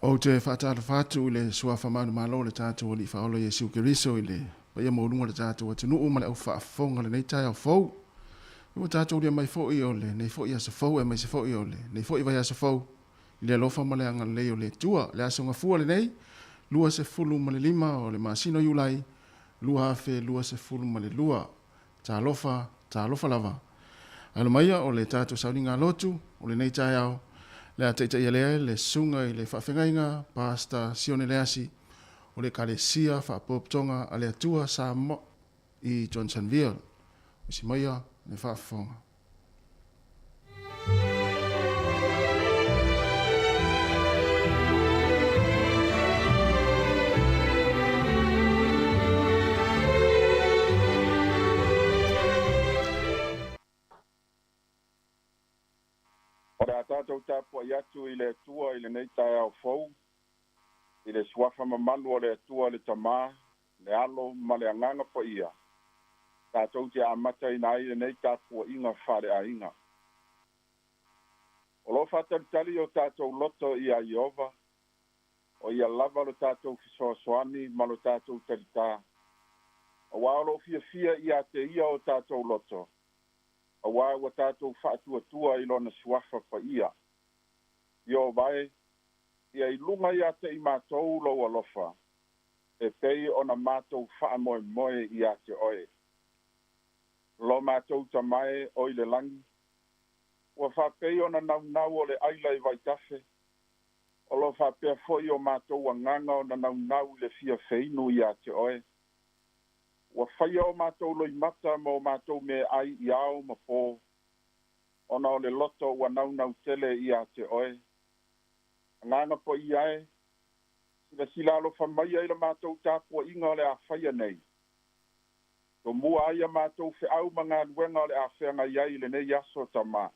O te whaatara whātu le suafa manu malo le tātou li whaolo Jesu Keriso i le pa ia maurunga le tātou atu nuu ma le au whaafonga le nei tai au fau. Iwa tātou lia mai fo i o le, nei fo i asa fau e mai se fo i o le, nei fo i vai asa fau. I le alofa ma le anga leo le tua, le asonga fua le nei, lua se fulu ma le lima o le masino iulai, lua hafe, lua se fulu ma le lua, tā alofa lava. Alo maia o le tātou sauninga lotu, o le nei tai au, le a teita ia lea le sunga i le whawhengainga pasta sione leasi o le kalesia whapoptonga a le Atua Samoa i Johnsonville. O si maia le whawhonga. Ora tātou tāpua i atu i le atua i le nei tai au fau, i le suafa mamalu o le atua le tamā, le alo ma le anganga pa ia. Tātou te amata i nai le nei tāpua inga whare a inga. O lo whataritali o tātou loto i a Iova, o ia lava lo tātou fisoasoani ma lo tātou taritā. O wālo fia i a te ia o tātou loto. A wā wa tātou whaatua i lona suafa pa ia. Io vai, ia i lunga i ate i mātou lo alofa, e pei o na mātou wha moe i ate oe. Lo mātou tamae o i le langi, ua wha pei o na nau o le aila i vaitafe, o lo wha pea foi o mātou wanganga o na nau le fia feinu i ate oe. Wa whaia o mātou loi mata ma o mātou me ai i au ma pō. Ona o le loto wa nau tele i a te oe. Nganga po i ae. Sila alo whamaia i la mātou tāpua inga o le a whaia nei. To mua ai a mātou whi au ma ngā luenga o le a whenga iai le nei aso tamā.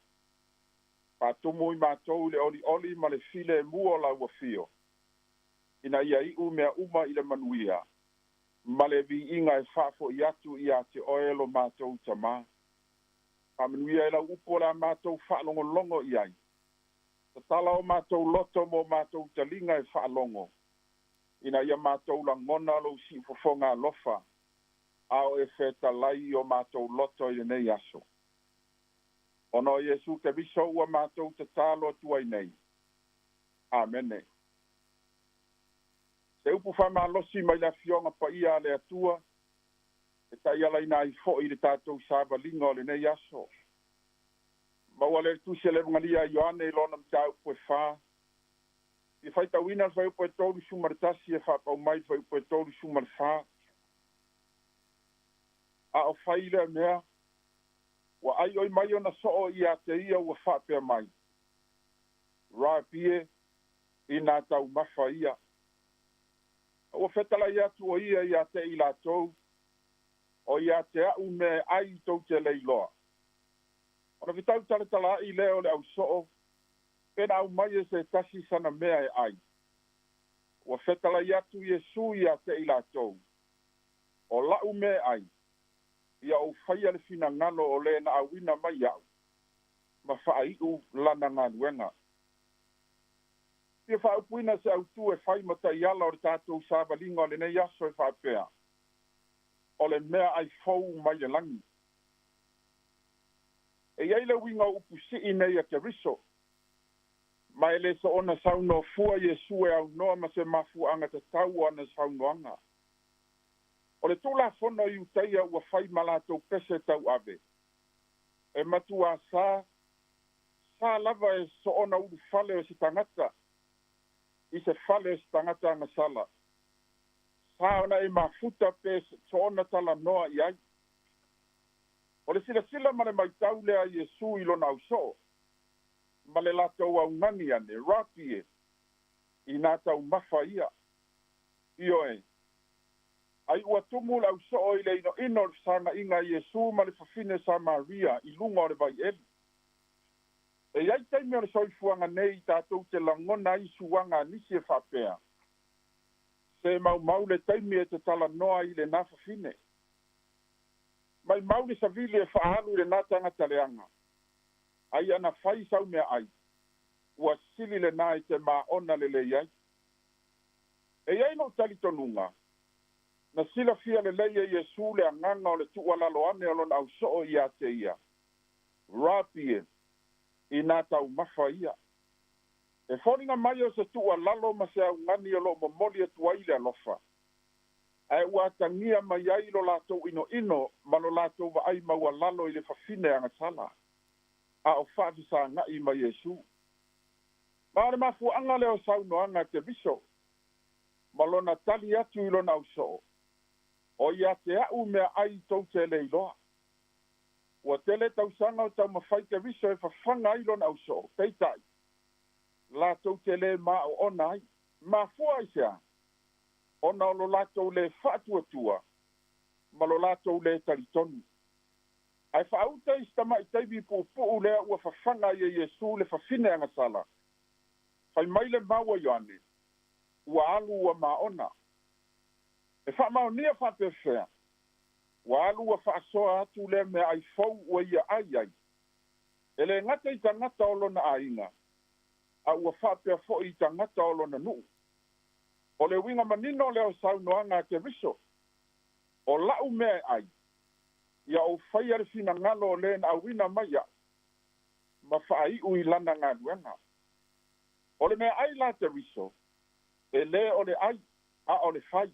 Pātumu i mātou le oli ma le file mua la ua fio. Ina ia i mea uma i le manuia. Ma le vi inga e whaafo i atu i a te oelo mātou tamā. Pamenuia e la upo la mātou whaalongo i ai. Ta tala o mātou loto mo mātou talinga e whaalongo. Ina ia mātou la ngona lo si fofonga lofa. Ao e wheta lai o mātou loto i nei aso. Ono Jesu te viso ua mātou te talo tuai nei. Amene. Se upu whama losi mai la fionga pa ia le atua, e tai ala ina i fo i le tātou sāba linga o le nei aso. Maua le tusi le rungalia Ioane i lona mta upo e whā. I whaita wina whai upo e tōru sumaritasi e whapau mai whai upo e tōru sumar whā. A o whai le mea, wa ai oi mai o na soo i a te ia ua whapea mai. Rā pie, i nā tau mawha ia. O fetala ia tu o ia te i lātou, o ia te au me ai tau te leiloa. O na vitau taratala i leo le au soo, pena au mai e se tasi sana mea e ai. O fetala ia tu Jesu ia te i lātou, o lau me ai, ia o whaia le fina ngalo o le na awina mai au, ma whaiu lana nganuenga. Ia whaupuina se au tu e whai mata i ala o le tātou sābalinga o le nei aso e whapea. O le mea ai fau mai e langi. E eile winga upu si i nei a Keriso. Mai le so ona sauno fua Jesu e au noa ma se mafu anga te tau ana sauno anga. O le tula fono i utaia ua whai malatou pese tau ave. E matua sa lava e so ona uru fale o si tangata. I se fale se tangata anga sala. Saona e mafuta pe so ona tala noa i ai. O le sila ma le maitau lea Jesu i lona au so. Ma le latou au ngani ane, rapi e. I nā tau mawha ia. Io e. Ai ua tumu lau so i le ino sanga inga Jesu ma le fafine sa Maria i lunga o le vai eli. E iai taimi o le soifuanga nei tātou te langona i suanga nisi e whapea. Se mau le taimi e te tala noa i le nafa fine. Mai mau le savili e whaalu le nātanga taleanga. Ai ana whai sau mea ai. Ua sili le nā i te maa ona le le iai. E iai no tali tonunga. Na sila fia le leia Iesu le anganga o le tua lalo ane o lona au soo ia te ia. Rapie, i nā tau mafa ia. E whoringa mai o se tua lalo ma se au ngani o lo momoli e tuaile alofa. Ai ua tangia mai ai lo lātou ino ma lo lātou wa ai maua lalo i le whawhine anga tala. A o whaafisa nga i mai Iesu. Ma le mafu anga leo saunoanga te viso. Ma lona tali atu i lona au soo. O ia te au mea ai tau te leiloa. Ua tele tau sanga o tau mawhai te viso e whawhanga ai lona au soo. Peitai. La tau te le ma o ona ai. Ma fua ai sea. Ona o lo latou le whaatuatua. Ma lo latou le taritonu. Ai whaauta i stama i teibi pupu lea ua whawhanga i Iesu le whawhine anga sala. Whai maile maua Ioane. Ua alu ua maona. E whamaunia whapewhea. Ua alu ua whaasoa atu le mea ai fau ua ia ai. E le ngata i tangata o lona ainga. A ua whapea fo i tangata o lona nuu. O le winga manino leo saunoanga te viso. O lau mea ai. Ia o whaiare fina ngalo o le na awina maia. Ma whaai ui lana ngā duenga. O le mea ai la te viso. E le o le ai. A o le whai.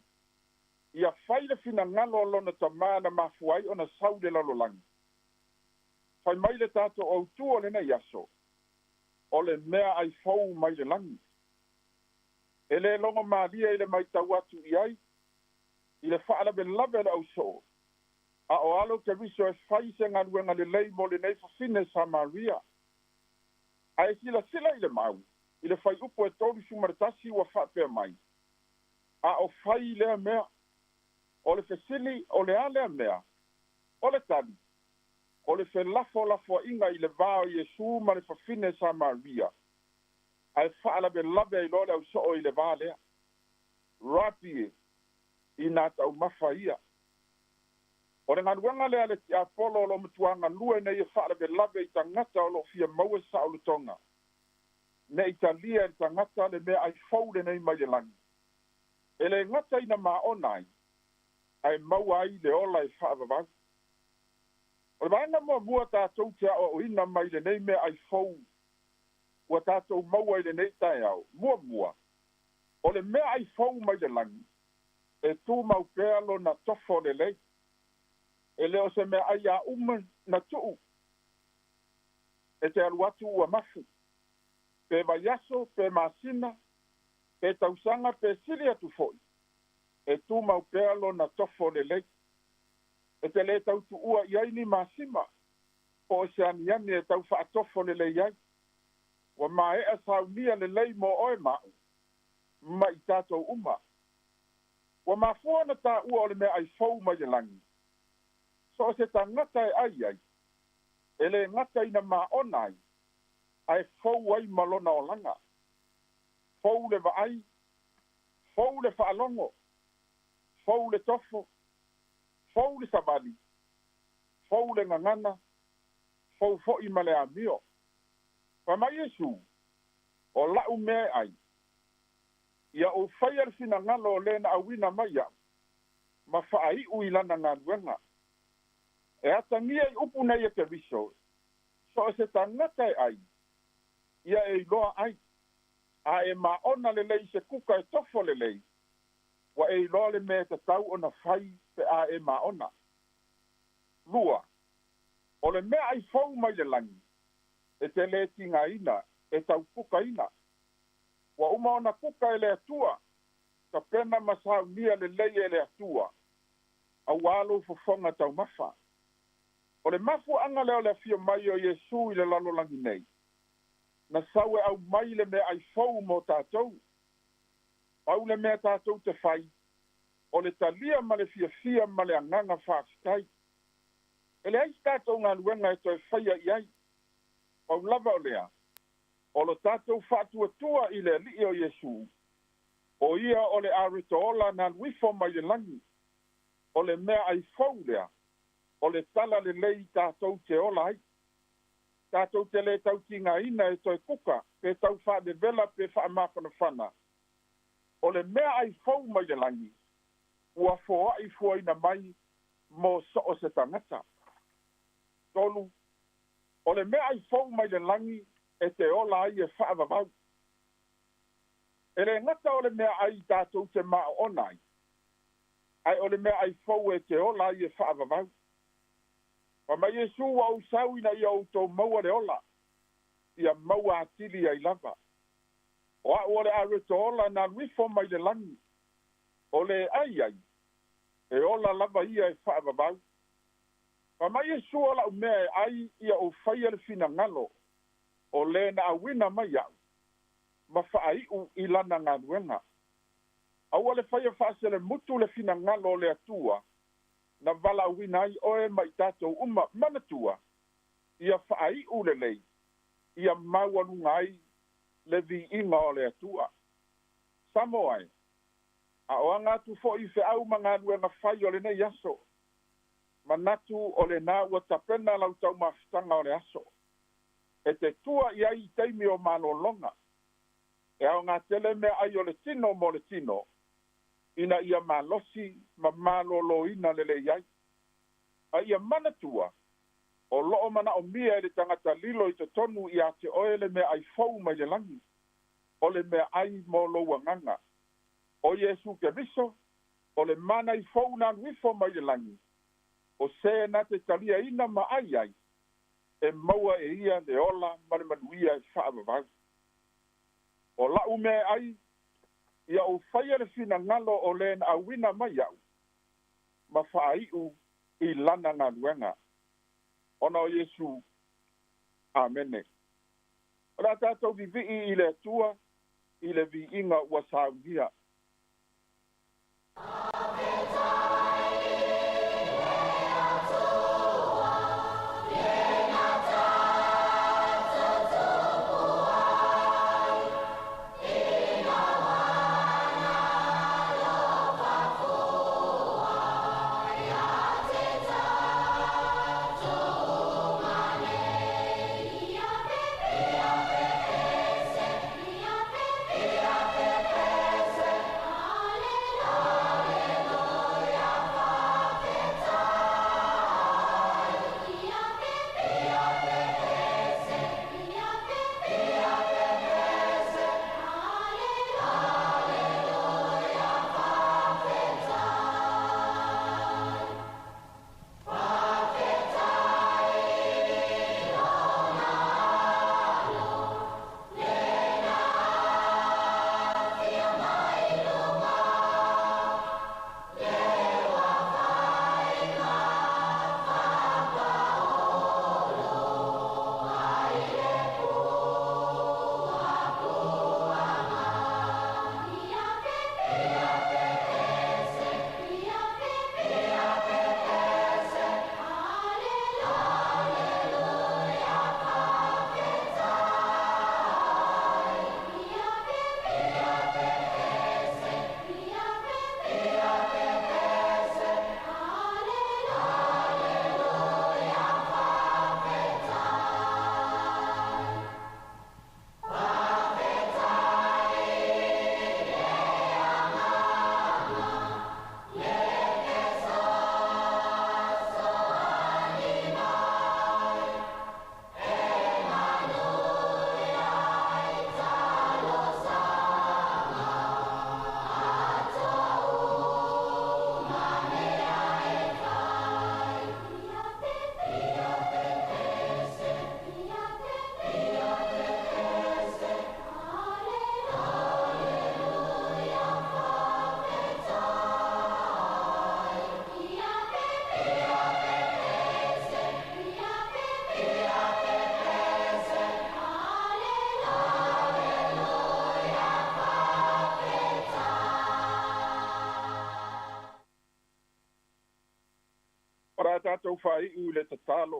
Ia whai le fina ngalo o lona tamana mafuai o na sau le lalolangi. Whai mai le tato o tu o le na iaso. O le mea ai fau mai le langi. E le longo maalia i le mai tau atu i ai. I le whaala be lawe le au soo. A o alo te viso e whai se ngā ruenga le lei mo le nei whawhine Samaria. A e sila i le mau. I le whai upo e tori sumaratasi ua whapea mai. A o whai lea mea. O le fesili, o le alea mea. O le tani. O le fe lafo inga i le vao Iesu ma le whawhine Samaria. A e whaala be lawe i lole au soo i le vā lea. Rapie. I nā tau mawha ia. O le ngaruanga lea le ti apolo lo mtuanga lue nei e whaala be lawe i tangata o lo fia maua sa o le tonga. Ne Italia i tangata le mea ai faule nei mai le langi. E le ngata ina maonai. Ai maua ai le ola i whaavavau. O le maanga mua tātou te o ina mai le nei mea ai fau. Ua tātou maua i le nei tae au. Mua. O le mea ai fau mai le langi. E tū mau pealo na tofo le lei. E leo se mea ai a na tuu. E te aluatu ua mafu. Pe vaiaso, pe masina, pe tausanga, pe sili atu foi. E tū mau pealo na tofo le lei. E te le tau tu ua iai ni masima. O se aniani e tau wha tofo le lei iai. Wa mae a saunia le lei mo oe mau. Ma i tātou uma. Wa mafua na tā ua ole mea ai fau mai langi. So se ta ngata e ai. E le ngata ina maonai. Ai fau ai malona o langa. Fau le vaai. Fau le whaalongo. Fau le tofo. Fau le sabali. Fau le ngangana. Fau fo i male amio. Pa mai Iesu. O lau mea ai. Ia o whaiar fina ngalo o lena awina mai au. Ma whaai ui lana ngā ruenga. E atangia i upu nei e te viso. So se tangata e ai. Ia e iloa ai. A e maona le lei se kuka e tofo le lei. Wa e iloa le mea te tau o na whai pe a e maona. Lua. O le mea ai fau mai le langi. E te le tinga ina. E tau kuka ina. Wa uma ona kuka e le atua. Ka pena masau nia le lei e le atua. A walo fofonga tau mafa. O le mafu anga leo le fia mai o Iesu i le lalo langi nei. Na sawe au mai le mea ai fau mo tātou. Au le mea tātou te whai. O le talia ma le fia ma le anganga whaafitai. E le aisi tātou ngā luenga e toi whaia i ai. Au lava o lea. O lo tātou whātua i le li o Iesu. O ia o le arito ola na wifo mai le langi. O le mea ai fau lea. O le tala le lei tātou te ola ai. Tātou te le tau ki ngā ina e toi kuka. Pe tau wha de vela pe wha mapana whana. o le mea ai fou mai le langi, ua foa'i fuaina mai mo so o se tangata. Tolu, o le mea ai fou mai le langi e te ola ai e whaavavau. E le ngata o le mea ai tātou te maa onai, ai o le mea ai fou e te ola ai e whaavavau. Pa mai Yesu wa usau ina ia autou maua le ola, ia maua atili ai lava. O a ole a reto ola na rifo mai le langi, o le ai, e ola lava ia e whaavavau. Pa mai Yesu ola u mea e ai ia o whaia le fina ngalo, o le na awina mai au, ma whaaiu i lana ngā nuenga. Aua le whaia whaase le mutu le fina ngalo le atua, na vala awina ai oe mai tātou uma manatua, ia whaaiu le lei, ia maualunga ai le vi inga o le atua. Samoa e, a o anga tu fo i fe au mga nuenga whai o le nei aso, manatu o le nā ua tapena lau tau mawhitanga o le aso. E te tua i ai teimi o malo longa. E au ngā tele mea ai o le tino mo le tino, ina ia malosi ma malo lo ina le le iai. A ia manatua, o loo mana o mia e le tangata lilo i te tonu i a te oe le mea ai fau mai le langi, o le mea ai mo lo wanganga. O Yesu ke riso, o le mana i fau na wifo mai le langi, o se na te talia ina ma ai ai, e maua e ia le ola mare manuia e whaavavau. O lau mea ai, ia o whaia le fina ngalo o le na awina mai au, ma whaaiu i lana ngā nuenga. Ona o Yesu, amene. Ora tātou vivi i le atua, i le vi inga ua saugia. Tātou whai u le tatalo.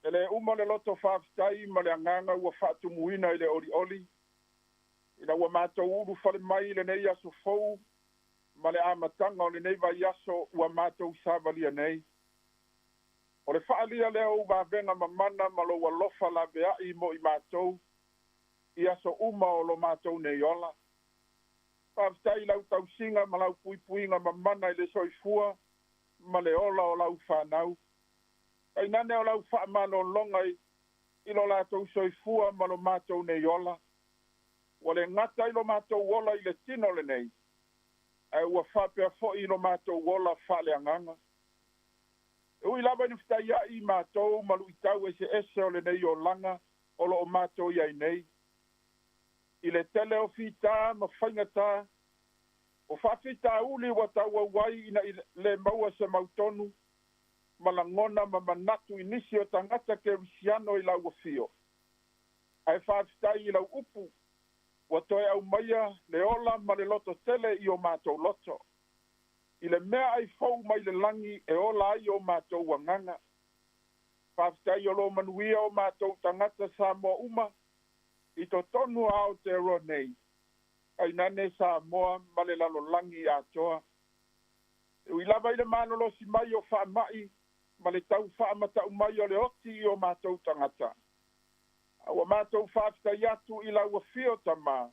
E le uma le loto whaafitai ma le anganga ua whaatumuina i le oli oli. Ina ua mātou uru whale mai le nei aso fau, ma le amatanga o le nei vai aso ua mātou sāvalia nei. O le whaalia leo u vāvenga mamana ma lo walofa la bea i mo i mātou, i aso uma o lo mātou nei ola. Paftai lau tausinga ma lau puipuinga ma mana i le soifua ma le ola o lau whanau. Ai nane o lau whaamano i lo lātou soifua ma lo mātou nei ola. Wa le ngata i lo mātou ola i le tino le nei. Ai ua whapea fo i lo mātou ola whale anganga. Ui lava ni fitai i mātou malu i tau e se o le nei o langa o lo o mātou iai nei. I le tele o fita ma whaingata o whawhita uli wa tau wai ina i le maua se mautonu ma la ngona ma manatu inisi o tangata ke risiano i lau wafio. Ai whawhita i lau upu wa toe au maia le ola ma le loto tele i o mātou loto. I le mea ai fau mai le langi e ola ai o mātou wanganga. Whawhita i o lo manuia o mātou tangata Samoa uma i to tonu ao te roa nei. Ai nane Samoa ma le lalo langi a toa. E ui lava i le manolo si mai o whaamai ma le tau whaamata umai o le oti i o mātou tangata. Awa mātou whawhita iatu i lau a fio tama.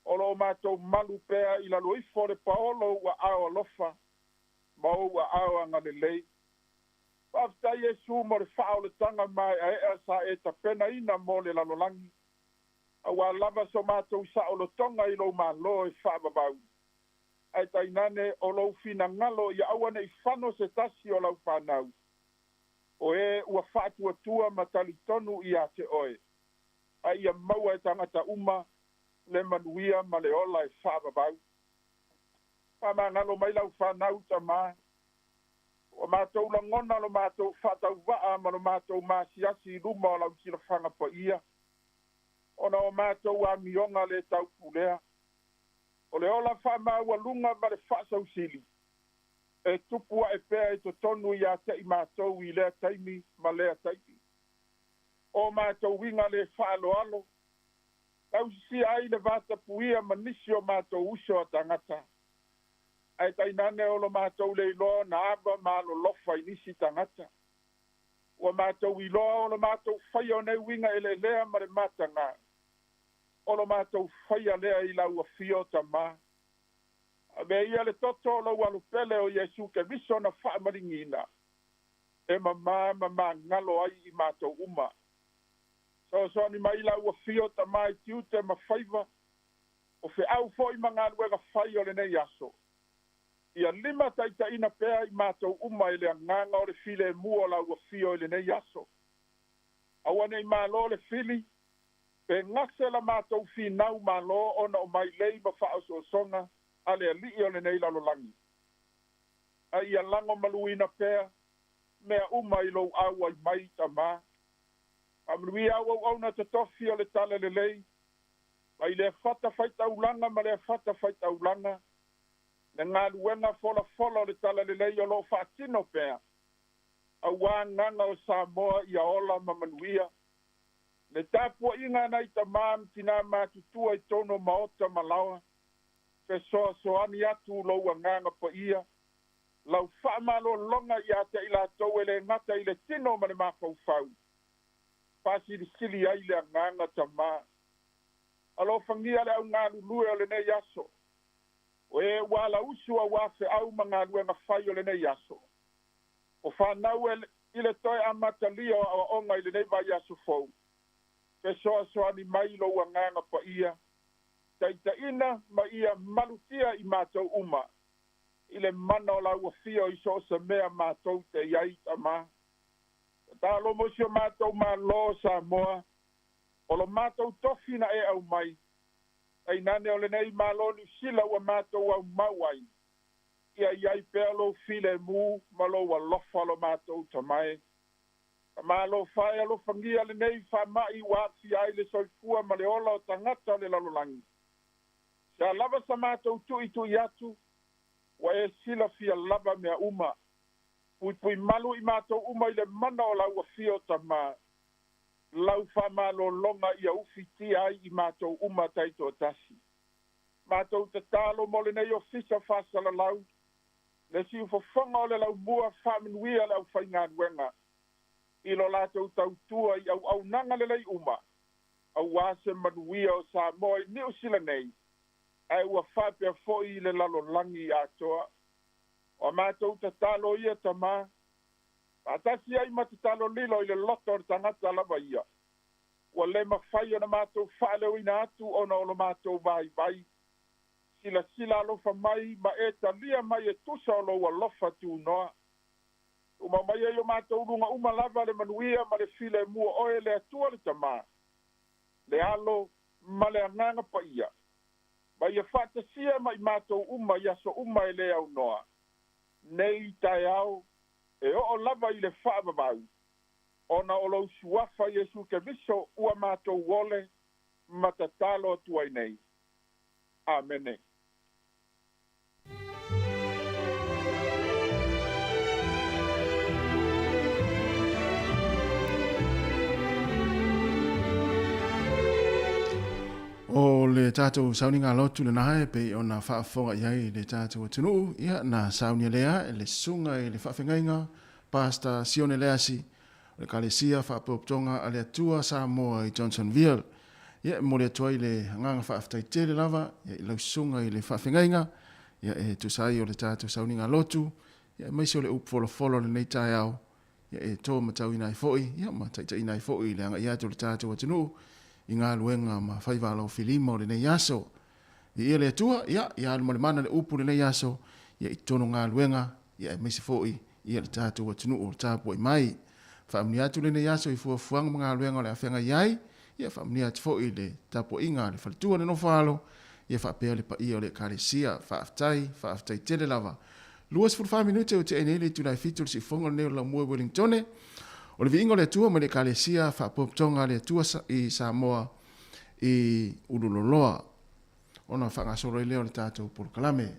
Olo mātou malu pea i lalo ifo le paolo wa ao alofa. Mau wa ao anga le lei. Whawhita Yesu mo le whao le tanga mai a ea sa e tapena ina mo le lalo langi. Awa lava so mātou sa o lo tonga i lo malo e whaababau. Ai tainane o lo fina ngalo i awane i whano se tasi o lau whanau. O e ua whaatua tua matali tonu i a te oe. Ai ia maua e tangata uma le manuia ma le ola e whaababau. Whama ngalo mai lau whanau ta maa. O mātou la ngona lo mātou whatau waa ma lo mātou maasiasi luma o lau sila whanga po ia. Ona o mātou a mionga le tau pulea. O le ola whama ua lunga ma le whaasau sili. E tupua e pēa e to tonu i a te i mātou i lea taimi ma lea taimi. O mātou winga le whaalo alo. Tau si ai le vata puia ma nisi o mātou uso a tangata. Ai tainane o lo mātou le iloa na aba ma lo lofa i nisi tangata. O mātou iloa o lo mātou whaia o nei winga ele lea ma le matanga. O lo mātou whaia lea i lau a fio ta mā. A me ia le toto lo walu pele o Yesu ke viso na wha maringina. E ma ngalo ai i mātou uma. So ni mai lau a fio ta mā i tiute ma whaiva. O fe au fo i mga luega whai o le nei aso. Ia lima taita ina pea i mātou uma i le anganga o le file e mua lau a fio i le nei aso. Awane i mālo le fili. Pe ngase la mātou whinau mālo ona o mai lei ma whaoso songa ale a li o le nei lalo langi. A ia lango maluina pea mea uma i lo au ai mai ta mā. A mrui au na te tofi o le tala le lei. Ma i le fata faita ulanga ma le fata faita ulanga. Le ngā luenga fola o le tala le lei o lo whaatino pea. A wā nganga o Samoa i a ola ma manuia. Le tāpua inga nei ta mām tina mātutua i tono maota malawa. Fe soani atu loua nganga pa ia. Lau whaamalo longa i ate i la tau ele ngata i le tino ma le mawhau. Pasi li sili ai le nganga ta mā. Alo whangia le au ngā lulue o le nei aso. O e wala usu a wafe au mga luenga whai o le nei aso. O whanau i le toi amata lio a onga i le nei vai aso fau. Ke soani mai lo nganga pa ia. Taita ina ma ia malutia i mātou uma. I le mana o la ua fio i so sa mea mātou te iai ta mā. Tā lo mosio mātou mā lo Samoa. O lo mātou tofina e au mai. Ai nane o le nei mā lo ni sila ua mātou au mauai. Ia iai pēa lo file mū ma lo wa lofa lo mātou ta mai. Ma lo fai alo fangia le nei fa mai wafi ai le soifua ma le ola o tangata le lalolangi. Sa lava sa mātou tu iatu, wa e sila fia lava mea uma. Pui malu i mātou uma i le mana o lau a fio ta mā. Lau fa malo longa i a ufi ti ai i mātou uma taito tasi. Mātou te talo mo le nei o fisa fasala lau. Le si ufofonga o le lau mua whamenuia lau whaingan wenga. I lo lātou tautua i au nanga le lei uma. Au wase manuia o Samoa i niu sila nei. ai ua whapea fo'i le lalolangi Atua. O mātou ta talo ia tamā. Atasi ai ma te talo lilo i le loto o tangata lava ia. Ua le mawhai ana mātou whaaleo ina atu ona o lo mātou vai. Sila alofa mai ma e talia mai e tusa o lo ua lofa tu noa. Uma mai e o mātou runga uma lava le manuia ma le file mua oe le atua le tamā. Le alo ma le anganga pa ia. Mai e whatasia mai mātou uma i aso uma e le au noa. Nei tai au, e o lava i le whaababau. Ona o lau suafa Jesu ke viso ua mātou wole matatalo tuai nei. Amene. O le tātou sauninga lotu le nahe pe o na whaafonga iai le tātou atunu ia na saunia lea le sunga e le whaafengainga pasta Sione Leasi o le kalesia whaapoptonga a le Atua Samoa i Johnsonville ia mo le atua i le nganga whaaftai tele lava ia i lau sunga i le whaafengainga ia e tusai o le tātou sauninga lotu ia maisi o le upfolofolo le nei tai au ia e tō matau inai foi ia ma taita inai foi le anga ia to le tātou atunu i ngā luenga ma whaiwalo filimo le nei aso. I ia le atua, ia le mana le upu le nei aso, ia i tono ngā luenga, ia e meisi fōi, ia le tātou atunu o tāpua i mai. Whaamni atu le nei aso i fuafuanga ma ngā luenga le awhenga iai, ia whaamni atu fōi le tāpua i ngā le whalitua le nofalo, ia whaapea le pa ia o le kāresia, whaaftai tele lava. Luas 45 minute o te enele tunai fitu le si fonga le neo la mua Wellingtone, o le viingo le atua ma le kalesia whaapoptonga le atua i Samoa i Ululoloa. Ona whangasoro i leo le tātou Polokalame.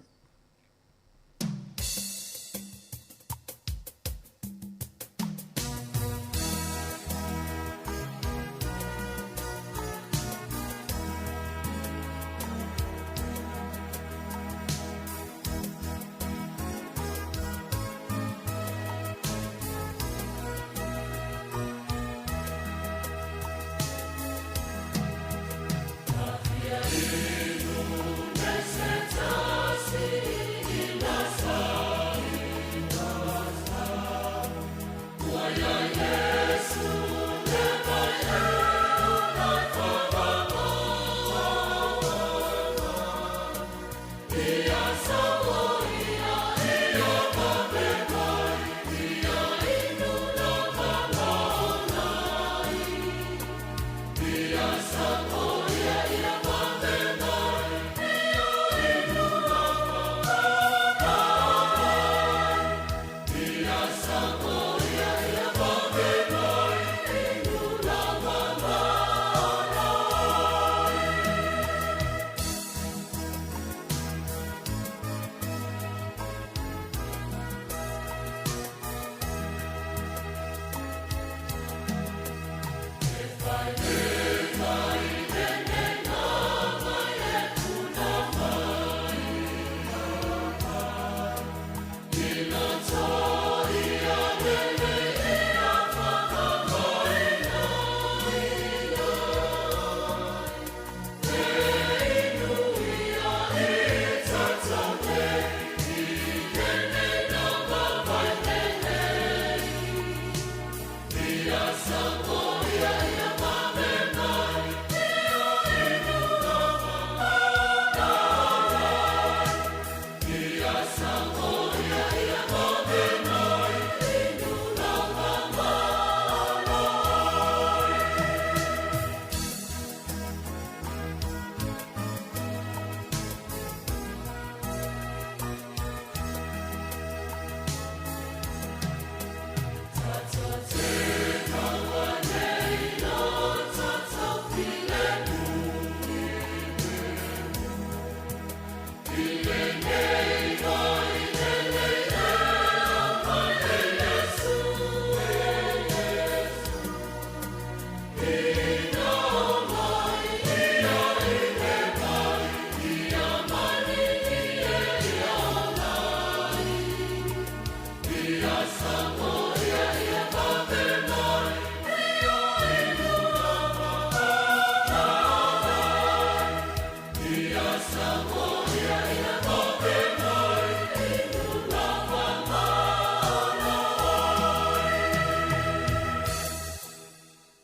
Samoa.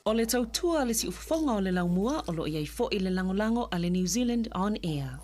O le tautua le si ufafonga o le laumua o lo iai fo i le langolango a le New Zealand On Air.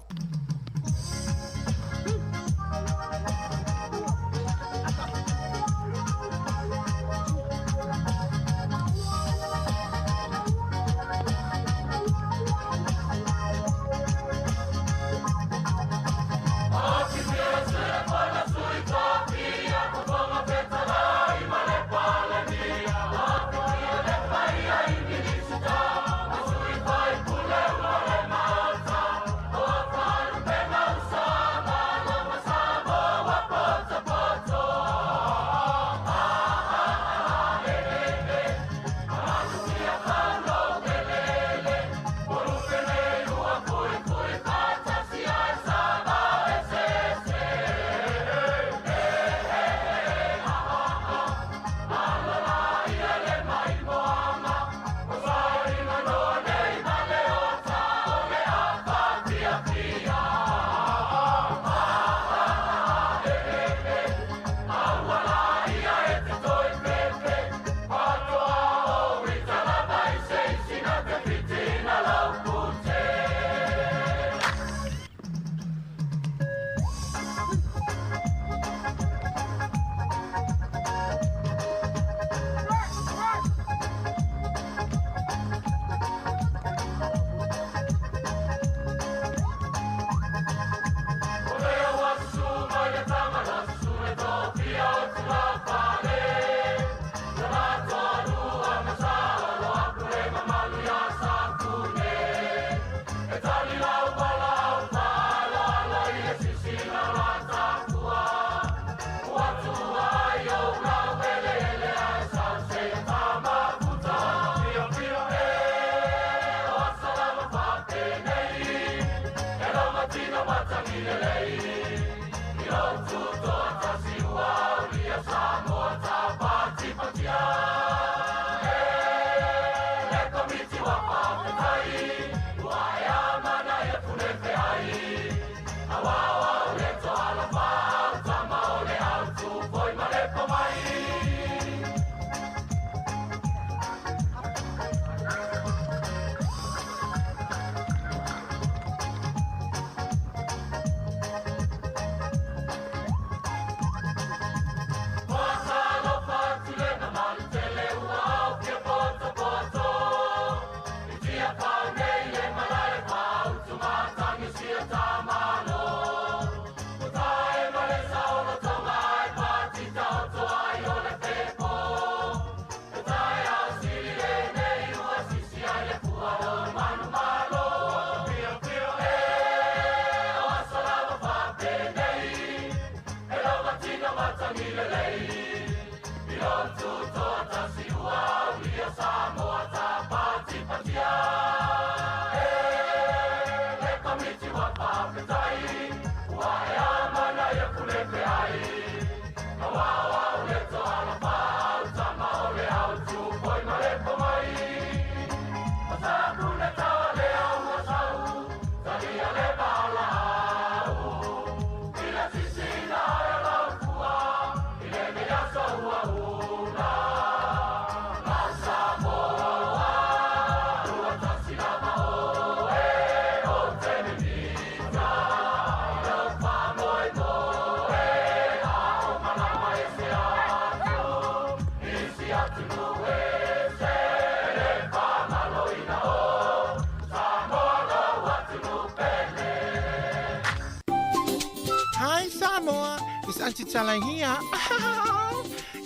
Hi Samoa, it's Auntie Chala here.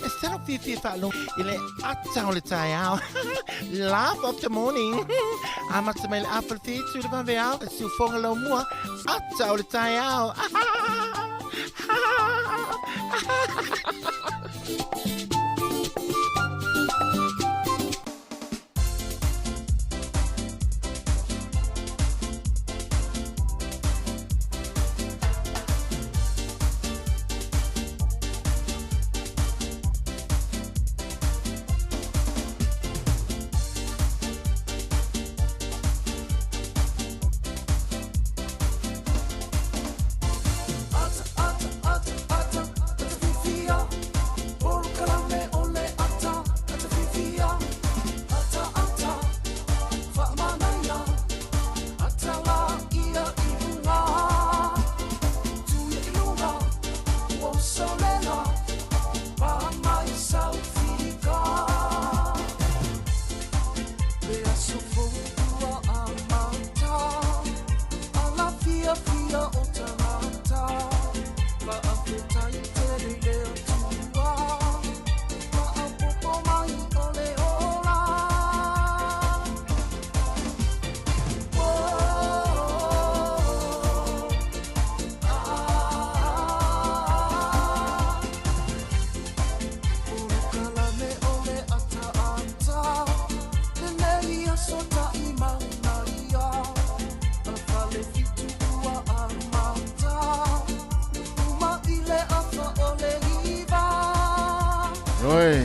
Instead of Fifi Falo, ile atau le tayao. Laugh of the morning. Amat semel apple feet to the vanveal, su fongalo mua, atau le tayao. Ata, ata, ata, ata, ata, fifia, por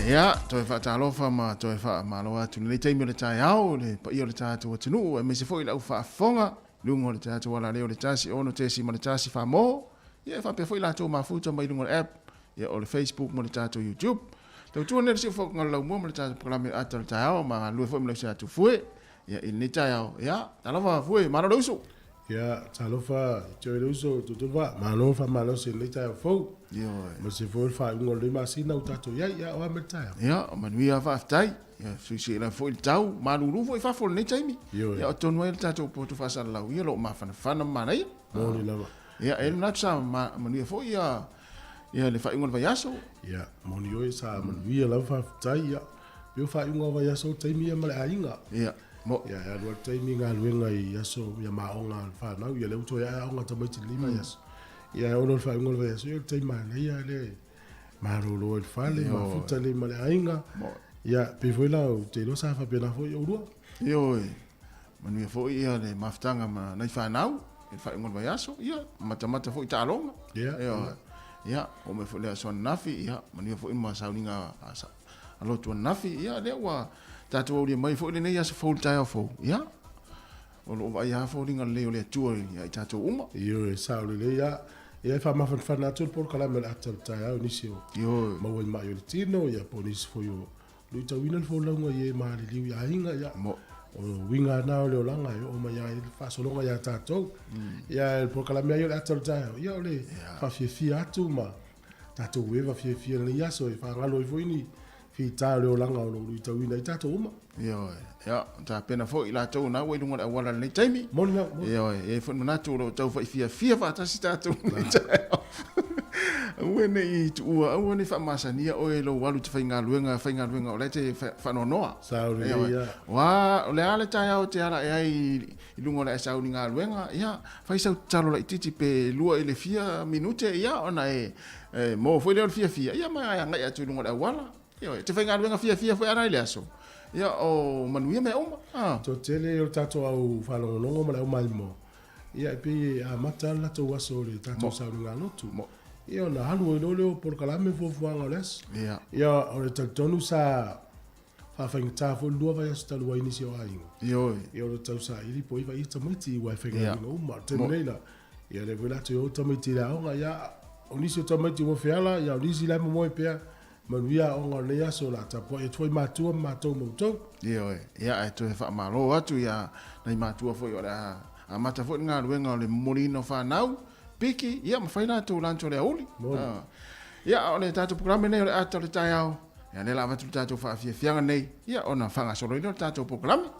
Ya, toi whaatalofa ma toi whaamalo atu. Nei teimi o le tai au, le pa o le tātua tunu, e me se foi lau whaafonga, lungo le tātua wala leo le tasi, ono tesi ma le tasi whaamo. Ia, whapea foi lātou mafuta mai lungo le app, ia o le Facebook mo le tātua YouTube. Tau tua nere si whok ngala lau mua mo le tātua programe ata le tai au, ma lue foi mo le tātua fue. Ia, i nei tai au, ia, talofa fue, maro lausu. Ia, talofa, tio lausu, tutuwa, mano fa malo se nei tai au fou. Ia, ma se foi fa ngol le masina utato ia ia o ametai. Ia, manuia fa aftai. Ia, suisi la foi tau, malulu foi fa fol nei taimi. Ia, o tonu el tato potu fa sala lau, ia lo mafana manai. Moli lava. Ia, el natsa manuia foi ia le fa ngol vai aso. Ia, moni oi sa manuia lava fa aftai ia. Yo fa ngol vai aso taimi ia male ainga. Ia. Mo ia ya lo taimi nga luenga i aso ia maonga fa na ia le uto ia onga tamai lima ia. Ia ono fa ngol vai aso te mana ia le marolo el fale ma futa le male ainga. Ia pe foi la te lo sa fa pena foi o Yo manu foi ia le maftanga ma nai fa nau el fa ngol vai aso ia mata foi ta longa. Ia o me foi le aso nafi ia manu foi ma sauninga asa. Alo tu nafi ia le wa tatu o le mai foi le nei aso full time fo ia. O lo vai ha fo ringa le le tu ia tatu uma. Yo sa le ia ia fa ma fa na tu por kala mel atal ta ya nisio yo ma wai ma yo tino ya ponis fo yo lu ta winal fo longa ye ma le liu ya inga ya mo o winga na le langa yo o ma ya fa so longa ya ta to ya por kala me yo atal ta ya le fa fi atu ma ta to we va fi le ya so fa ngalo fo ini fi ta le langa o lu ta wina ta to uma yo ya ta pena fo ila to na we lunga wala le taimi mo na yo e fo na to lo to fi fa ta si ta to wene i tu wene fa masania o lo walu te fainga luenga o le te fa no noa sa ya wa le ale ta ya o te ara ai lunga le sa uninga luenga ya fa isa talo la titi pe lua ile fia minute ya ona mo foi le fia ya ma ya ngai atu lunga le wala yo te fainga luenga fia foi ara ile aso ya o manuia me oma to tele o tato au fa lo longo ma le mai mo ya pe a mata la to waso le tato sa uninga lotu ia na halu lolo por kalame fo fuanga les ia o le tonu sa fa ta fo lua vai sta lua inisio ai yo ia o tau sa ili po iva i tamiti wa fenga no ma tenela ia le vola to tamiti la onga ia onisio tamiti mo fiala ia onisi la mo pe manuia onga le ya so la ta po e toi matua mato mo to ia e to fa malo atu ia nei matua fo ora a mata fo nga luenga le molino fa nau piki ia mafaina tu lancho le uli ia ole tatu programa nei ole ato le tai au ia le lava tu tatu fa fianga nei ia ona fanga solo ile tatu programa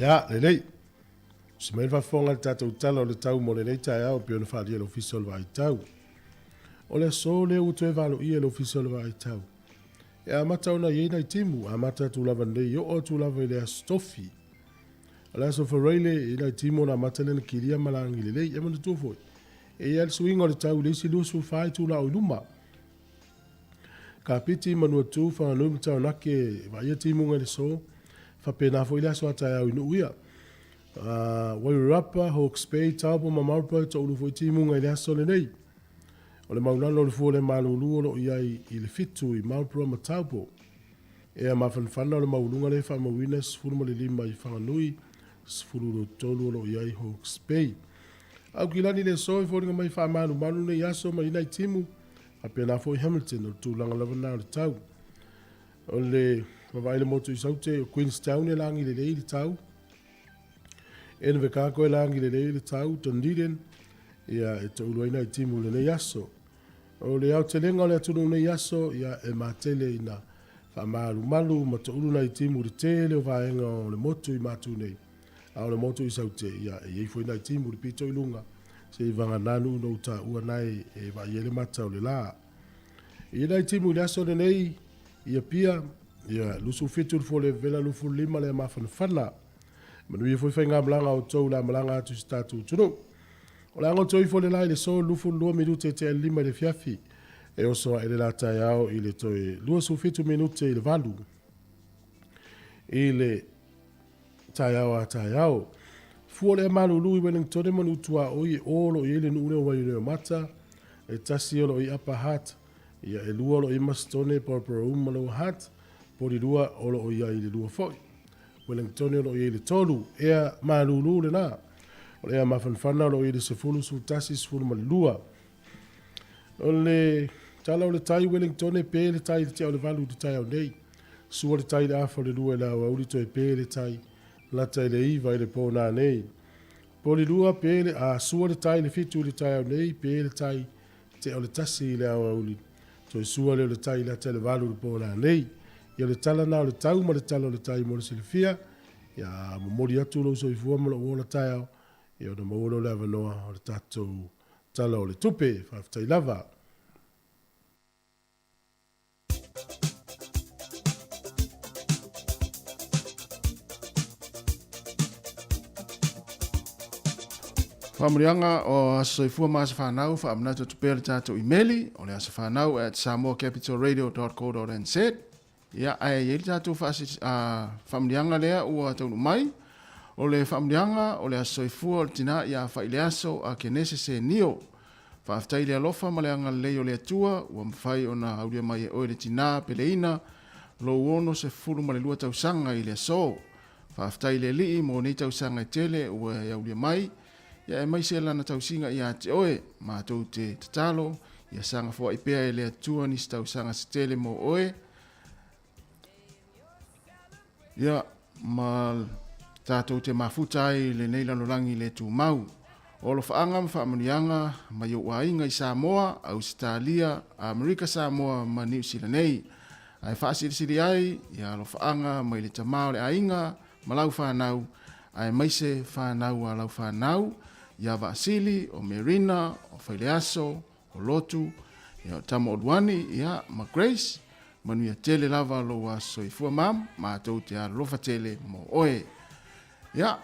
Ya, lenei. Se mai whafonga tātou tala o le tau mo lenei tai au pio na whaalia le official vai tau. O le so le utu e valo ia le official vai tau. E a mata ona iei nei timu, a mata tu lava nei o tu lava i le astofi. A le aso whareile i nei timu na mata le na kiria malangi le lei, e mana tu foi. E al swinga o le tau le si lusu whai tu la o iluma. Ka piti manua tu whanganui tau nake va ia timu ngai le so. Whapena fo i le aso atai au inu uia. Wairurapa, Hawke's Bay, Taupo, Mamarpa, tau ulu fo i timu ngai le aso le nei. O le maulano le fo le malulu o lo iai i le fitu i Mamarpa ma Taupo. E a mawhanwhana o le maulunga le whamawina sifuru ma le lima i whanganui, sifuru lo tolu o lo iai Hawke's Bay. Au kilani le so i fo ringa mai whamanu manu le aso ma ina i timu. Whapena fo i Hamilton o tūlanga lavana o le tau. O le wawaile motu i saute o Queenstown e langi le lei le tau. E na vekako e langi le lei le tau, Dunedin, ia e ta uluaina i timu le nei aso. O le au te lenga o le atunu nei aso, ia e matele i na whamaru malu, ma ta uluna i timu le tele o vaenga o le motu i matu nei. A o le motu i saute, ia e iei fwina i timu le pito i lunga, se i vanga nanu no ta ua nai e va iele mata o le la. I na i timu le aso le nei, ia pia, ia lusu fitu le fole vela lufu lima le mafana fana. Manu ia foi whainga malanga o tau la malanga atu si tatu tunu. O la ango toi fole lai le so lufu lua minute te lima le fiafi. E oso a ele la tai au i le toi lua su fitu minute i le valu. I le tai au a tai au. Fua le malu lui Wellington manu tua o i olo i ele nune o waiune o mata. E tasi olo i apa hat. Ia e lua olo i mastone porporo umalo hat. Pori lua olo o ia i le lua foi. Wellington olo i le tolu. Ea malulu le na. O le ea mawhanwhana olo i le sefulu su tasi sefulu ma le lua. O le tala o le tai Wellington e pe le tai le tia o le valu le tai au nei. Sua le tai le afa le lua la o aurito e pe le tai. La tai le iwa i le pōna nei. Pori lua pe le a sua le tai le fitu le tai au nei. Pe le tai te o le tasi le au auli. So sua le tai la tai le valu le pōna nei. Ia le tala na o le tau ma le tala o le tai mo le silifia. Ia mamori atu lo so i fua ma lo o le tai au. Ia o na mauolo le avanoa o le tatou tala o le tupe. Whaftai lava. Whamurianga o aso i fua maasa whanau, whaamnata tupe le tatou imeli, o le asa whanau at samoacapitalradio.co.nz. Ia ai e le tatou whamurianga lea ua taunu mai, o le whamurianga o le aso i fua o le tina ia whaile aso a ke nese se nio. Whaaftai le alofa ma le anga lei o le atua, ua mwhai o na auria mai e oe le tina peleina, lo uono se furu ma le lua tausanga i le aso. Whaaftai le lii mo nei tausanga i tele ua e auria mai, ia e mai se lana tausinga ia te oe, mātou te tatalo, ia sanga fua i pea e le atua ni tausanga se tele mo oe. Ia, ma tātou te mafutai le neilanolangi le tu mau. O lo whaanga ma whaamanianga ma iau wainga i Samoa, Australia, Amerika Samoa ma New Zealand nei. Ai whaasirisiri ai, ia lo whaanga ma i le tamao le ainga, ma lau whanau, ai maise whanau a lau whanau, ia Vasili, o Merina, o Whaileaso, o Lotu, ia o Tamo Odwani, ia ma Grace, manu ia tele lava lo a soifua mam, ma tau te a lofa tele mo oe. Ia,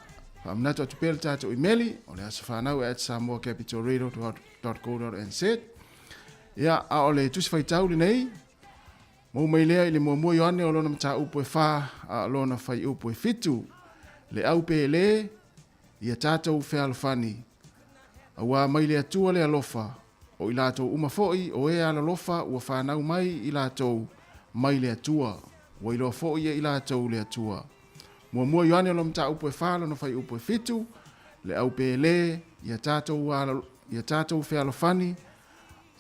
whaamnata o tupele tātou imeli, o le asa whanau at samoacapitalradio.co.nz. Ia, a o le tusi whaitau li nei, mou mai lea i le mua ioane o lona mta upo e wha, a lona whai upo e fitu. Le au pe le, ia tātou whea alofani. A wā mai le atua le alofa, o i lātou umafoi o e ala lofa ua whanau mai i lātou mai le atua. Wa ilo fo ia ila tau le atua. Mua yoane lo mta upo e whalo no fai upo e fitu. Le au pe le, ia tātou whea alofani.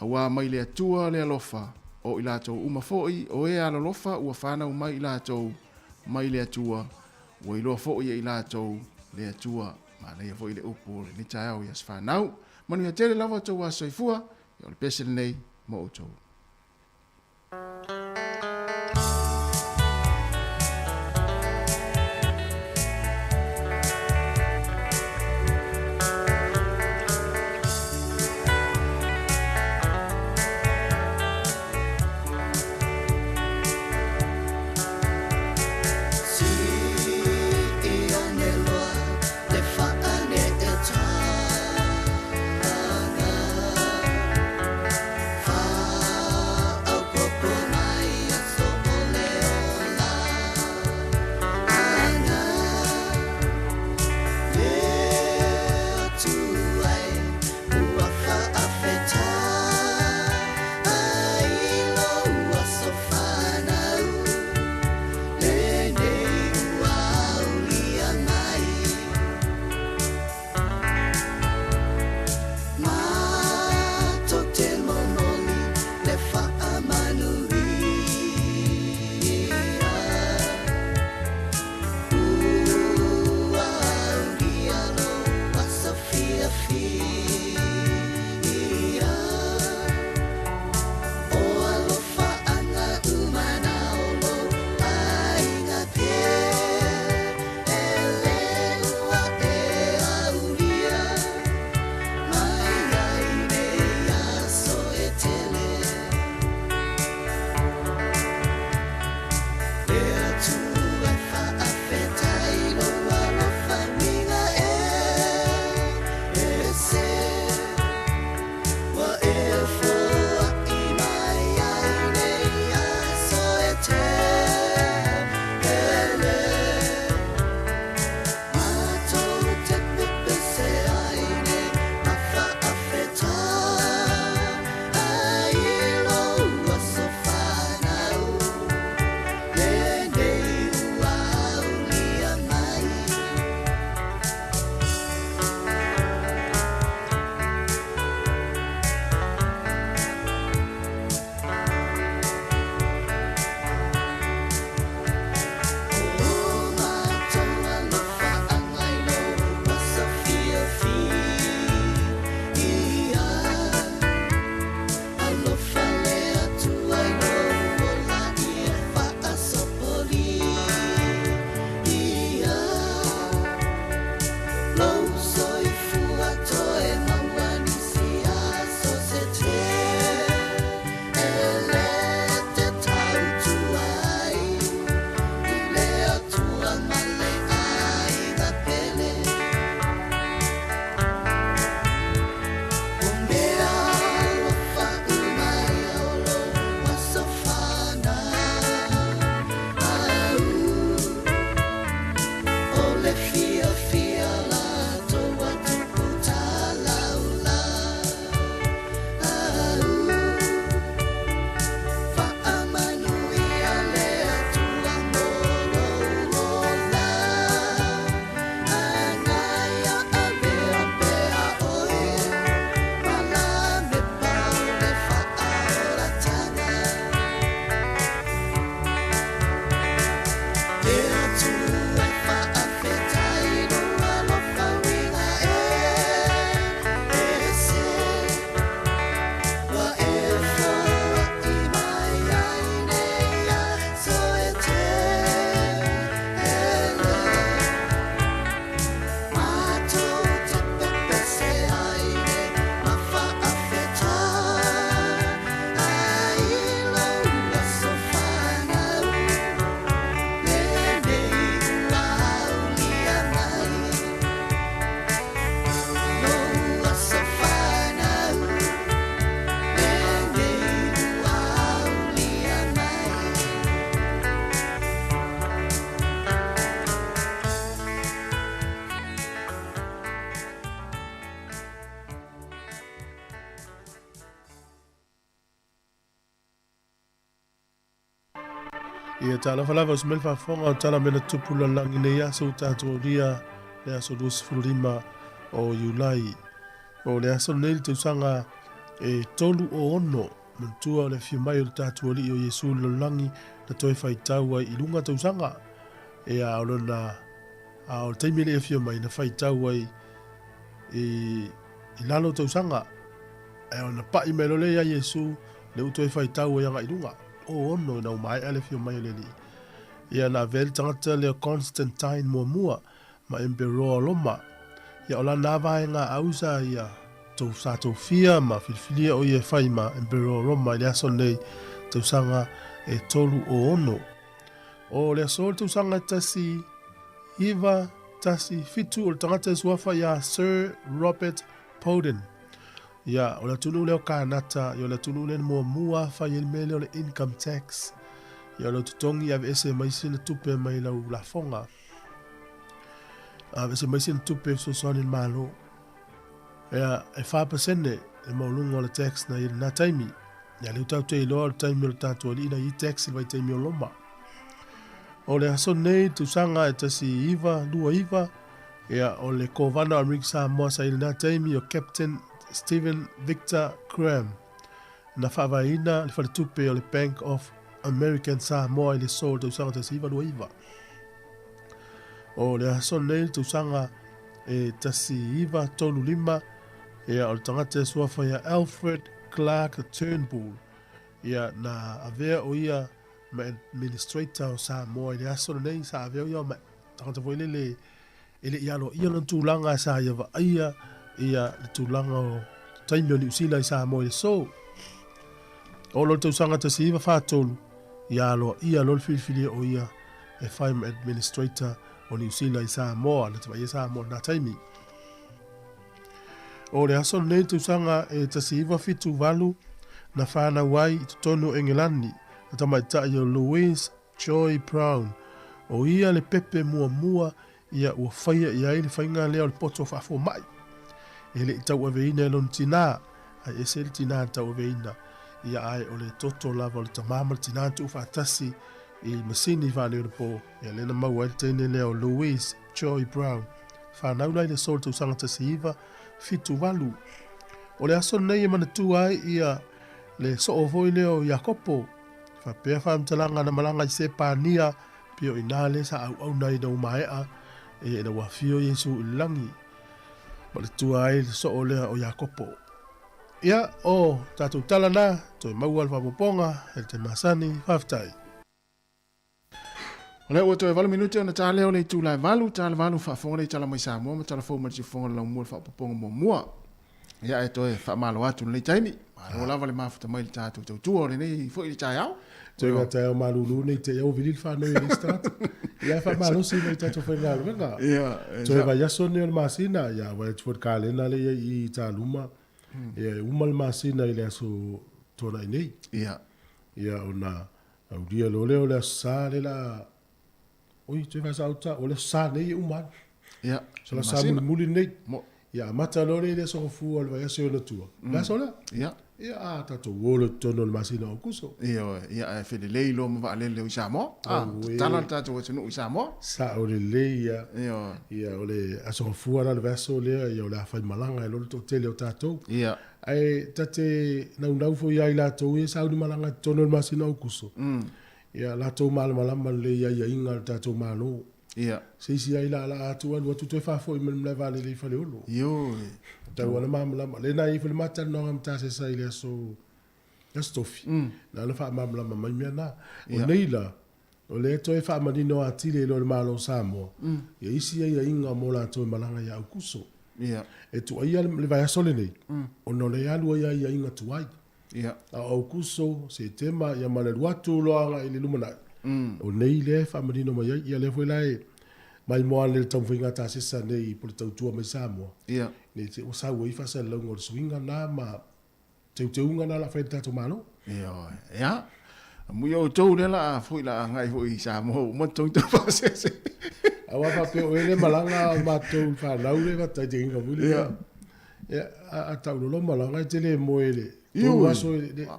Awa mai le atua le alofa. O ila tau uma foi, o e alolofa ua whanau mai ila tau mai le atua. Wa ilo fo ia ila tau le atua. Ma nei fo ile upo le ni tau ia sfanau. Manu ia tere lava tau a soifua. Ia le pese nei mo o tau. Far Ia tala falava smel fa fonga tala mena tupula langi nei aso tato ria le aso 25 o Julai. O le aso nei te usanga e tolu o ono mantua o le fiumai o le tato ali o Yesu le langi na toi fai taua i lunga te usanga. E a olona a o teimi le fiumai na fai taua i lalo te usanga. E ona pai melo le a Yesu le utoi fai taua yanga i lunga. O ono na umai ale fiumai le li. Ia na vel tangata leo Constantine mua ma Emperor Roma. Ia ola nava nga ausa ia tau sato fia ma filfilia o ia fai ma Emperor Roma ia son nei tau sanga e tolu o ono. O lea sol tau sanga tasi iwa tasi fitu o tangata suafa ia Sir Robert Powden. Ia ola tunu leo kanata ia ola tunu leo mua fai il mele o le income tax. Ia lo tutongi ave ese maisi na tupe mai lau la fonga. Ave ese maisi na tupe so soni malo. Ia e 5% e maulunga o le tax na ili na taimi. Ia le utau te iloa o taimi o le tatu ali na i tax ili vai taimi o loma. O le aso nei tu sanga e tasi iwa, lua iwa. Ia o le kovana o Amerika Samoa sa ili na taimi o Captain Stephen Victor Graham. Na whawaina le whare tupe o le Bank of American Samoa i le sol tau sanga tasi iwa lua iwa. O le aso nei tau sanga e tasi iwa tolu lima ia o le tangata suafa ia Alfred Clark Turnbull ia na avea o ia ma administrator o Samoa i le aso nei sa avea o ia ma tangata po ile ialo ia na tūlanga sa ia wa ia le tūlanga o taimi o New Zealand i Samoa i le so. O lo tau sanga tasi iwa whātolu ia lo filfili o ia e whaim administrator o New Zealand i Samoa, na te wai e Samoa na taimi. O le aso nei tu sanga e tasi iwa fitu walu na whana wai i tutono Engelani, na tamaita i o Louise Joy Brown. O ia le pepe mua ia ua whaia ia i le whainga leo le poto whafo mai. E le tau aveina e lon tina, ai e se le tina tau aveina. Ia ai o le toto lava o le tamama le tina tu whatasi i masini whane o le po. Ia lena maua e teine leo Louise Joy Brown. Whanau lai le sol tu sanga tasi iwa fitu walu. O le aso nei e manatu ai ia le so voi leo Jacopo. Whapea whamtalanga na malanga i se pānia pio inale sa au nei na umaea e na wafio Yesu ilangi. Ma le tua ai le so o lea o Jacopo. Ia o tatu talana toi maua alfa poponga el te masani whaftai. O le ua toe 20 minuti ona tā leo le tūlai valu whaafonga le tala mai Samoa ma tala fōma si fonga lau mua whaapoponga mua. Ia e toe whaamalo atu na le taimi. Maro lava le mafuta mai le tātou tautua o le nei fo i le tai au. Toi ga tai o malulu nei te iau vilil whanau i le start. Ia whaamalo si mai tātou whainga luenga. Toi va yaso ne o le masina. Ia wai tuwar kālena le i tā luma. Ia uma le masina i le aso tōna i nei. Ia o na au dia lo leo le aso sā le la... Oi, toi vai sauta, o le sā nei uman. Ia. So la sā muli nei. Ia, mata lore le so fu o le vai ase o na tua. Vai so la? Ia. Ia, tato wolo tono le masina o kuso. Ia, e fede lei lo ma le le Samoa. Tala tato o tenu Samoa. Sa o le lei ia. Ia, o le aso fu ala le vai so le ia o le afai malanga e lo to tele o tato. Ia. Ai tate nau fo ia ila to ia sa o malanga tono le masina o kuso. Ia la tau malama le ia inga le tatou malo. Ia. Seisi ai la atua lua tu te whafo i mele vale le whale olo. Yo. Tau ana malama. Le na i whale mata no am tase sa ile so stofi. Na le wha malama mai mea na. O neila. O le to e wha manino a tile lo le malo Samoa. Ia isi ai inga mo la tau malanga ia au kuso. Ia. E tu ai le vai asole nei. O no le alu ia inga tu ai. Ia. Au kuso se tema ia male watu loanga i le lumana. O nei le whamarino mai ia le whelai mai moa le tau whinga ta sesa nei po le tau tua mai Samoa. Ia. Nei te o sau i whasa launga o le swinga na ma te unga na la whain tato malo. Ia. Ia. Mui o tau le la fui la ngai fui Samoa mo tau tau whasese. Awa whape o ele malanga o mātou whanau le watai te inga muli. Ia. Ia. A tau lolo malanga i te le mo ele. Tu waso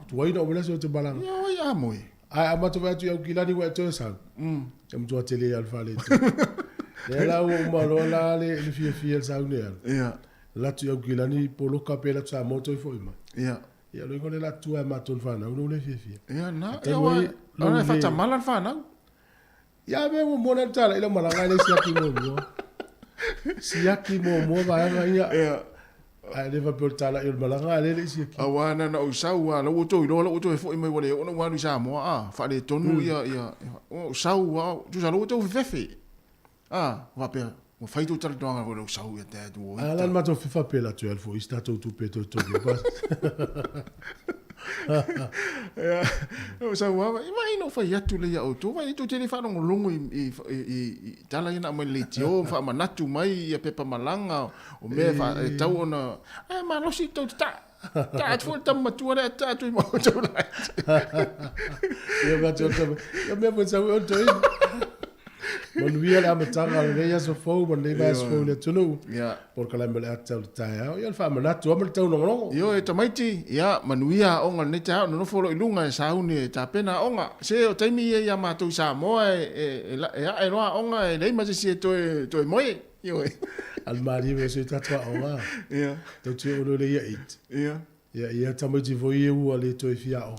tuaina o mele so te malanga. Ia, ia moi. Ai amatu vai tu au kilani wa to sa. Am tu atele al fale. Le la o malo la le fia sa ne. Ia. La tu au kilani polo kapela sa moto foi ma. Ia. Ia lo ngone la tu ma ton fa na no le fia. Ia na. Ia wa. Ana fa tamalan fa na. Ia be mo mona tala ila malanga le siaki mo. Siaki mo va ia. Ia. Ai le va portala il malanga le siaki. Awana na usau ala o to ilo o to fo mai wale o na Samoa fa le tonu ia o usau wa tu sa lo to fefe. Va pe o fai tu tal donga o usau ia te do. Ala ma to fifa pela tu alfo sta to peto to. Ja, so wa mai no fa yatu le ya auto vai tu tele fa no longo i tala ina mai le tio fa manatu mai ia pepa malanga o me fa tau ona ma no si to ta fu tam tu re ta tu mo to la Ia va to ia me fa sa o to Mon via la matanga le ya so fo mon le vas fo le tunu. Ja. Porque la mele atal taia. Ia fa manatu am tau no. Yo e tamaiti ia manuia onga ne ta no fo lo ilunga sa uni ta pena onga se o taimi ia ma tu Samoa e roa onga e le ma se to moi yo Al mari ve se tatwa onga. Ia. To tu o le ia it. Ia. Ia tamaiti vo ia u ale to fia o.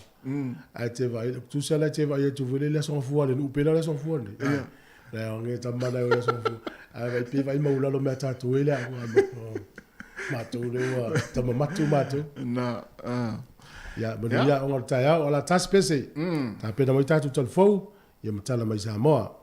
Ai te vai tu sala te vai tu vole le son fo le u pela le son fo ni. Ia. La on est en malade là son fou. Avec puis va maula lo meta tu ele matu le wa tama matu. Na Ya but ya on ta ya ola ta spese. Ta pena mo ta tu tel fo ya mtala mai Samoa.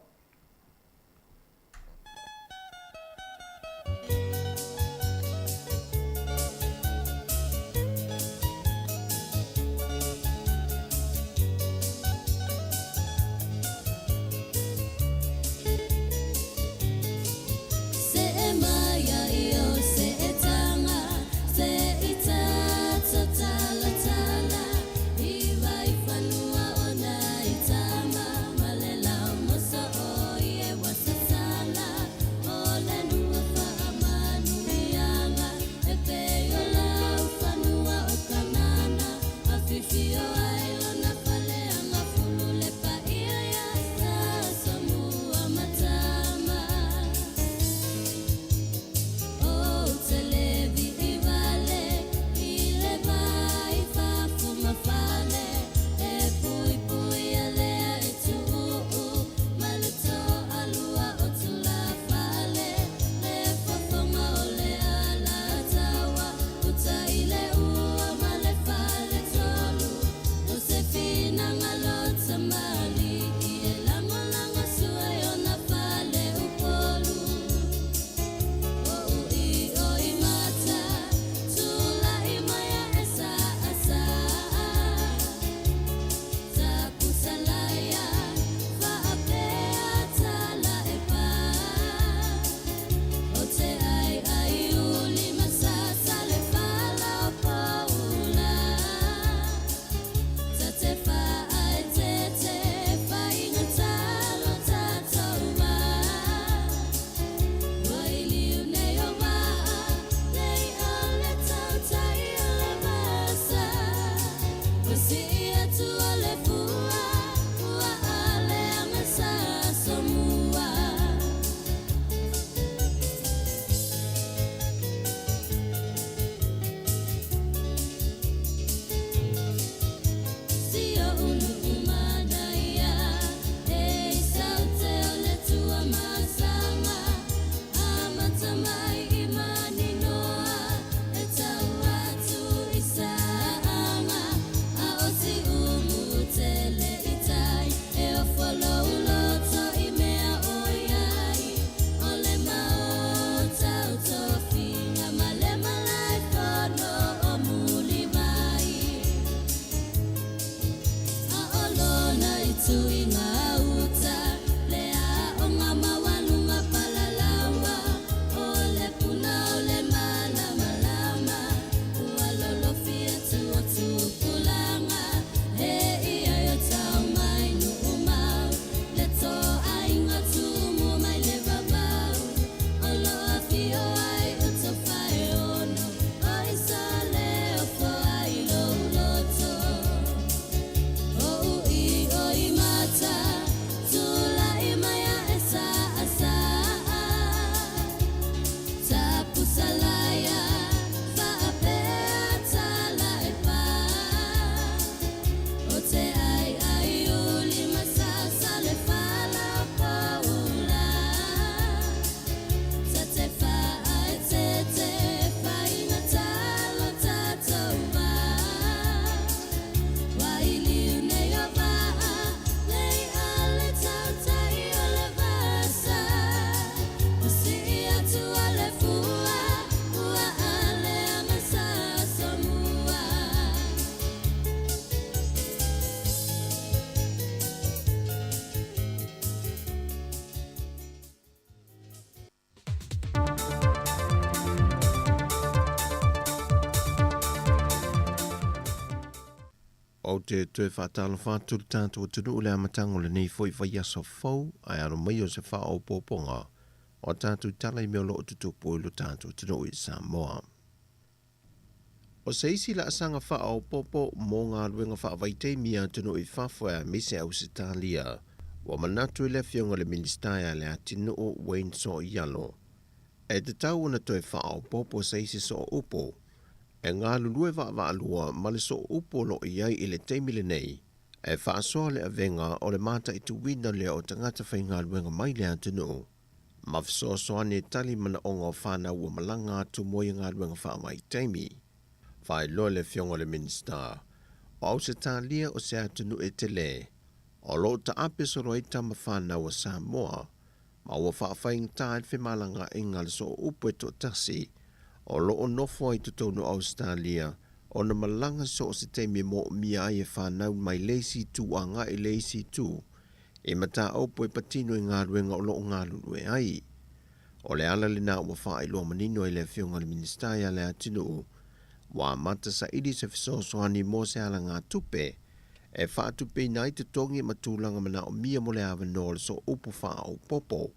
O te whaatalo whāturu tātou tunu ule amatango le nei foi whai aso fau, ai aro mai o se wha o pōponga, o tātou tala I mea lo o tutupu ilo tātou tunu I Samoa. O se isi la asanga wha o popo mō ngā ruenga wha vaitei mia tunu I whawhia mise au se tālia, wa manatu I le fionga le ministaya le atinu o Wayne so ialo. E te tau ona toi wha o popo se isi so upo, e ngā lulue wa alua ma le so upo lo iai I le teimi lenei, e whaasoa le avenga o le mata I tuwina lea o tangata whai ngā luenga mai lea tunu. Ma fisoasoa ne tali mana onga o whana ua malanga atu moi ngā luenga wha mai teimi. Whai loa le fionga le minister, o au se tālia o se atunu e te le, o lo ta ape soro I tama whana ua Samoa, ma ua whaafai ngā e malanga I ngā le so upo e to tasi, o loo nofo ai tutonu Australia, o na malanga so se teimi mo mia ai e whanau mai leisi tu a ngā I leisi tu, e mata aupo e patino I ngā ruenga o loo ngā lulu e ai. O le ala le nā ua wha I loa manino I le fionga le ministaya le atinu, wa mata sa idi se fisosoani mo se ala ngā tupe, e wha tupe nai te tongi matulanga mana o mia mo le awano le so upu wha au popo,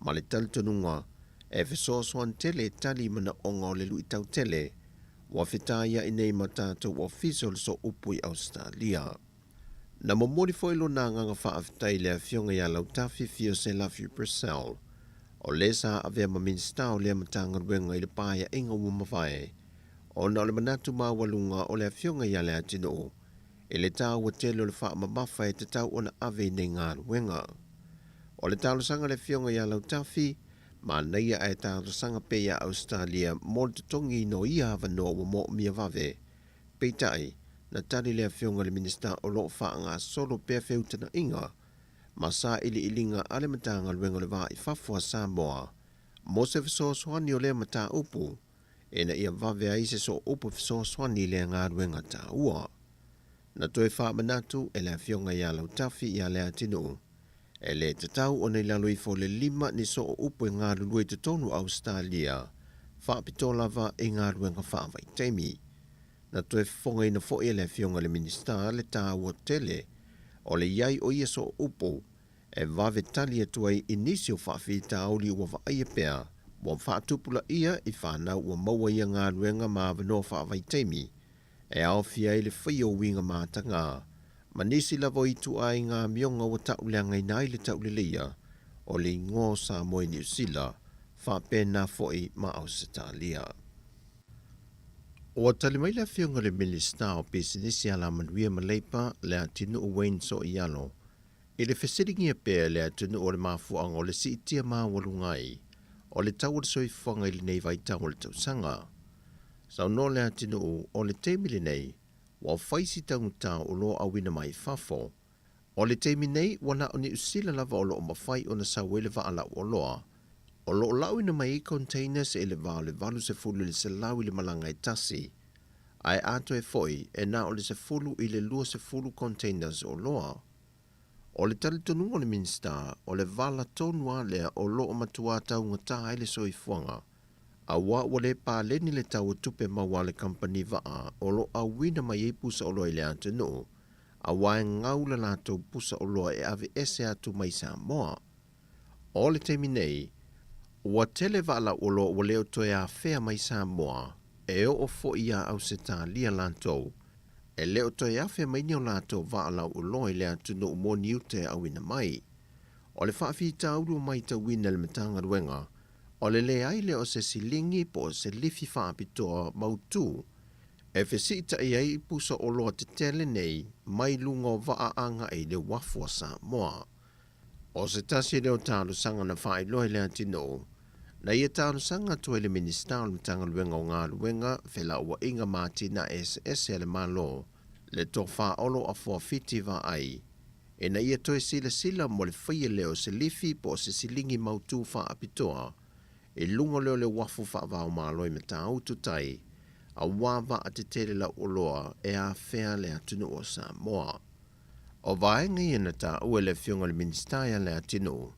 ma le talitonunga, e fisosoan tele tali mana onga o le lui tau tele, wa fitaia I nei matatu o fiso le so upu I Australia. Na momori foi lo na nganga whaafitai le fionga ia lau tafi fio se lafi Brazil, o le sa avea ma minsta o le matanga ruenga I le paia inga umawhae, o na le manatu mawalunga o le fionga ia le atino, e le tau wa telo le wha mamafa e te tau ona ave nei ngā ruenga. O le tau sanga le fionga ia lau tafi, ma neia e tātou sanga peia Australia mo te tongi no ia wano wa mo mia vave. Peitai, na tari lea fionga le minister o loo wha ngā solo pea feutana inga, ma sa ili ilinga ale matanga luenga le wā I whafua Samoa, mo se fiso swani o lea mata upu, e na ia vave a ise so upu fiso swani lea ngā luenga ta ua. Na toi wha manatu e lea fionga ia lau tafi ia lea tinu, e le te tau o nei laloi fo le lima ni so o upo e ngā lulue te tonu Australia, whaapito lava e ngā ruenga whaavai teimi. Na toe whonga ina fo e le fionga le minister le tā ua tele, o le iai o ia so upo, e vave tali atuai inisio whaafi tā auli ua vaai e pea, wa whaatupula ia I whanau ua maua ia ngā ruenga ma vano whaavai teimi, e ao fia I le whaio winga mātanga, ma nisi lavo I tu ai ngā mionga wa tau leanga I nai le tau le leia, o le ngō Samoa New Zealand, whapena foi ma Australia. O tali mai le fionga le minister o pesinisi ala manuia maleipa le atinu o Wayne so ialo, I le fesiringi e pēr le atinu o le mafuanga o le si itia maa walungai, o le tau o le soifuanga I le nei vai tau o le tausanga. Sau no le atinu o le teimi le nei, wa faisi taunta o lo awina mai fafo. O le teimi nei, wana o ni usila lava o lo o mawhai o na sawele va ala o loa. O lo lawina mai containers e le valu se fulu le se lau I le malanga I tasi. Ai ato e foi e na o le se fulu I le lua se fulu containers o loa. O le talitonu o le minister, o le vala tonua lea o lo o matua tau ngata le soifuanga. A wa le pa leni le tau tupe maua le company vaa o lo a wina mai e pusa o lo I le atenu. A wa e ngau la lato pusa o lo e ave ese atu mai Samoa. O le temi nei, wa tele vala o lo o leo toe a fea mai Samoa e o fo ia au se ta lia lantou. E leo toe a fea mai nio lato vala o lo I le atenu mo niute a wina mai. O le whaafi ta uru mai ta wina le metanga ruenga, o le ai le o se silingi po se lifi whaapitoa mautu. E fesita I ai pusa o loa te tele nei, mai lungo waa anga I le wafua Samoa. O se tasi leo tālu sanga na whae loa le atino, na ia tālu sanga tue le minister o mitanga luenga o ngā luenga, whela ua inga mātina SS le malo, le to wha olo a fua fiti wa ai. E na ia toe sila mo le whaia leo se lifi po se silingi mautu whaapitoa, e lungo leo le wafu whaavao māloi me tā autu tai, a wawa a te tele la oloa e a whea le atunu o Samoa. O vaenga I na tā ue le fionga le ministaia le atunu,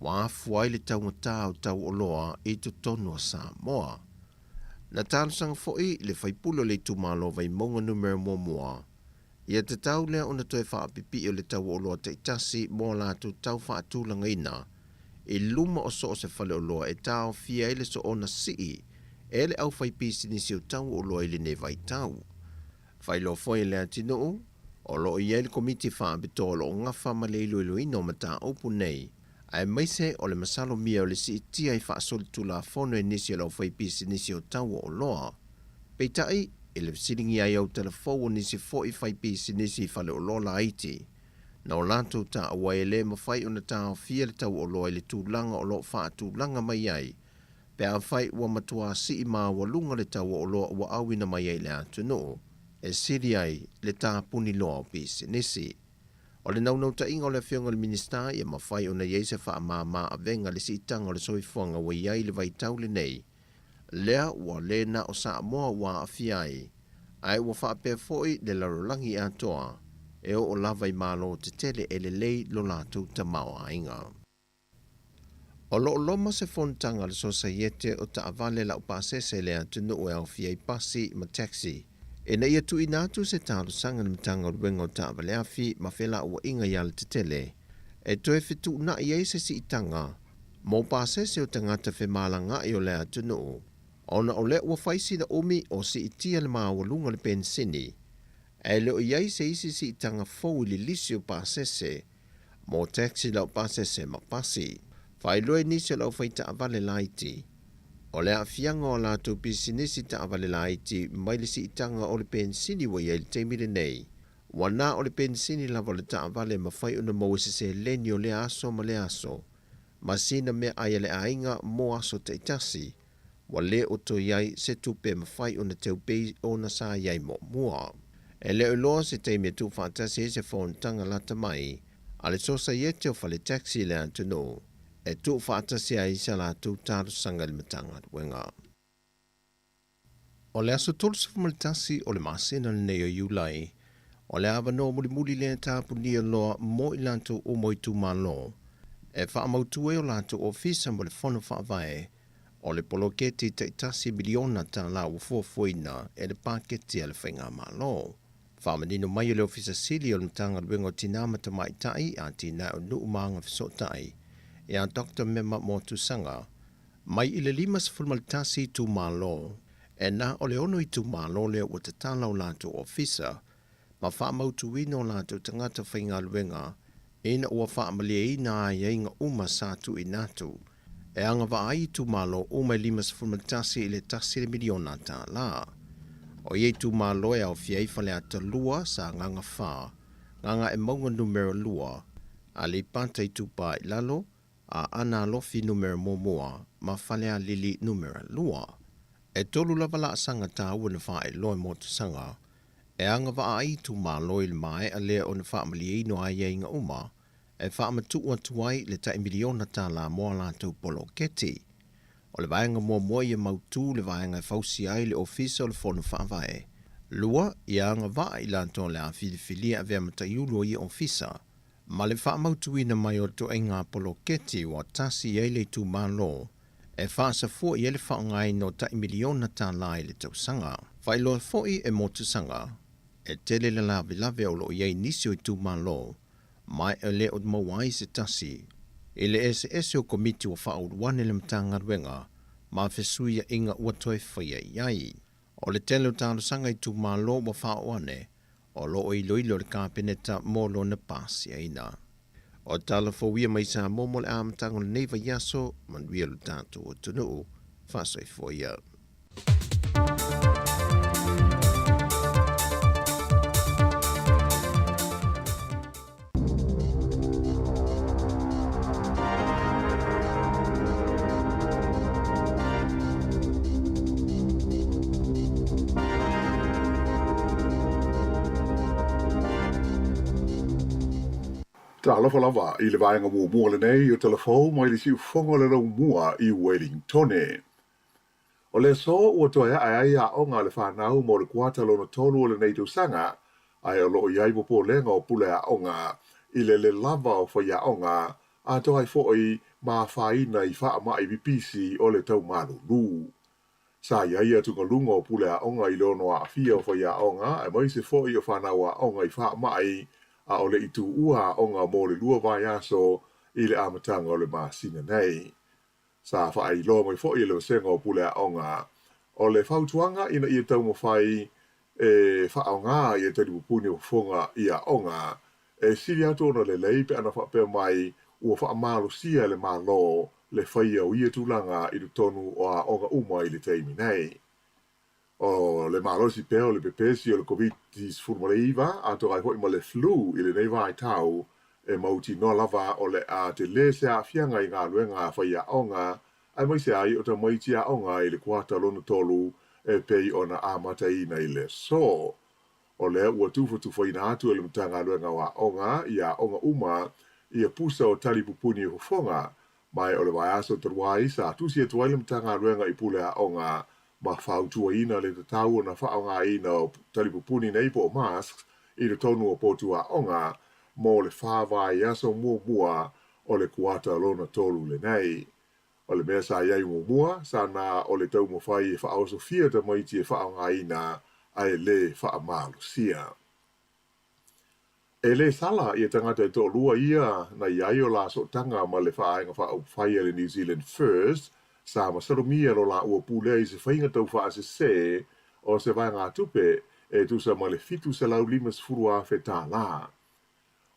wa afuai le taungata o tau oloa I tu tonu o Samoa. Na tālusanga foi le whaipulo le tu mālo vai monga numero mua, Ia te tau lea ona toi whaapipi o le tau o loa te tasi mō la tu tau whaatūlanga ina. E luma o so o se whale o loa e tau fia ele so ona sii. E le au whai pisi nisi o tau o loa ili ne vai tau. Whai lo foi lea tino o lo i ele komiti whaabito o lo ngafa ma le ilo ino ma ta opu nei. Ai maise o le masalo mia o le si tia i whaasoli tu la fono e nisi o lau whai pisi nisi o tau o loa. Peitai, e le siringi ai au telefou o nisi fo i whai pisi nisi i whale o loa la iti. Na o lantou ta awa e le mawhai o na ta fia le tau o loa i le tūlanga o lo wha tūlanga mai ai. Pe a whai ua matua si i maa walunga le tau o loa ua awina mai ai le atu no. E siri ai le tā puni loa o pisi nisi. O le naunau ta inga o le whionga le minista i a mawhai o na yeise wha maa a venga le si itanga o le soifuanga wa iai le vai tau le nei. Lea ua le na o Samoa ua a fiai. Ai ua wha pe foi le larolangi Atua. E o lava i malo te tele e le lei lo lātou ta mau a inga. O lo loma se fontanga le sosaiete o ta avale la upasese le atunu o au fiai pasi ma taxi. E na ia tu inatu se tālu sanga na matanga o wenga o ta avale afi ma whela ua inga ia le te tele. E toe fitu na iei se si itanga. Mo pasese o tangata whe malanga i o le atunu. Ona o le ua whaisi na umi o si itia le maa walunga le pensini. E leo iai se isi si itanga fau li lisi o pasese. Mo taxi lau pasese ma pasi. Whai loe nisi lau whaita avale laiti. O le afianga o la tu pisinisi ta avale laiti mai le si itanga o le pensini wa iai le teimire nei. Wana o le pensini lava le ta avale ma whai una mawese se leni o le aso ma le aso. Masina mea aia le ainga mo aso te itasi. Wa le o to iai se tupe ma whai una teu pei o na sa iai mo mua. E leo loa se teimia tu whaatasi se whontanga lata mai. Ale sosa iete o whale taxi le antuno. E tu whaatasi a isa la tu tāru sanga le matanga wenga. O le aso tolu sa whamatasi o le masina le neo iulai. O le awa no muli le tāpu nia loa mo ilanto o moitu malo. E whaamautue o lato ofisa mo le whono whaavae. O le poloketi te itasi miliona ta la ufuafuina e le paketi a le whainga malo. Whamanino mai o le ofisa sili o le matanga wenga o tinamata mai tai a tina o nuu maanga fisotai. E a Dr. Mema Motusanga, mai i le 5 tu malo, e na o le ono i tu malo lea ua te tala o lato ofisa, ma whaamautu ino o lato tangata whainga luenga, ina ua whaamalia ina a iainga uma sātu i natu, e anga wa ai tu malo uma i 5 i le tasi le miliona tā la. O iei tu malo e au fiai whale ata lua sa nganga wha, nganga e maunga numero lua, a le panta i tupa i lalo, a ana lofi numero momoa, ma whalea lili numero lua. E tolu lava la sanga tā ua na whae loe motu sanga, e anga wa ai tu ma loe le mai a lea o na wha amali ino a ia inga uma, e wha amatu ua tuai le tai miliona tā la moa la tau polo keti. O le vaenga mua mua ia mautu le vaenga e fausi ai le ofisa o le whonu whaavae. Lua, ia anga wa i lanto le a filifilia a vea mataiulu i ofisa, ma le whaamautuina mai o to inga poloketi wa tasi i le tu malo, e whaasa fua i ele whaongai no tai miliona tā lai le tausanga. Whailoa foi e motu sanga, e tele le lave o lo iei nisi o tu malo, mai e le o mawai se tasi, i le ese o komiti o whaoruane le mtanga ruenga, ma fesuia inga ua toi whaia iai. O le tele o tālo sanga i tu malo wa whaoruane, o lo i loilo le kāpeneta mō lo na pāsi aina. O tala fōwia mai sa momo le āmatango le neiva yaso, man wia lo tātou o tunu, whasoi fōia. Talofa lava i le vaenga mua lenei o telefou mai le siu fonga le rau mua i Wellington. O le so ua toa ai a onga le whanau mo le kuata lono tolu o le nei tausanga, ai o loo iai mopo lenga o pule a onga i le lava o whai a onga a toa i fo'i ma whaina i wha mai vipisi o le tau malu lu. Sa ia tu kalunga o pule a onga I lono a fia o whai a onga, e mai se fo I o whanau a onga I wha mai, a ole I tu ua a onga mo le lua vai aso I le amatanga o le māsina nei. Sa wha ai lo mai fo I le senga o pule a onga, o le whautuanga ina I tau mo whai e wha o ngā I tari pupuni o whonga I a onga, e siri atu ona le leipe ana wha pe mai ua wha amalo sia le malo le whaia o ia tūlanga I le tonu o a onga uma I le teimi nei. O le malo si peo le pepesi o le COVID-19 a to ai hoi ma le flu I le nei vai tau e mauti no lava o le a te le se a fianga I ngā luenga a whaia onga ai mai se ai o ta maiti a onga I le kuata lona tolu e pei ona a matai nei le so. O le ua tufa ina atu le mtanga luenga wa onga I a onga uma I a pusa o tali pupuni o fonga mai o le vai aso taruai sa tusi e tuai le mtanga luenga I pule a onga ma whautua ina le tatau na whaonga ina o tali pupuni nei po masks I le tonu o potu a onga mo le whawai aso mua o le kuata lona tolu le nei. O le mea sa iai mua sa na o le tau mo whai e whaoso fia ta maiti e whaonga ina ai le whaamalo sia. E le sala I tangata e tō lua ia na iai o la so tanga ma le whaenga whai le New Zealand First, sa masarumia lo la ua pule I se whainga tau whaase se o se vai ngā tupe e tusa ma le fitu se lau limas furua whetā la.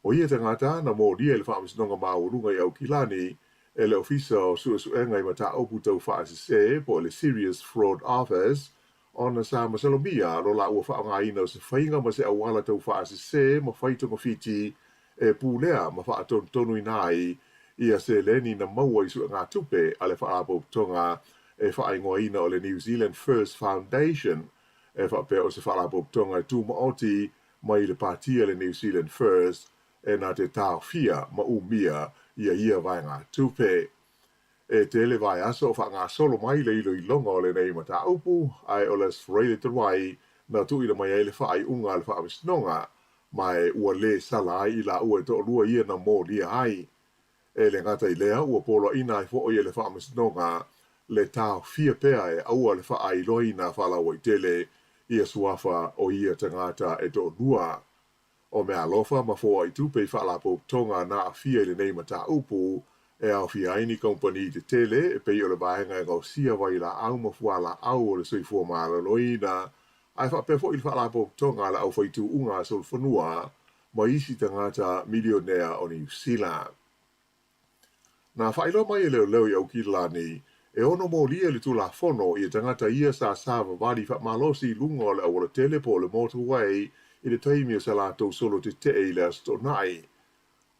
O ia tangata na mō lia le whaamisinonga maurunga I au kilani e le ofisa o suenga I mata opu tau whaase se po le Serious Fraud Office ona sa masalomia lo la ua whaanga ina o se whainga ma se awala tau whaase se ma whaitonga fiti e pūlea ma whaaton tonu inai ia se leni na maua I sua ngā tupe a le whaapo tonga e whaingoa ina o le New Zealand First Foundation e whaapea o se whaapo tonga e tū maoti mai le pātia le New Zealand First e nā te tāo fia ma umia ia vai ngā tupe. E tele vai aso o whaanga solo mai le ilo I longa o le nei mata upu, ai o les freile tuai na tuina mai ele whaai unga le whaamisnonga, mai ua le sala I la ua to lua ia na mō lia ai. E le ngata I lea ua polo ina I fo ia le whaamisnonga, le tau fia pea e aua le whaai loina whalawa I tele, ia suafa o ia tangata e to lua. O mea alofa ma fo ai tupe I whaalapo tonga na a fia le nei mata upu, e au fia aini kompani te tele, e pei o le bahenga e ngau sia wai la au mafua la au o le soifua maala loina, ai whapefo I le whaalapo tonga la au whaitu unga sol whanua, ma isi tangata milionea o New Zealand. Na whailo mai e leo I au kilani, e ono mō lia le tula whono I tangata ia sa sāwa wadi whapmalosi lunga o le awala tele po le motorway I le taimi o sa lātou solo te te e le astonai.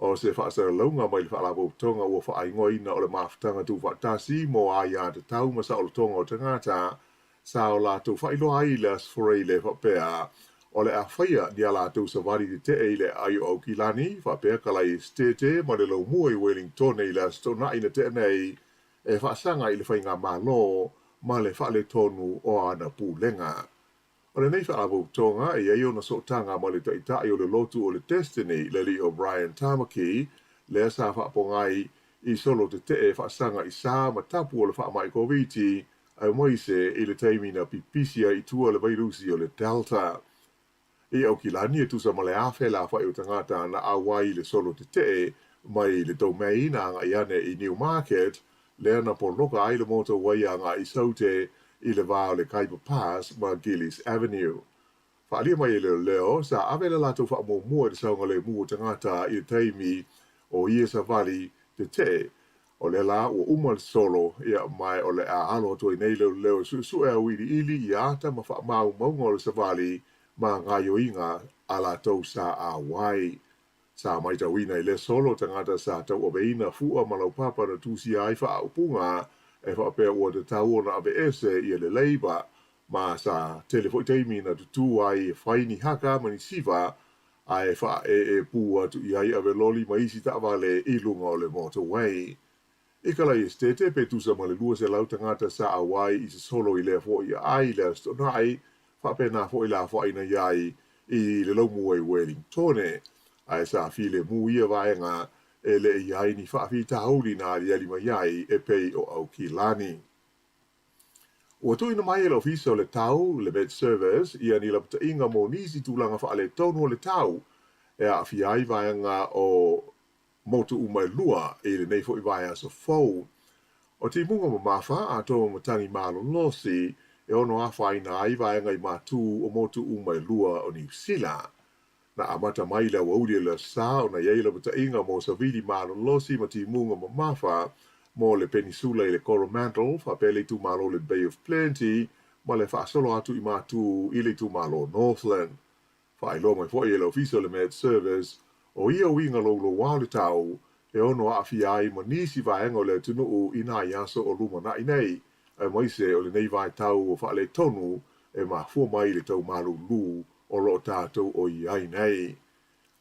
O se whaasara launga mai le whaalapo tonga ua whaingoa ina o le mawhatanga tu whaatasi mo a ia te tau ma sa o le tonga o tangata sa o lātou whailo ai le asforei le whapea o le a whaia ni a lātou sa wari te te le ai o kilani whapea kalai stete ma le lau mua I Wellington I le astona ina te nei e whaasanga I le whainga malo ma le whaale tonu o ana pūlenga. O le nei whaalapo tonga e ai ona sotanga ma le taitai o le lotu o le Destiny le li o Brian Tamaki le sa whaapongai I solo te te e whaasanga I sa ma tapu o le whaamai koviti ai moise I le taimina pipisia I tua le vairusi o le Delta. E au kilani e tusa ma le awhe la whai o tangata na awai le solo te te mai le domain anga iane I Newmarket le ana pornoka ai le motorway anga I saute I le vāo le Kaipa Pass ma Gillies Avenue. Whaalia mai leo sa awela lato whaamomua te saunga le mua tangata I le taimi o ia sa vali te o le la o umal solo ia mai o le a alo to I nei leo su e awiri ili I ata ma whaamau maunga o le sa vali ma ngayo inga a la tau sa a wai. Sa mai tawina I le solo tangata sa tau obeina fua ma lau papa na tusi ai wha upunga e whaapea ua te tau na abe ese I le leiba, ma sa telefoi teimi na tutu ai e whaini haka mani siva, a e wha e pua tu I ai abe loli ma isi tawa le ilunga o le motorway. Ikala I stete pe tusa ma le lua se lau tangata sa awai I se solo I le fo I ai le astonai, whaapea na fo I la fo aina iai I le laumu e Wellington, a sa file mu ia vaenga, e le iai ni whaafi tauri nā li alima iai e pei o au kilani. Ua tu ina mai le ofisa o le tau, le med service, ia ni la pata inga mo nisi tūlanga wha le tonu o le tau, e a fiai vaenga o motu umai lua, e le nei fo i vaia so fau. O te munga ma mawha, a tō matangi malo losi, e ono a whaina ai vaenga i mātū o motu umai lua o New Zealand. Na amata mai le waulia le sa, o na iei la pata inga mo sa vidi malo losi ma te munga ma mawha, mo le peninsula i le Coromandel, whapele tu malo le Bay of Plenty, ma le whaasolo atu i mātū i le tu malo Northland. Whaelo mai fo i le ofisa le Med Service, o ia winga lo wā le tau, e ono a fiai ma nisi vaenga o le tunuu i nā iaso o luma na inei, e maise o le nei vai tau o whaale tonu, e ma fua mai le tau malu lu o lo tātou o i ai nei.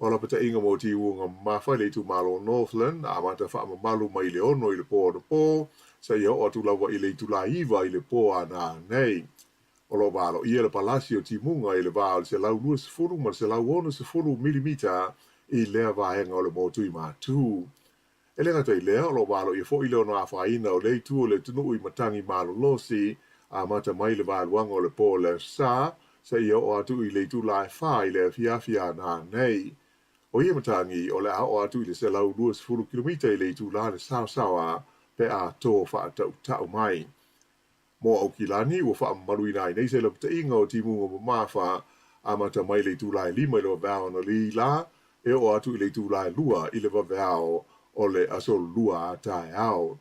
O la pata inga mo ti uunga mawhai le tu malo Northland, a mata wha ma malu mai le ono i le pō na pō, sa ia o atu lawa i le tu la iwa i le pō a nā nei. O lo wālo ia le palasi o ti munga i le wālo se lau lua se furu, ma se lau ono se furu milimita i lea vaenga o le motu i mātū. E lenga tai lea o lo wālo i fo i leo no a whaina o le tu o le tunu i matangi malo losi, a mata mai le wāluanga o le pō le sa ia o atu i le tu la e whā i le fia nā nei. O ia matangi o le a o atu i le se lau 20 kilomita i le tu la le sawa pe a tō wha tau mai. Mo au kilani ua wha maru ina i nei se la pita inga o timu o mawha a mata mai le tu la e 5 i le vau na li la e o atu i le tu la e 2 i le vau o le aso lua a tae au.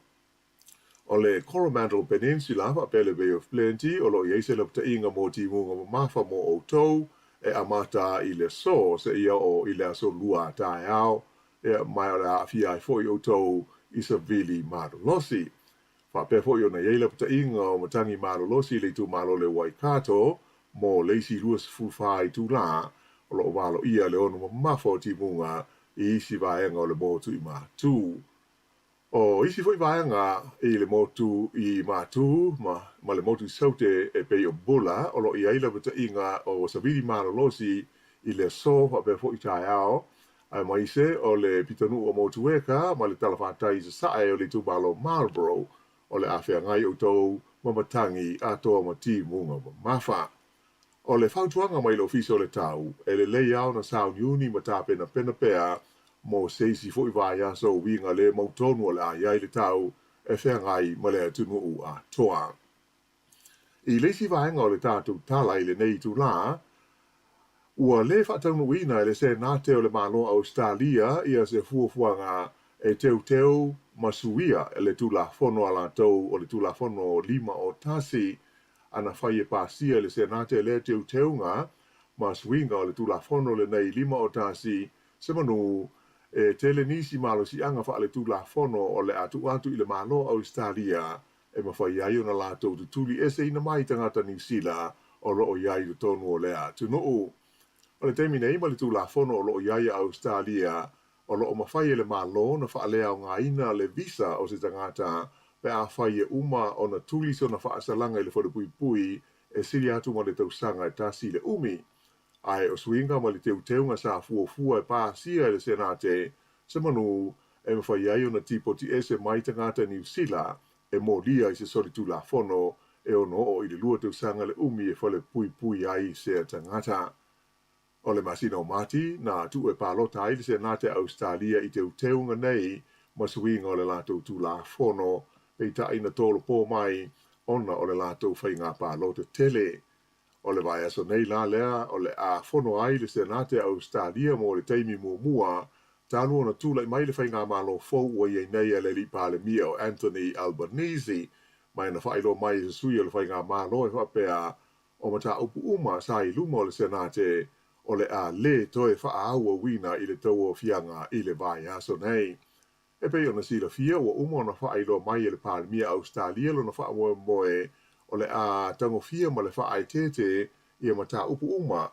O le Coromandel Peninsula wha pele Bay of Plenty o lo i se la pita inga mo timu o mawha mo o tau e amata i le so se ia o i le aso lua tae au e mai o le a fia i foi o tau i sa vili marolosi. Wha pe foi o na iei la pita inga o matangi marolosi le tu malo le Waikato mo leisi luas fulfai tu la o lo walo ia le ono mafo ti munga i isi vaenga o le motu i mātū. O isi foi vaenga i le motu i mātū ma le motu i saute e pei o bula o lo ia ila pita inga o savili marolosi i le so wha pe foi tae ao ai maise o le pitanu o motu eka ma le talawhatai sa sae o le tu malo Marlborough o le awhia ngai o tau mamatangi a toa ma ti munga mawha. O le whautuanga mai le ofisa o le tau, e le lei au na Sound Uni ma tā pena pea, mo seisi fo i vai aso winga le mautonu o le aiai le tau, e whea ngai ma le tunu u a toa. I leisi vaenga o le tātou tala i le nei tu la, ua le whataunu wina e le se nāte o le manoa Australia, ia se fuafuanga e teu masuia e le tula fono ala tau o le tula fono 5 o tasi, ana whai e pāsia le se nāte le teunga, ma swinga o le tula fono le nei 5 o tasi, se manu e tele nisi malo si anga wha le tula fono o le atu i le malo Australia, e ma whai ai o na lātou tu tuli e se ina mai tangata New Zealand o lo o iai tu tonu o le atu noo. O le teimi nei ma le tula fono o lo o iai Australia, o lo o mawhai e le malo na wha lea o ngā ina le visa o se tangata, pe a whai e uma o na tuli so na whaasalanga i le whadapui e siri atu ma le tausanga e tasi le umi. Ai o swinga ma le teunga sa fuafua e pāsia e le senate, se manu e mawhai ai o na tipoti e se mai tangata New Zealand e mō lia i se sori tu la fono e o no o i le lua tausanga le umi e whale pui ai se tangata. O le masina o mati, na tu e pālota ai le senate Australia i teunga nei ma swinga o le lato tu la fono pei ta ina tolo pō mai, ona o le lātou whai ngā pālota tele. O le vai aso nei la lea, o le a whono ai le senate Australia mo le teimi mua, tānu ona tūlai mai le whai ngā mālo fōu o iei nei a le li pāle mia o Anthony Albanese, mai na whailo mai se sui o le whai ngā mālo e whapea, o mata upu uma sa i luma o le senate, o le a le toe wha aua wina i le tau o fianga i le vai aso nei. E pei ona sila fia ua uma ona whaelo mai e le pālemia Australia lo na wha moe o le a tango fia ma le wha ai tete i mata upu uma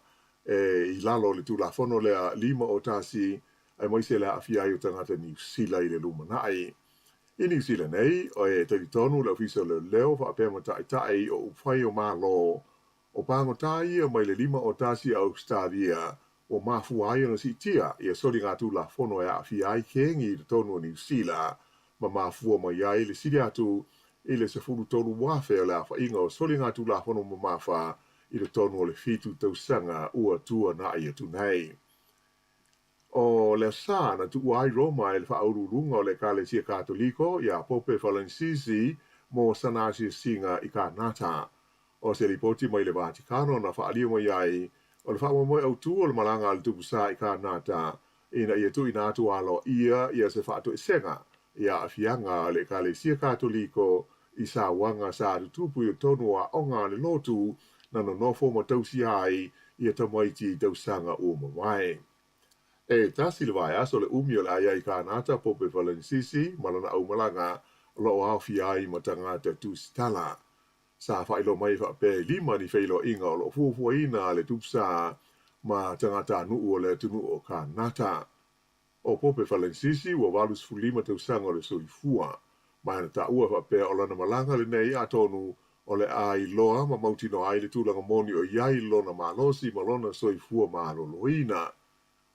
i lalo le tula fono le a 5 o tasi ai moise le a fia i o tangata New Zealand i le luma nai. I New Zealand nei o e teritonu le ofisa le leo wha apea ma tai o upwhai o malo o pango tai o mai le 5 o tasi Australia o mafu ai ona si tia ia sori ngā tūla fono e a fi ai kengi i tonu o New Zealand ma mafu o mai ai le siri atu i le se fulu tonu wafe o le afa inga o soli ngā tula whanu mamafa i le tonu o le fitu tausanga ua tua na ia tunei. O le sa na tu ai Roma e le whaururunga o le Kalesia Katoliko ia Pope Francis mo sanasi singa i ka nata. O se ripoti mai le Vaticano na whaalia mai ai o le whaamamoi au tu o le malanga al tupusa i ka nata ina ia tu ina atu alo ia se whaatu e senga ia afianga le Kalesia Katoliko i sa wanga sa tupu i tonu a onga le lotu na no nofo mo tausi ai ia tamaiti tausanga o mawai. E tasi le vai aso le umi o le ai ka nata Pope Francis malana au malanga lo au fi ai ma tangata tu stala. Sa whailo mai whape lima ni whailo inga o lo fuafuaina le tupsa ma tangata nuu o le tunu o ka nata. O Pope Francis wa walus fulima tausanga o le soifua. Maana ta ua whape o lana malanga le nei atonu o le ai loa ma mautino ai le tūlanga moni o iai lona malosi ma lona soifua ma loloina.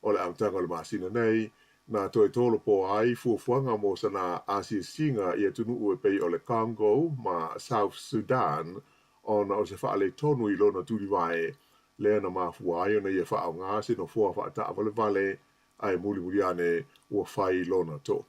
O le amtanga le masina nei, na toi tolo po ai fuafuanga mo sana Asia Singa ia tunu ue pei o le Congo ma South Sudan o na o se wha le tonu i lona turiwae lea na mafua ai o na ia wha au ngase no fua wha ta avale vale ai muli ane ua whai lona to.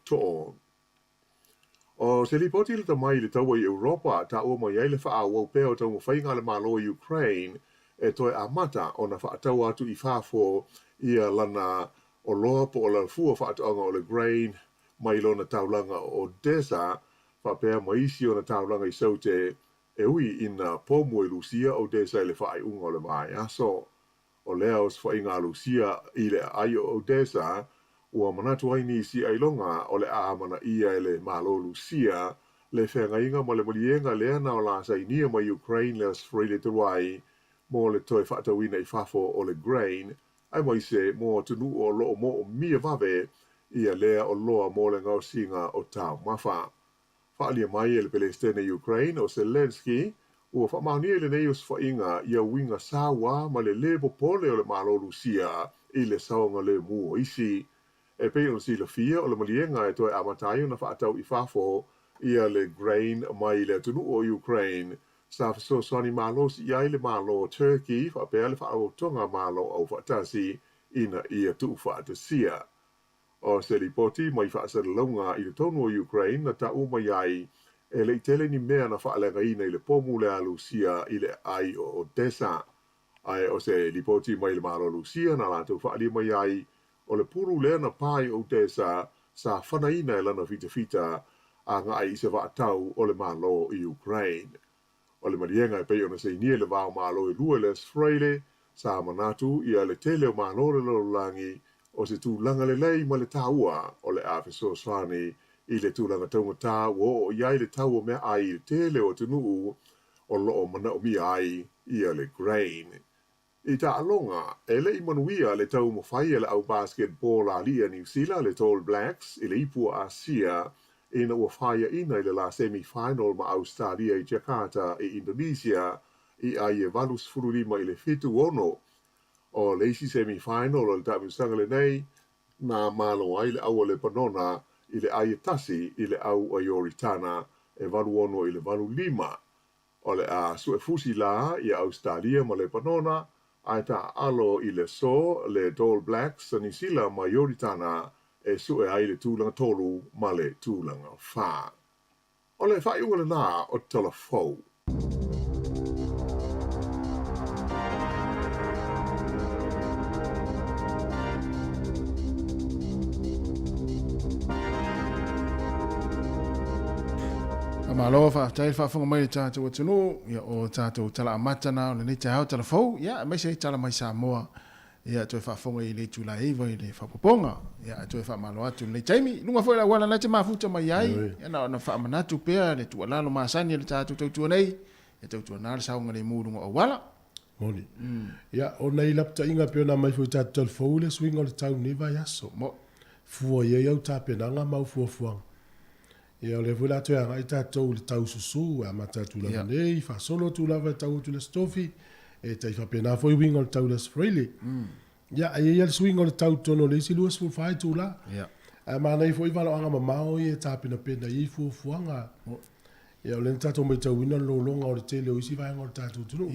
O se lipoti le tamai le taua i Europa ta ua mai ai le wha au au peo tau mwhainga le malo i Ukraine e toi amata o na wha tau atu i whafo ia lana o loa po o la fua whaataonga o le grain mai lona taulanga o Odessa whapea maisi o na taulanga i saute e ui ina pomu e Lucia o Odessa i le whaai unga o le vai aso. O lea o swa inga Lucia i le ai o Odessa ua manatu ai ni si ailonga o le aamana ia e le malo Lucia le whenga inga ma le malienga lea na o la sainia ma Ukraine le asfrei le tuai mo le toi whaatawina i whafo o le grain ai mai se mo tunu o loo mo o mia vave ia lea o loa mo le ngau singa o tau mafa. Whaalia mai e le Palestina Ukraine o Zelensky ua whamauni e le nei o swainga ia winga sawa ma le lebo pole o le malo Lucia i le saonga le mua isi. E pei o si la fia o le malienga e toi amatayo na whaatau i whafo ia le grain mai le tunu o Ukraine sa so soni malo si ia le malo Turkey fa pele fa o tonga malo o fatasi ina ia tu fatasia o se ripoti mai fa sa longa i le tonu o Ukraine na ta uma ai e le tele ni mea na fa le gaina i le pomu le Lucia i le ai o Odessa ai o se ripoti mai le malo Lucia na la tu fa ali mai ai o le puru le na pai o Odessa sa fanaina e lana fita a ngai se va tau o le malo i Ukraine. O le marienga e pei ona se inia le vau malo e lua le sfreile, sa manatu ia le tele o malo le lolangi, o se tūlanga le lei ma le taua o le awhiso swani i le tūlanga taunga tā o iai le tau o mea ai le tele o tunuu o loo mana o mi ai ia le grain. I ta alonga, e le imanuia le tau mo fai le au basketball a lia New Zealand le All Blacks i le ipua Asia ina ua whaia ina i le la semi-final ma Australia i Jakarta i Indonesia i ai e valus fururima i le fitu ono. O le isi semi-final o le tamusanga le nei, na malo ai le au le panona i le ai e tasi i le au a Yoritana e valu ono i le valu lima. O le a sue fusi la i Australia ma le panona, ai ta alo i le so le All Blacks sa nisila ma Yoritana e sue ai le tūlanga tolu ma le tūlanga whā. O le whaiunga le nā o telefou. Malo fa tai fa fonga mai tātou atunu ia o tātou tala amatana o le nei tāu telefou ia mai sei tala mai Samoa ia toi fa fonga i le tula iwa i le fa poponga ia toi fa malo atu le taimi lunga foi la wala na te mafuta mai ai ia na fa manatu pea le tu lalo masani le tātou tautua nei ia tautua na le saunga le murunga o wala moni ia o nei lapta inga pea na mai foi tātou telefou le swing o le tau niva yaso mo fua ia iau tāpenanga mau fua ia le vula te anga i tātou le tau susu a matatu la nei fa solo tu lava tau tu le stofi e tai fa pena foi wingo le tau le sfreile ia ia le swing o le tau tono le si luas fu fai tu la a mana i foi valo anga mamao i e tapina pena i fu fuanga Ia o le tatou mai tauina lolonga o le tele o isi vaenga o le tatou tunu.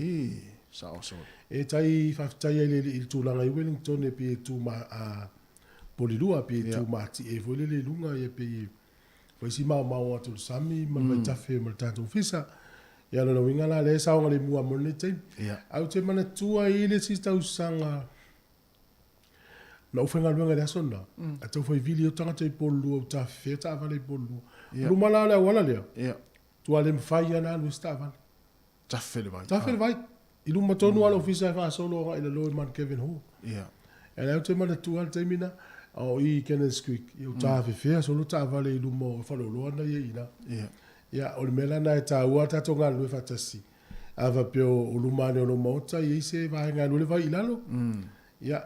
Sa o so. E tai whaftai ai le tūlanga i Wellington e pe tū ma a polilua pe tū ma ti e foi le lunga e pe foi si mau mau atu sami ma mai tafe ma tatou fisa. Ia lona winga la le saonga le mua mone te. Au te mana tua i le si tau sanga na ufenga luenga le asona. A tau foi vili o tangata i polu o ta feta avale i polu. Lumala le wala lea. Tua le mwhai ana anu sta avale. Tafe le vai. Tafe le vai. I luma tonu ala ofisa e wha solo i le loe man Kevin Hall. E leo te mana tua le teimina o i Kenneth Creek. I o ta fea solo ta avale i luma o whaloloa na ia ina. Ia o le mela na e ta ua tato ngā lue fatasi. Ava peo o lumane o lo mauta i se vai ngā lue vai ilalo. Ia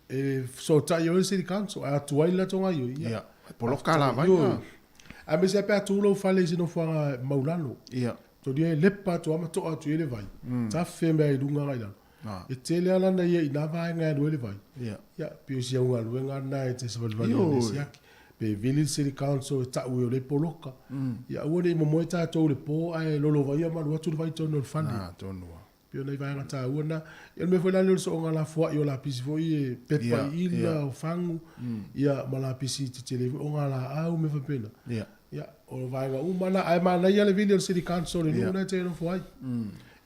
e so ta i o le City Council. A tua ila tonga i o. Ia. Poloka la vai. A me se pe atu lo fale sino fuanga maulano. Ia. To dia lepa to ama to atu ele vai. Ta fe me i lunga ngai lan. E tele ala na ia ina vai ngā lue le vai. Ia. Ia peo si au ngā lue ngā na e te se valvali o siaki. Pe Village City Council e ta'u o le poloka. Ia ua nei momoe tātou le pō ai lolo vai ama watu le vai tono le whani. Tonua. Pio nei vai ngata ua na. Ia me foi lalo le so ngā la fua i o la pisi foi e pepa i ila o whangu. Ia ma la pisi te televi o ngā la au me whapena. Ia o vai ngā umana ai ma nei ale Village City Council le nuna te no fuai.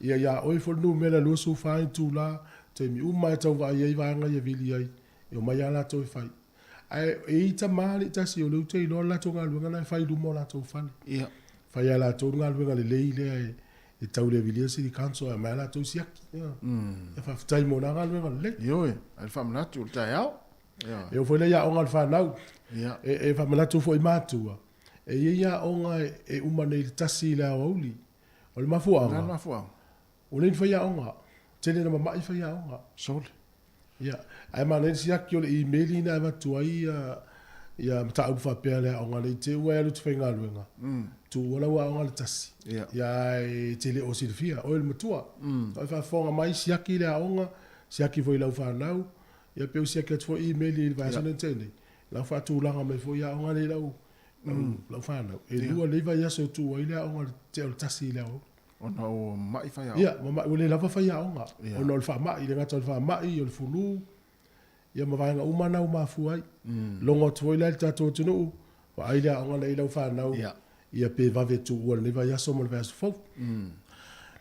Ia oi fo nu mela lu su fai tu la te mi umai tau vai ai vai ngā ia vili ai. Ia mai ala to fai. Ai e ta mali ta si o le te no la tonga luenga na fai du mo la to fani. Ia. Fai ala tonga luenga le le e tau le Village City Council a mai la to siaki. Ia. E fa tai mo na luenga le. Yo e, al fam na tu ta yao. Ia. E foi le ya onga fa nau. Ia. E fa mala tu foi matua. E ia onga e umane le tasi la oli. O le mafua. Na mafua. O le fa ya onga. Tele na mai fa ya onga. Sol. Ia, ai mana sia ki o le email ina ma tuai ia mata u fa pele o ngale te wa lu tfenga luenga. Tu wala wa ngale tasi. Ia e tele o Silvia o le matua. Ai fa fonga mai sia ki le onga, sia ki foi la fa nau. Ia pe sia ki fo email i va sone tele. La fa tu langa me fo ia onga le lau. La fa nau. E lua le va ia so tu ai le onga te o tasi le o. Ona o mai fai au. Ia, ma o le lava fai au nga. Ona o le wha mai, le ngata o le wha mai, o le fulu. Ia ma vaenga umana o mafu ai. Longa tuoi le tato tunu. Wa ai lea onga le ilau whanau. Ia pe vave tu ua le vai aso mo le vai aso fau.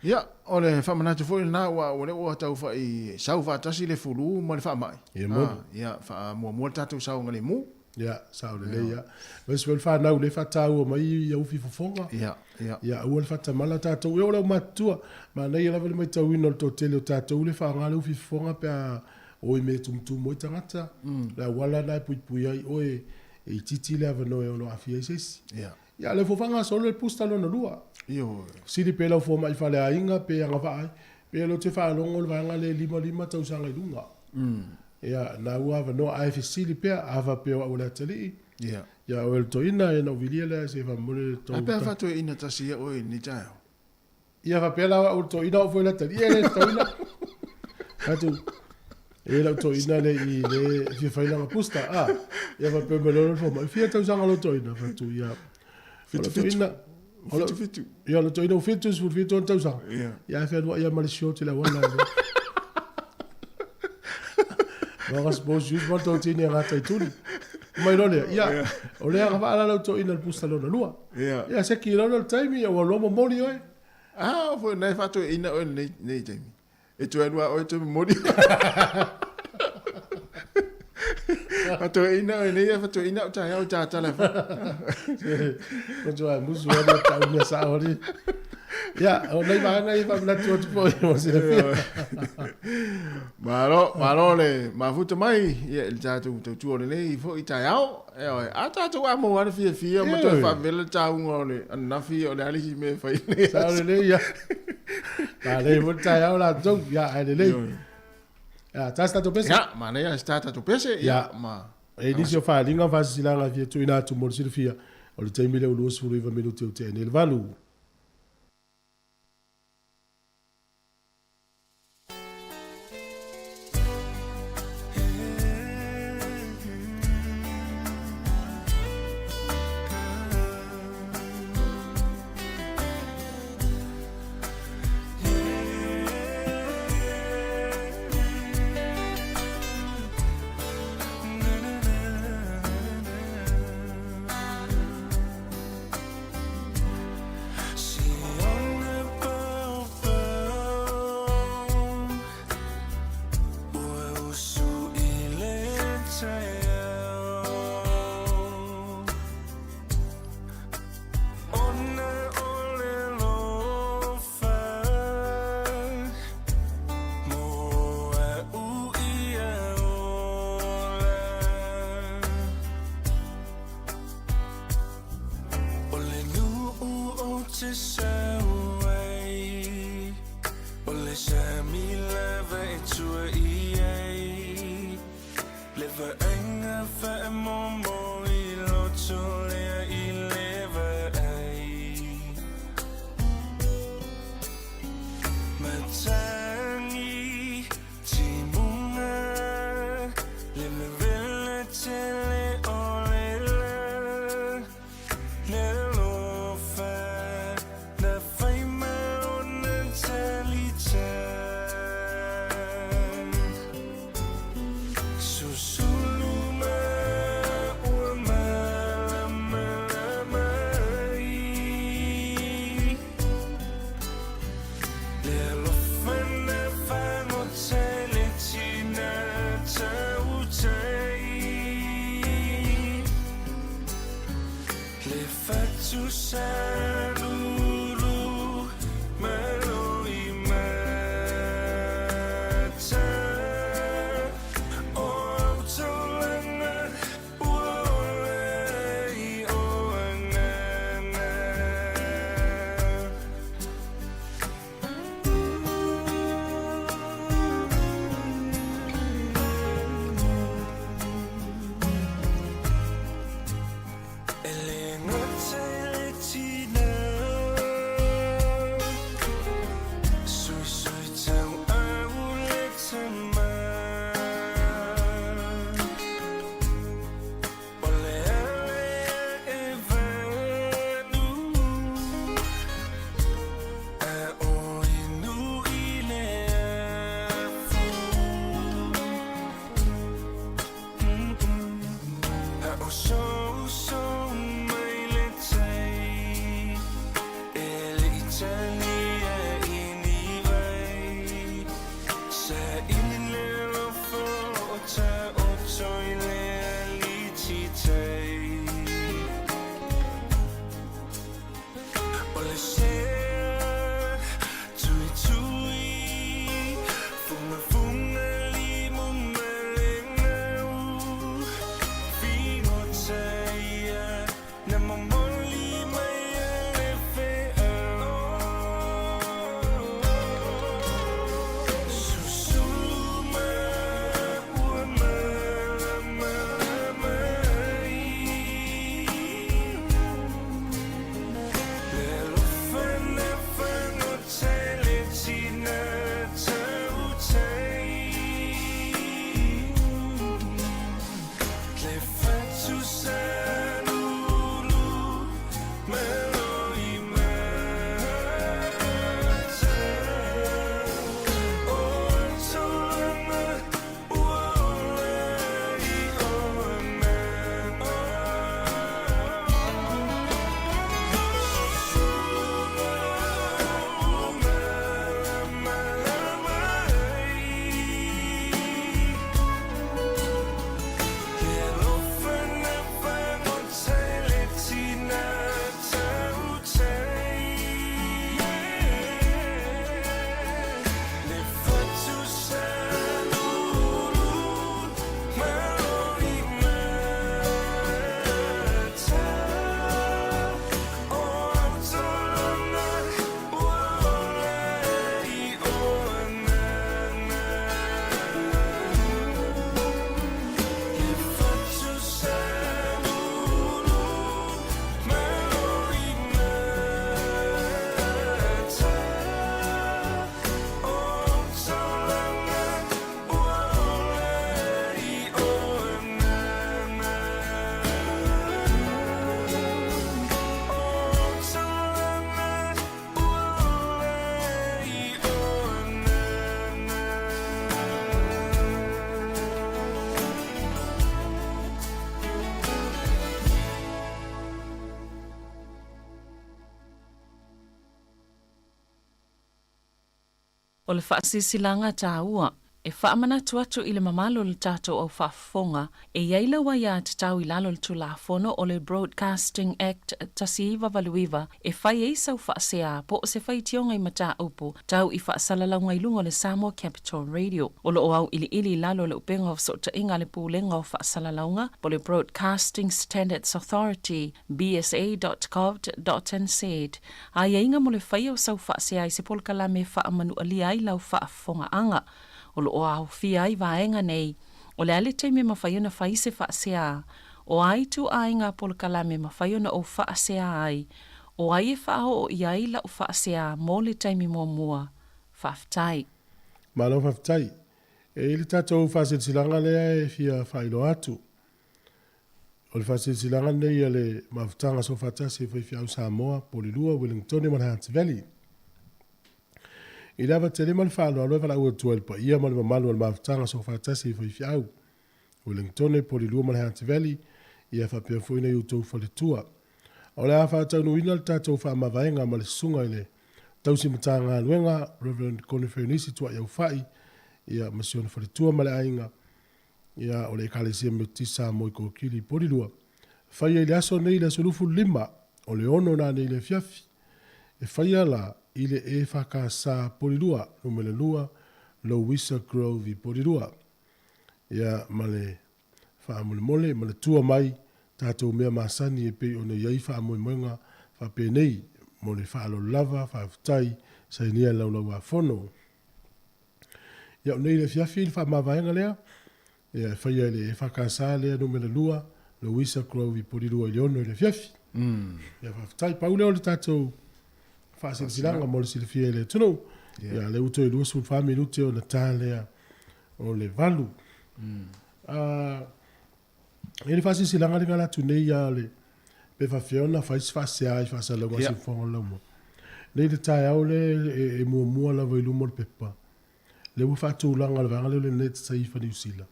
Ia, o le whamanatu fwoi na ua o le ua tau whai sau whaatasi le fulu mo le wha mai. Ia mo. Ia, wha mua tatou sau ngale mu. Ia, sao le leia. Wesu le whanau le whatau o mai ia ufi fofonga. Ia. Ia, ua le whatamala tatou. Ia o lau matua. Ma nei lava le mai tau ino le totele o tatou le whaangale ufi fofonga pe a oi me tumtum o tangata. La wala nai pui ai oe e titi le ava noe o lo afia isesi. Ia, le fofanga solo le pusta lona lua. Io. Siri pe lau fo mai fale a inga pe anga vai. Pe lo te whaalongo le vanga le lima tau sanga i lunga. Ia, na ua ava no ai fisili pe ava pe o le atali. Ia, o el toina e na uvilia le se fa mole to. Ape fato e ina tasi e oi ni tau. Ia va pe la o toina o foi le atali. Ia le toina. Atu. E la toina le i le fi faila nga pusta. Ia va pe melolo fo mai fia tau sanga lo toina fatu ia. Fitu. Fitu. Ia lo toina fitu su fitu tau sanga. Ia fa ia malisho te la wala. Nga suppose just want to tini nga tai tuli. Mai lole, ia. O lea nga whaala lau to ina le pusta lona lua. Ia, se ki lona le taimi, ia wa lomo mori oe. Fo nai fato e ina oe nei taimi. E tu anua oe tu mori. Fato e ina oe nei, fato e ina o tai au tā tala fa. Koto ai musu wana tau mea sa ori. Ia, o nei maanga i whamina tu po i mo sina fia. Malo le, mafuta mai, ia il tātou tau o le nei, fo i tai au, e oi, a tātou a mo wana fia, ma toi whamela tāu ngā le, anafi o le alisi me whai nei. Sa o le nei, ia. Tā nei, mo tai au la tau, ia, ai le nei. Ia, tās tātou pese? Ia, ma nei a tātou pese, ia, ma. E nisi o whaalinga whasisilanga fia tu ina atu mo le sina fia, o le taimi leo luos furu iwa minuti o te ene le valu. O le whaasilanga tā ua. E whaamanatu atu i le mamalo le tātou au whaafonga, e iaila wa ia te tau i lalo le tulafono o le Broadcasting Act tasiiwa valuiwa, e whai eisau whaasea po o se whai tionga i mata upu, tau i whaasalalau i lunga le Samoa Capital Radio. O lo au ili lalo le upenga o sota inga le pūlenga o whaasalaunga, po le Broadcasting Standards Authority, bsa.gov.nz. A inga mo le whai o sau whaasea i se polkala me whaamanu alia i lau whaafonga anga. O lo o au fia ai vaenga nei, o le ale teime mawhaiona whaise whaasea, o ai tu ainga polkalame mawhaiona o whaasea ai, o ai e whao o iai la o whaasea mō le teime mua whaftai. Malo whaftai, e le tātou whasilanga lea e fia whailo atu. O le whasilanga nei a le mawhtanga so whatase fia au Samoa, Polilua, Wellington, Manhattan Valley. I lava te lima le whaalo aloe wala ua tuel pa ia ma le mamalu al mawhtanga so whatase i fiau. Wellington, Polilua, Manhattan Valley, ia whapea fuina i utou whale tua. O le a whatau nuina le tātou whaamavaenga ma le sunga i le tausi matanga luenga, Reverend Conifernisi tua iau whai, ia masiona whale tua ma le ainga, ia o le kalesia me tisa mo i kokili Polilua. Whai e le aso nei le solufu lima, o le ono na nei le fiafi. E whai ala, ile e whakasa Polilua, numele lua, Louisa Grove i Polilua. Ia male whaamule mole, male tua mai, tātou mea masani e pe o ne iai whaamule moenga, whape nei, mole whaalo lava, whaafutai, sa inia laulau a whono. Ia o nei le fiafi, le whaamavaenga lea, ia whaia le e whakasa lea numele lua, Louisa Grove i Polilua i le ono i le fiafi. Ia whaafutai, paule o le tātou, Fasa silanga mo le silafia le tunu. Ya le uto i lua sul fa minute o na tale o le valu. Ele fasa silanga le ngala tunei ya le pe fa fiona fa fasa ai fasa lo wasi fo lo mo. Le de tai au le e mo la vai lu mo pepa. Le u fa tu langa le vanga le net sai fa ni usila.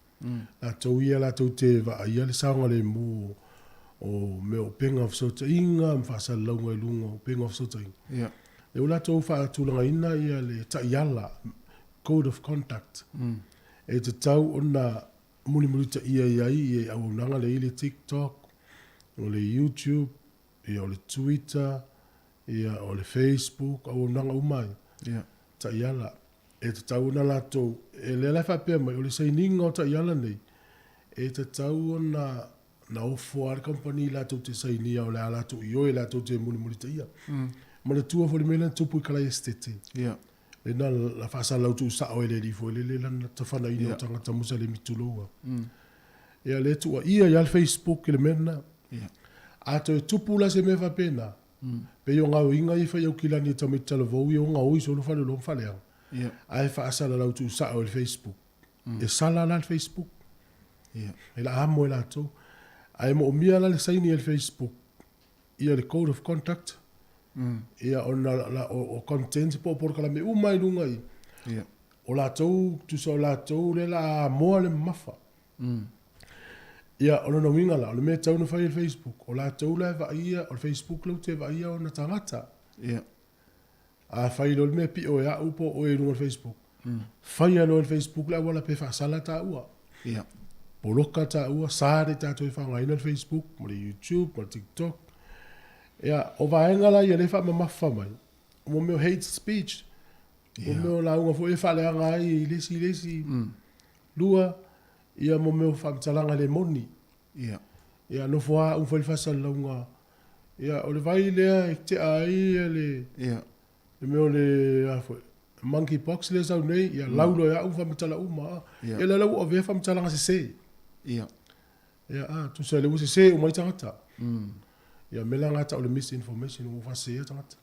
La to ia la to te va ia le sanga le mo o me o penga of sota inga mfasa launga ilunga o penga of sota inga. E ula tau wha tūlanga ina ia le taiala, Code of Conduct. E te tau ona muli ta ia e au nanga le ile TikTok, o le YouTube, o le Twitter, o le Facebook, au nanga umai. Taiala. E te tau ona lato, e le lai whapea mai, o le saininga o taiala nei. E te tau ona na ofo ar company la tu te sainia o le ala tu io la tu te muli ta ia. Ma le tua fo le mena tupu i kala estete. Le na la fasa lau tu sa o ele li fo le la ta fana ina tanga ta musa le mituloa. Ia le tua ia ia Facebook le mena. A to tupu la se me fa pena. Pe yo ngau inga i fa yo kilani ta mitalo vo yo ngau i so lo fa lo fa le. Ai fasa lau tu sa o le Facebook. E sala la Facebook. E la amo la to. Ai mo mia la le saini el Facebook. Ia le Code of Conduct. Ia o content po por kala me umai lunga i. O la tou tu so la tou le la mo le mafa. Ia o no winga la o le me tau no fai Facebook. O la tou la va ia o Facebook lo te va ia o na tangata. A fai lo me pi o ya upo o e no Facebook. Fai lo Facebook la wala pe fa sala ta ua. Poloka ta ua sare ta to fa ngai no Facebook, mo le YouTube, mo TikTok. Ia, o vaenga la ia le wha mamafa mai. O meu hate speech. O meu la unga fo e whale anga ai lesi. Lua, ia mo meu whamtalanga le moni. Ia, no fua un whali whasa launga. Ia, o le vai lea e te ai le... Le meu le... monkeypox le sau nei. Ia, laulo ia un whamtala uma. Ia, le lau o vea whamtalanga se. Ia, tu sa le u se o mai tangata. Ia mela ngata o le misinformation o fasea tangata.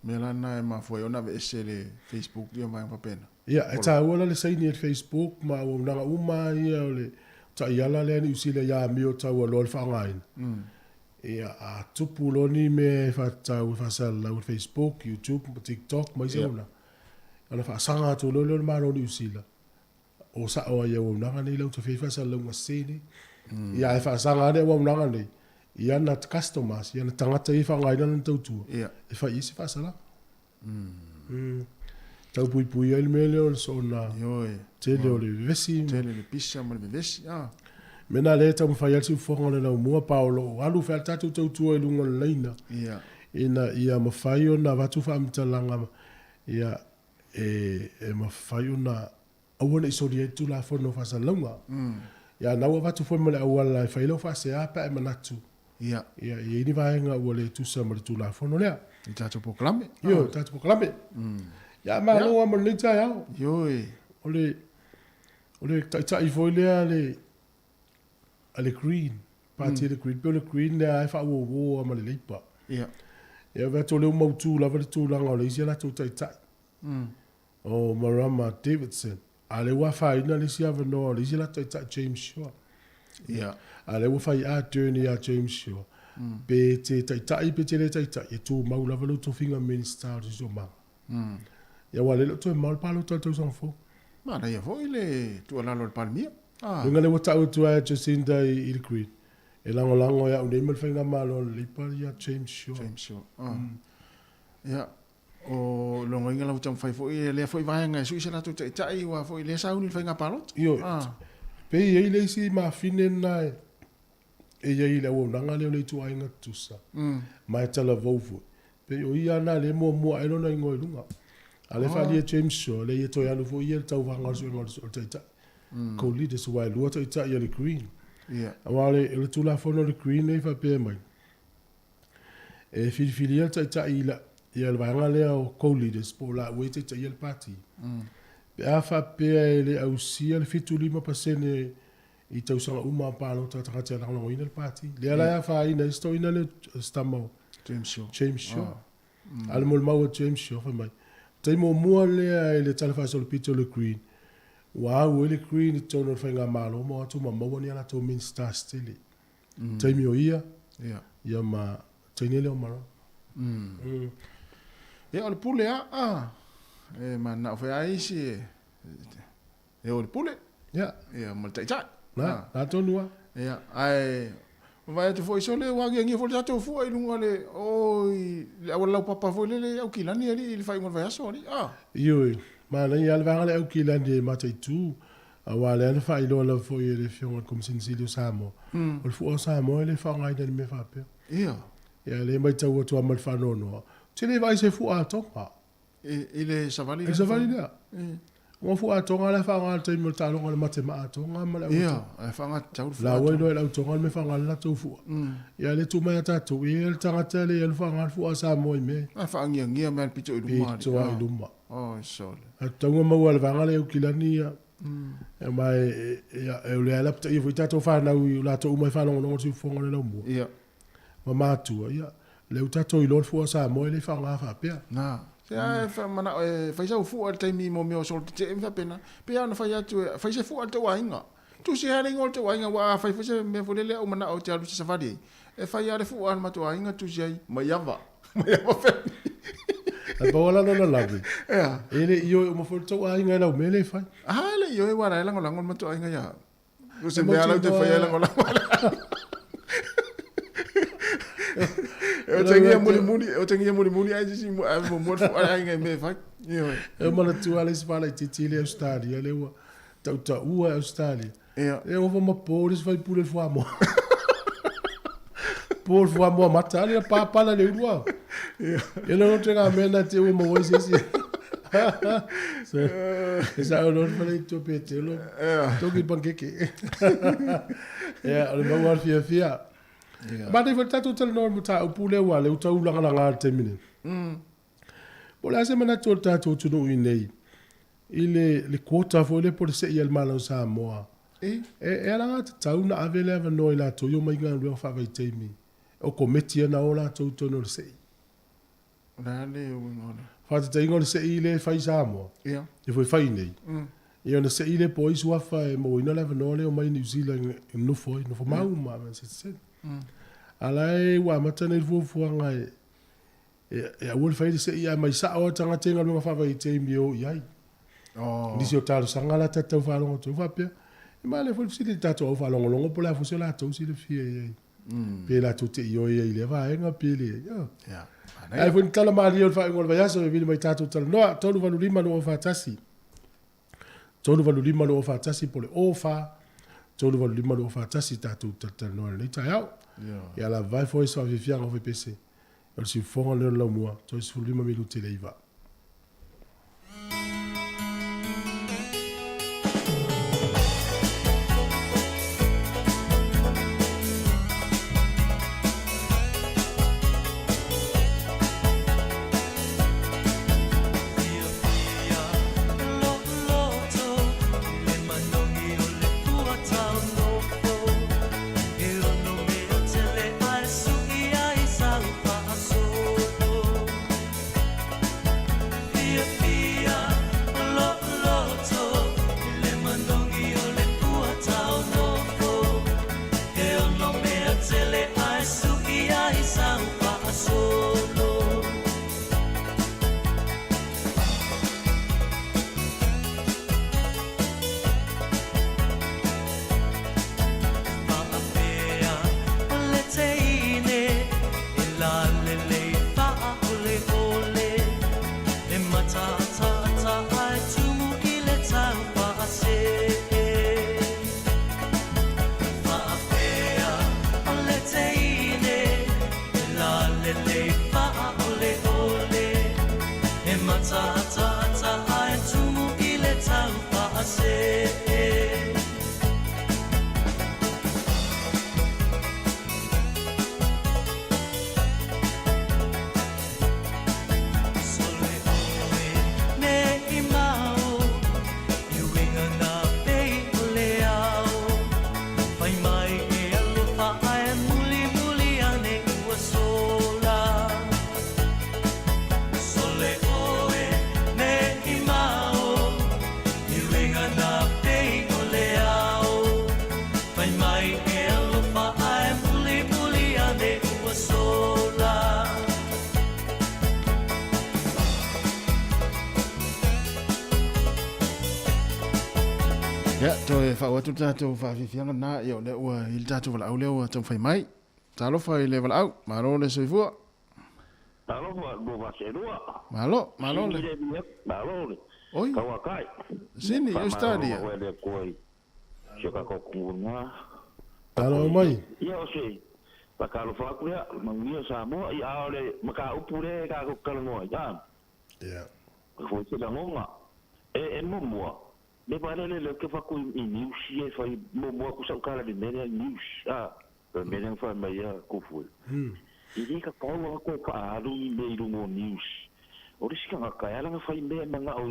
Mela na e mafoi ona ve ese le Facebook ia mai papena. Ia, e ta wala le saini le Facebook ma o nanga uma ia o le ta iala le ni usile ia mi o ta o lo fa ngain. Ia a tupu lo ni me fa ta o fa sala la Facebook, YouTube, TikTok, mai se ona. Ana fa sanga to lo ma lo ni usila. O sa o ia o nanga ni lo to fa sala nga sini. Ia fa sanga de o nanga ni. Ia na customers, ia na tangata i whangaina na tautua. E whai isi whasala. Tau pui ai mele o so na. Yo e. Tele o le vesi. Tele le pisa mo le vesi. Mena le tau mwhai atu whonga le nau mua paolo. Alu whea tatu tau tua i lunga le leina. Ia. Ina ia mawhai o na watu whaamitalanga. Ia mawhai o na awana isori e tu la whono whasa launga. Ia naua watu whoi mele awala e whailo whase apa e manatu. Ia. Ia ini vaenga ua le tusa ma le tu la whono lea. I tātou poklame. Yo, tātou poklame. Ia maa loa ma le tai au. Yo e. Ole tai foi lea le green. Pati le green. Peo le green lea e wha ua ma le leipa. Ia. Ia vato leo mautu lava le tūlanga o le isi ala tau tai. O Marama Davidson. A le ua whaina le si ava noa le isi ala tai James Shaw. Ia. A le ua whai a Journey a James Shaw. Pe te tai pe te le tai. E tū mau lava lo tofinga minister o so mau. Ia wale lo to mal palo to sang fo. Mana ia foi le tu ala lo palmia. Nga le wata o tu a Jacinda i le green. E lango ya o le mal fenga malo le pa ya James Shaw. Ia o lo ngai ngala utam fai foi le foi vai nga su sela tu tai wa foi le sa uni fenga palot. Yo. Pe ye le si ma fine na e ye le o nanga le tu ai nga tusa. Mai tala vofu. Pe o ia na le mo ai lona ngoi lunga. Ale fa le James Shaw le ye to ya no fo ye tau va ngal so tai. Ko leader so wai lo tai ya le green. Ia. Awale le tu la fono le green le fa pe mai. E fili ya tai la ia le vanga le o co-leaders po la wete tai le party. Pe a fa pe le au sia le fitu 5% i tau sanga uma palo ta ta la no le party. Le ala ya fa ina sto ina le stamo. James Shaw. Al mol mau James Shaw fa mai. Tai mo mua le telefa so le pito le green. Wow, le green to no fenga malo mo tu ma mo ni ala to min star stili. Tai mi o ia. Ia. Ia ma tai ni le o maro. Ia o le pule e mana foi ai si e o le pule. Ia. Ia mo tai tai. Na to lua. Ia ai vai te foi sole wangi ngi foi tato foi lunga le oi le awala papa foi le au kilani ali le fai ngol vai aso ali Ioi ma na ia le vanga le au kilani ma tai tu awale le fai lo la foi le fiona comme sinsilio samo o le fu samo le fa ngai de me fa pe ia le mai tau tu amal fa no te le vai se fu a to ele savali da o fu a tonga la fa ngal tai mo talo ngal mate ma tonga ma la ia e fa nga tau la we no la tonga me fa ngal la to fu ia le tu mai ta tu ia tanga tele ia fa ngal fu a sa mo me a fa ngia me pito i luma pito i luma oh sole a tonga ma wala fa ngal e kilani e mai e le ala pita i fu ta to fa na u la to mai fa no no tu fu ngal la mo ia ma tu ia le ta to i lo fu a sa mo le fa nga fa pe na ya fa mana fa sa fu al taimi mo me o sol te fa pena pe ana fa ya tu fa se fu al te wainga tu se hare ngol te wainga wa fa se me fu le o mana o te alu se safari e fa ya le fu al ma tu wainga tu se mai yava fa a bola no la lavi ya ele io mo fu to wainga la me le fa le yo e wara la ngol ma tu wainga ya tu se me ala te fa ya la ngol Eu tenho muli ai si mo mo ai ngai me fa yo e mo tu ale se fala titile Australia le wa ta ua Australia e o mo polis vai pure fu amo por fu amo matale pa la le ua e non tenga mena te o mo si esa o fa le to petelo to ki pankeke ale mo war fia ma dai volta tutto il nord ta oppure uguale uta ulanga langa termine Bola se mana tolta to no inei le quota fo le por se il malo Samoa ala ta una avele no ila to yo mai gan fa vai temi o commetti na ola to no se na le ngona fa te ngol se ile fa Samoa e foi fa nei e ona se ile poi su fa mo ina le no le o mai New Zealand no foi mau ma se alai wa matane fu ngai e a wol fai se ia mai sa o tanga tenga no fa vai te mio yai di se o talo sangala tata fa longo to fa pe ma le fu si de tato fa longo longo pola fu se la to si le fie Pe la tu te io e le va enga pili. Ya. Ai fun tala mali o fa ngol va so vini mai tatu tala no tolu valu lima no fa tasi. Tolu valu lima no fa tasi pole o fa. Tolu valu lima no fa tasi tatu tala no le ta yao. Ya la vai foi so vi fianga foi PC. El si fonga le la moi. To su lima minuti le va. Ya, to e fa watu tatu fa fianga na yo le wa il tatu wala au le wa tam fai mai. Talo fa le wala au, maro le soifua. Talo fa go va se rua. Malo le. Malo le. Oi. Kawakai. Sini yo stadia. Wa le koi. Shoka ko kuna. Talo mai. Yo se. Pa kalo fa ku ya, mangia Samoa i aole maka upure ka ko kalmo ya. Ya. Ko se da ngonga. E mo le pare le ke fa ku i news e fa mo ku sa kala de media news media fa mai ku fu i ka pa wa ko ka alu me lu mo news o ri ska ka ya la fa me manga o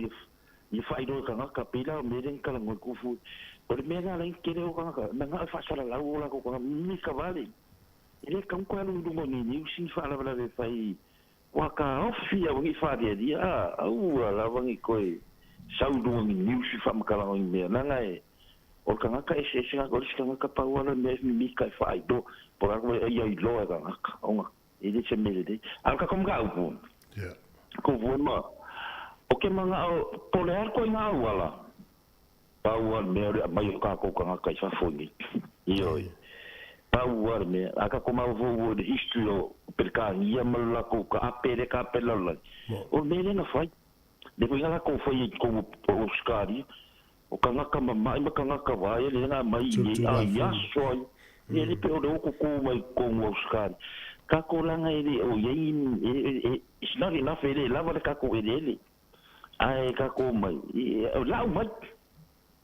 i fa i do ka pila media kala mo ku fu o ri media la ke le o ka manga fa sa la o la ko mi ka vale i ka ko alu lu mo news i fa la la fa i wa ka ofia o i fa dia au la wa ngi ko sau dunga ni news fa makala o me nanga e o kanga ka ese singa ko singa ka pa wala me mi ka fa do por algo e ai lo ga ka onga e de se me de al ka kom ga u ya ko voma o ke manga o poler ko nga wala pa wala me mai ka ko kanga ka fa fongi io pa wala me aka ko ma vo de history o per ka ia mala ko ka apere ka pelala o me na fa de ko ngala ko foi ko Oscari o kanga ka mai ma kanga ka vai le na mai ni ya soi ele pe o ko mai ko Oscari ka ko langa ele o ye it's not enough ele lava ka ko ele ai ka ko mai la mai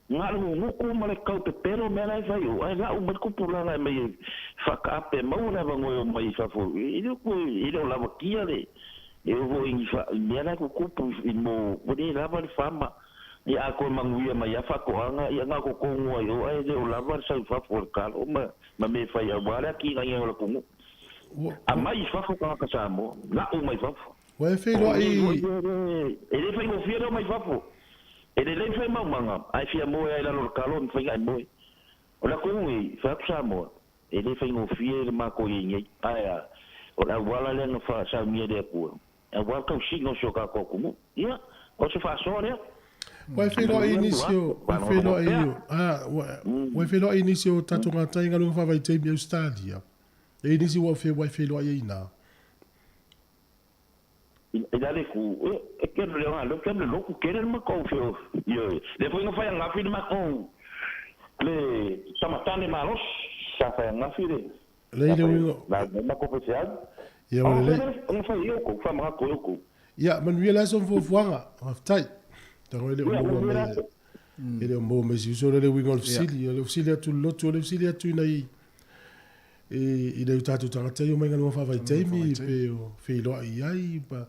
ngalo no ko mai ka te pero me la vai o ai la mai ko pula la mai fa ka pe mo na bango mai fa fo ele ko ele lava kia le eu vou em minha com cupo mo pode lavar fama e a com manguia mas a facoanga e a com o eu aí eu lavar sai fa for calo mas me fai agora aqui ganha o com a mais fa com a casamo lá o mais fa Wa fe lo ai. Ele foi o filho mais fa ele nem foi mamanga aí fia mo aí lá no calo não foi aí mo olha como e fa casamo ele foi o filho ma coinha aí ora wala le no fa sa mia de ku e wa ka usi no shoka ko kumu ya o se fa sore Wa fe lo inicio, wa fe lo io. Wa fe lo inicio tatunga tainga no fa vai te mi stadia. E nisi wa fe lo ai na. Ida le ku e ke le nga lo ke lo ku ke le ma ko fio yo le foi no fai nga fi ma ko le tamatane malos sa fai nga fi le Le wingo. na ko special Ya o le. no fai yo ko fa ma ko yo ko Ya man wia la son fo fuanga. Tai. Tango le mo me. Ele mo me si so le wingo le fsili atu loto le fsili atu nei. E le tatu tangata yo mai ngano fa vai taimi pe o fe lo ai pa.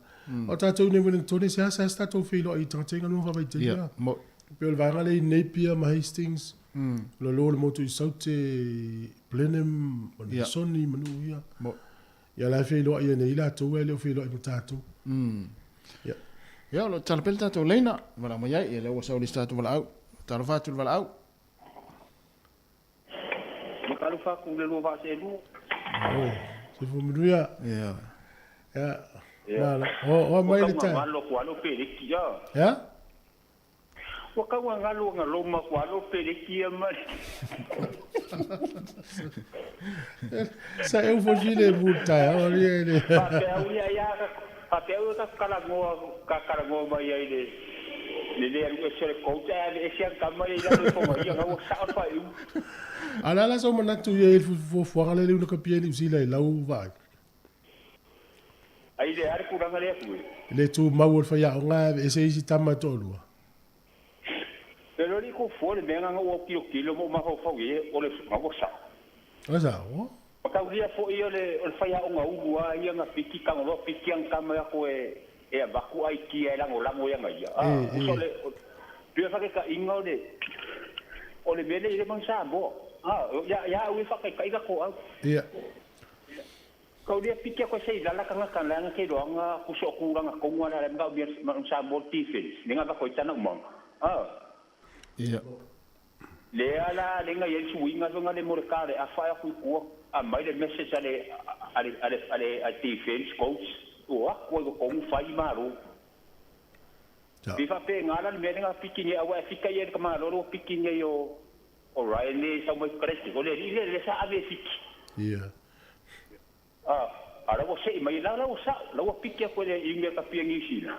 O tatu ne wena tone se asa tatu fe lo ai tangata ngano fa vai taimi. Mo Pe o vanga le Napier ma Hastings. Lo lo mo tu saute Blenheim o soni manu ia. mo Ya la fe lo ai nei la tu ele fe lo ai tatu. Ya. ya lo talpel tatu leina wala mo ya ele o sa o lista tu wala au talo fa tu wala au Kalau fa ku le lo va se lu. Se fu manu ia. ya Ya. O mai le ta. Ngalo ku alo pe le kia. Ya? Wa ka wa ngalo ma ku alo pe le kia ma. Sa eu fugi le buta, ora ele. Papel ia papel ka kala ngo ma ia ile. Le algo se ko ta e se ka ma ia le fo ia ngo sa fa eu. Ala la so mana tu ye fu ngale le ka pie ni sila la u va. Ai le ar ku ranga le ku. Le tu mau fa ya nga e se isi tama tolu. Pero ni ko fo le menga ngo kilo mo ma ho fa ye o le ngo sa. Asa, o? Ka ulia fo ia le fa ya nga u wa ia nga piki ka ngo piki ang kama ya ko e abaku ai ki e lango ia nga ia. So le pia fa ka inga o le mele ile man sa bo. Ya u fa ka ka ko au. Ia. Kau dia piki ko sei la ka nga nga ke do nga ku so ku nga ko nga le nga bi man sa bo tife. Ninga ba ko tana mo. ya Le ala le nga yesu winga nga le morkare a fa ya ku ko a mai le message ale a defense coach o ko ko mu fa i maro. Bi fa pe ngala le nga piki ni awa fika ye ka maro piki ni yo alright le sa mo kresti ko le sa ave fiki. Ia. Ara wo sei mai la sa la wo piki ko le inga ka pi ngi sina.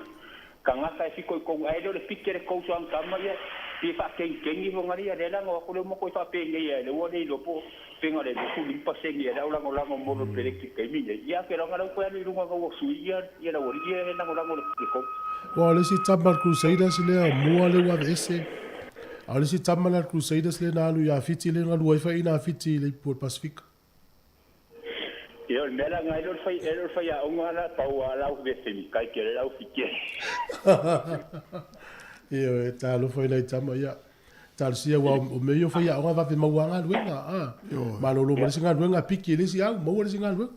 Kanga ka fiko ko ai le piki le coach an kama ye pi fa ken ni mo ngari ya la ngo ko le mo ko fa pe ngi ya le wo le lo po pe ngale ku li pa se ngi ya la ngo mo lo pe ki ke mi ya ke ngala ko ya ni lu ngo su ya la wo ya la ngo le ko Wa le si tamar Crusaders le mo le wa ese. Ale si tamar Crusaders le na lu ya fiti le ngalu wa fa ina fiti le por Pacific. Yo mera ngai lo fa ya o ngala pa wa la u de se mi kai ke la u fike. Ia ta lo foi nei tama ia. Tal sia wa o me yo foi ia o va pe mawanga luenga Ma lo mo singa luenga piki le sia mo le singa luenga.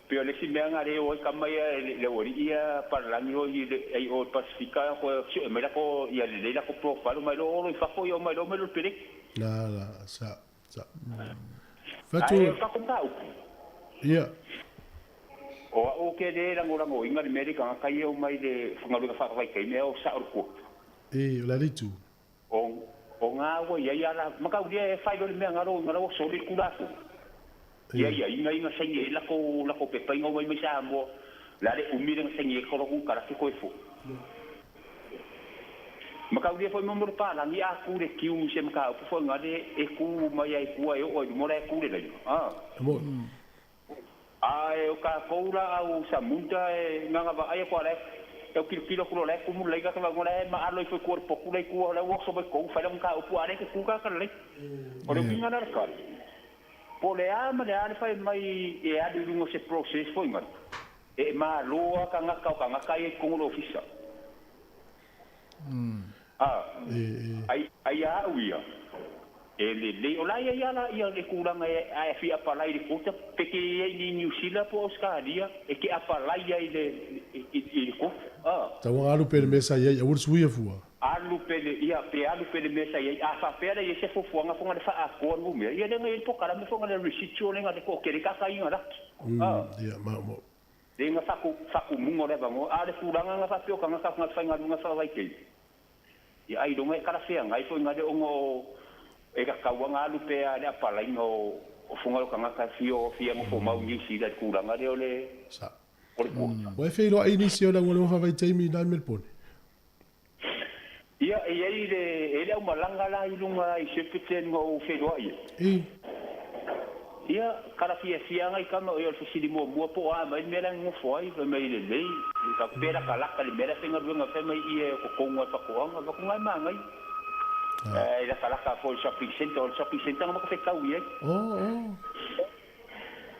Pio le si menga re o kama ia le ori ia parlangi o i ai o Pacifica ko si me la ko ia le la ko profile mai lo fa ko yo mai lo me lo pere. La sa. Fatu ka ko ta. Ia. O ke le la ngora mo inga le America ka ia o mai le funga fa vai kai me o sa o ko. La litu. O nga wo ia la maka udia e fai lo me ngaro ngaro so le kulafu. Ia inga sengi la ko pe pai ngo mai sa mo la le umire sengi ko ro ka ra ko fu. Maka udia foi mo pa la ni a ku le ki um se maka fo nga de e ku mai ai ku ai o mo le ku le Mo. Ai o ka koura au sa munta e nga ba ai ko le eu kilo ko le ku mu le ka ba ngole ma alo foi corpo ku le ku le wo so ba ko fa le ka o pu are ke ku ka le o le pinga na ka po le ama le ale fai mai e adi lungo se process foi ngat e ma loa ka nga ka e ko lo fisa ai a uia e le ola ia le kuranga e fi apalai le kota peke ni New Zealand po Australia e ke apalai le ko Ta wa alu pe mesa ia ur suia fua. alu pele mesa ia a fa pele ia se fofu nga fonga le fa a ko no me ia le ngai po kara me fonga le residual nga de ko ke ka ka inga ia mo. Le nga fa ku mungo le bango a le kuranga nga fa pio ka nga fa nga fa vai ke ia ai do ngai kara fe ngai fo nga de ongo e ka wanga alu pe a le apala ingo o funga ka ngaka fio fia mo fo mau ni si da kulanga le ole Sa. ole ko Wa fe lo ai ni si ola ngolo fa vai taimi na melpone. ia ele o malanga la ilunga I sepiten ngo fe do ai ia kara fia ngai kama o le fisili mo po a mai mera ngo foi mai le lei ka pera kala ka le mera tenga duenga fe mai I ko konga pa ko anga ba ko ngai mangai ila kala ka fo shopping center mo ka fe kau ia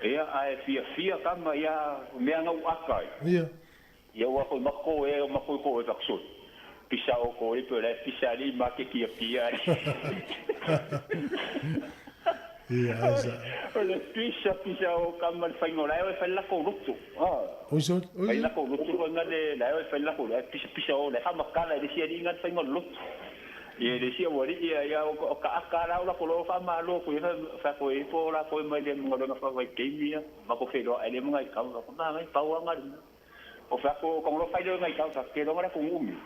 ia ai fia kama ia mea ngau akai ia wa ko mako ko e takso pisa o ko e pera pisa li ma ke kia Ia, asa. Ole pisa o kamal faingo la e falla ko rutu. Oiso, Ai la ko rutu ko ngale la e falla ko pisa o le hama kala de sia dinga faingo rutu. Ye de sia wori ia o ka akara la ko lo fa malo ko fa ko e po la ko mai de ngolo na fa vai kemia ma ko felo ele mga ka ko na ngai pa wa ngal. O fa ko lo fa de ngai ka ke do ngara ko ngumi.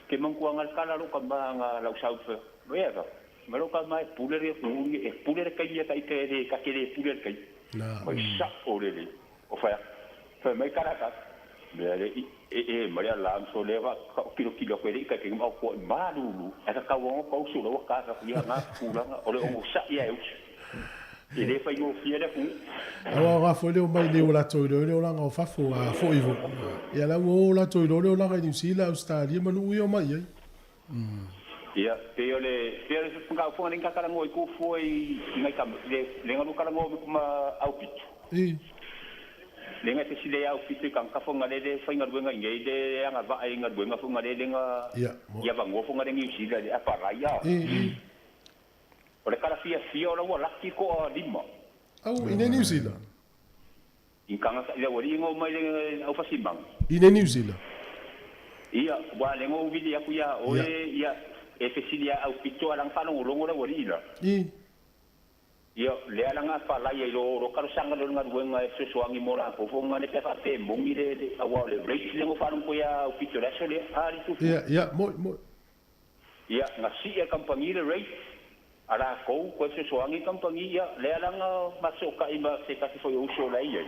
Ke man ko ngal kala lo ka ba nga la usau fe. Vea Mero ka mai pulere kai ia kai te ka kere pulere kai. Mai sa orele. O fa mai karaka. Mere Maria Lam so leva kilo ko ri ka ke ma ko malulu. Aka ka wo ko su lo ka ka ia nga kulanga ole o sa ia u. Ele fa yo fiera ku. Awa fo le mai le ola to le ola nga fa fo fo ivo. Ia la ola to le ola nga ni sila Australia manu yo mai. Ia, pe punga fo ninga kala ngoi ku foi ngai kam le ngalu kala ngoi kuma au pitu. Le ngai te sile au pitu kan ka fo ngale de fa ngal wenga ngai de anga va ai ngal wenga fo ngale de nga. Ia ba ngo fo ngale ngi sila de apa raya. Ole kala fia ola wala ki ko lima. Au ine New Zealand. Inkanga ile wori ngo mai le au fasimang. Ine New Zealand. Ia, wa le ngo vidi ya ku ya o ia e fesilia au pito alang fa no longo la wala ia le alanga fa la ia ro karo sanga lo nga wenga e soangi mora po fo nga le fa te mongi de awa le break le ngo fa no ya au pito la sole ali tu ia mo ia nga si e compagnie le rate ara ko soangi compagnie ia le alanga masoka ima se ka fo yo so la ia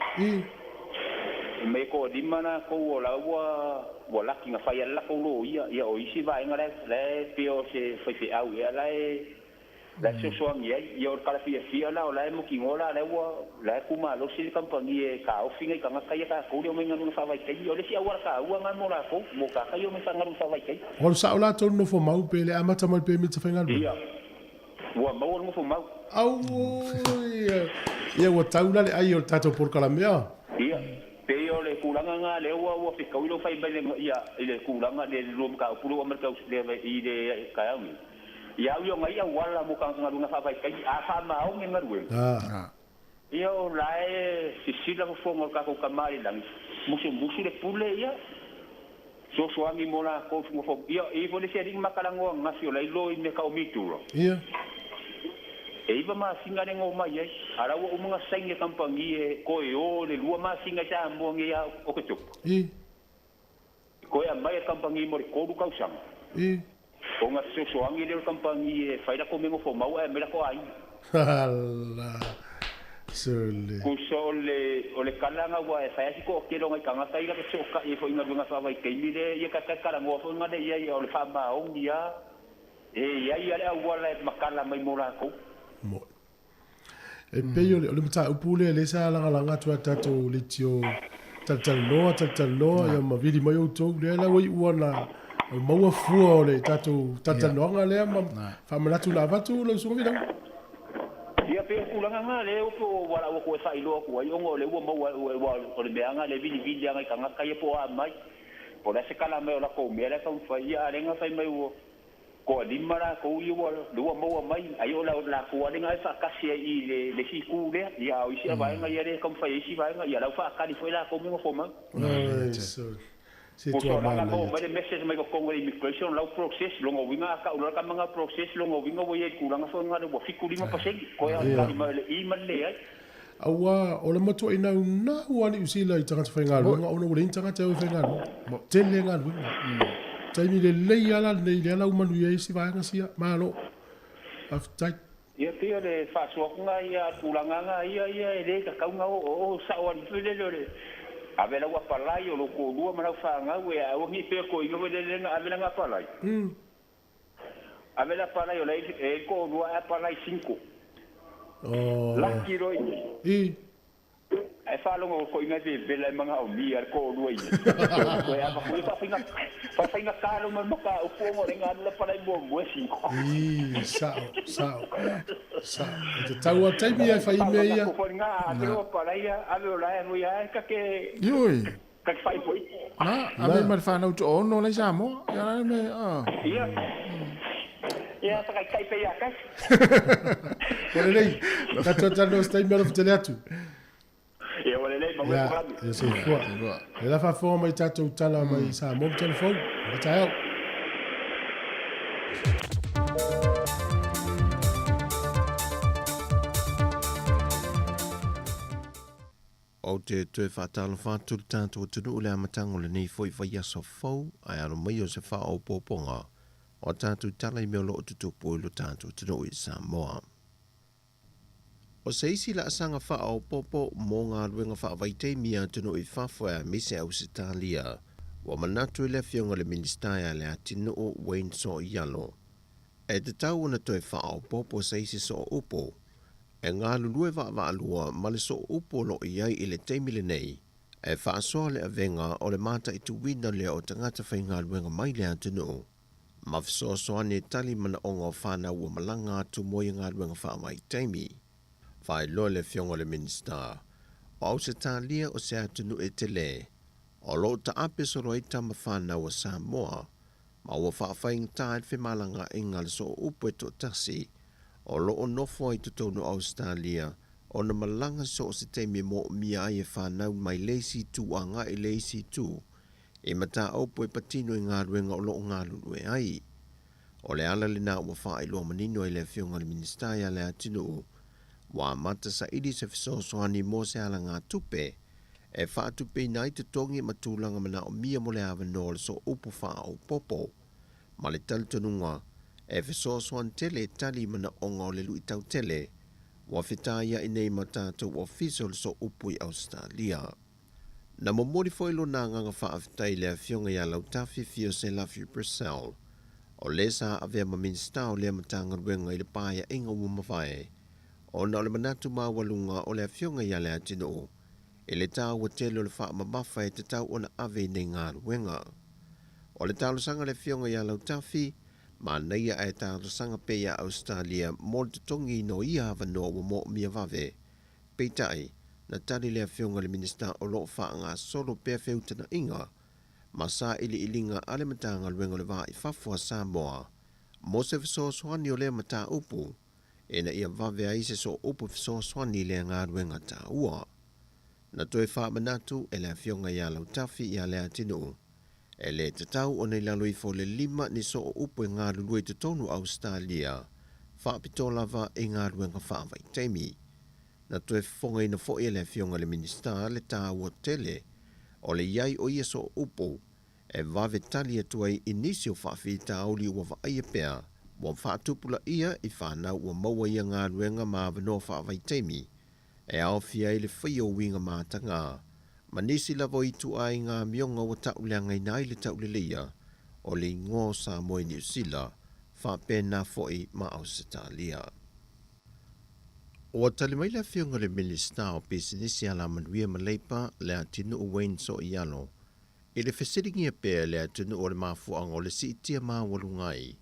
me ko di mana ko la wa ki nga fa ya la ko lo ia o isi va ngale le pio se fe au ia la so ngi ia o kala fia la o la mo ki ngola la ku ma lo si compagnie ka o finga ka nga ka ko ro me nganu fa vai kai o le si awara ka u nga mo la ko mo ka yo me sa nganu fa vai kai o sa la to no fo mau pe le amata mal pe mi te fa ngalu ia wa mo no fo mau au ia wa taula le ai o tato por kala mea ia Peo le kulanga nga le wa fi kaulo fai bale ia le kulanga le rom ka pulo amerka le i de kaami ia yo ngai wala mo kan nga fa fai kai a fa ma o ngi ngaru ia o lai si sila fo ngo ka ko kamari lang musu le pule ia so angi mola ko fo ia e vo le sering makalango nga si la ilo me ka o mituro ia e iba ma singa ne ngoma ye ara wo mga sange kampangi ko yo le lua ma singa sa mo ngi ya o ko tuk ko ya mai kampangi mo ko du kausang o nga so angi le kampangi faida ko mengo fo mau e mera ko ai hala sole ko sole o le kalanga wa e fa ko ke lo ngai kanga sai ga so ka e fo inga dunga fa vai ke mi de ye ka kala mo fo nga de ye o le fa ma o ngi ya ya le wala makala mai mo la ko mo e peio le mata upule le sa langa tu tato le tio tal no ya ma vidi mai o to le la wi wala mo wa fu le tato no nga le ma fa ma tu lava tu lo so vida ia pe kulanga nga le o wala o ko sa ilo ko yo ngo le wo mo o le beanga le vidi nga kanga kai po a mai po la se kala me la ko me la kan fa ia le nga fa mai wo ko limara ko yo lo mo mai ai o la ko le nga fa kasi i le si ku le ia o isi ba nga ia le kan fa isi ba nga ia la fa ka di foi la ko mo fo ma se tu ama ko le message mai ko ngori immigration la process lo ngo winga ka ulo ka manga process lo ngo winga wo ye ku nga fo nga le wo fiku lima pa se ko ya ka i ma le ai awa o le moto ina na wani usila i tanga fa ngalo nga ona wo le tanga te fa ngalo mo tele ngalo tai mi le ala nei le ala umanu ye si vai ngasia malo af tai Ia pia le whaasuakunga ia tūranganga ia le ka kaunga o saoari while le. Avela ua palai o loko lua marau whaangau e au ngi pia ko inga wele lenga avela ngā palai. Avela palai o le e ko lua e palai 5. Laki roi. E whalonga o ko inga te vela mga o mi ar ko lua ina. Ko e apa kui whawhinga kālo ma maka o pongo re ngā nula palai mua mua 5. Sao. Te tau a taimi ai whai mea ia. Ko ngā atero palai ave o lai roi ai ka ke... Ioi. Ka ke whai poi. Ave mara whanau to ono lai Samoa. Ia. Ia, kai pe ia kai. Kore nei, katoa tano stai mea rofu tele atu. Ia, wale nei, ma wei kurami. Ia, sei kua. E la whawhoa mai tātou tala mai Samoa telefon. Rata au. O te tue whātalo whāturu tātou tunu ule amatango le nei foi whai aso fau, ai aro mai o se wha o pōponga, o tātou tala i mea lo o tutupu ilo tātou tunu i Samoa. O se isi la asanga wha o popo mō ngā ruenga wha vaitei mia tunu i whawhua mise au Sitalia, wa manatu i le fionga le ministaia le atinu o Wayne so i alo. E te tau ona toi wha o popo se isi so o upo, e ngā lulue wa alua ma le so upo lo i ai i le teimi lenei, e whaasoa le avenga o le mata i tuwina lea o tangata whai ngā luenga mai lea tunu. Ma fisoasoa ne tali mana onga o whana ua malanga atu moi ngā luenga wha mai teimi. Whai loa le fionga le minista, o au se tālia o se atunu e te le, o lo ta ape soro i tama whana ua Samoa, ma ua whaafai ngtāid whemalanga i ngā le so upo e to tasi, o loo nofo ai tutonu Australia, o na malanga so o se teimi mo mia ai e whanau mai leisi tu a ngā e leisi tu, e mata aupo e patino i ngā ruenga o loo ngā lulu e ai. O le ala le nā ua wha i loa manino i le fionga le ministaia le atinu, wa mata sa idi se fisosoani mo se ala ngā tupe, e wha tupe nai te tongi matulanga mana o mia mo le awa no le so upo wha au popo, ma le talitonunga, e fisosoan tele tali mana onga o le lui tau tele, wa whitaia i nei matatu o fisol so upu i Australia. Na momori foi lo na nganga wha awhitai lea fionga ia lau tafi fio se lafi Brazil, o le sa avea ma minsta o lea matanga ruenga i le paia inga umawhae, o na o le manatu mawalunga o lea fionga ia lea tino, e le tau wa tele o le wha mamafa e te tau o na ave nei ngā ruenga. O le tau sanga le fionga ia lau tafi, ma neia e tātou sanga peia Australia mo te tongi no ia hawa no wa mo mia vave. Peitai, na tari lea fionga le minista o loo wha ngā solo pea feutana inga, ma sa ili ilinga ale matanga luenga le wā i whafua Samoa, mo se fiso swani o lea mata upu, e na ia vave a ise so upu fiso swani lea ngā luenga ta ua. Na toi wha manatu e lea fionga ia lau tafi ia lea tinu, e le te tau o nei laloi fo le 5 ni so o upo e ngā lulue te tonu Australia, whaapito lava e ngā ruenga whaavai teimi. Na toe whonga ina fo e le fionga le minista le tā ua tele, o le iai o ia so o upo, e vave tali atuai inisio whaafi ta auli ua whaai e pea, wa whaatupula ia i whanau ua maua ia ngā ruenga ma vano whaavai teimi, e ao fia i le whaio winga mātanga, ma nisi lavo i tu ai ngā mionga wa tau leanga i nai le tau le leia, o le ngō Samoa New Zealand, wha pēnā foi ma Australia. O tali mai le fionga le minista o pisinisi ala manuia maleipa le atinu o Wayne so i alo, i le fesiringi e pēr le atinu o le mafuanga o le si itia maa walungai,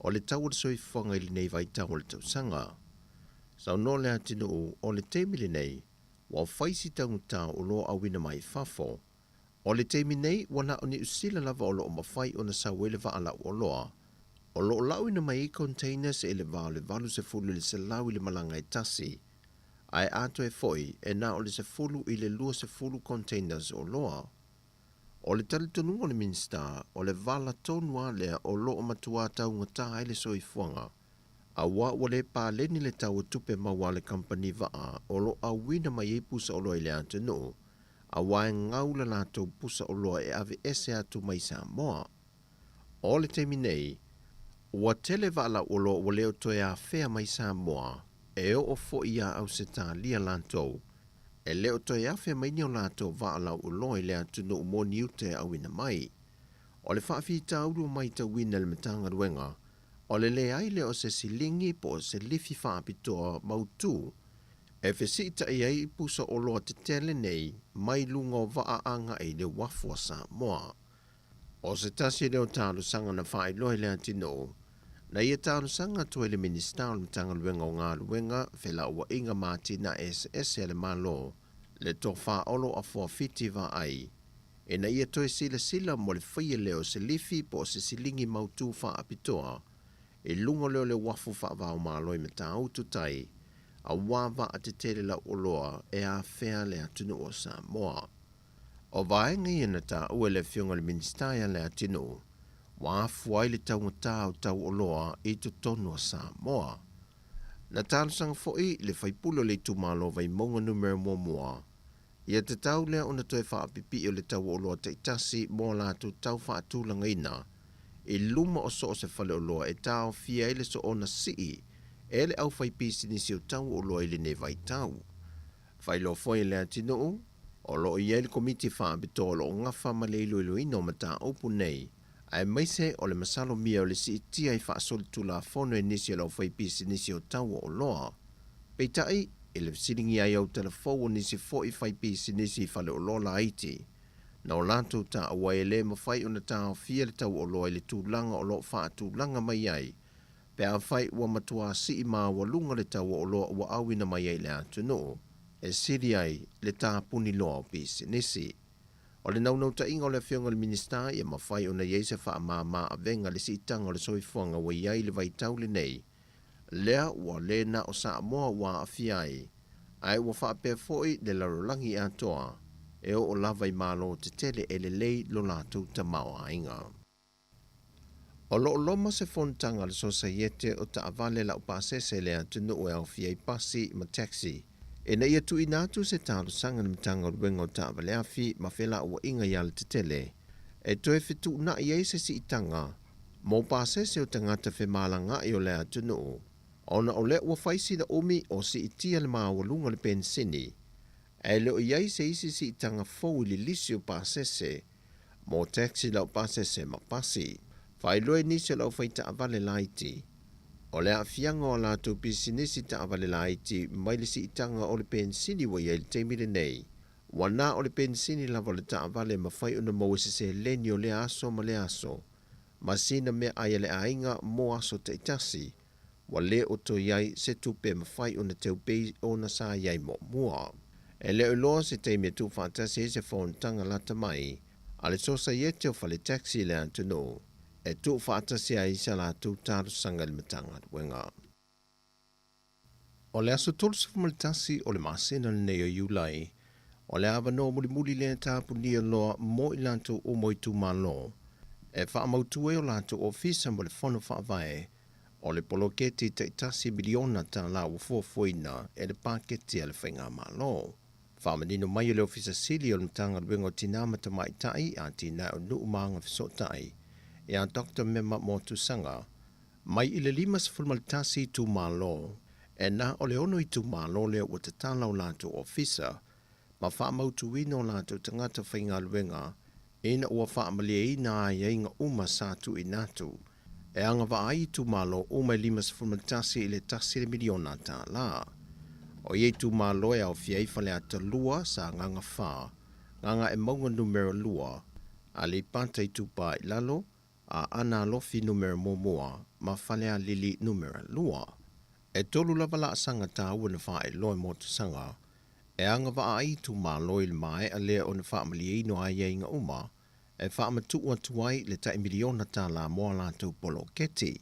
o le tau le soi whanga i le nei vai tau le tau sanga. Sau no le atinu o le teimi le nei, wa faisi tanguta o lo awina mai fafo. O le teimi nei, wana o ni usila lava o lo o mawhai o na sawele va ala o loa. O lo lawina mai containers e le valu se fulu le se lau i le malanga e tasi. Ai ato e foi e na o le se fulu i le lua se fulu containers o loa. O le talitonu o le minsta, o le vala tonua lea o lo o matua tau ngata le soifuanga. A wale pa leni le tau tupe maua le company vaa o lo a wina mai e pusa o loa i le atenu. A wae ngaula lato pusa o loa e ave ese atu mai Samoa. O le temi nei, Ua tele wala olo o leo toe a whea mai Samoa, e o fo ia au se tā lia lantou. E leo toi a whea mai ni o lantou wala ulo i lea tunu umo ni ute au ina mai. O le whaafi tauru mai ta wina le matanga ruenga, o le ai le o se silingi po se lifi whaapitoa mautu, e whesita i ai pusa o loa te tele nei, mai lungo waa anga i le wafua Samoa. O se tasi leo tālu sanga na whae loa lea tino, na ia tālu sanga toi le minista o le matanga luenga o ngā luenga, whela ua inga māti na SS le malo, le tō wha olo a fua fiti wa ai, e na ia toi sila mo le whaia leo se lifi po se silingi mautu wha apitoa, e lungo leo le wafu wha wao māloi me tā autu tai, a wawa a te tere la oloa e a whea le atunu o Samoa. O vaenga i na tā ue le whiunga le ministaia le atinu, wa afuai le taungata o tau oloa i tu tonu o Samoa. Na tālusanga foi le whaipulo le tumalo vai monga numero mua. Ia te tau lea ona toi whaapipi o le tau oloa te itasi mō lātu tau whaatulanga ina, e luma o so o se whale oloa e tau fia ele so ona sii, e le au whaipisi nisi o tau oloa ili ne vai tau. Whailo foi le atinu, o lo i ele komiti whaabito o lo ngafa ma le ilo ino ma tā opu nei, ai maise o le masalo mia o le si itia i whaasoli tula fono e nisi o lau whaipisi nisi o tau o loa. Peitai, e le siringi ai au telefou o nisi fo i whaipisi nisi i whale o lola aiti. Na o lantou ta awa e le mawhai o na tā o fia le tau o loa i le tūlanga o lo wha tūlanga mai ai. Pe a whai ua matua si i maa wa lunga le tau o loa ua awina mai ai le atu no. E siri ai le tā puni loa o pisi nisi. O le naunau ta inga o le whionga le minista i a mawhai o na yeise wha a a venga le si itanga o le soifuanga wa iai le vai tau le nei. Lea ua le na o Samoa ua a fiai. Ai ua wha pe foi le larolangi a toa. E o lava i malo te tele e le lei lo lātou ta maua inga. O lo loma se fontanga le sosaiete o ta avale la upasese le atunu o au fiai pasi ma taxi. E na ia tu inatu se tālu sanga na mtanga o luenga o ta avale afi ma whela ua inga ial te tele. E toe fitu na iei se si itanga. Mo pasese o tangata whe malanga i o le atunu. Ona o le ua whaisi na omi o si itia le maa walunga le pensini. E leo iai se isi si itanga fau li lisi o pasese. Mo taxi lau pasese ma pasi. Whailoe nisi lau whaita avale laiti. O le afianga o la tu pisinisi ta avale laiti mai le si itanga o le pensini wa iai le teimire nei. Wana o le pensini lava le ta avale ma whai una mo se leni o le aso ma le aso. Masina me aia le ainga mo aso te itasi. Wa le o to iai se tupe ma whai una teu pei o na sa iai mo mua. E leo loa se teime tu whaatasi se whauntanga lata mai, a le sosa iete o whale taxi le antuno, e tu whaatasi a isa la tu tāru sanga le matanga wenga. O le aso tolu se whamatasi o le masena le neo iulai, o le awa no muli le tāpu nia loa mo i lanto o moi tu malo, e whaamautue o lanto ofisa mo le whono whaavae, o le poloketi te itasi miliona tā la ufuafuina e le paketi a le whainga malo. Whamanino mai o le ofisa sili o le mtanga luenga o tina mata mai tai a tina o nuu maanga fisotai e a Dr. Mema Motusanga mai i le 5 tasi tu malo e na o le ono i tu malo leo o te tala o lato ofisa ma whaamautu ino o lato tangata whainga luenga ina ua whaamalie ina a inga uma sa tu inatu e anga wa ai tu malo o mai 5 tasi i le tasi le miliona ta la. O ye tu maloe au fiai fale ata lua sa nganga wha, nganga e maunga numero lua, a li panta i tupa i lalo, a ana lofi numero momoa, ma fale a lili numero lua. E tolu lava la sanga ta ua na wha e loe motu sanga, e anga wa ai tu maloe le mai a lea o na wha amali ino a ye inga uma, e wha amatua tuai le ta miliona ta la moa la tau polo keti.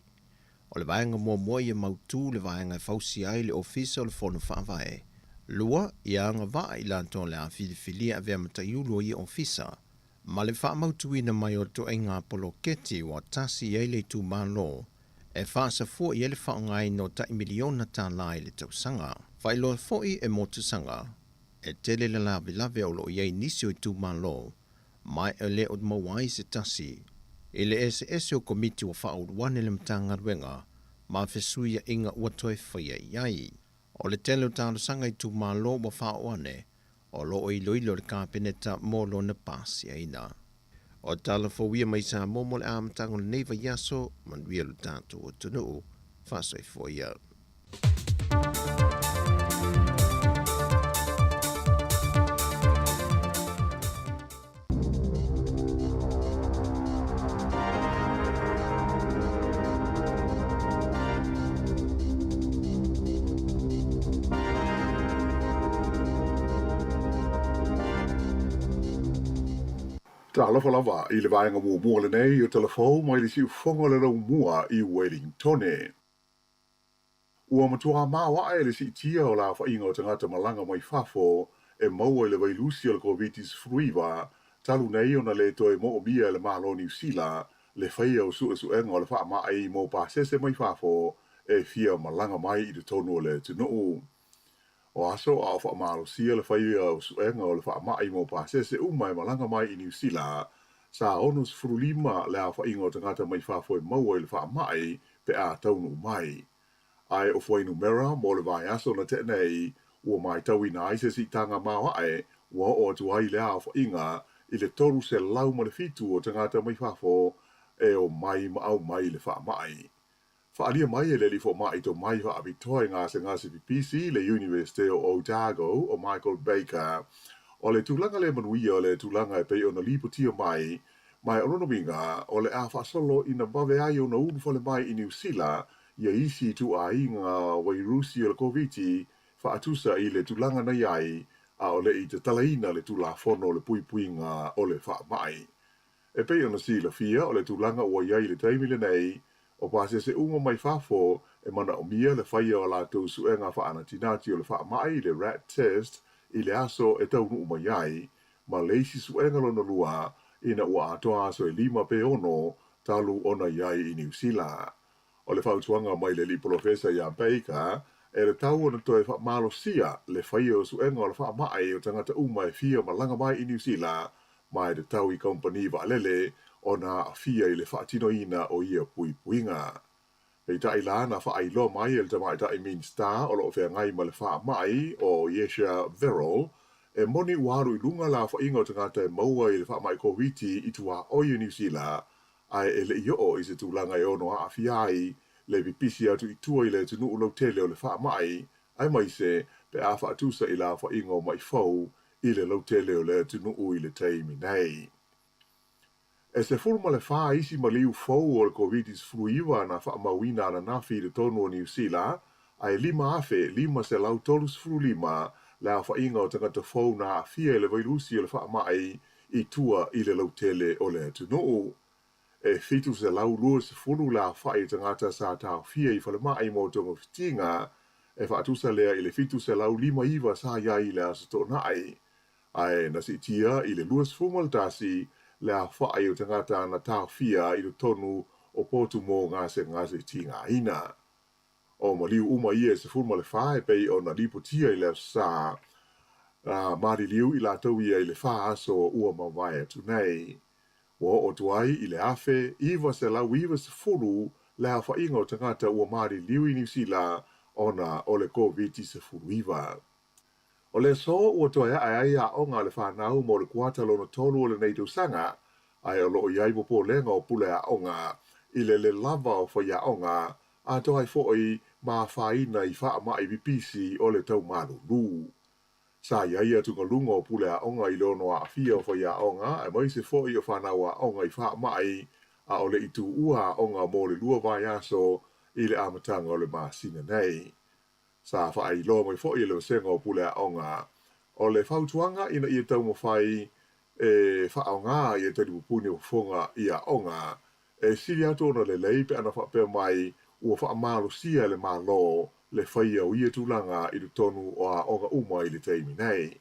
O le vaenga mua ia mautu le vaenga e fausi ai le ofisa o le fono whaavae. Lua, ia anga waa i lanto le a filifilia a vea mataiulu i ofisa. Ma le wha mautu ina mai o to inga polo keti wa tasi i le tu malo. E whaasa fua i ele whaongai no ta miliona ta lai le tausanga. Whailoa foi e motu sanga. E tele le lave o lo iei nisi o tu malo. Mai e le o mawai se tasi. I le ese o komiti wa whaauluane le matanga ruenga, ma fesuia inga ua toe whaia iai. O le tele o tālo sanga i tu malo wa whaawane, o lo ilo le kāpeneta mō lo na pāsi aina. O tala fawia mai sa momo le āmatanga le neiva yaso, manuia lo tātou o tunuu, whasai fōia. Ta alofa lava I le vaenga mua lenei o telefou mai le siu fonga le rau mua I Wellington. Ua matua mawa e le si tia o la whainga o tangata malanga mai fafo e maua I le vailusi o le COVID-19 fruiva talu nei o na le toe mo o bia le malo New Zealand le whaia o su enga o le wha maa I mo pasese mai fafo e fia malanga mai I le tonu o le tunuu. O aso a wha maalo sia le whaia o suenga o le wha mai mo pasese umai malanga mai I New Zealand sa onus frulima le a whainga o tangata mai whafoi maua I le wha mai pe a taunu mai. Ai o whainu mera mo le vai aso na tenei ua mai tawi na aise si tanga mawa e ua o atuai le a whainga I le toru se lau ma le fitu o tangata mai whafo e o mai ma au mai le wha mai. Whaalia mai e le li fo mai to mai wa abitoe ngase PPC le University o Otago o Michael Baker o le tūlanga le manuia o le tūlanga e pei o na lipotia mai ono winga o le a whasolo I na bawe ai o na unu fale mai I New Zealand ia isi tu a inga wairusi o le COVID whaatusa I le tūlanga na iai a o le I te talaina le tūla fono le puipuinga o le wha mai. E pei o na si la fia o le tūlanga ua iai le taimile nei o pasese unga mai fafo e mana o mia le whaia o la tau suenga whaana tinati o le wha mai le rat test I le aso e taunu umaiai ma leisi suenga lona lua ina ua atoa aso e 5 pe ono talu ona iai I New Zealand. O le whautuanga mai le li profesa ia Baker e le tau ona toe wha malo sia le whaia o suenga o le wha mai o tangata umai fia malanga mai I New Zealand mai le tau I company wa lele ona fia I le whaatino ina o ia puipuinga. Hei tai lana whaailoa mai e le tamai tai Minster o lo whea ngai ma le wha mai o Yesha Verol e moni waru I lunga la whainga o tangata e maua I le wha mai COVID I tua oia New Zealand ai e le I o I se tūlanga e ono a fiai le vipisi atu I tua I le tunu ulau tele o le wha mai ai mai se pe a whaatusa I la whainga o mai fau I le lau tele o le tunu I le teimi nei. E se fulma le wha isi ma liu fau o le COVID-19 fruiwa na wha mawina na nafi le tonu o New Zealand, ai 5 se lau tolus fru 5 le a whainga o tangata fau na a fia le vairusi o le wha mai I tua I le lau tele o le tunuu. E fitu se lau lua se fulu la whai tangata sa tau fia I whale mai mo tonga fitinga, e whaatusa lea I le fitu se lau 5 sa iai le asato nai. Ai na si tia I le luas fumal tasi, le a whaai o tangata na tau fia I le tonu o potu mō ngase tinga ina. O maliu uma ia se fulma le whae pei o na lipotia I le sa mari liu I la tau ia I le wha aso ua mawai atu nei. O tuai I le afe, iwa se lau iwa se fulu le a whainga o tangata ua mari liu I New Zealand ona o le COVID-19 se fulu iwa. O le so ua toa ai a onga le whanau mo le kuata lona tolu o le nei sanga, ai o loo iai mopo lenga o pule a onga, I le lava o whaia onga, a toa foi ma whaina I wha mai vipisi o le tau malu lu. Sa iai atu ngalunga o pule a onga I lono a fia o whaia onga, e mai se foi o whanau a onga I wha mai, a o le itu ua a onga mo le lua vai aso I le amatanga o le masina nei. Sa whaai loa mai fo I le senga o pule a onga. O le whautuanga ina ia tau mo whai e whaonga I e tari pupuni o fonga I a onga. E siri atu ona le leipe ana whapea mai ua whaamalo sia le malo le whaia o ia tūlanga I le tonu o a onga uma I le teimi nei.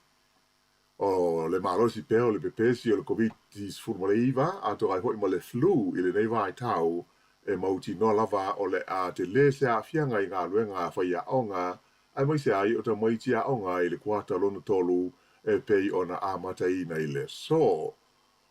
O le malo si peo le pepesi o le COVID-19 furmaleiva a to ai hoi ma le flu I le nei vai tau e mauti no lava o le a te le se a fianga I ngā luenga whaia onga, ai mai se ai o ta maiti a onga I le kuata lona tolu e pei ona a mata I le so.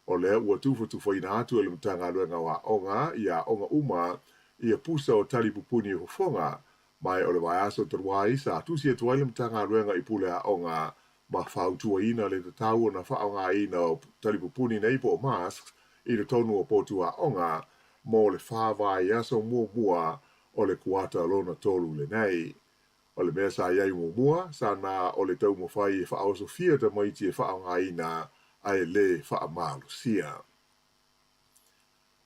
O lea ua tufa atu le mtanga luenga wa onga, ia onga uma, ia pusa o tali pupuni hofonga, mai o le vai aso terwai sa tusi e tuai le mtanga luenga i pule a onga, ma whautua ina le tatau na whaonga ina o tali pupuni nei po masks, i le tonu o potu a onga, mo le whawai aso mua o le kuata lona tolu le nei. O le mea sa iai mua, sa na o le tau mo whai e whaoso fia ta maiti e whaonga ina, ai le whaamalu sia.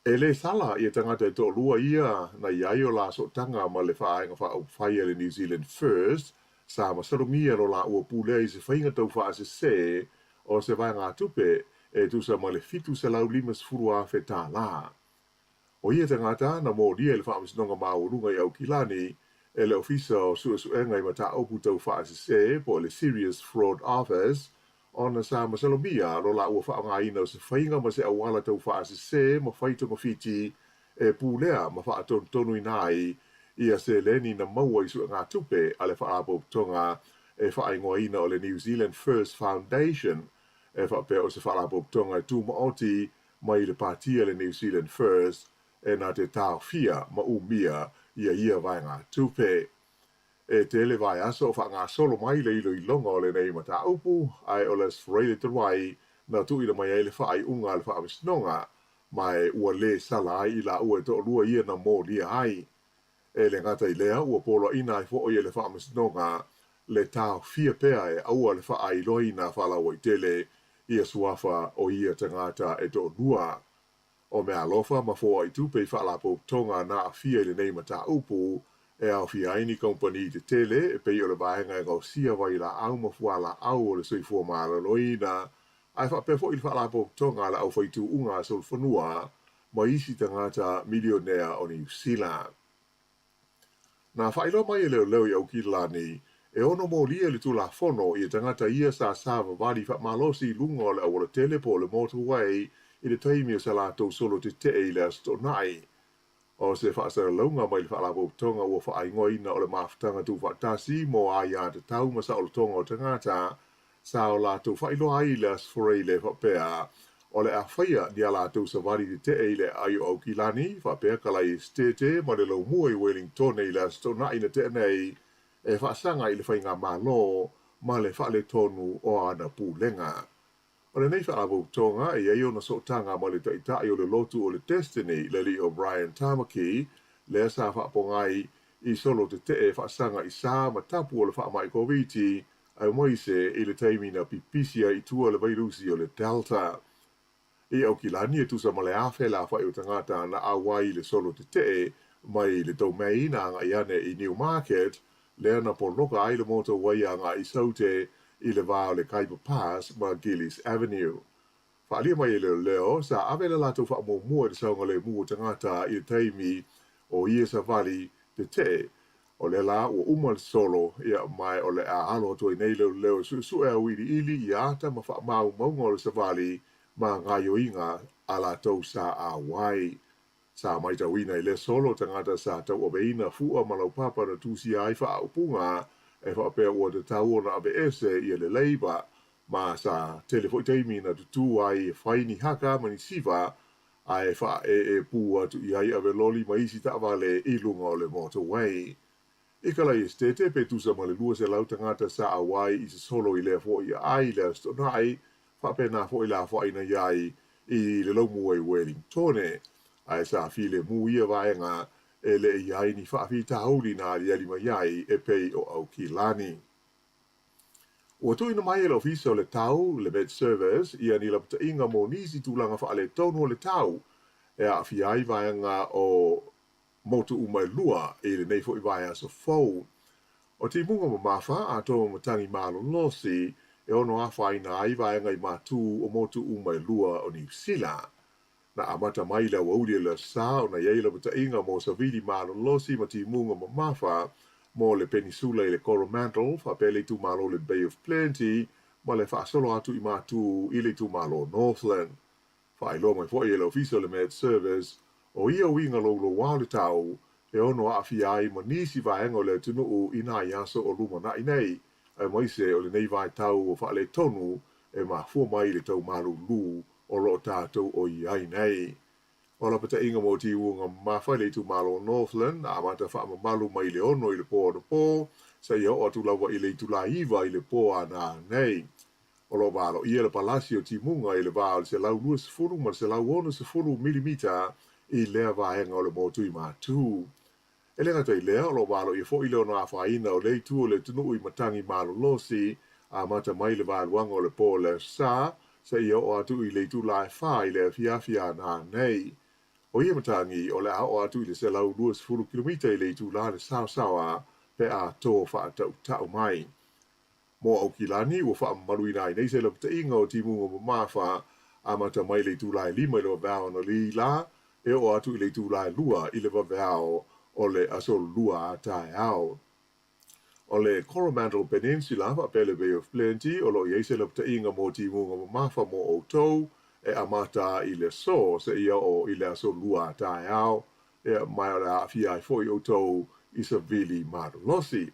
E le sala ia tangata e tō lua ia na iai o la so tanga ma le whaenga whai le New Zealand First, sa masarumia ro la ua pule i se whainga tau wha se o se vai ngā tupe e tusa ma le fitu se lau limas furu a whetā la. O ia tangata na mō lia le whaamisnonga maurunga i au kilani e le ofisa o suenga i mata opu tau wha se po le Serious Fraud Office ona sa masalomia ro la ua whaanga ina o se whainga ma se awala tau wha se ma whaitonga fiti e pūlea ma wha tonu inai ia se leni na maua i sua ngā tupe a le wha apo tonga e wha ingoa ina o le New Zealand First Foundation e wha pēo se wha apo tonga e tū maoti mai le pātia le New Zealand First e nā te tāo fia ma umia ia vai ngā tupe. E te ele vai aso o wha ngā solo mai le ilo i longa o le nei mata upu, ai o les freile te wai, na tu ina mai ele wha ai unga le wha amisnonga, mai ua le sala ai i la ua e to lua ia na mō lia ai. E le ngata i lea ua polo ina ai fo o ia le wha amisnonga, le tāo fia pea e aua le wha ai loina wha la ua i tele, ia suafa o ia tangata e to lua. O mea alofa ma fo ai tupe i wha la po tonga na a fia le nei mata upu, e au fiaini company te tele, e pei o le vaenga e ngau sia vai la au mafua la au o le soi fua maara loina, ai wha pefo i le wha la po tonga la au whaitu unga sol whanua, ma isi tangata milionea o New Zealand. Nā whailo mai e leo i au kilani, e ono mō lia le tula whono i tangata ia sa sāwa wari wha malosi lunga o le awara tele po le motorway i le taimi o sa la tau solo te te i le astonai. O se whaasara launga mai le whaalapo tonga ua whaingoa ina o le mawhtanga tu whaatasi mo a ia te tau masa o le tonga o tangata sa o la tu whailo ai le asforei le whapea o le a whaia ni a la tu savari te te le ai o kilani whapea kalai stete ma le lau mua i Wellington i le astona ina te nei e whaasanga i le whainga malo ma le whaale tonu o ana pūlenga. O le nei whaalapo tonga e ai ona sotanga ma le taitai o le lotu o le Destiny le li o Brian Tamaki le sa whaapongai i solo te te whaasanga i sa ma tapu o le whaamai koviti ai moise i le taimina pipisia i tua le vairusi o le Delta. I au kilani e tusa ma le awhe la whai o tangata na awai le solo te te mai le tau mei na anga iane i Newmarket le ana pornoka ai le motorway anga i saute i le vāo le Kaipa Pass ma Gillies Avenue. Whaalia mai e leo, sa awela lato wha mua te saunga le mua tangata i le taimi o ia sa vali te te, o le la o umal solo ia mai o le a alo to i nei leo su e awiri ili i ata ma wha mau maunga o le sa vali ma ngayo inga a la tau sa a wai. Sa mai tawina i le solo tangata sa tau obeina fua malau papa na tusi ai wha upunga e whapea ua te tau na abe ese i le leiba, ma sa telefoi teimi na tutu ai e whaini haka mani siva, a e wha e pua tu i ai ave loli ma isi ta'wale i lunga o le motorway. Ikala i estete pe tusa ma le lua se lau tangata sa awai i se solo i le fo i ai le astonai, whapea na fo i la whaina iai i le laumu ai Wellington, a e sa file mu ia vaenga, e le iai ni whaafi tauli nā li alima iai e pei o au kilani. Ua tuina mai e la ofisa o le tau, le med service, ia ni lapta inga mo nisi tūlanga wha le tonu o le tau, e a fi ai vaenga o motu umai lua e le neifo i vaenga so fau. O ti munga ma mawha a tō matangi malo losi, e ono a whaina ai vaenga i mātū o motu umai lua o New Zealand. Na amata mai la wauri la sa na yaila bata inga mo sa vili malo losi ma ti munga ma mafa mo le peninsula i le Coromandel fa pele tu malo le Bay of Plenty ma le fa solo atu i matu i le tu malo Northland fa ilo mai fo i le ofisa le med service o ia winga lo wale tau e ono a fi ai ma nisi vaenga le tunu u ina yaso o luma na inei ai mai se o le nei vai tau o fa le tonu e ma fu mai le tau malo lu o lo tātou o iai nei. O la pata inga mo ti unga mawhai le tu malo Northland, a mata wha malu mai le ono i le pō na pō, sa ia o atu lawa i le tu la iwa i le pō ana nei. O lo walo ia le palasi o ti munga i le walo se lau lua se furu, ma se lau ono se furu milimita i lea vaenga o le motu i mātū. E le ngata i lea o lo walo i fo i leo na whaina o le tu o le tunu i matangi malo losi, a mata mai le waluanga o le pō le sa ia o atu i le tu la wha i le fiafia na nei. O ia matangi o le ao atu i le se lau 20 kilomita i le tu la le sawa pe a tō wha tau mai. Mo au kilani ua wha maru ina i nei se lapta inga o timu o mawha a mata mai le tu la 5 i le wabao na li la e o atu i le tu la 2 i le wabao o le asol lua a tae ao. O le Coromandel Peninsula wa pele Bay of Plenty o lo i se lapta inga mo timu o mawha mo o tau e amata i le so se ia o i le aso lua tae ao e mai ora fia i foi o tau i sa vili marolosi.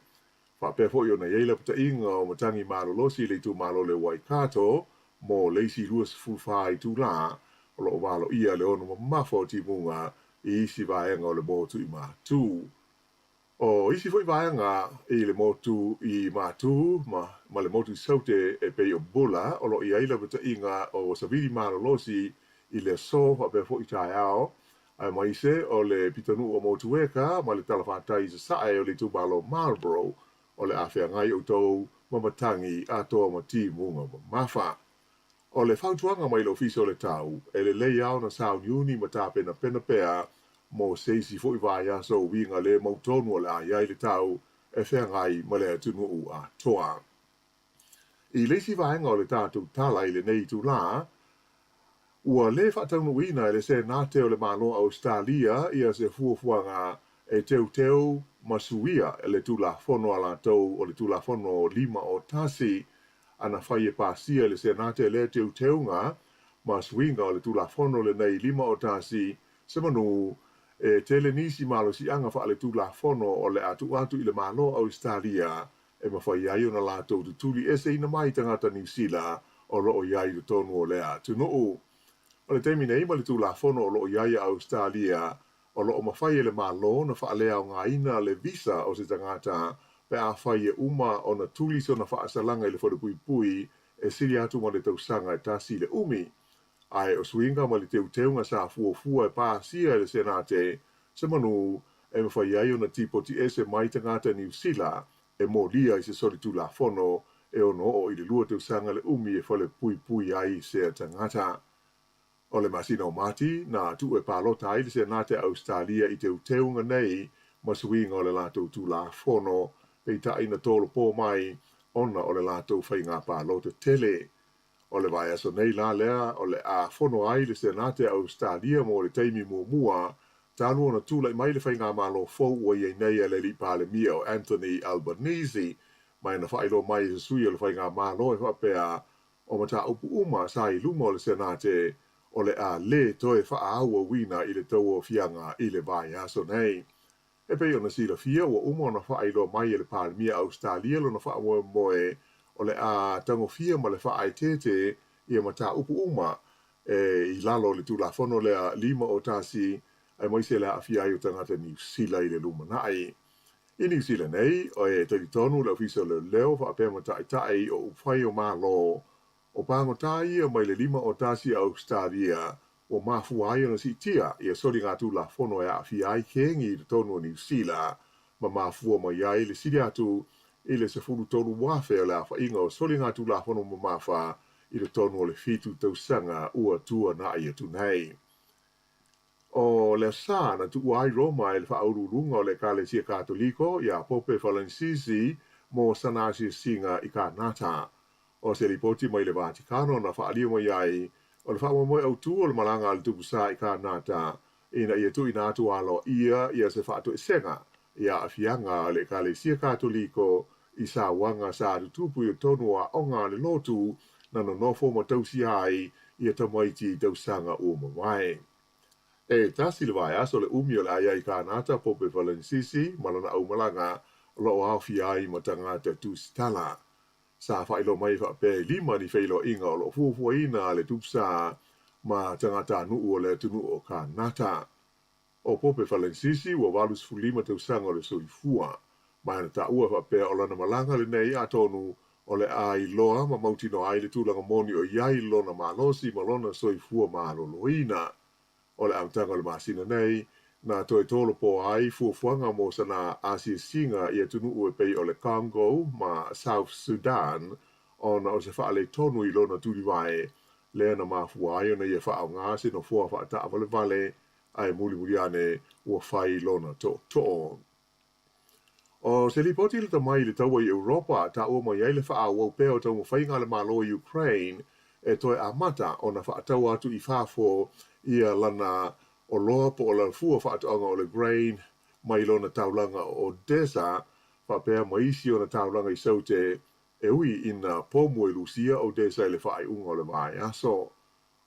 Fa pe foi o na iei lapta inga o matangi marolosi le tu malo le Waikato mo leisi luas fulfai tu la o lo walo ia le ono mafo ti munga i isi vaenga o le motu i matu. O isi foi vaenga i le motu i matu ma le motu saute e pei o bula o lo iei lapta inga o sa vili marolosi i le so fa pe foi tae ao ai mai se o le pitanu o motu eka ma le talafatai sa sae o le tu malo Marlborough o le awhia ngai o tau mamatangi a toa ma ti munga mawha. O le whautuanga mai lo fisa o le tau, e le lei au na sao niuni ma tā pena pea mo seisi fo i vai aso winga le mautonu o le aiai le tau e whea ngai ma le atunu u a toa. I leisi vaenga o le tātou tala i le nei tu la, ua le whataunu wina e le se nāte o le malo Australia ia se fuafuanga e teu masuia e le tula fono ala tau o le tula fono 5 o tasi ana whai e pāsia le se nāte le teu masuinga o le tula fono le nei 5 o tasi se manu e tele nisi malo si anga wha le tula fono o le atu i le malo Australia e mawhai ai o na la tau tutuli e se ina mai tangata New Zealand o lo o iai tu tonu o le atu nuu. O le teimi nei ma le tula fono o lo o iai Australia o lo o mawhai e le malo na whaalea o ngā ina le visa o se tangata pe a whai e uma o na tuli so na whaasalanga i le whadapui e siri atu ma le tausanga e tasi le umi. Ai o swinga ma le teunga sa fuafua e pāsia e le senate se manu e mawhai ai o na tipoti ese mai tangata New Zealand e mō lia i se sori tula fono e ono o i le lua tausanga le umi e whale pui ai se tangata. O le masina o mati, na tu e palota ai le se nate Australia i teunga nei, ma suinga o le lato tu la fono, pei ta ina tolo po mai, ona o le lato whai ngā palota tele. O le vai aso nei la lea, o le a fono ai le se nate Australia mo le teimi mua, tanu ona tula i mai le whai ngā malo fau ua iei nei a le li pale mia o Anthony Albanese, mai na whailo mai se sui o le whai ngā malo e whapea, o mata upu uma sa i luma o le se nate, o le a le toe whaaua wina i le tau o fianga i le vai aso nei. E pei ona sila fia ua uma na whailo mai i le palemia Australia lo na whaamoe moe o le a tango fia ma le whaai tete i a mata upu uma i lalo le tula fono le a 5 o tasi ai moise le a fia i o tangata New Zealand i le lumanai. I New Zealand nei o e taritonu le ofisa le leo whaapea mata i tae o upwhai o malo o pango tai o mai le 5 o tasi Australia o mafua ai ona si tia i a sori ngā tula fono e a fia ai kengi i le tonu o New Zealand ma mafua mai ai le siri atu i le se furu tonu wafe o le a whainga o sori ngā tula fono ma mafa i le tonu o le fitu tausanga ua tua na i atu nei. O le sa na tu ai Roma e le whaururunga o le Kalesia Katoliko i a Pope Francisisi mo sanasi singa i ka nata. O se ripoti mai le Vaticano na whaalia mai ai o le whaamamoi au tu o le malanga al tupusa i ka nata ina ia tu ina atu alo ia se whaatu e senga ia a fianga le Kalesia Katoliko i sa wanga sa tupu i tonu a onga le lotu na no nofo ma tausi ai ia tamaiti tausanga o mawai. E tasi le vai aso le umi o le ai ka nata Pope Francisisi malana au malanga lo au fi ai ma tangata tusitala. Sa whailo mai whape 5 ni whailo inga o lo fuafuaina le tupsa ma tangata nuu o le tunu o ka nata. O pope Falensisi ua walus fulima te usanga o le soifua, ma ena ta ua whapea o lana malanga le nei a tonu o le a iloa ma mautino ai le tūlanga moni o iai lona malosi ma lona soifua ma aloloina. O le amtanga o le masina nei, na toi tolo po ai fuafuanga mo sana Asia Singa ia tunu ue pei o le Congo ma South Sudan ona o se wha le tonu i lona turiwae lea na mafua ai ona ia wha au ngase no fua wha ta avale vale ai muli ane ua whai lona to. O se li poti le tamai le taua i Europa ta ua mai ai le wha au peo tau mwhainga le malo i Ukraine e toi a mata ona wha tau atu i whafo ia lana o loa po o la fua whaatoanga o le grain mai lona taulanga o Odessa whapea maisi o na taulanga i saute e ui ina pomu e Lucia o Odessa i le whaai unga o le mai aso.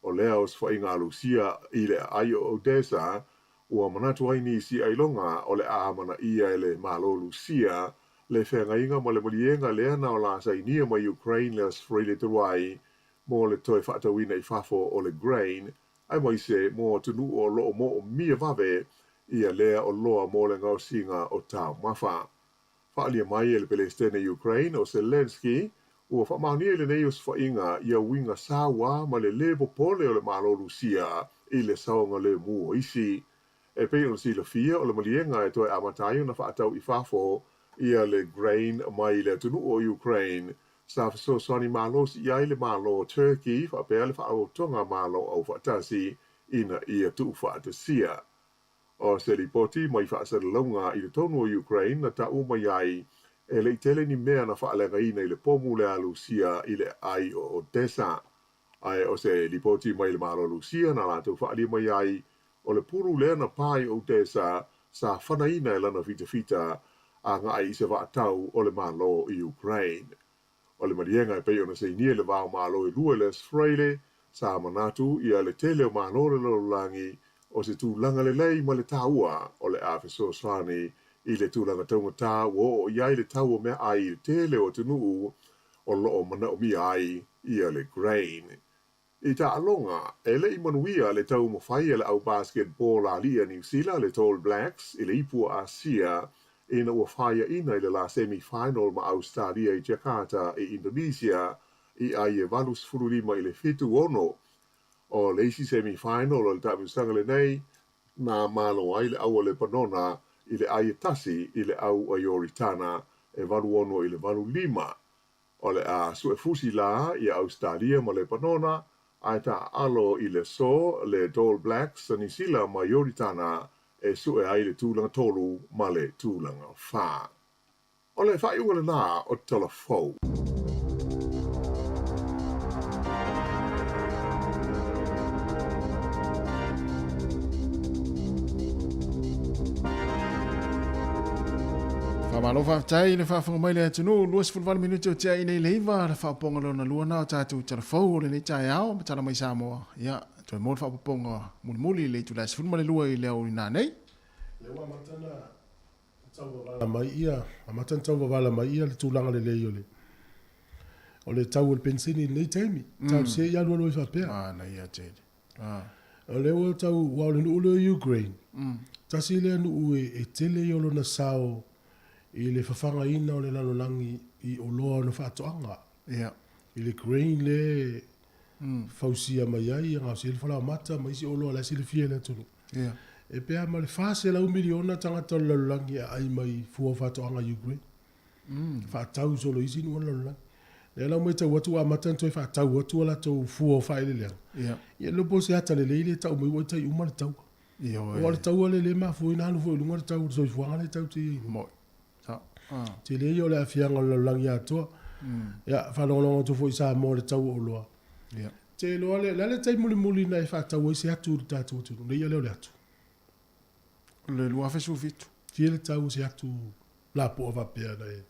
O lea o sfa inga Lucia i le ai o Odessa ua manatu ai ni si ailonga o le aamana ia e le malo Lucia le whenga inga ma le malienga lea na o la sainia ma Ukraine le asfrele tuai mo le toi whaatawina i fafo o le grain ai mai se mo tunu o loo mo o mia vave ia lea o loa mo le ngau singa o tau mafa. Whaalia mai e le Palestina Ukraine o Zelensky ua whamaunia le nei o sfainga ia winga sawa ma le lebo pole o le malo Lucia i le saonga le mua isi. E pei o si la fia o le malienga e toi amatayo na whaatau i fafo ia le grain mai le tunu o Ukraine sa so soni malo si ia le malo Turkey fa pele fa o tonga malo o fatasi ina ia tu fatasia o se li poti mai fa sa longa i le tonu o Ukraine na ta uma ai e le tele ni mea na fa le gaina i le pomu le Lucia i le ai o Odessa ai o se li poti mai le malo Lucia na la tu fa li mai ai o le puru le na pai o Odessa sa fanaina e lana fita a ngai se va tau o le malo i Ukraine. O le marienga e pei ona se inia le vau malo i lua le Australia, sa manatu ia le tele o malo le langi o se tūlanga le lei ma le taua o le awhiso swani i le tūlanga taunga tā o iai le tau o mea ai le tele o tunu o loo mana o mi ai ia le grain. I ta alonga, e le imanuia le tau mo whai le au basketball a lia New Zealand le Tall Blacks i le ipua Asia ina ua whaia ina i le la semi-final ma Australia i Jakarta i Indonesia i ai e valus furulima i le fitu ono o le isi semi-final o le tamusanga le nei na malo ai le au le panona i le ai e tasi i le au a Yoritana e valu ono i le valu lima o le a sue fusi la i Australia ma le panona ai ta alo i le so le Tall Blacks sa nisila ma Yoritana e sue ai le tūlanga tolu ma le tūlanga whā. O le whai unga le nā o telefou. Whamalo whaftai le whawhanga mai le atunu, luas fulwani minuti o tia inei leiva, le whaponga lona luana o tātou telefou o le nei tai ao, matala mai Samoa. Ia, toi mō le whaponga muli le tu lasi fulma le lua i leo i nā nei. Le wa matana tau wala mai ia, a matana tau wala mai ia le tūlanga le lei ole. O le tau le pensini nei taimi, tau se ia lua lua i whapea. Ah, na ia tēri. O le o tau wau le nuu le Ukraine. Tasi le nuu e tele i olo na sao i le whawhanga ina o le lalolangi i o loa na whaatoanga. Ia. I le grain le fausia mai ai, ngā se le whala mata, mai si o loa la si le fia le tunu. Ia. E pea ma le whase lau miliona tangata o lalolangi ai mai fua whaatoanga Ukraine. Whaatau solo isi nua lalolangi. Le lau mai tau atu a mata ntoi whaatau atu ala tau fua o whaile lea. Ia. Ia lopo se ata le leile tau mai wai tai umar tau. Ia O ala tau ale le ma fua ina hanu fua ilunga tau soi fuanga le tau te iei. Moi. Te le yo le afianga o lalolangi atua. Ia, whanongonongo tu fo i Samoa le tau o loa. Ia. Te loa le tai muli na e whaatau e se atu le tātou tunu. Le ia leo le atu. Le lua fesu fitu. Fie le tau se atu la po o vapea na e.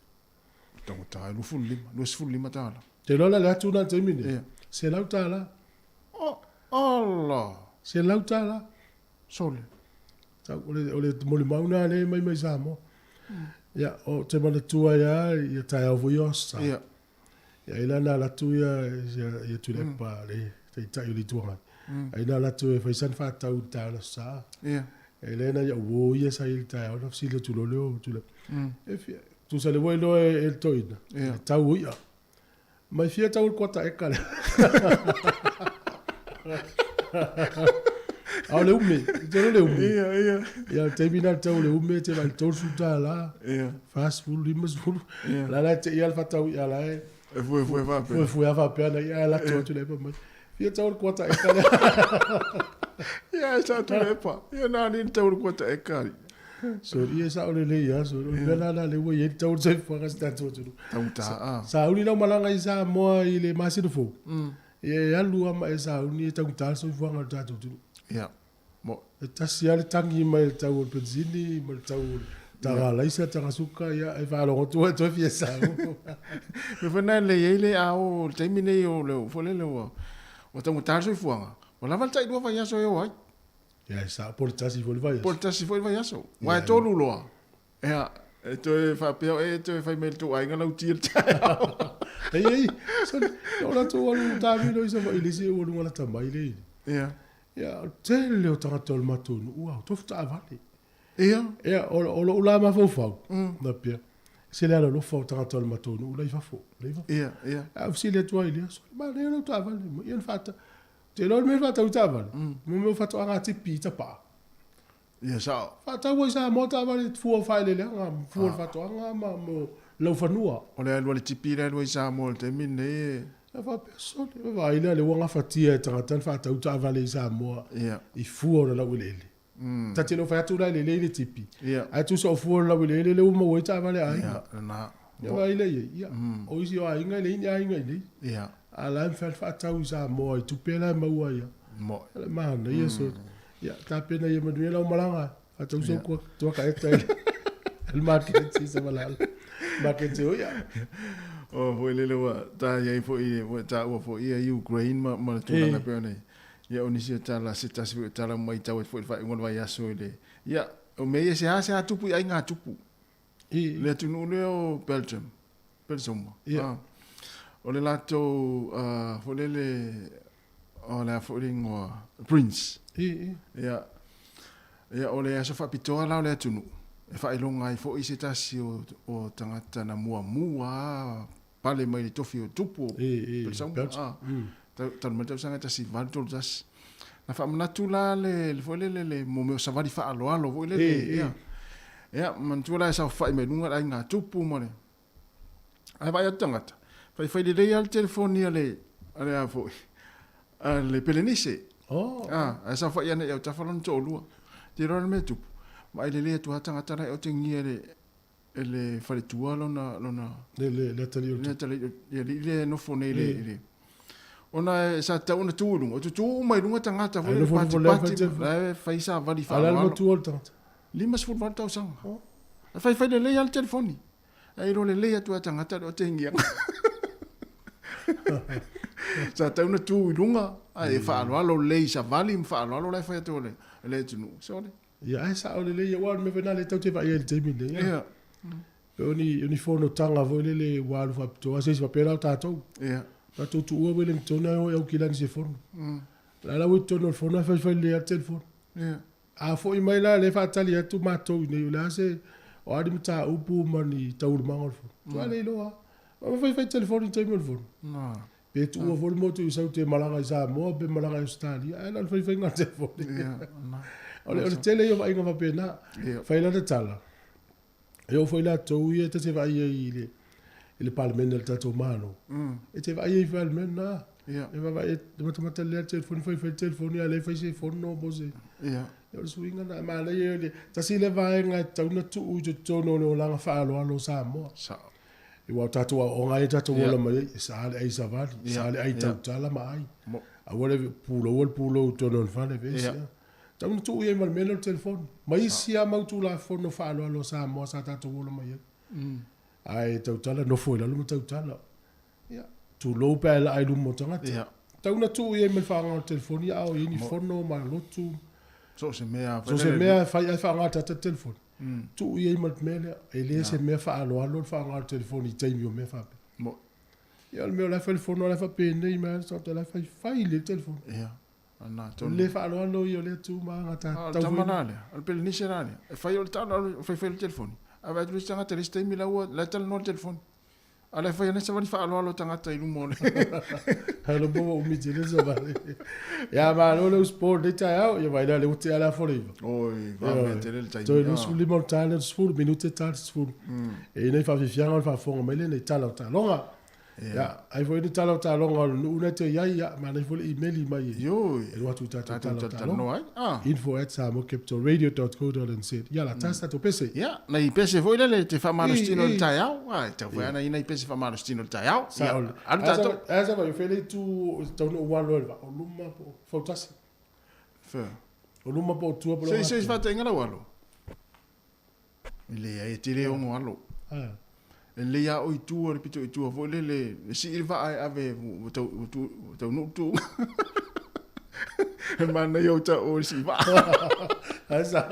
Tongo tae, luas fulu lima tāla. Te loa le atu na te mine. Ia. Se lau tāla. Allah. Se lau tāla. Sole. Tau, o le moli mauna le mai Samoa. Ia, o te mana tua ia tae au voi osa. Ia. Ia, ila na la tu ia tu le pa le te tai li tuanga. ai na la tu e faisan fa tau ta la sa Ia. e le na ya wo ia sa il ta ona si le tu lo leo tu le e fia tu sa le voi lo e toina tau ia mai fia tau kota e kale au le ume te le ume ia te bina tau le ume te vai tol su ta la fast food limas food la te ia fa tau ia la e foi ava pena ia la tu le pa mai fia tau kota e kale Ia sa tu le pa. Ia na ni tau kota e kale. So ia sa ole le ia so la le wo ia tau se fa sta tu tau ta sa uli no malanga isa mo i le masi do fo ia lua ma isa uni tau ta so fa nga tu ia mo ta sia le tangi mai tau penzini mai tau ta la isa ta suka ia e fa lo tu fi sa me fa na le ile a o termine o le fo le o tau ta so fa o la valta i do fa ia so eu ai ia sa por ta si vai porta si foi vai aso wa to lulo ia e to fa pe e to fa me to ai ngala uti ei so ora to o ta vi no isa vai lisi o ngala ta mai le ia te le o ta tol matun wow to fa vale ia o la ma fo na pia se le lo fo ta tol matun o la fa fo ia a si le to ile so ma le lo ta vale ia fa te lo me fa ta vale me fa to anga ti pita pa ia sa fa ta wo sa mo ta vale fu fa le nga fu fa to anga ma mo lo fa nua o le tipi le sa mo te mine fa perso va ile le wanga fa ti ta tan fa ta vale sa mo i fu o la wele ta te lo fa tu le tipi ai tu so fu la wele le mo wo ta vale ai na va ile ia o isi o ai nga le ia ala fa ta sa mo i tu pela ma wa ia mo ma na ia so ia ta pena ia ma duela o malanga fa tu so ko to ka eta el market si se malal market o ia o foi le wa ta ia foi ta o foi ia Ukraine ma tu na pena ia oni se ta la se ta la mai ta foi fa ngol vai aso ile ia o me ia se a tupu ai nga tupu le tu no le o Belgium ia o le lato fo le o le fo ringo Prince ia o le aso fa pitoa la le tunu e fa ilonga i fo i se tasi o tangata na mua pale mai le tofi o tupu tan mata sanga tasi vanto tas na fa manatu la le fo le mo me sa vali fa alo vo le ia man tu la sa fa me lunga ai nga tupu mo le ai vai tangata fai le al telefoni ale a fo le pelenise sa fa ia ne ta falon to lu ti ro me tu mai le tu hata tara o te ngie le fale tu lona le tali le no fone le ona sa ta ona tu lu tu mai lunga tangata fo le pati fai sa vali fa ala mo tu olta limas fo volta sang fai le al telefoni ai ro le tu tangata o te ngie sa ta una tu lunga ai fa alo le sa vali fa alo le fa to le tu so le ia sa o le wa me vena le tau te va ia te mine ia oni fono tanga vo le wa lu fa to se pela ta to ia ta to tu o le to na o ki lan se fono la wi to no fono fa le telefon ia a fo i mai la le fa tali tu ma to ne la se o adi mta upu mani tau mangol fo to le lo o fa telefon te mo fo no pe tu o vol moto i saute malanga sa mo be malanga stali ai la fa nga telefon ia ole tele yo vai nga pena fai la tala yo foi la to ia te se vai ile parlamento del tato mano e te vai parlamento na e vai de mata le telefone foi telefone ale fai se fono bose yo swinga na ma le yo ta si le vai nga ta una tu u to no la fa lo sa mo sa e wa tato o nga tato wala mai sa ai sa va sa ai tala mai a wala pulo to non fa le vesi tau tu ia mal meno telefon mai sia mau tu la fono fa lo sa mo sa ta tu lo mai ai tau tala no foi la lu tau tala ia tu lo pe la ai lu mo tanga tau na tu ia mal fa nga telefon ia o ini fono ma lo tu so se mea fa ia fa nga ta telefon tu ia mal mele ele se me fa lo fa nga telefon i tai me fa mo ia me la fa fono la fa pe nei ma so la fa le telefon Ana Le fa lo yo le tu ma ngata tau manale al pel ni serani e fai o tau fai o telefone ava tu tanga te liste mi la la tal no telefone ala fai na savani fa lo tanga tai lu mo Hello bo mi jele so vale ya ma lo sport de ta ya vai le uti ala fori oi va mettere il tai to no sul montane sul minute tal sul e ne fa fianga fa fo ma le ne tal longa ya ai voi de tal longa una te ya ma ne vol email mai yo e lo tu ta no ai info@samocapitalradio.co.nz ya la tasta to pese ya na i pese foi le te fa malo stino il tai ai te foi ana i pese fa malo stino il tai au asa va fele tu no walo o luma po fotasi fe o luma po tu po se fa te ngala walo ile ai tire o walo le ya o tu o pito tu vo le si il va ave tu no tu man yo ta o si va asa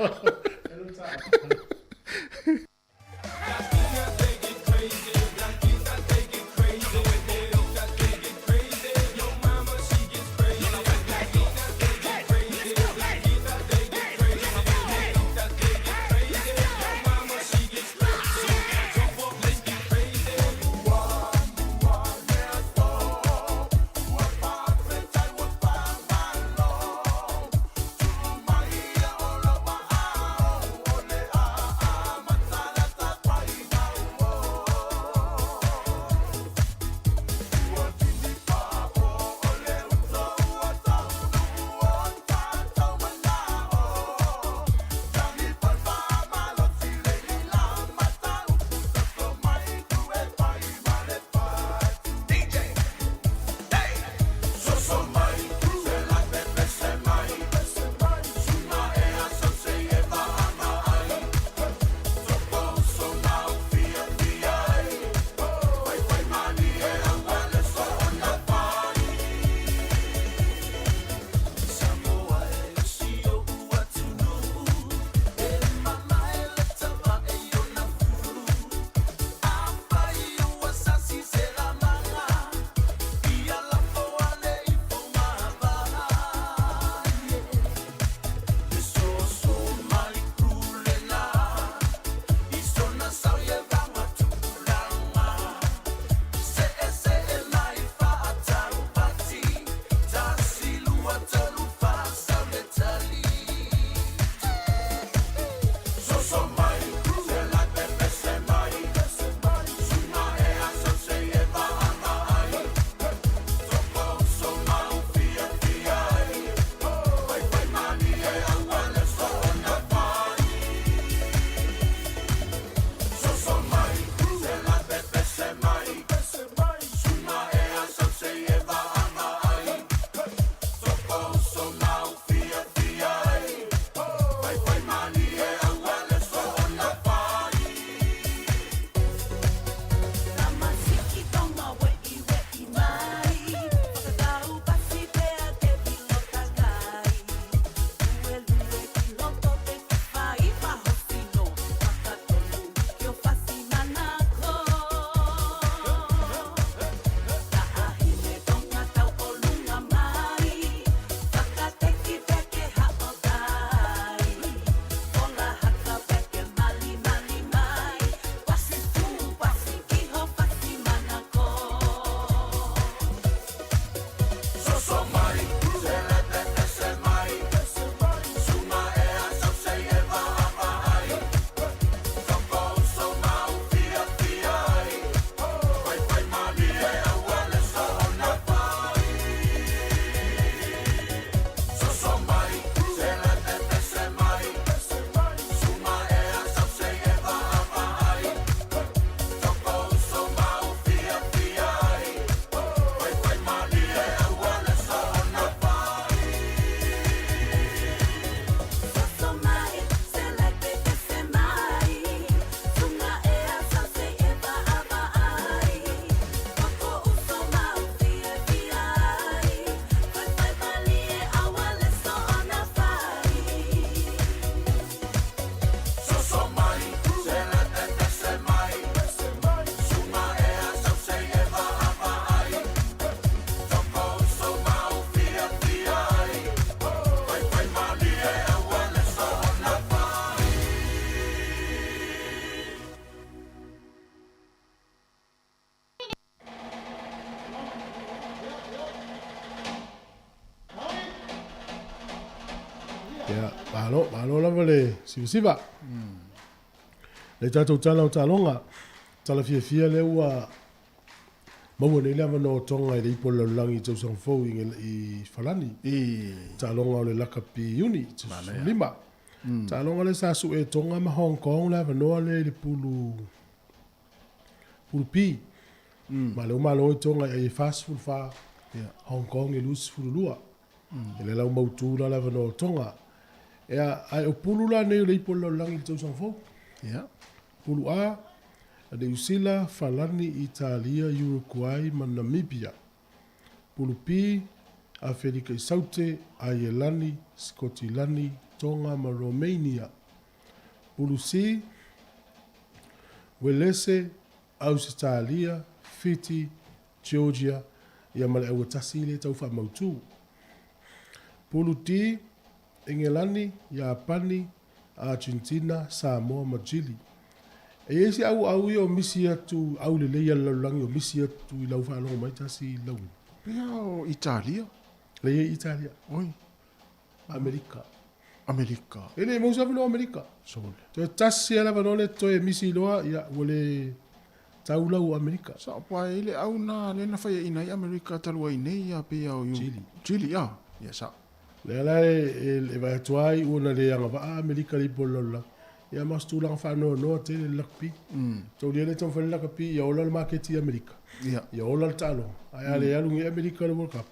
Ia, malo lava le siva. Le tātou tala o tālonga, tala fia le ua maua nei lava no tonga i le ipo laulangi tau sang fau i Falani. Tālonga o le laka pi uni, lima. Tālonga le sasu e tonga ma Hong Kong lava noa le pulu pi. Ma leo malo i tonga i fast food fa Hong Kong i lusi furulua. E le lau mautura lava no tonga. Ea ai o pulu la nei le ipo laulangi tau sang fau. Pulu a New Zealand, Falani, Italia, Uruguay, ma Namibia. Pulu pi, Afrika i Saute, Aielani, Skotilani, Tonga, ma Romania. Pulu si, Welese, Australia, Fiji, Georgia, ia ma le auatasi le tau wha mautu. Pulu ti, Engelani, Japani, Argentina, Samoa, ma Chile. E esi au o misi atu au le leia laulangi o misi atu I lau whanonga mai tasi lau. Pea o Italia. Leia Italia. Oi. Amerika. Ele mo sa no Amerika. Sole. Te tasi ala vanole to e misi loa ia wole taula o Amerika. Sa pa ile au na le na fai ina I Amerika talua nei ya pea o Chile ya. Ya sa. Le ala e vai tuai una le anga va Amerika li polola. Ia mas tulang whanau no te le lakpi. Tau liane tau whane lakpi, ia ola le marketi Amerika. Ia ola le talo. Ai ale alungi Amerika le World Cup.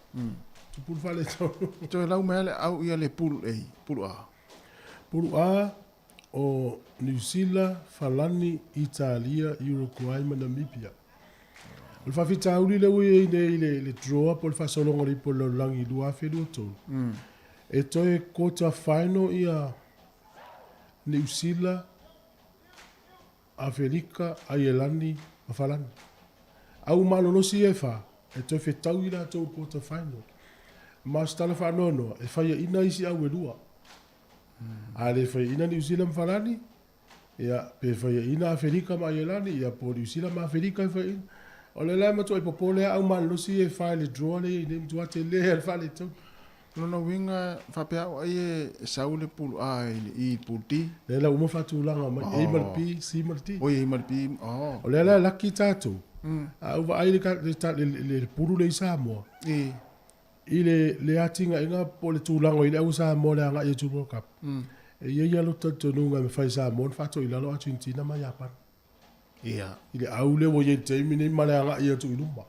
Tu pulu whale tau. To e lau mea le au ia le pulu a. Pulu a o New Zealand, Falani, Italia, Uruguay, ma Namibia. Le whawhita uli le ui nei le draw po le whasolonga li po le langi lua whenua tolu. E toi quarter final ia New Zealand, Afrika, Aielani, ma Falani. Au malolosi e wha, e toi whetau I rātou quarter final. Mas tala whanono, e whaia ina isi au e lua. A le whaia ina New Zealand Falani, ia pe whaia ina Afrika ma Aielani, ia po New Zealand ma Afrika e whaia ina. O le lai matua I popole au malolosi e whaia le draw le, I ne mtua te le e whaia le tau. Lona winga whapea o ai e sau le pulu a I pulu ti. Le la uma whatulanga mai, e malpi, si malti. O e malpi, O le la laki tātou. A uwa ai le pulu le Samoa. I le atinga inga po le tūlanga I le au Samoa le anga I tu World Cup. E ia lo tatonunga me whai Samoa, whato I lalo Argentina ma Japan. I le au le wo ye teimi ni ma le anga I tu ilumba.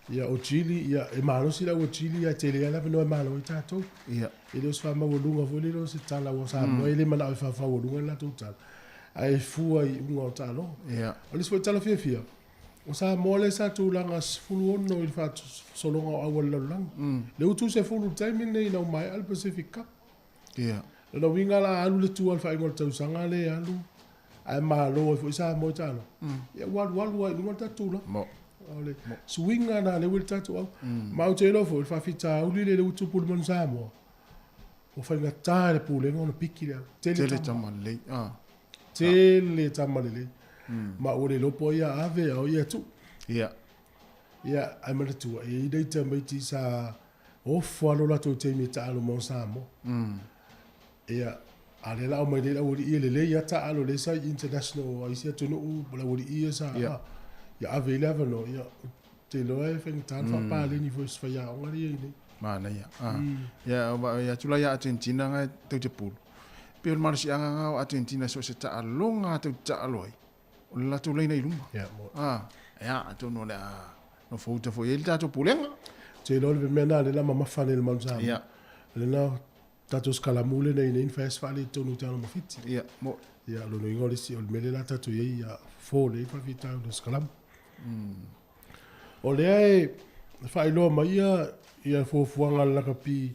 Ia o Chile, ia e malo si la o Chile, ia te lea lava no e malo I tātou. I le os whama walunga fwele lo se tala o Samoa, I le mana o whawha walunga I latou tala. Ai fua I unga o talo. O le swai tala fia. O Samoa le sa tūlanga fulu ono I wha solonga o awal laulang. Le utu se fulu taimi nei nau mai al Pacific Cup. Le na winga la alu le tu al wha ingol tau sanga le alu. Ai malo o fwai Samoa I talo. Ia walu ai nunga tatula. Ole swinga na le wil tatu au ma o te lofo fa fita uli le utu pul mon Samoa o fa nga tare pule ngona pikira tele tamale tele tamale ma o le lopo ia ave o ia tu ia ai mala tu e dei tamiti sa o falo la to te mi talo mon Samoa ia ale la o mai le o le ia ta alo le sa international ai sia tu no la o ia sa ia ave leva no ia te loe feng tan fa pa le ni fos fa ya o ri ni mana ia ia tula ia Argentina nga te te pul pe o marsi anga o Argentina so se ta longa te ta aloi o la tu le nei luma ia to no le no fouta fo il ta to pulenga te lo le mena le la mama fa le manza ia le na tato scalamule nei nei fes fa le to no ta no fiti ia mo ia lo no ingoli si o mele la tato ia fo le fa vita no scalam o le ai fai loa mai ia fuafuanga la kapi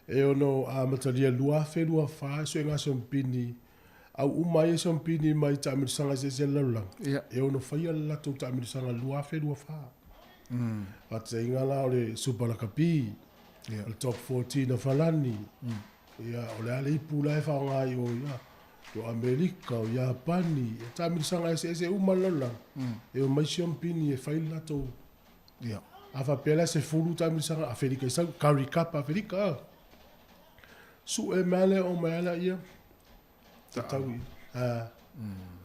e ono a matalia lua fa so inga sompini au umai sompini mai ta amirsanga se lalang e ono fai la tu ta amirsanga lua fa at inga la le super la kapi le top 14 na Falani ia o le ale pula e fa ngai o ia o Amerika o Japani e tamirisanga se umalala e o mai sompini e faila to a fa pela se fulu tamirisanga Afrika sa Curry Cup Afrika Su e male o male ia. Tau.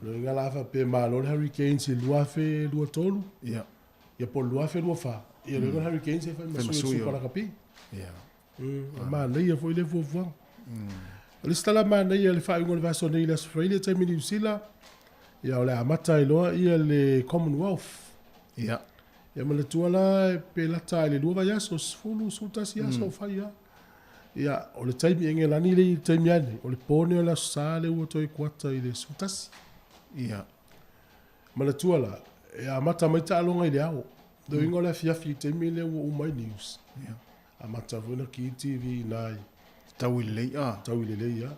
Lo inga la fa pe malo hurricanes lua fe lua tolu. Ia. Ia po lua fe lua fa. Ia lo hurricanes e fa masu para kapi. Ia. Ma nei foi le fu. Le stala ma nei le fa ngol vaso nei la Australia te mini sila. Ia ole amata ilo ia le Commonwealth. Ia. Ia ma le tuala pe la tale lua ya so fulu sultasi ya so fa ia. Ia o le taimi enge lani le taimi ane. O le pone o la sale ua toi kuata i le sultasi. Ia. Ma le tuala. Ia amata mai ta alonga i le ao. Do ingo le fiafi taimi le ua umai news. Ia. Amata vuna ki TV nai. Tau i lei, Tau i le lei, ia.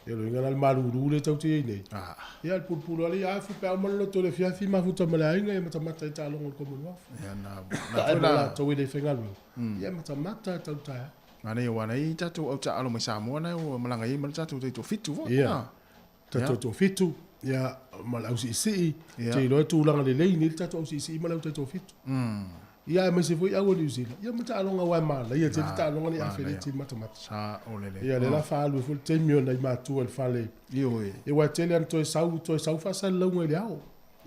Ia lo inga le maruru le tau te ei nei. Ia le pulpulu ale, ia fu pe amalo to le fiafi mafuta malainga, ia mata i ta alonga o Commonwealth. Ia Na tau i le whengalu. Ia mata tau taia. Ngana ia wana i tatu au ta alo mai Samoa na o malanga i mal tatu te to fitu vo. Ia. Tatu to fitu. Ia mal au si. Te lo tu langa le lei ni tatu au si mal au to fitu. Ia mai se foi au New Zealand. Ia mata alonga wa mala. Ia te ta alonga ni afeli mata. Sa olele. Ia le la fa lu fu te mio na ma tu al fale. Io e. E wa tele an to sau fa sa longa le au.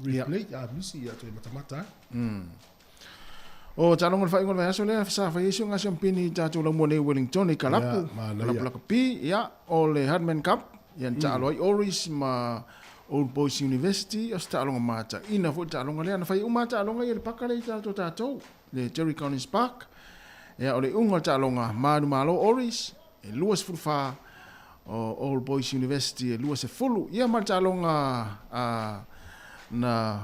Replay a misi ia to mata. O talonga fai ngol vaso le sa fai isu nga champini tatu la mo ne Wellington i kalapu. Kalapu pi ia o le Hardman Cup yan taloi Oris ma Old Boys University o talonga mata ina fo talonga le na fai umata talonga i le pakale tatu le Jerry Collins Park. Ia o le unga talonga manu malo Oris e luas fulfa o Old Boys University e luas e fulu ia ma talonga na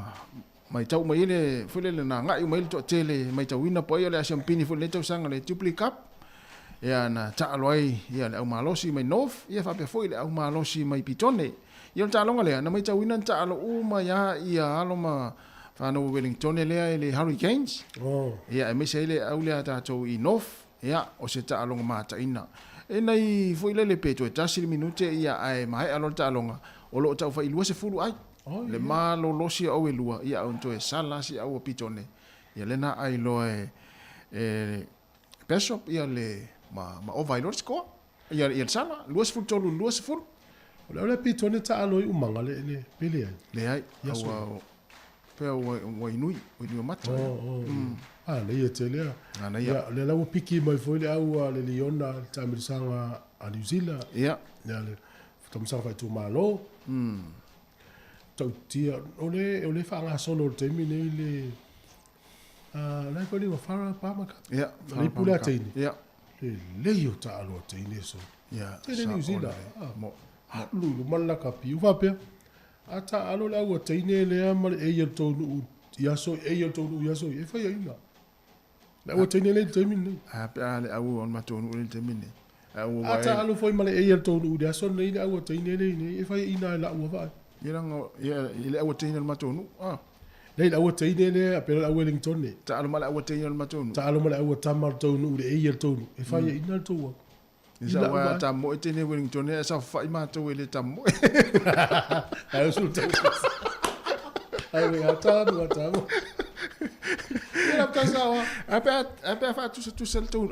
mai tau mai ele fule le na ngai mai to tele mai tau ina po ele champini fule tau sanga le Jubilee Cup ia na ta aloi ia le au malosi mai North ia fa pe foi le au malosi mai Pitone ia ta longa le na mai tau ina ta alo uma ia alo ma fa no Wellington le Hurricanes ia me se le au le ta tau i North ia o se ta longa mata ina e nei foi le peto e tasi minute ia ai mai alo ta longa o lo tau fa i lua se fulu ai le malo losi au e lua ia au to e sala si au Pitone ia le na ai lo e Bishop ia le ma ova i score ia sala luas ful tolu luas ful le Pitone ta alo i umanga le pele ai le ai au pe wa inui mata le ia tele ia le la piki mai foi le au le Liona ta mirsanga a New Zealand ia le tamsa fa tu malo tau tia ole fa nga solo te mine le la ko ni fara pa maka ia le pula te ni ia le yo ta alo te ni so ia te New Zealand mo lu mala ka pi u fa pe ata alo la o te ni le amal e yo to nu ya so e fa ya ina la o te ni le te mine pe ale au on matonu le te mine ata alo foi male e yo to nu ya so nei la o te ni le e fa ya ina la o va ile au teinal matonu le au teine le apela au Wellington ne ta alma au teinal matonu ta alma au tamar tonu le e tonu e fa ia ina to isa wa ta mo tene Wellington ne sa fa ma to ile ta mo ai su ta ai we ata mo ia ta sawa apa fa tu sel to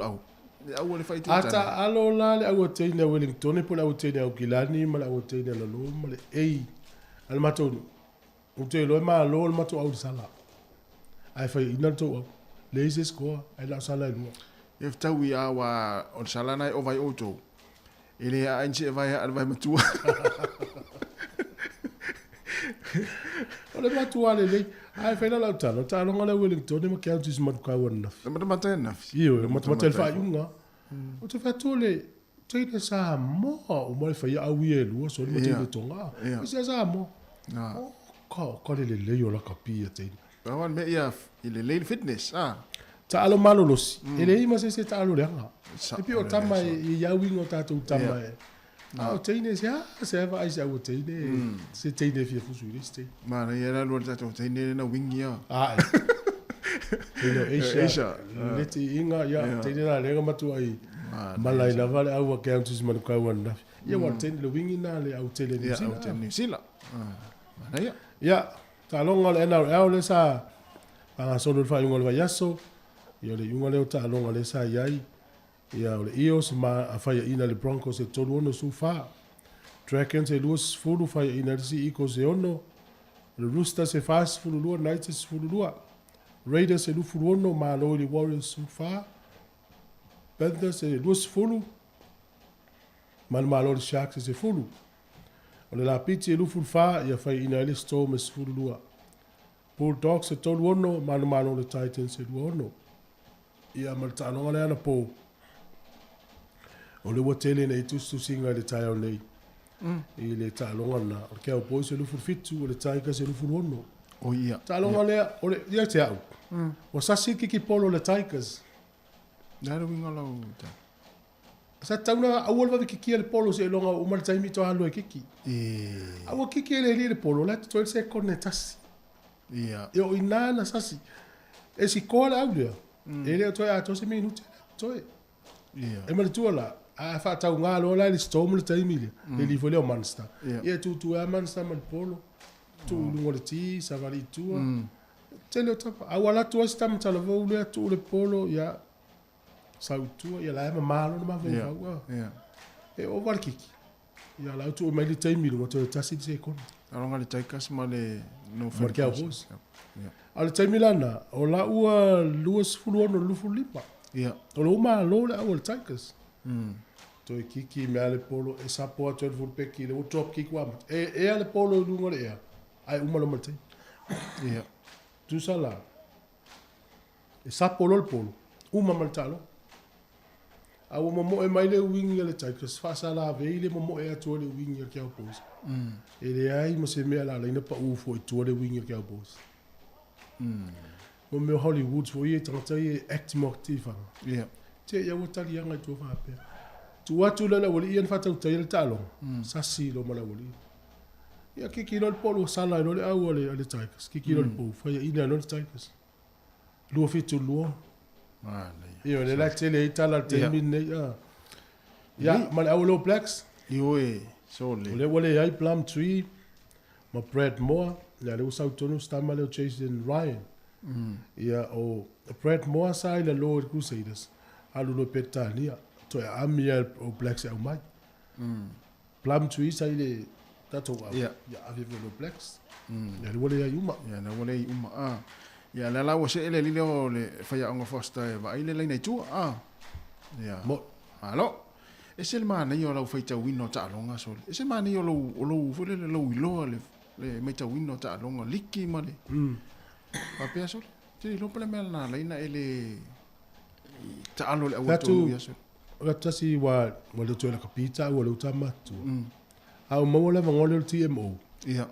au le fa tu ata alo la le au teine Wellington ne pola au teine au kilani ma au teine la lo ma le ei al matonu o te lo ma lo al matu au sala ai fa ina to le se score ai la sala no if tau ia wa o sala nai o vai auto ele a inche vai matu o le matu ale ai fa la talo ngala Wellington ne ma ke antis mat ka wona matena io matu fa yunga o te fa tole te sa mo o mo fa ia au ie lu so le te tonga se sa mo ko le yo la kapia te wan me ia ile le fitness ta alo malo los ele ima se ta alo lenga e pi o tama ia wingo ta tu tama o teine se va ai se o teine se teine fi fu su liste ma na ia lo ta tu teine na wingia Asia leti inga ya teine la lenga matu ai malai la vale au ke antus man ka wana ia wa teine le wingina le au tele New Zealand mana ia ta longa le na le sa pa solo fa ngol va yaso io le yunga le ta longa le sa yai Ia o le Eos ma a whaia ina le Broncos e tolu ono su wha. Dragons e luas furu whaia ina le si iko se ono. Le Roosters e fast furu lua, Knights e furu lua. Raiders e lu furu ono ma lo le Warriors su wha. Panthers e luas furu. Ma lo le Sharks e se furu. O le Lapiti e lu furu wha ia whaia ina le Storm e furu lua. Bulldogs e tolu ono ma lo le Titans e lu ono. Ia maltano le ana po. O le watele nei tustu singa le tai o nei. I le talonga na. O ke au po se lufu fitu o le tai ka se lufu ono. O ia. Talonga lea, o le ia te au. O sasi kiki polo le taikas. Nara winga lau ta. Sa tauna awal va kiki le polo se longa o mal taimi to halo e kiki. Awa kiki le polo la to se konetasi. Ia. Yo inana sasi. E si kola au lea. Ele to ya to se minuti. To e. Ia. E mal tuala. A fa tau ngā loa lai le Storm le taimi le li fo leo Munster. Ia tu a Munster mal polo. Tu lungo le ti, sa vali tua. Te leo tapa. A wala tua si tam tala vau lea tu le polo, ia. Sau tua, ia la ema malo na ma vau vau. Ia. E o wala kiki. Ia la tu o mai le taimi lungo to tasi di se kona. Aronga le taikas ma le no Mar kia hos. A le taimi lana, o la ua luas fulu ono lufu lipa. Ia. O la uma lo le au le taikas. To e kiki me ale polo e sapo atu ful peki le top kick wa e ale polo lungo le ia ai uma lo mate ia tu sala e sapo lo polo uma maltalo a uma mo e mai le wing le tigers fa sala ve le mo e atu le wing ke au pos e le ai mo se me ala le pa u fo tu le wing ke au pos mo me Hollywood fo ye tanta ye acting active ia te ia o tali anga tu fa pe tu atu la wali ian fatau tai le talo sasi lo mala wali ia kiki lo polo sala lo le au le tigers kiki lo po fa ia ina lo tigers lo fitu lo ia le la tele itala te minne ia mal au lo blacks io e so le wale ai plum tree ma Brad Moore le usau tonu sta male Jason Ryan ia o Brad Moore sai le Lord Crusaders alu lo petania to a amia o blacks au mai plum tree sai le tato au ia ave lo blacks ya le wale ai uma ia na wale uma ia la la se ele lilo le faya onga fosta e va ile nei tu ia mo alo e se ma nei o la faita wino ta longa so e se ma nei o lo fo le lo ilo le mai ta wino ta longa liki male pa peso ti lo pele mel na le na ele ta alo le auto ia so Rata si wa le to la kapita wa le tamatu. Au mo le mangole le TMO. Ia.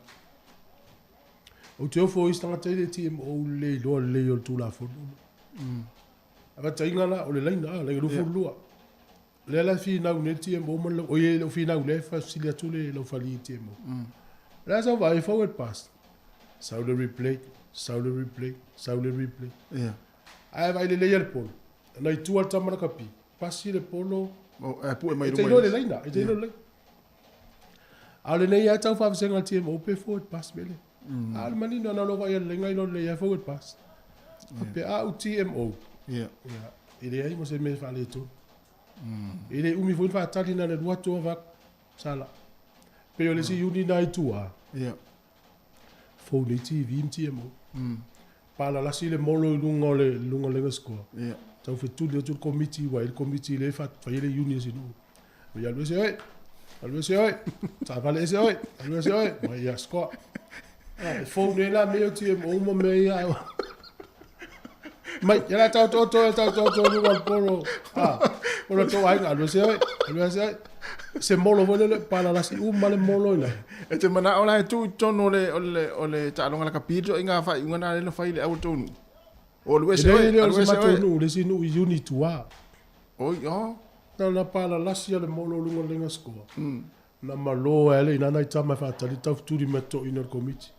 O te ofo istanga te le TMO le lo le o tu la fo. Aba tainga la o le laina le lo fo lua. Le la fi na un TMO mo o ye lo fi na le fa silia tu le lo fa li TMO. La sa va forward pass. Sau le replay, sau le replay, sau le replay. Ia. Ai vai le le pol. Na tu al tamara kapi. Pasi le polo o pu e mai lo mai le laina e te lo le ale nei ya tau fa senga team o pe forward pass bele al mani no lo va ya lenga lo le ya forward pass pe a u TMO ia ile ai mo se me fa le to ile umi fo fa tali na le dua to va sala pe le si uni na tua ia fo le TV TMO pala la si le molo lungo le score ia tau fe tu le tu committee wa il committee le fa le union si no ya lo se oi ta vale se oi lo se oi ma ya score fo ne la me team o mo me ya mai ya la tau to lu al polo polo to ai lo se oi se molo vole para la si male molo la e te mana ola tu tono le ta longa la capito inga fa inga na le fa ile auto nu o le se no le sinu uni tua oi na pala la si le molo lunga lenga sko na malo ele ina na tama fa tali tau turi meto ina committee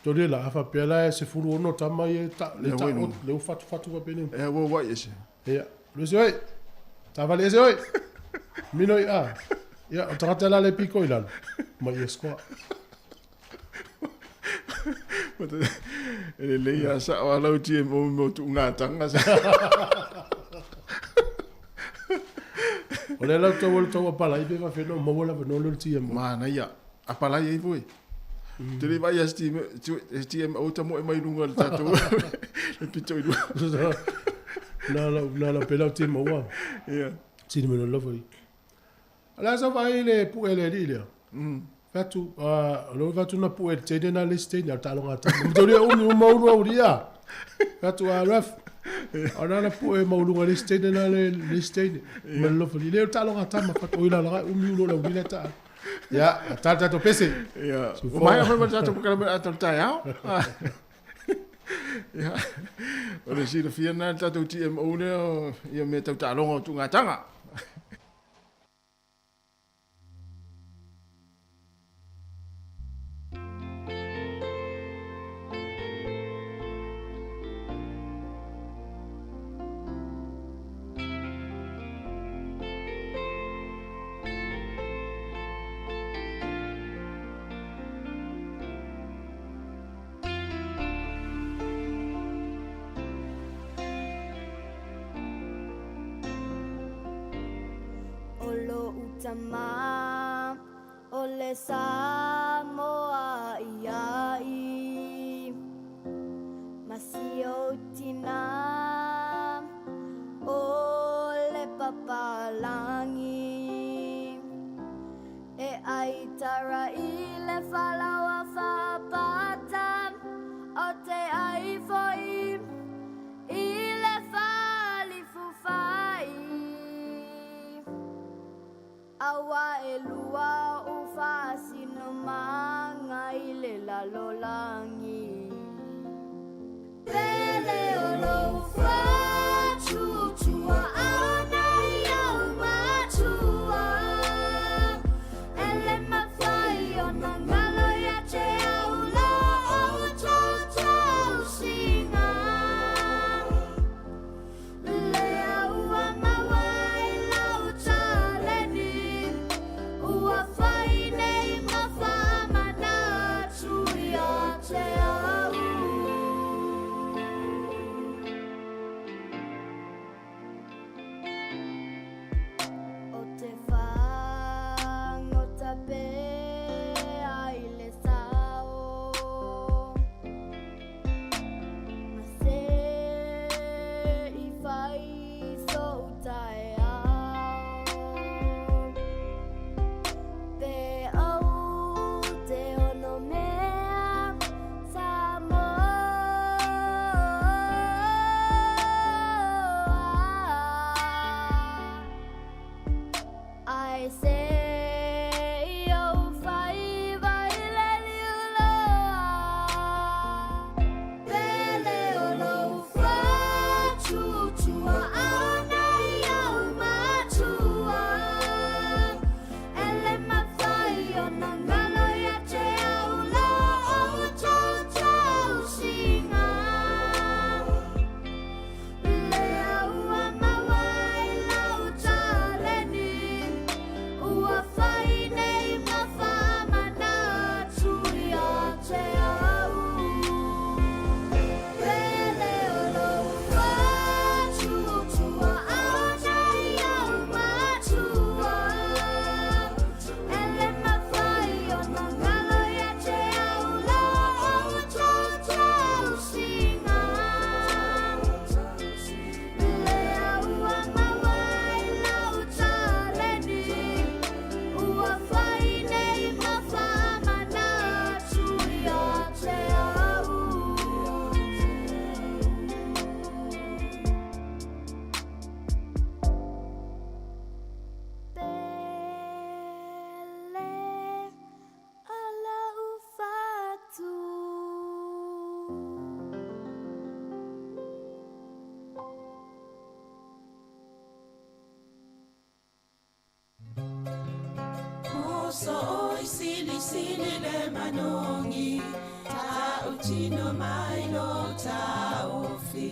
to le la fa pela se furu ono tama ye ta le fatu va bene e wo wa ese ya le se oi ta vale se oi mino ya trata la le pico ilan ma yesko ele le ya sa wa lo TMO mo tu nga tanga sa Le la tau pala i pe va feno mo la no lo ti mo. Mana ia. Apala ia voi. Tele vai STM o tamo e mai lunga tatou. Le pito i dua. Na pela ti mo wa. Ia. Ti me lo voi. Ala sa vai le pu ele ile. Fatu lo fatu na pu e te na liste na talonga ta. Mo le o mo lo ria. Fatu a raf. Ana na pu e mo lo liste na le liste. Me lo foi le talonga ta ma fatu ila la o mi lo la ila ta. Ya, tata to pese. Ya. O mai a foi tata porque ela tá tá ya. Ya. O le sira fia na tata o TMO le ia me tau talonga tu ngatanga. Sama ole Samoa iai Masio tina ole papalangi E aitara ile falawa fapata O te ai foi ile fali fufai Awa elua ufasi no manga ile la lolangi Pele olo ufa chuchua ana ya umatua Ele mafai ona ngalo ya te aula o chau singa Lea ua mawai lau taleni Ua fai nei mawhama na tuia te au O te whangota pe ai le sao Ma se I whai so tae au Te au te ono mea Samoa I say oh fai vai le liuloa Pele olo fa chuchua ana iau matua Ele mawhai ona ngalo ya te aula o chau singa Lea ua mawai lau taleni Ua whai nei mawhama na tuia te au Pele olo wha chuchua ana iau matua Ele mawhai ona ngalo ya te aula o chau singa Lea ua mawai lau taleni Ua whai nei mawhama na tuia te au Pele ala ufatu Moso oi sili sili le manongi Ta utino mai lo ta ofi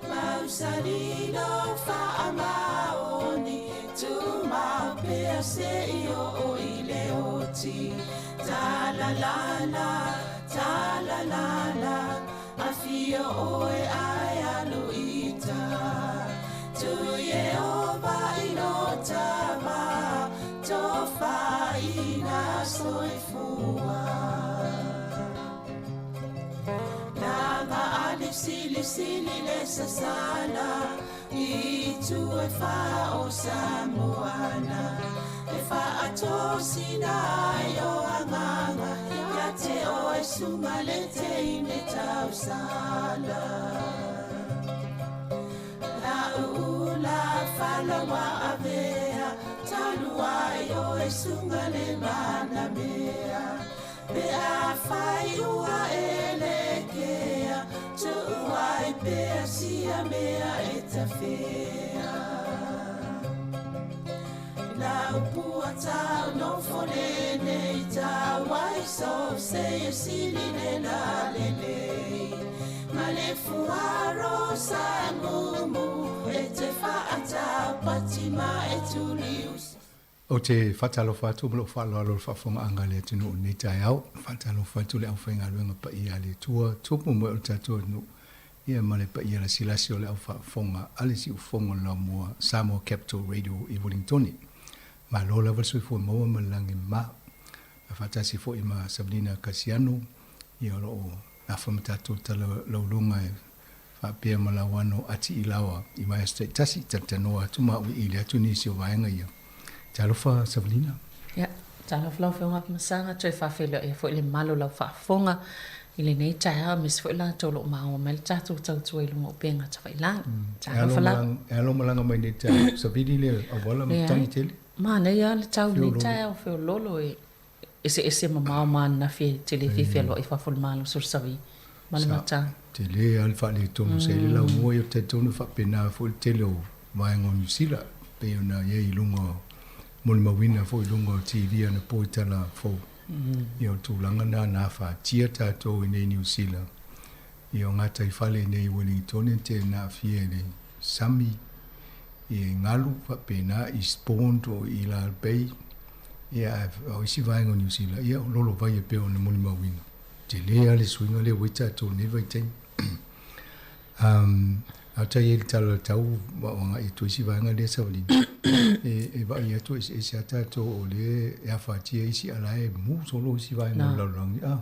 Mausali lo fa amaoni Tu mau pea se io o ile oti Ta la la la Afio oe ai alo ita Tu ye o vai no ta e fua Nanga ali sili sili le sasala I tu e fa o Samoana E fa ato sina yo anganga Ya te o e sunga le te ine tau sala La ula fala wa avea Talua yo e sunga le mana mea Pe a fai ua elekea Tu ai pe sia mea e ta fea La upua tau no fonene i tau ai so se e sili ne la lenei Ma le fuaro sa mumu e te whaata patima e tulius O te whatalo whatu, mlo whalo alo whafonga anga le tunu o nei tai au. Whatalo whatu le au whainga ruenga pa ia le tua. Tupu mo o tatua nu. Ia male pa ia la silasi o le au whafonga. Ale si ufonga la mua Samoa Capital Radio i Wellingtoni. Ma lola valsui fua maua malangi ma. A whatasi fo i ma Sabrina Kasiano. Ia lo o na whamatatu tala laulunga e whapea malawano ati ilawa. I mai estate tasi tatanoa tuma ui ili atu nisi o vaenga ia. Talofa Sabrina. Ja, talofa lau whiunga masanga tui whawhelo e fo ile malo lau whafonga ile nei taia mis fo ila tolo maua mele tatu tau tua ilunga o penga tawai lang. Talofa lau. E alo malanga mai nei taia. Sabini le awala tangi tele. Ma nei ale tau nei taia o whio lolo e ese mamao maa na fie tele fifia lo i whafol malo sur savi. Male mata. Tele alfa le tonu se le lau mua i o te tonu whapena fo tele o vaenga New Zealand. Pe ona ye ilunga mole mawina fo ilunga o TV ana po itala fo. Ia o tūlanga na wha tia tātou i nei New Zealand. Ia o ngata i whale nei Wellington te na fie le sami i ngalu whapena i spawned o i la bay. Ia o isi vaenga o New Zealand. Ia o lolo vai e peo na mole mawina. Te lea le swinga le wita tātou ne vai teng. Ata ye tala tau wa i tu isi vaenga le savali. E va ia tu isi ata to o le e afatia isi ala e mu solo isi vaenga la rangi a.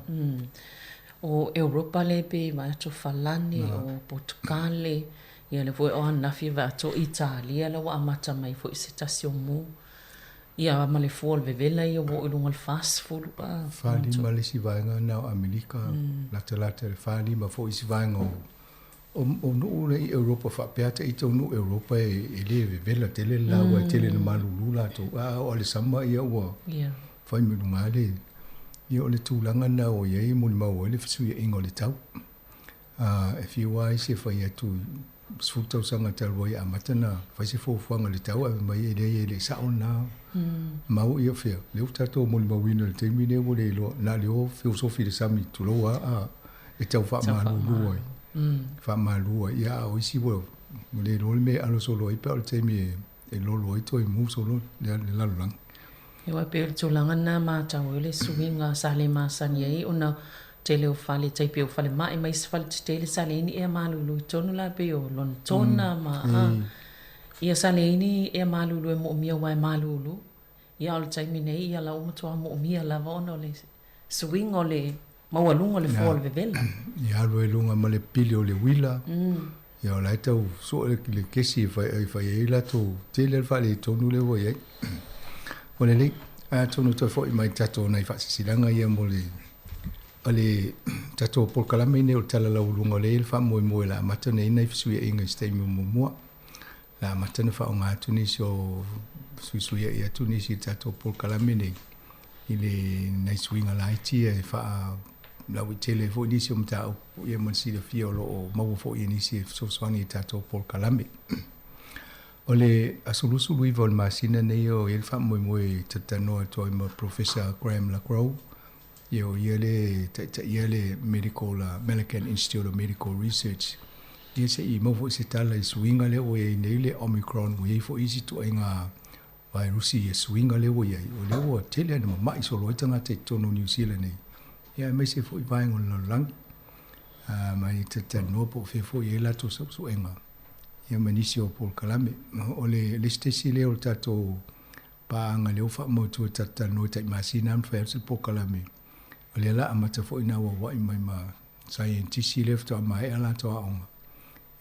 O Europa le pe ma to falani o Portugal ia le foi o ana fi va to Italia la wa amata mai foi station mu. Ia ma le fol vevela ia wo i lunga fast food pa. Fali ma le isi vaenga na Amerika la fali ma foi isi vaenga o no le Europa fa peata i tau no Europa e le vela tele la wa tele na malulula to o le samba ia wa fai me lunga le ia o le tūlanga na o iei mo le mau le fisu ia ingo le tau e fi wai se fai atu sfutau sanga talwa ia matana fai se fofuanga le tau ave mai e le sao na mau ia fea le utato mo le mawina le teimine mo le lo na le o filosofi le sami tuloa a e tau fa malulua fa malua ia o isi wo le lo me alo solo i pe o te mi e lo lo i to i mu solo le la lang e wa pe to langa na ma ta o le swinga sale ma san ye ona tele o fale tai pe o fale mai mai fale tele sale ni e malulu tonu la pe o lon tona ma ia sale ni e malulu e mo mia wa malulu ia o tai mi nei ia la o to mo mia la vono le swing o le ma wa lunga le fol vevela ia lo lunga ma le pili o le wila ia o la tau so le kesi fa ia la to tele fa le tonu le wo ia o le a tonu to fo i mai tato nei fa silanga ia mo le ale tato por kalame ne o tala la lunga le fa mo la mata nei nei fisu ia inga stay mo la mata na fa nga tu ni so su ia tu ni si tato por kalame nei ile nei swinga la tia fa la witele fo ni si mta ia mo si le fiolo o mau fo ni si so swani tato por kalame ole asulusu lui vol masina nei o il fa mo tatano to mo professor Graham Lacroix yo yele medical American Institute of Medical Research yese I mo fo se tala swinga le o nei le Omicron o ye fo isi to inga virusi swinga le o ye o le o tele na mai so lo tanga te tono New Zealand nei ya me se fo vai ngol lang mai tatano po fe fo ye la to so enga ia manisio por kalame o le stesi le o tato paanga leo fa mo tu tata no tai masina am fa se pokalami o le la amata fo ina wa mai ma scientist left to mai ala to onga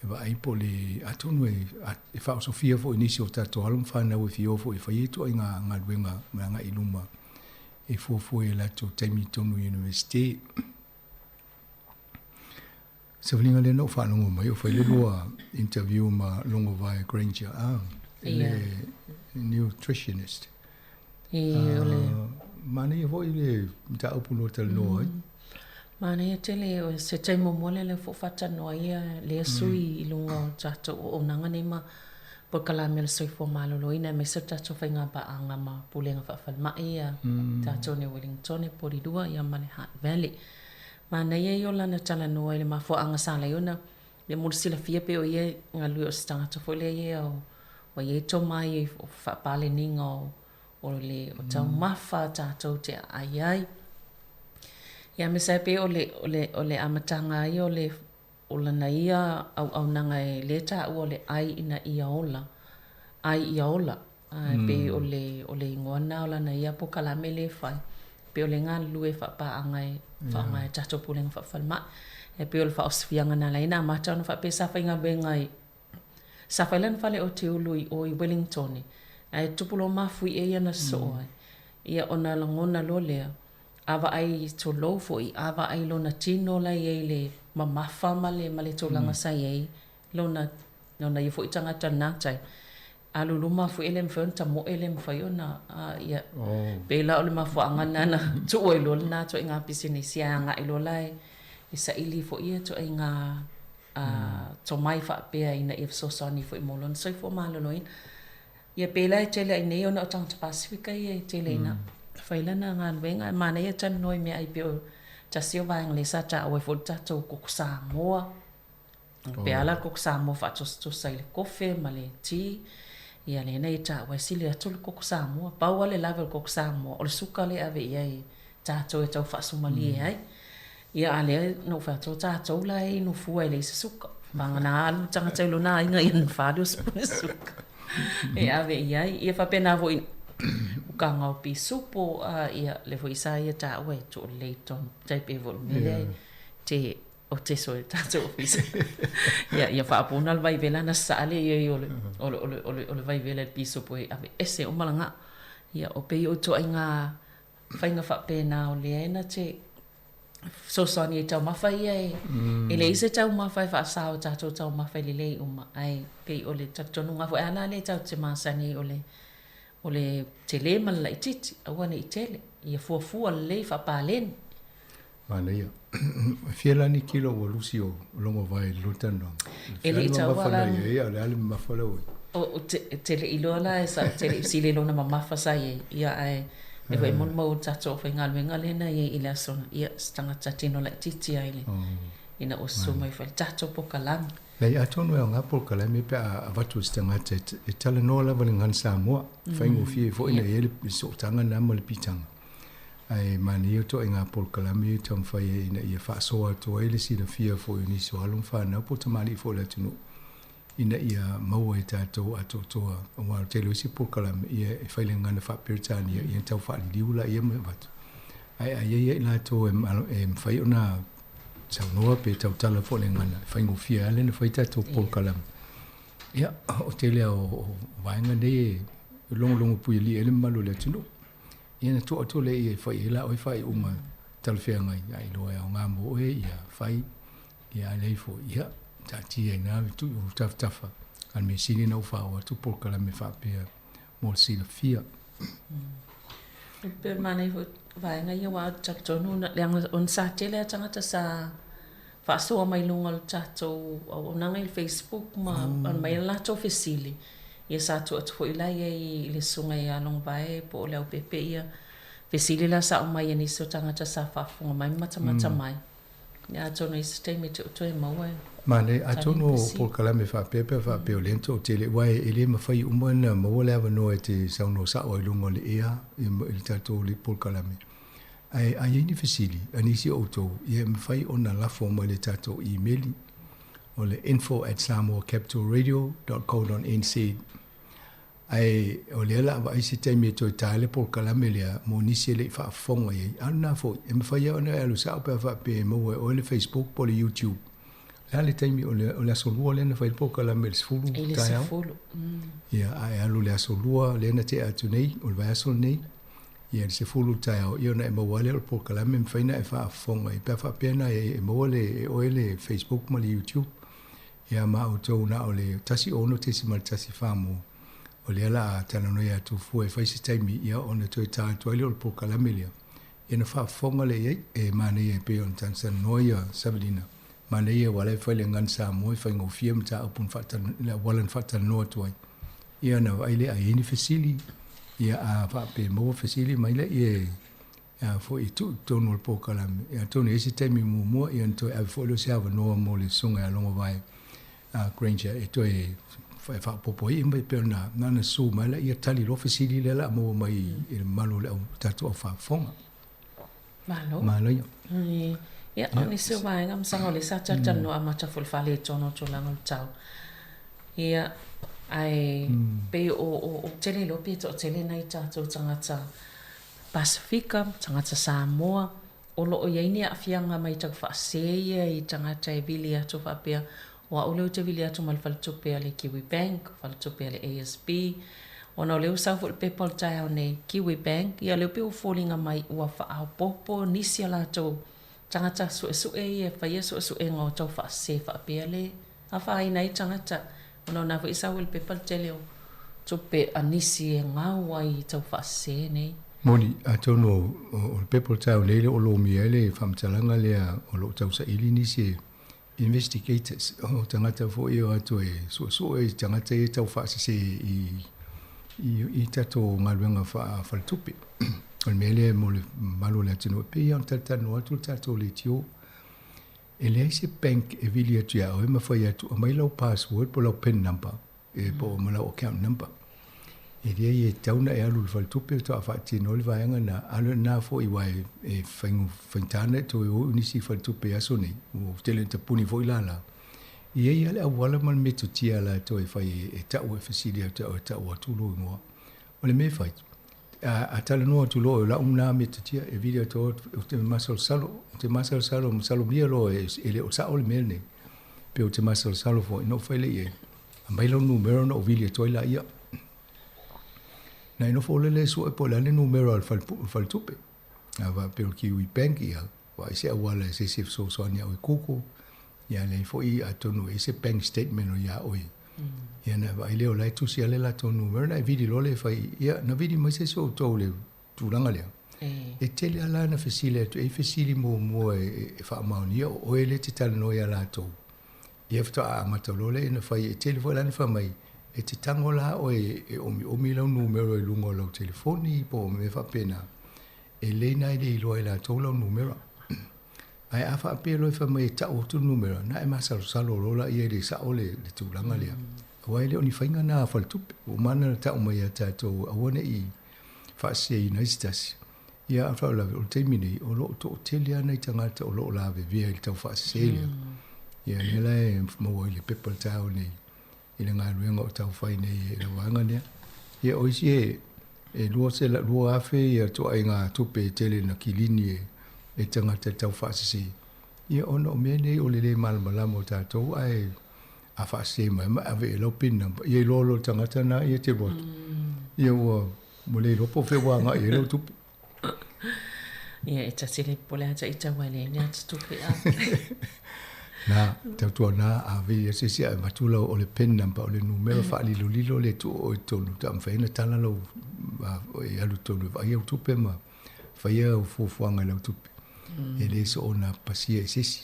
e va ai po le atonu e fa sofia fo inisio tato alum fa na we fio fo e fa yetu nga wenga nga iluma e fo e la to taimi tonu university se vlinga le no fa longo mai o fa le loa interview ma longo vai Granger nutritionist ole mani vo ile ta upuno tel no mana ia tele o se tai momole le fo fata no ia le sui ilunga tato o nanga nei ma por kala mel soi fo malo lo ina me se tato fa nga ba anga ma pulenga fa fa ma ia tato ne Wellington e pori dua ia mane Hat Valley mana ia yo lana tala no ile ma fo anga sala yona le mursila fia pe o ia nga lu o stanga to fo le ia o ia to mai fa pale ninga o le o tau mafa tato te ai ia me sai pe o le amatanga i o lana ia au nanga e leta o le ai ina ia ola pe o le ingona o lana ia po kala mele fai pe o le ngā lue fa pa angai tato puleng fa falma e pe o le fa osfianga na laina amata ona fa pe sa fa inga bengai sa fa len fale o te ului o i Wellington ai tupulo mafui e ia na so ia ona langona lo lea ava ai to lo foi ava ai lona tino la ye le mamafa male to langa sai ai lona i foi tanga tana tai alu luma fu elem fonta mo elem fayona ia bela ole mafu angana na to o lo na to inga pisini sia nga ilo lai isa ili fo ia to inga to mai fa pe ina if so soni fo molon so fo maloloin ia bela tele ine ona tanga Pacifica ia tele ina failana ngan wenga mana ia tan noi me ai peo ta silva inglesa ta o fo ta to ko Samoa pe ala ko Samoa fa to sai kofe male ti ia le nei ta wa sile to ko Samoa pa wale level ko Samoa o suka le ave ia ta to fa sumali ai ia ale no fa to ta to lai no fu ai le suka bangana alu tanga telo na inga in fa do suka e ave ia fa pena vo ka ngau pi supo ia le foi sai ta we to leiton tai pe vol mele te o te so ta to office ia fa puna vai vela na sale ia o vai vela pi supo ave ese o malanga ia o pe o to inga fainga fa pena o le na te so soni tau mafai ai ele ise tau mafai fa sao tau mafai le uma ai pe o le tonu nga fo ana le tau te masani o le tele mala ititi awana itele ia fuafua le fa palen mana ia fiela ni kilo o Lucio longo vai lutano ele tawala ia le ale mafala o tele ilola esa tele sile lona mamafa sai ia ai e vai mon mo tato fa ngal na ia ila sona ia stanga tatino la titi ai le ina o suma fa tato pokalam Lai atonu e ngā por kala me pe a watu stanga te tala no la vale ngan Samoa whaingo fie fo ina ele so tanga na mo le pitanga ai mani o to ngā por kala me tam whai ina ia wha soa to ele si na fia fo ini so alum whanau po tamali fo la tunu ina ia maua e tātou ato toa o wā te lo si por kala me ia e whaile ngana wha peritani ia tau wha li liula ia me watu ai ia ila to e mwhai ona sa noa pe tau tala fo le ngana whaingo fia ale na whaita tō pol kalam ia o te lea o vaenga ne longo pui li ele malo le tunu ia na tō ato le ia whai ela oi whai unga tala whea ngai ai loa o ngā mo e ia whai ia lei fo ia ta tia ina tu tafa kan me sini na uwhaua tu pol kalam me whapea mo sila fia pe mana fo vaenga ia wa tonu na leanga on sa tele tangata sa fa so mai lunga tato o nanga i Facebook ma on mai la to fesili ia sa to to ila i le sunga ia long vai po le pepe ia fesili la sa mai ni so tangata sa fa funga mai mata mai ia to no sistemi to mai mane atono por kala me fa pepe fa violento tele wai ele ma fai umana mo le ava no te sa no sa o lungo le ia il tato le por kala me ai ni fesili ani si auto ia me fai ona la forma le tato email o le info@samoacapitalradio.co.nz ai o le la va isi te me to tale por kala me le mo ni se le fa fonga ye ana fo e me fa ya na lo sa pe fa pe mo o le Facebook po le YouTube la le te me o le so lo le na fa por kala me fulu ta ya ya ai alu le so lo le na te atu nei o va so nei ya se fulu ta ya yo na mo wale por kala me fa na fa fonga e pe fa pe na e mo le o le Facebook mo le YouTube ya ma o to na o le tasi ono te si mal tasi fa mo o le ala tana no ya tu fu e faisi taimi ia ona toi ta to le po kalamelia ina fa fonga le e mane e pe on tansa no ya sablina mane e wala fa le ngan sa mo fa ngo fiem ta upun fa tan la wala fa tan no to ia na vai le a ini fesili ia a fa pe mo fesili mai le e a fo i tu to no po kalam ia to ne isi taimi mo ia to a fo lo se ava no mo le sunga longo vai a Granger e to e fa popo i mai pe na na su mai la ia tali lo fesili le la mo mai e malo le tatu fa fonga malo ia oni se vai ngam sango le sa cha no ama cha ful fa le tono to la ngol chao ia ai pe o tele lo pe to tele nai cha to tanga Pacifica tanga Samoa o lo o ia ni afianga mai cha fa se ia i tanga cha bilia to fa pe wa o leo te vili atu mal faltupe ale Kiwi Bank, faltupe ale ASB, ona o leo sau fo pe pol tai au nei Kiwi Bank, ia leo pe o fōlinga mai ua wha au popo nisi ala tau tangata su e whaia su e ngā tau wha se wha pe ale, a wha ai nei tangata, ona o na fo isau il pe pol te leo, tupe a nisi e ngā wai tau wha se nei. Moni, a tau no o pe pol tai au leile o lo mi ele, whamtalanga lea o lo tau sa ili nisi investigators o tangata fo i o atu e so e tangata e tau whaasese i tato ngaluenga whaltupi o le mele mo le malo le atino pe i an tatano atu tato le tio e le aise bank e vili atu ia o e mawhai atu a mai lau password po lau pen number e po ma lau account number e ria i e tauna e alu le whaltupi o toa whaatino le vaianga na alu na fo i wai e whaintana to e o unisi whaltupi aso nei o tele ta puni fo i lala i e ale a wala man me to tia la to e whai e tau e fasili a tau atu lo i moa o le me whai a tala no atu lo e la una me to tia e video to o te masal salo mia lo e le o sa o le mele nei pe o te masal salo fo no whai le e a mai lau numero no o video to i la ia na ino fole le so e po le numero al faltupe ava pe o Kiwi Bank ia wa se wala se so ni o kuku ia le fo i atonu ese bank statement o ia oi ia na va ile o lai tu sia le la to numero na vidi lo le fai ia na vidi mai se so to le turanga le e tele ala na fesile to e fesili mo e fa mauni o ele te tal no ia la to ia fto a matolo le na fai e tele fo la na fa mai e te tangola o e omi lau numero e lungo lau telefoni po me fa pena e leina i le iloa i la tau lau numero ai a fa apelo e fa mai ta o tu numero na e masalo salo rola i e le sa o le tūlanga lea wa ele oni whainga na faltupe o mana ta o mai a tātou awane i fa se i naistasi ia a fa o lawe o teimine o lo to tele ana i tangata o lo lawe via i tau fa se lea ia nela e maua i le pepa tau nei i le ngā ruenga o tau whai nei e la wanga nea. Ia oisi e lua se la lua afe ia toa i ngā tupe tele na kilini e tangata tau whaasese. Ia ona o mea nei o le le malamalama o tātou ai a whaasese mai ma ave e lau pina. Ia i lolo tangata na ia te roto. Ia ua mo le lopo whewa ngā i lau tupe. Ia e tasile pole ata i tawale ni ata tupe a. Na tautua na a vei se sia matula o le pen number o le numero fa lilo le tu o tonu ta mfaina tala lo e alu tonu vai au tupe ma fai au fuanga le tupe e le so ona pasia e sisi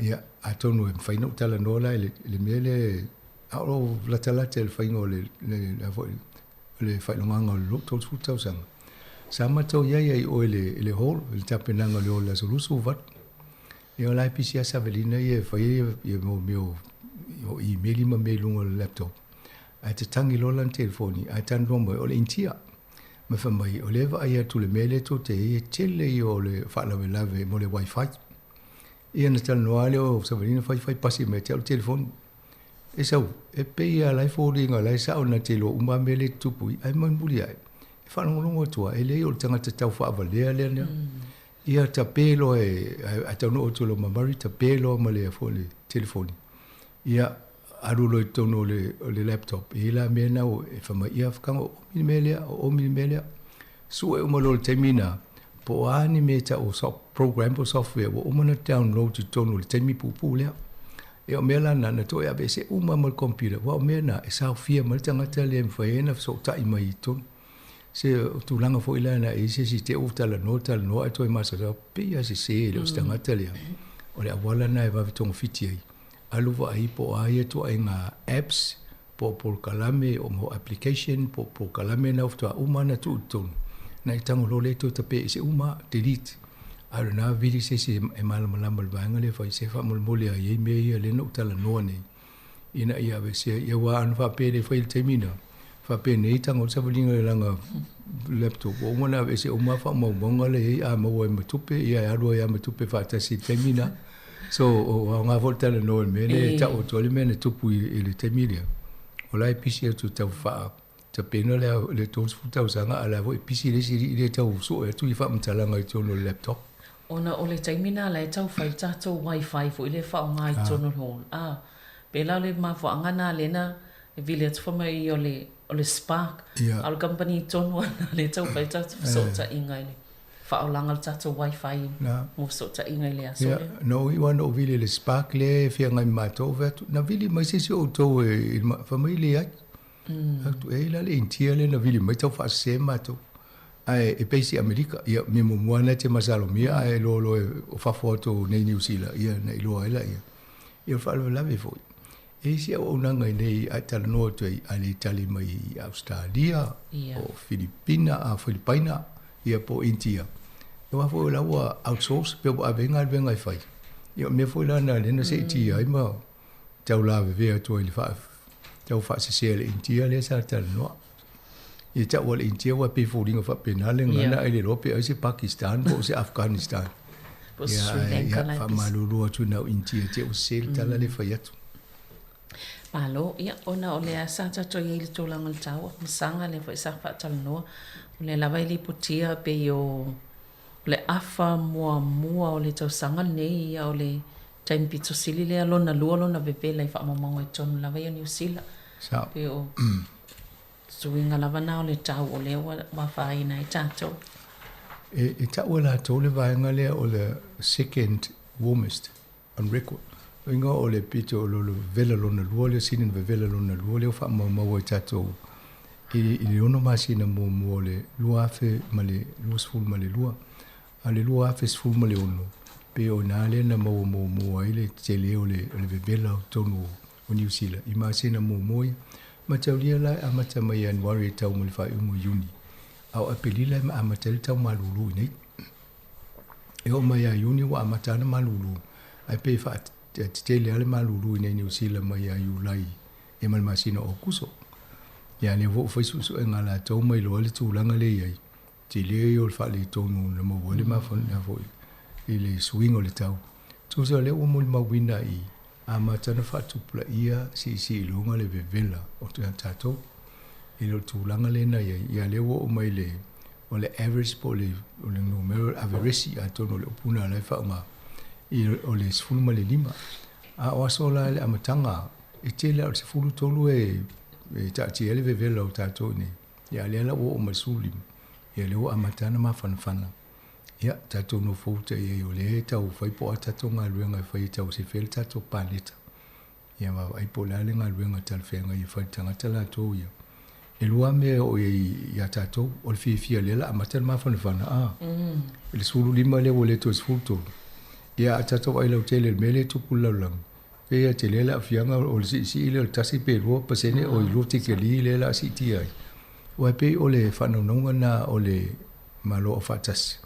ia a tonu e mfaina tala no la le mele au la tala tel faingo le fai longa lo to tu sang sama to ia o le hol le tapenanga le la solusu vat e o lai pisi a Savelina i e whai e mo meo i meli ma me lunga le laptop. A te tangi lola na telefoni, a tan romo o le intia. Ma whamai o lewa ai atu le mele to te e tele i o le whaalawe lawe mo le wifi. I ana tala noa le o Savelina whai pasi me te au telefoni. e sau e pe ia lai fōringa lai sa ona te lo uma mele tupui ai mai muri ai e whanongongo tua e lei o tangata tau whaavalea lea nea ia ta pelo e a tau no o tolo mamari ta pelo ma le fōle telefoni ia arulo i tono o le laptop e la mea nau e whama ia whakanga o mini melea su e umalo le taimina po ani me ta o program o software o umana download i tono le taimi pupu lea e o mea lana na to e abe se uma mal computer wa o mea na e sao fia mal tangata le mwhaena so ta i mai i tono se tu langa fo ila na e se si te o tala no e to e masa sa pia se le o stangata lea o le awala na e wawi tongo fiti ai aluwa ai po ai e to ai ngā apps po kalame o mo application po kalame na uftua uma na tu tono na i tango lo le to tape se uma delete ara na vidi se e malama vanga le fai se fa mole ai me ia le no tala no nei ina ia ve se ia wa an fa pe le fai termina fa pe nei tango sa volinga le langa laptop o mona ve se uma fa mo bonga le a mo e matupe ia aro ia matupe fa ta si termina so o nga volta le no me le ta o tole me ne tupu i le termina o lai pisi tu ta fa ta pena le tos futa usanga ala vo pisi le siri le tau so e tu i fa mtalanga i tono laptop ona o le taimina le tau fai tatou wifi fo i le whao ngā i tono hon. Pela le mawhaanga nā lena e vile atu whamai o le Spark. Alu company i tono ana le tau fai tatou so ta inga le whao langa le tatou wifi mo so ta inga le aso le. No, i wana o vile le Spark le fia ngai mātou vetu. Na vile mai sisi o tau e whamai le ai. E la le intia le na vile mai tau wha se mātou. Ai e peisi Amerika ia me mo moana te masalo mia ai lo o fa foto nei New Zealand ia nei lo ai la ia fa lo lave foi e si o nanga nei a tala no te ali tali mai Australia o Filipina ia po India e wa foi la wa outsource pe a venga fai ia me foi la na le se ti ai ma tau lave ve to il fa tau fa se India le sa tala no i ta wal India wa pe fodinga fa penale ngana ai le rope ai se Pakistan po se Afghanistan po Sri Lanka la fa malulu atu na India te o sel tala le fayatu malo ia ona o le asa ta to i le tolanga le tau masanga le fa sa fa tala no o le lava i le putia pe o le afa mua o le tau sanga nei ia o le time pito sili le alona luolona bebela i fa mamanga i tonu lava i New Zealand pe o suinga lava na o le tau o le wa whaina i tātou. E tau la tau le vaenga le o le second warmest on record. Inga o le pito o lo vela lona lua le sinin vela lona lua le o wha mau i tātou. I le ono masina mo le lua afe ma le lua sful ma le lua. A le lua afe sful ma le ono. Pe o nā le na mo ai le tele o le vela o tonu o New Zealand. I masina mo ia. Ma tau lia lai a mata mai Januari tau mo le whai umu Iuni. Au apeli lai ma a mata le tau malulu nei. E o mai a Iuni wa a mata na malulu. Ai pe wha te le ale malulu nei New Zealand mai a Iulai. E mal masina o kuso. Ia ne vo faisusu e ngala tau mai loa le tūlanga le iai. Te le i o le wha le tonu na mo wale ma whana foi. I le swing o le tau. Tūsa le o mo le mawina i. A matana whatupula ia si ilunga le vevela o te tātou. I lo tūlanga le na ia lewa o mai le o le average po le numero average a tono le upuna lai whaunga. I o le sfuluma le lima. A oaso la le amatanga e te le o le sfulu tolu e tāti ele vevela o tātou ne. Ia le ala o masulim. Ia lewa amatana ma whanawhana. Ia, tātou no fauta i o le tau whaipo a tātou ngā luenga i whai tau se whele tātou pāleta. Ia ma whaipo lale ngā luenga tal whenga i whai tangata la tō ia. E lua mea o i a tātou, o le whiwhia lela, a matana ma whanawhana, le suru lima le o le tō sfuru tōru. Ia a tātou ai lau tele me le tupu laulang. Pea te lela a whianga o le si ile o tasi pe rua pasene o i lote ke li lela si ti ai. Wai pe o le whanaunga na o le malo o whatasi.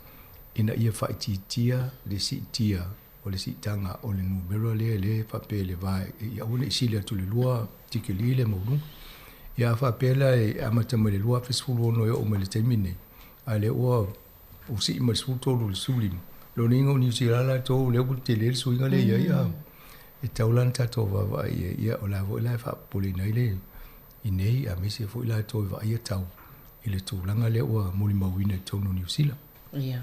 Ina ia whaititia le si tia o le si tanga o le numero le whape le vai. Ia one i sile atu le lua tike li le maunu. Ia whapela e amata ma le lua fesfulu ono e o ma le taimine. A le oa o si ima sfulu tolu le sulim. Lo ningo ni si lala tō le uku te le suinga le ia ia. e taulan tato va ia o la vo la fa poli nei le I nei a mese fo la to va ia tau I le tūlanga le ua moli mawina I tonu New Zealand. Ia.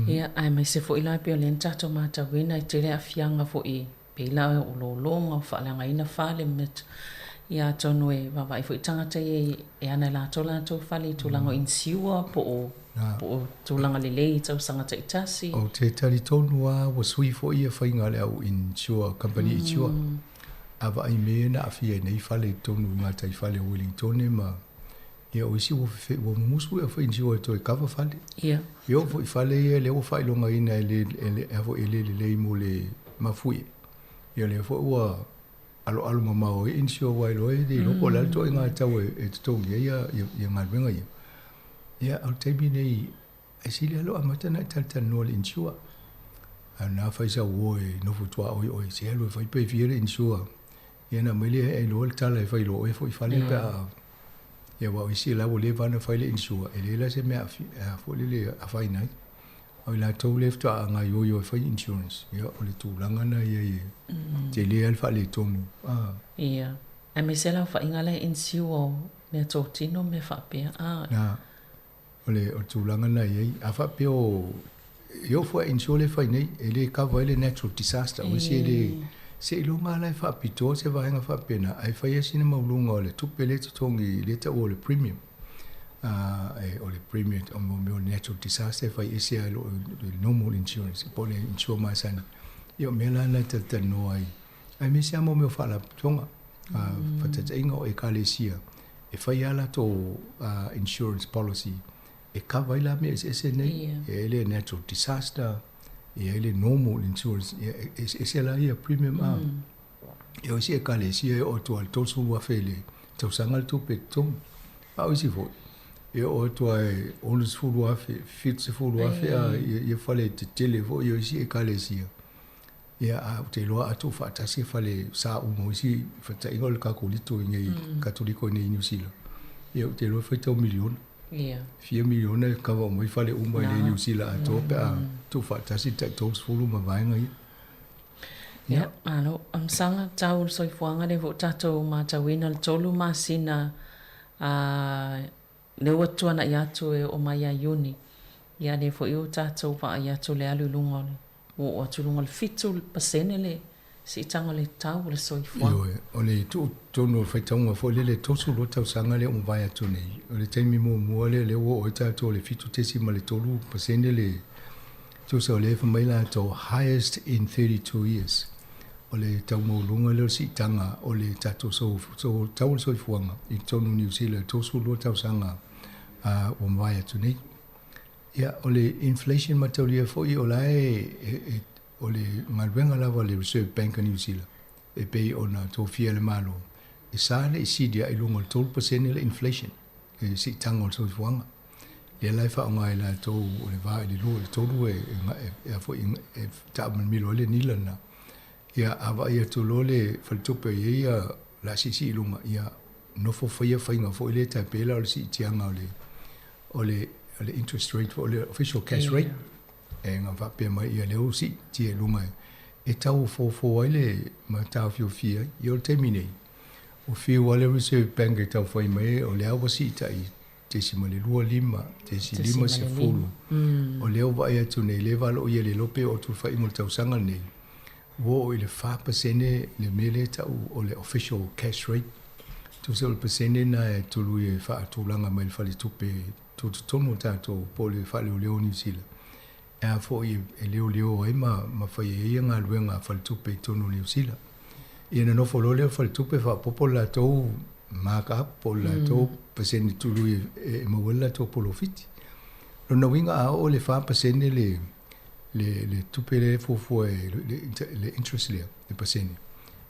Ia, ai mai se fo ila pio len tato mata wina I te lea fianga fo I peila o lo longa o whaalanga ina whale met. Ia tonu e wawa I fo I tangata e ana la to whale tūlanga in siua po o tūlanga lelei tau sangata I tasi. O te tari tonu a wa sui fo ia whainga le au insure company insure. Awa I mea na awhia nei whale tonu ngata I whale Wellington ma ia o isi wo musu e foi njiwa to e cover fund ia yo foi fale ia le o fai longa ina ele avo ele mo le mafui ia le fo wa alo mama o insio wa lo e de lo pola to nga tau e to ia ngalwenga ia al tebi nei e sile lo amata na tal no le insio ana fai sa wo e no fu tua o se lo fai pe fiere insio ia na mele e lo tal e fai lo e foi fale pa ia wa isi la wo le vana faile insua ele la se me a fo le a fai nai o la to left a nga yo fai insurance ia o le tu langa na ia te le al fa le tonu ia a me se la fa ingala insua me to tino me fa pe na o le o tu langa na ia a fa pe o yo fo insure fai nei ele cover ele natural disaster o si ele se ilunga la fa pito se va nga fa pena ai fa yesina maulunga ole tupele tongi leta ole premium ole premium o mo natural disaster fa yesia lo normal insurance pole insure ma sana yo mela na tata no ai me se amo me fa la tonga fa tata inga e kalesia e fa yala to insurance policy e cover la me ese nei ele natural disaster ele normal insurance ese la ia premium eu se kale si o to al to su wa fele to sangal to petum au si fo o to ai onus fu wa fe fit se fu wa fe ia fale te telefo eu si kale si ia a te lo a to fa ta se fale sa u mo si fa ta ingol ka ko lito ngai katoliko ni New Zealand eu te lo fa to million ia 4 milione ka wa mo fale u mai le New Zealand a to pa tu fa ta si ta to fulu ma vai ngai ia alo am sanga tau soi fuanga le vo tato ma tawina le tolu ma sina le watu ana ia tu e o mai uni ia le fo eu tato pa ia tu le alu lunga o atu lunga le fitu pasene le si tanga le tau le soi fuanga yo o le tu tono fa tonga fo le to su lo tau sanga le o vai atu nei o le taimi mo le o tato le fitu tesi ma le tolu pasene le tu so le fa mai la to highest in 32 years o le tau mo lunga le si tanga o le tato so tau soi fuanga I tonu New Zealand to su lo tau sanga o vai atu nei ia o le inflation ma tau lia fo I o lai o le ngalwenga lava le Reserve Bank of New Zealand e pei ona to fia le malo e sa le isidia I lunga 12% le inflation e si tanga o soi fuanga le lai fa nga ila to o le vai le lu le tolu e fo e ta milo le nilana ia ava ia to lole faltupe ia la sisi lunga ia no fo ia fainga fo ile ta pela o si tianga o le interest rate o le official cash rate e nga va pe mai ia le o si tie lunga e tau fo ile ma tau fia io termine o fi wale Reserve Bank e tau foi mai o le ava si tai te si male lua lima te si lima se fulu o le ova ia tu nei le valo ia le lope o tu fa ingol tau sanga nei wo ile 5% le mele tau o le official cash rate tu se le percent na tu lui fa tu langa mai fa le tupe tu tono tato po le fa le New Zealand e fo I leo ai ma fa ia nga luenga fa le tupe tono New Zealand ina no fo le fa le tupe fa popola to mark up po la to percent tu lui e mo wala to po lo fit lo no winga o le 5% le tupele fo le interest le pasene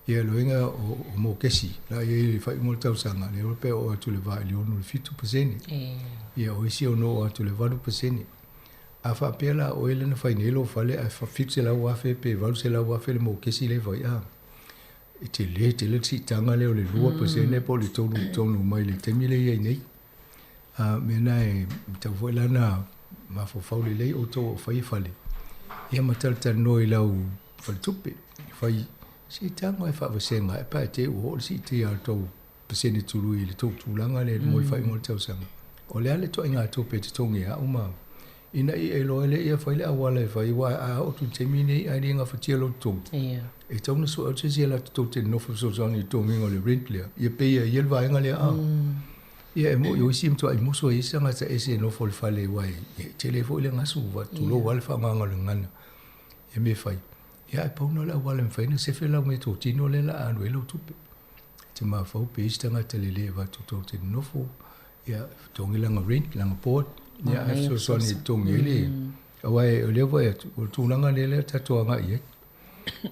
ia loinga o mo kesi la ia fa mo tau sanga le europeo o tu le va le ono le fitu pasene ia o isi o no o tu le valu pasene a fa pela o ele na fa inelo fale a fa fixe la wa fe pe valu se la wa fe le mo kesi le va ia te le si tanga le o le lua pasene po le tonu mai le temile ia nei mena e tau foi lana ma fo faule le o to fai fale ia matal tan noi lau faltupe fai Si tango e whaawasenga e pae te uho si te au tau pasene tulu i le tau tūlanga le mo le whai ngol tau sanga. O le ale toa inga tau pe te tongi a uma. Ina I e loa le ia whai le awala e whai wa a o tu te mine I aere inga whatia lo tong. E tau na so au te sia la tau te nofo so zani I tongi ngol le rent lea. Ia pe ia iel wa inga lea a. Ia e mo i oisi mtua I muso e sanga ta ese nofo le whale wai. Te le fo le ngasu wa tu lo wale wha nganga le ngana. E me whai. Ia e pauna la wale mwhaina se whela me tō tino le la anu e lau tupe. Te maa whau pe istanga te le le wa tō te nofo. Ia tongi langa rent, langa port. Ia e so soni tongi ele. Awai o lewa e tūlanga le tatoanga I e.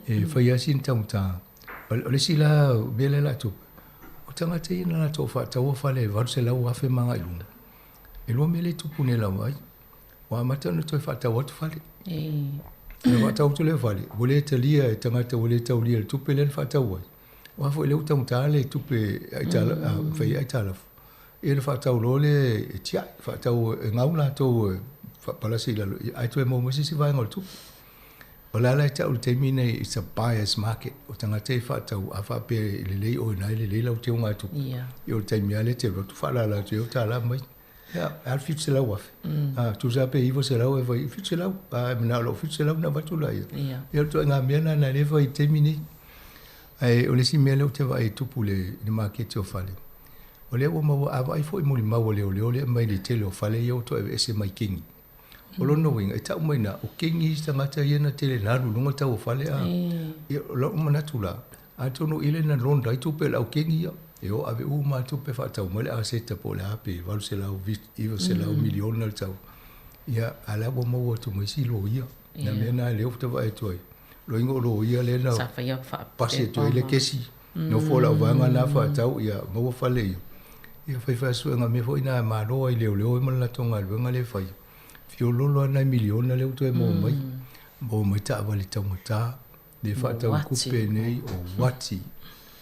E whai asin tamuta. O le sila bele la tupe. O tanga te ina la tō whaataua whale waru se lau awhi manga I lunga. E lua mele tupu ne lau ai. Wa mata na toi whaataua tu whale. E whaatau tu le whale. Wole te lia e tangata wole tau lia le tupe le whaataua. Wa fo le utang tale tupe aitala fai aitala. E le whaatau lo le e tia. Whaatau e ngaula tō palasi la ai tu e mo si vai ngol tupe. O lala e tau te mine it's a buyer's market. O tangata e whaatau a whape le lei o nai le lei lau te unga tupe. I o te mea le te rotu whalala te o tala mai. Ja, al fit se lau af. Tu sape ivo se lau e vai fit se lau. Mina lo fit se lau na watu lai. Ia tu ngā mea na le vai te mine. Ai o le si mea leo te vai tupu le ni market o fale. O leo mawa awa ai foi muli mawa leo le mai le tele o fale ia to e se mai kingi. O lo no winga, e tau mai na o kingi sta ngata ia na tele na lunga tau o fale a. Ia lo manatula. A tono ile na londa I tupe la o kingi ia. E o ave uma tupe whaatau mele a seta po le hape, walu se lau iwa se lau miliona le tau. Ia ala wa maua tu mai si lo ia. Na mea na leo futawa e tuai. Lo ingo lo ia le na pasi e tuai le kesi. No fola o vanga na whaatau ia maua whale ia. Ia whai suenga me fo ina ma roa I leo I mana tonga luenga le whai. Fio lolo ana miliona leo tuai mo mai. Mo mai ta awali taumata. Le whaatau kupe nei o wati.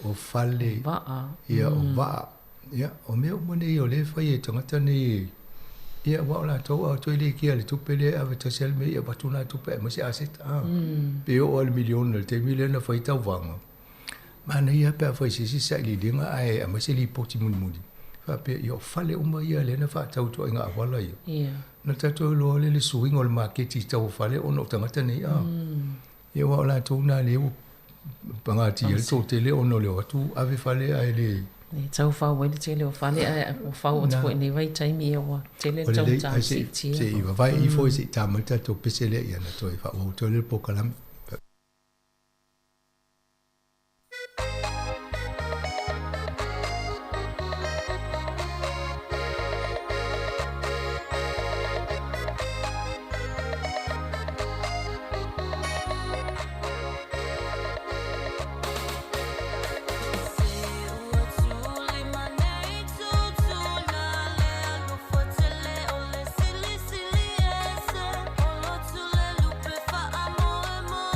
O fale ia o va ia o meu mone I o le fai e tangata nei ia wa la to o to ile ki ale tupe le ave to sel me ia batuna tupe mo se aset pe o al milion le te milion fai tau vanga mana ia pe fai si sa li dinga ai a se li poti mun fa pe ia fale o mai ia le na fa tau to inga wala ia na tato lo le swing o market I tau fale o no tangata nei ia wa la to na le pangati el to tele ono le atu ave fale ai le tau fa wele tele o fale o fa o tpo ni vai time e o tele tau tau si ti se I vai I foi se tamata to pesele ia na to I fa o to le pokalam Sili sili ese, olo tule lupe fa amo emo.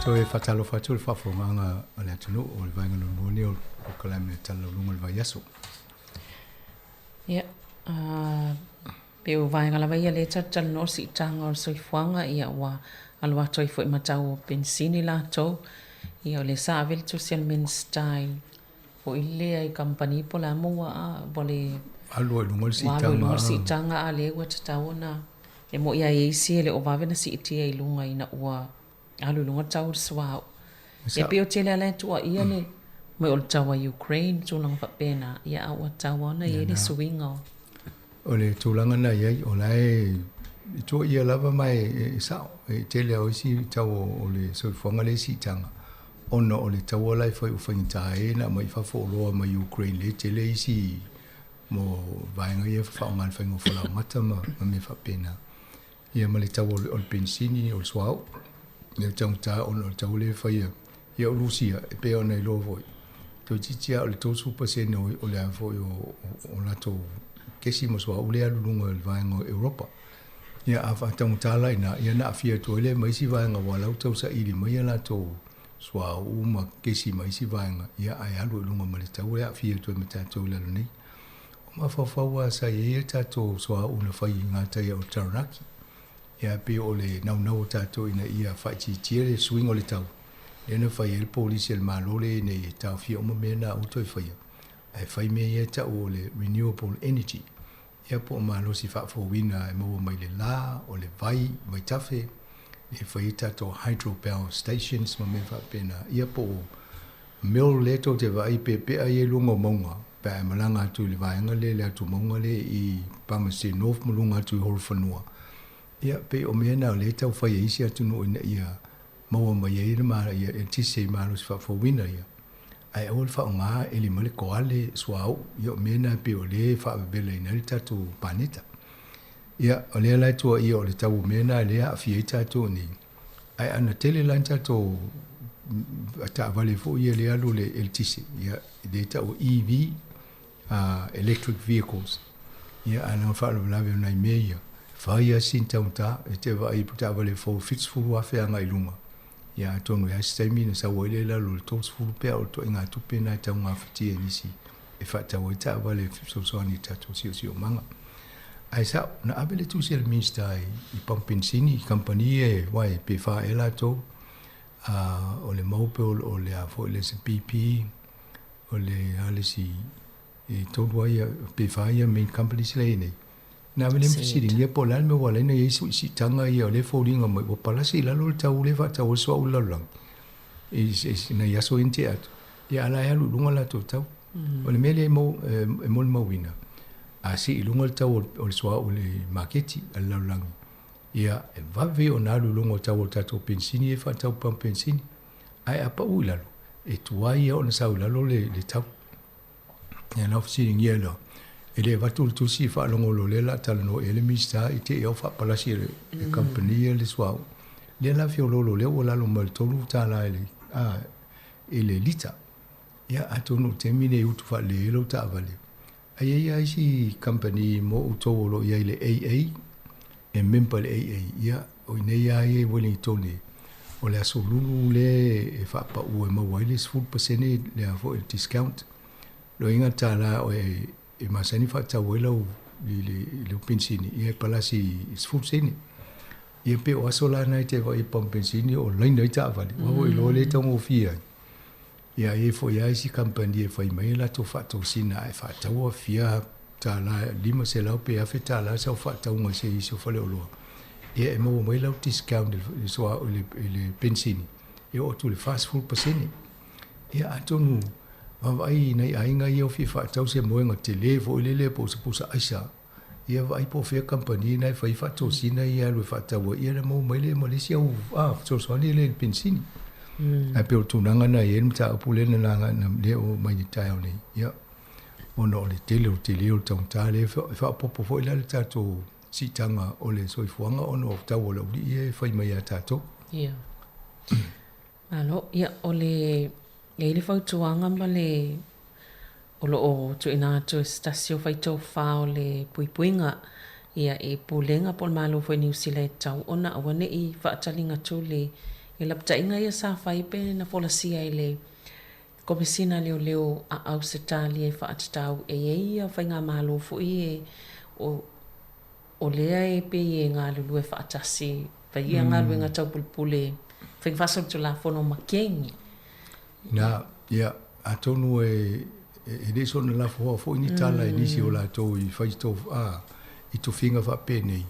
to e fatalo fatul fa fonga ale tunu o le vanga no ni o kala me talo lunga le vayaso. Ya. Pe o vai ngala vai le tal no si tanga o soi fuanga ia wa alwa toi foi matau pensini la to ia le savel social men style o ile ai company pola mo a bole Alwa lunga si wa tanga. lo si tanga ale wa tawona e mo ia e si le o vave na si ti ai lunga ina wa alu lunga tau swa e pe o tele ala tu ia le mo o tawa Ukraine tu lang fa pena ia wa tawana ia le swingo O le tūlanga na iai, o lai i tō ia lava mai e sao, e tele au isi tau o le soifuanga le si tanga. Ono o le tau alai whai uwhainga e na mai whawhoroa mai Ukraine le tele isi mo vaenga ia whaongan whaingo whalau mata ma me whapena. Ia ma le tau o le pensini o le swau, le tau ta o le tau le whaia. Ia o Lucia, e peo nei lo voi. Tō titia o le tōsu pasene o le avoi o lato kesi mo soa ule alulunga le vaenga Europa. Ia a whatangu tāla ina, ia na awhia tō ele maisi vaenga walau tau sa ili mai ala tō soa uma kesi maisi vaenga. Ia ai alu ilunga ma le tau ea awhia tō me tātou lalo nei. O ma whawhaua sa ia tātou soa una whai ngā tai o Taranaki. Ia pe o le nau tātou ina ia whaiti tiere swing o le tau. Lena whai el polisi el malole nei e tau whia oma mena autoi whaia. Ai whai mea ia tau o le renewable energy. Ia po malo si whawhawina e maua mai le la o le vai, mai tafe, e whai tato hydropower stations ma me whapena. Ia po mil leto te vai pe pea i lunga maunga, pe ai malanga atu le vaenga le atu maunga le i Pamase North malunga atu i Horofanua. Ia pe o mea na le tau whai eisi atu no ina ia maua mai e mara ia e tise malo si whawhawina ia. Ai awal wha o ngā e li male koale suau, ia o mena pe o le wha vele ina li tatu paneta. Ia o le alai tua ia o le tau mena le a fia i tatu ni. Ai ana tele lan tatu a ta vale fo ia le alu le el tise, ia le tau EV, electric vehicles. Ia ana wha lo lawe o nai mea ia. Wha ia sin tau ta, e te wa i puta vale fo fitsfulu wafea ngai lunga. Ia tonu ya staimi na sa wele la lo tos fulu pe o to inga tupe na ta nga fiti nisi e fa ta wita vale so ni tato si o manga ai sa na abele tu sel minsta I pampensini company e wai pe fa ela to o le mobile o le afo le PP o le alisi e to wai pe fa ia main company sile nei na vele mfisiri ngia pola me wala ina yesu si tanga ia le folinga mai o palasi la lo tau le fa tau so ula lang is na yaso inte at ia ala ya lu lunga la to tau o le mele mo mo wina a si lunga tau o so o le marketi ala lang ia va ve o na lu lunga tau tatu pensini e fa tau pam pensini ai apa ula lo e tuai o na sa ula lo le tau ia na fsiri ngia lo ele vatul tu si fa longo lo le la tal no ele mista I te o fa palasi le company le swau le la fiolo lo le o la lo mal tolu ta la ele lita ya atonu termine u tu fa le lo ta vale ai si company mo u to lo ia le AA e member AA ya o ne ya e woni toni o le asolulu le e fa pa u e mo wireless food percent le avo discount lo inga ta la o e masani fa ta wela le pensini e palasi is food sini e pe o sola na te va I pensini o line dai ta vale o lo le ta mo fia ia e fo ia si company e fai mai la to fa to sina e fa ta o fia ta la lima se la pe a feta la sa fa ta un se iso fa le lo e mo mai la discount le so le pensini e o tu le fast food persini e atonu vai nei ainga io fi fa tau se moenga te le vo le po se pusa aisa ia vai po fe company nei fa fa to sina ia lu fa tau ia le mo mai le Malaysia so so ni le pensini a pe tu nanga na iem ta pule na na le o mai tai o nei ia ono le tele o tau ta le fa po fo le ta to si tanga o le so fuanga ono tau o le ia fa mai ta to ia alo ia o le e le fautuanga ma le o lo o tu ina tu stasio fai tau whao le puipuinga ia e pulenga pol malo foi New Zealand tau ona awane I whaatalinga tu le E la pata inga ia sa fai pe na folasia i le komisina leo a au se tali e whaatatau e ia whai ngā malo fu i o lea e pe e ngā lulu e whaatasi whai ia ngā lulu e ngā tau pulpule whai whasol tu la whono makengi. Nā, ia, a tonu e reso na la whoa fo ini tala e nisi o la tau i whai tau i to whinga wha pēnei.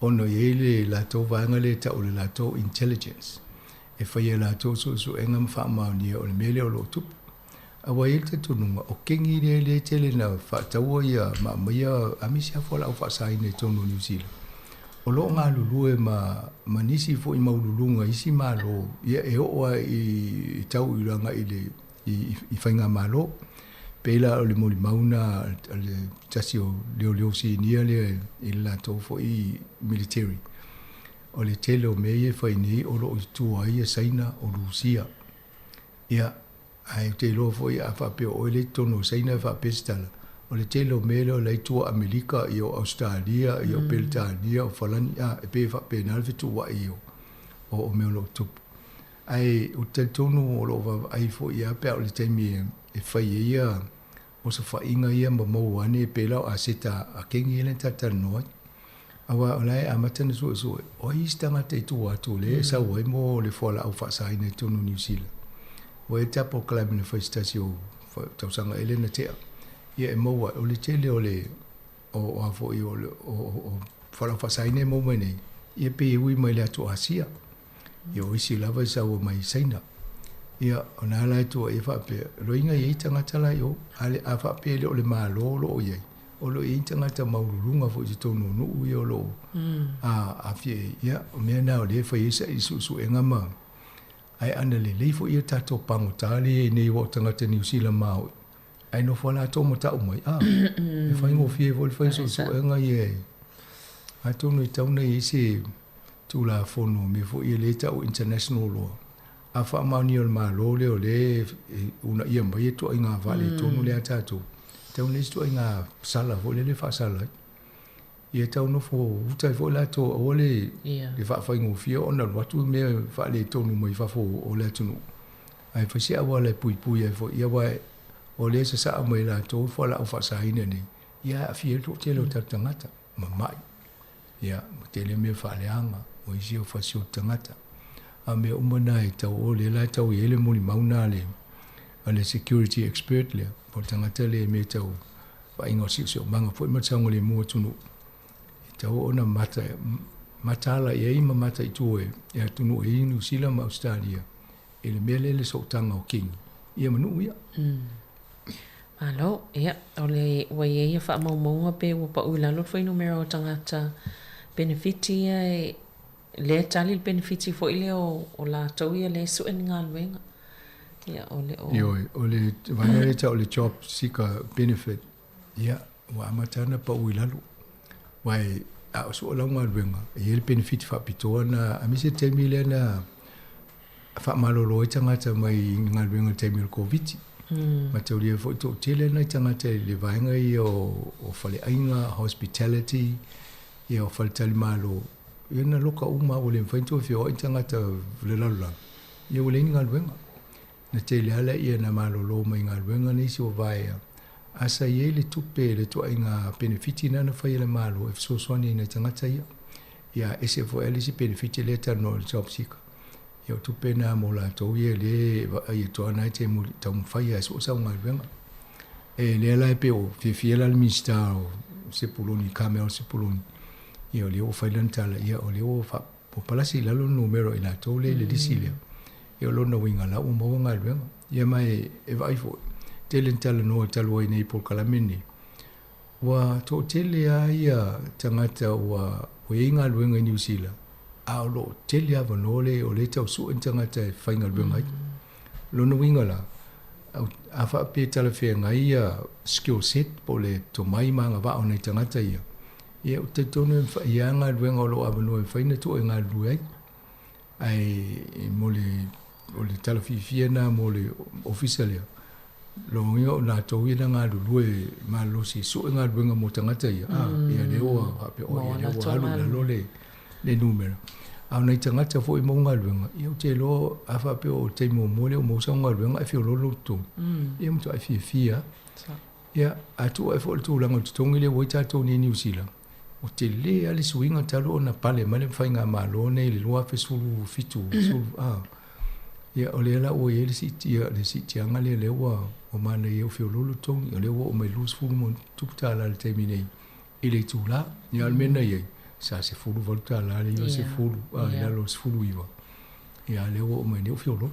Ono i ele la tau vanga le tau le la tau intelligence. E whai e la tau so enga mwha maonia o le mele o lo tupu. Awa ele te tununga, o kengi le tele na wha taua ia maia amisi a whala au wha saine tonu New Zealand. O lo ngā lulu e ma nisi fo i maululunga isi malo, ia e oa i tau i ranga i whainga malo, pela o le moli mauna, le tasi o leo si nia le i la tau fo i military. O le tele o mei e whainei o lo i tua ia saina o Rusia. Ia, ai te lo fo i a whapeo o le tono saina e whapestala. O le te lo mele o le tua Amerika i o Australia, i o Beltania, o Falani, e pe whape nalwe tua i o meo lo tupu. Ai, o te tono o lo ai fo i a pe o le teimi e whai ia, o sa whainga ia ma mau ane e pe lau a seta a kengi ele tata noi. Awa o lai a matana sua, o istanga te tua atu le, sa wai mo le whala au whasaine tono New Zealand. Wa e tapo kalami na whaistasi o tausanga ele na tea. Ia e maua, o le tele o le o afo i o whala whasaine mo mai nei. Ia pe e ui mai le atu asia. Ia o isi lava i sau mai saina. Ia o nā lai tua e whape. Roinga i tangata i o, a whape le o le maa lo o iei. O lo i tangata maururunga fo i tono nuu i o lo. A fie, ia, o mea nā o le whai isa i su e ngama. Ai ana le leifo i tato pango tali e nei o tangata New Zealand Maui. Ai no whala tō mo tau mai. E whai ngō fie voli whai so e ngai e. Ai tōnu i tauna i se tū la whono me fo i le tau international law. A wha mauni o le maa lo leo le una ia mai e tō i ngā vale tōnu le a tātou. Tauna i tō i ngā sala fo le wha sala. Ia tauna fo utai fo la tō o le wha whai ngō fie o na watu me wha le tōnu mai wha fo o le atunu. Ai whai se awa le pui ai fo ia wai o le se sa mai la to fo la fa sa ine ni ia fie to te lo tangata mai ia te le me fa le anga o isi o fa si o tangata a me umana e tau o le la tau ele moli mauna le security expert le po tangata le me tau fa ingo si manga fo ma tsango le mo tunu tau ona mata la ia ima mata i tu e tunu e inu sila ma Australia ele mele le so tanga o king ia manu ia Alo, ia, o le wai e wha maunga pe ua pa ui lalo whai numero o tangata benefiti e le tali benefiti fo ile o la tau ia le suen ngā luenga. Ia, o le o... Ioi, o le wai o le job seeker benefit, ia, wa amatana pa ui lalo. Wai, a o so o lau ngā luenga, e le benefiti wha pitoa na, a mise teimi le na wha malolo i tangata mai ngā luenga teimi o COVID-19. Ma tau lia fo to tele na tangata le vainga i o fale ainga hospitality i o fale tali malo i na loka uma o le whainto fio i tangata le lala i o le ngā luenga na te le ala i na malo lo mai ngā luenga nisi o vaea asa i le tupe le tua i ngā benefiti na na whai le malo e so swani na tangata ia SFOL si benefiti le tano job seeker ia tu pena mo la to ye le ia to na te mo tau fai a so sa nga venga e le la pe o fi la minister se poloni camera se poloni ia le o fai lan tala ia o le o fa po palasi la lo numero ina to le disilia ia lo no winga la o mo nga venga ia mai e vai fo tele tala no talo nei por kalameni wa to tele ia tangata wa winga luenga New Zealand aulo tele ava nole o le tau su tangata e whainga luenga lono winga la a wha pe tala whea ngai skill set po le to mai manga wa o nei tangata ia ia o te tono i a ngā luenga o lo ava no e whaina tu e ngā luenga ai mo le tala whiwhiana mo le officialia lo ngia o nā tau ina ngā lulue ma lo si su e ngā luenga mo tangata ia ia le oa hape o ia le oa halu la lo le numero au nei tangata fo I mo ngaluenga ia te lo afa pe o te mo mo le mo sa ngaluenga e lo lo tu ia mo ai fia ia atu e fo tu langa tu tongi le woi tatou ni New Zealand o te le ale suinga talo na pale male whainga malo nei le loa fe sulu fitu sulu ia o le la o ele si tia le si tianga le lewa o mana ia o fio lolo tongi o lewa o mai lus fulu mo tupta la le temi nei ile tu la ia almena ia sa se fulu volta la le ia se fulu ia lo se fulu iwa ia lewa o mai ne o fio lolo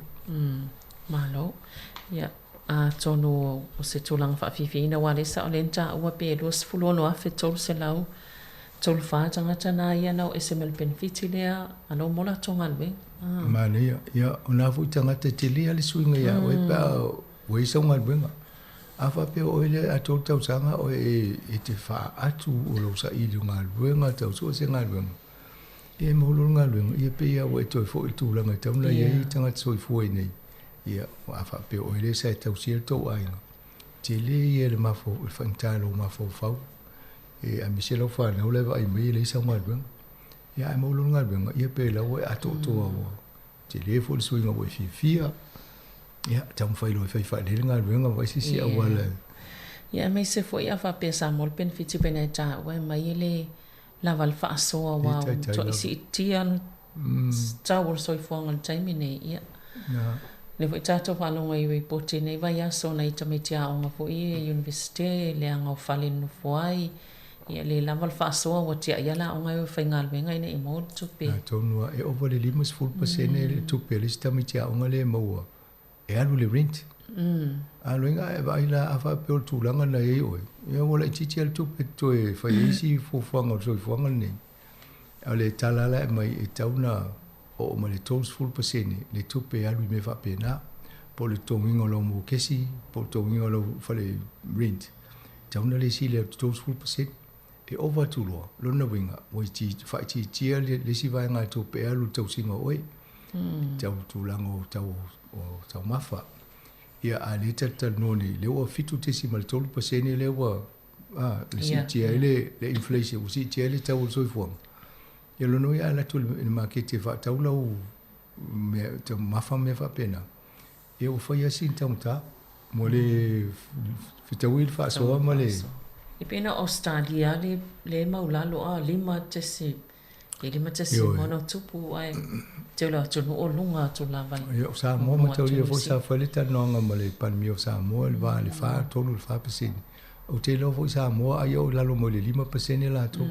malo ia a tono o se tulang fa fifina wale sa olenta ua pe los fulu no afe tol se lau tol fa tanga tana ia no SML benefit lea ano mola tonga lwe mana ia ona fu tanga te le swinga ia o pa o isa nga lwenga afa pe o ile a tol tau sanga o e te fa atu o lo sa I nga lwenga tau so se nga lwenga e mo lo nga lwenga ia pe ia o e toi fo I tu langa tau na ia I tanga so I fo nei ia afa pe o ile sa tau sil to ai te le ia le mafo o fantalo mafo fau e a Michelle fa na le vai mai le sa nga lwenga ia e mo lo nga lwenga ia pe la o a to o te le fo so nga o fia ia tam fai lo fai le nga lwenga vai si a wala ia mai se fo ia fa pe sa mol benefit pena ta wa mai le la val fa so wa to si tian tawol so fo ngal time nei ia le fo tato fa no ngai report nei vai aso nei tamitia o nga fo I university le nga falin no fo ai ia le laval fa so wa tia ia la o ngai fa ngal me ngai nei mo tu pe to no e over le limus full percent le tu pe le tamitia o nga le mo e alu le rent alu nga e vai la afa pe tu langa na e o ia wala titi al tu pe to e fa isi fo fanga so fo ngal nei ale talala mai e tauna o ma le tos full percent le tu pe alu me fa pena po le tongingo lo mo kesi po tongingo lo fa le rent tauna le si le tos full percent e over tu lo na winga o ti fa ti le si vai nga tu pe alu tau singa oi tau tu lango tau mafa ia ale tata noni le o fitu te si mal tolu pasene le wa le si tiele le inflation o si tiele tau so fo ia lo no ia la tu le market fa tau lo me te mafa me fa pena ia o fa ia sin tau ta mo le fitawil fa so ma le I pena Australia le maula lo a lima te si lima te si mono tupu ai te la tu no lunga tu la vai io sa mo ma te io sa falita no nga ma le pan mio sa mo le va le fa tonu le fa pesini o te lo vo sa mo ai o la lo mo le 5% la tu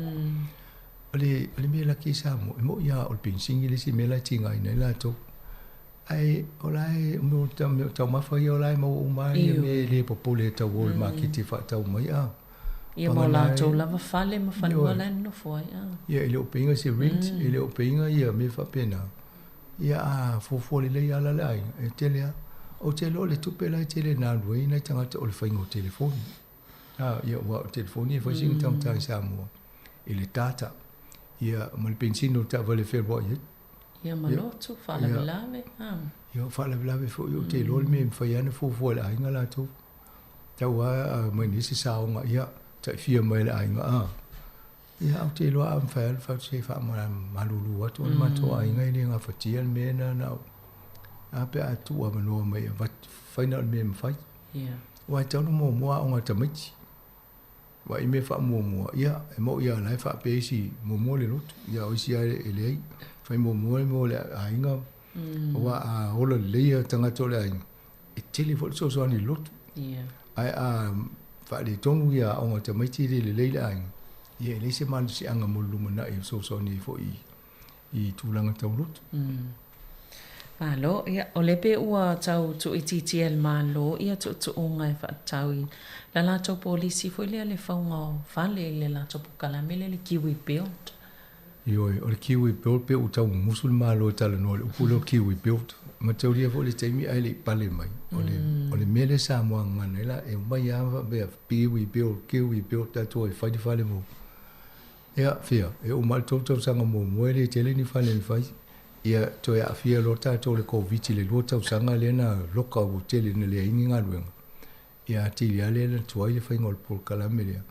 le me la ki sa mo ia o pinsingi le si me la tinga ina la tu ai o lai mo ta ma fa io lai mo mai me le popole ta wol ma ki ti fa ta mai a ia mo la tu la va fale ma fa no la no foi ia ile o pinga si rent ile o pinga ia me fa pena ia fo le ia la lai e telea o te lo le tupe la tele na lui na tanga o le faingo telefoni ia wa telefoni fa sing tam ta sa mo ile tata ia mal pensino ta vale fer bo ia malo tu fa la lave ia fa la lave fo io te lo me fa ia na fo la inga la tu ta wa mai ni si sa nga ia ta fia mai la inga ia au te lo am fa se fa ma lulu wa to ma to ai ngai ni nga fa tiel me na a pe a tu a no mai va final me fai ia wa ta no mo a nga ta mai wa I me fa mo ia e mo ia lai fa pe si mo le lot ia o si e le fa mo le a inga wa a ola le ia tanga to le ai e tele fo so ni lot ia ai fa le tonu ia o nga ta mai ti le ai ia le se man si anga mulu mana e so ni fo I tulanga tau lut alo ia o le pe ua tau tu ITTL malo ia tu unga e fa tau I la la tau polisi fo le faunga fale le la tau kala mele le kiwi build Io o le kiwi build pe o tau musul malo tala no le upulo kiwi build ma tau ria fo le taimi ai le pale mai o le mele sa mo ngana la e mai ava be kiwi build ta to e fale mo ia fia e o mal toto sanga mo le tele ni fale ni fai ia to ia fia lota to le covid le lota sanga le na loka o tele ni le inga luenga ia ti ia le na to ia fai ngol por kala melia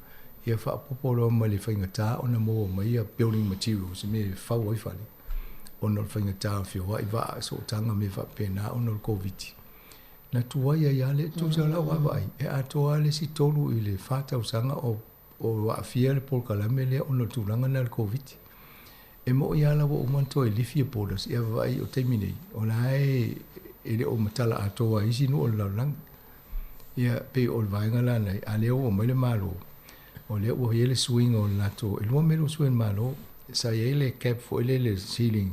ia fa popolo ma le fai ngata ona mo mai ia building materials me fa wai fale ono whainga tā whio i wā so tanga me wha pēnā ono COVID. Na tua ia le tu sa la wai e atoa le si tolu i le whātau sanga o wa fia le polkalame le ono tūranga na le COVID. E mo ia la wo umanto e lifia podas ia vai o teminei. O la e le o matala atoa isi no o laulang. Ia pe o vainga la nei a leo o mele malo. O leo o hele swing o lato e lua melo swing malo. Sa ele cap fo ele ceiling.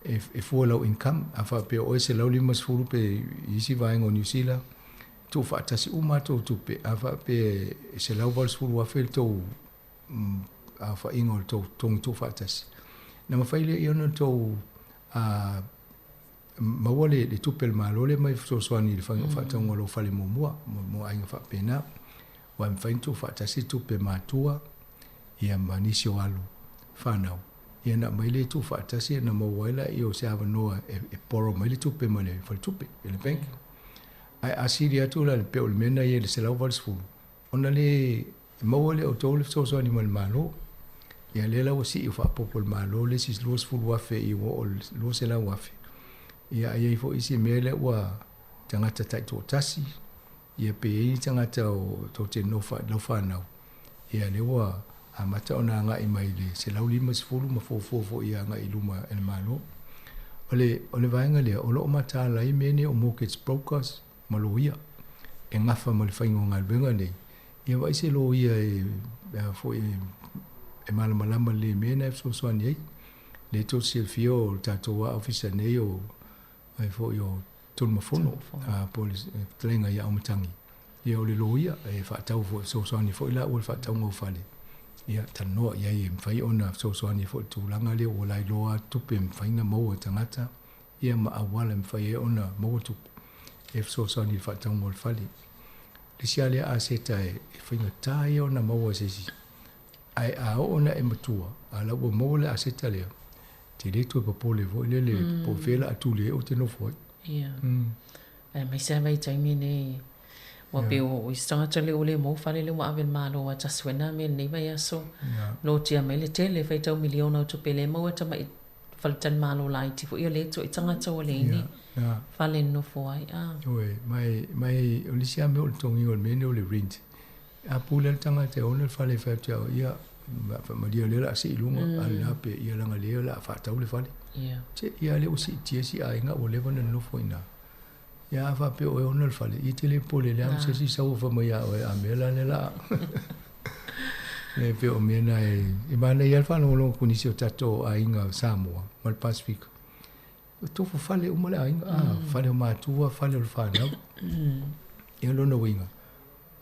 E fu low income a fa pe o se low limas fulu pe isi vainga o New Zealand. Tu fa tasi umato tu pe a fa pe se low vals fulu a fel to a fa ingol to tong tu fa tasi. Na mafaile i ono to mawale le tupel malo le mai so swani le fa tongo lo fale mo ainga fa pena wa mfainto fa tasi tupe matua ia manisio alu fanau ia na mai le tu fa tasi na mo wala i o se ava no e poro mai le tupe male fa tupe le bank ai asiria tu la pe ol mena ia le se lau vals fu ona le mawale o to le so swani malo ia le la wasi u fa popol malo le sis los fu wa fe i wo lo se la wa fe ia ia fo isi mele wa tangata tai to tasi ia pe i tangata o to te no fa na ia le wa a mata ona nga i mai le se lau lima se fulu ma fo ia nga i luma el malo ole vainga le o lo mata la i mene o mortgage brokers maloia e ngafa mo le faingo nga benga nei ia vai se lo ia fo e malama le mena so swani le to se fio tato wa officer nei o ai fo yo tulmafono a polis trenga ya o matangi ia o le loia e fa tau fo so swani fo ila o fa tau ngo fale ia tano ia i fai ona so swani fo tu langa le o lai loa tupe fainga mo tangata ia ma awala fai ona mo tu e so swani fa tau ngo fale le siale a seta e fainga tai ona mo se si ai a ona e matua ala o mo le a seta le te le tu po le vo le po fela atu le o te no foi ia mai sa vai taimi nei wa pe o start le o le mo fale le wa avel malo wa taswena me nei vai aso no tia me le tele fai tau miliona o pele mo ta mai faltan malo lai ti fo ia le to itanga to le ni fale no foi oi mai o le sia me o tongi o me no le rent a pula tanga te ona fale fa tau ia ma dia le la si lunga ala pe ia langa le la fa tau le fale che ia le o si tie si ai nga o le vana no foi na ia fa pe o ona le fale i te le pole le am se si sa o fa mo ia o a mela le la le pe o mena e mana ia fa no lo kuni si o tato ai nga Samoa mal Pacific o to fa fale o mala ai fale o matua fale o fa na ia lo no winga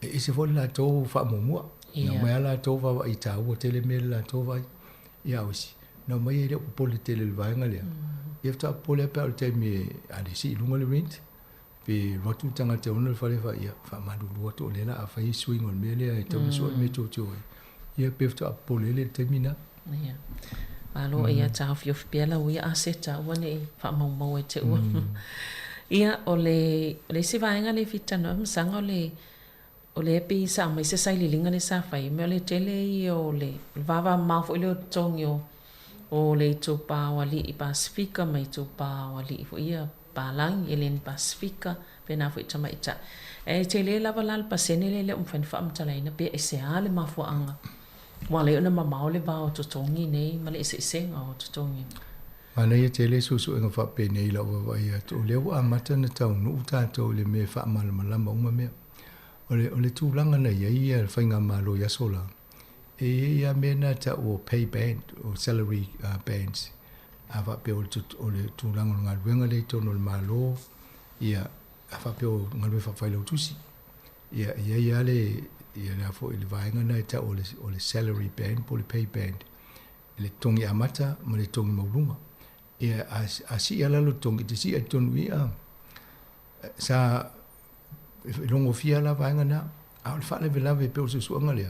e se fo la to fa mo mo no mai ala to va i ta o tele me la to va ia osi no mai ele o pole tele va ngale ia ta pole pe o te me ale si lunga le rent pe rotu tanga te ona fa le fa ia fa ma du to le la fa i swing on me le to so me to ia pe ta pole le termina ia alo ia ta fio pela o ia aseta o nei fa mo e te o ia ole se va ngale fitana msanga o le pe sa mai se sai linga le sa fai me le tele i o le vava ma fo le tongio o le to pa wali i Pacifica mai to pa wali fo ia palang elen Pacifica pe na fo tama ita e tele la vala pa senele le umfan fam tala ina pe se ale ma fo anga wale ona ma le va o to tongi nei ma le se o to tongi ana ia tele susu nga fa pe nei la wa ia to le wa mata na tau no ta to le me fa malama uma me ole tu langa na ia fainga malo ya sola e ia mena ta o pay band o salary bands ava pe o tu langa nga wenga le to no malo ia ava pe o nga fa failo tusi ia le ia na fo il vainga na ta o le salary band po le pay band le tongi amata mo le tongi maulunga ia asi ala lo tongi te si atonu ia sa longo fia la vainga na al fa le vela pe o se suanga le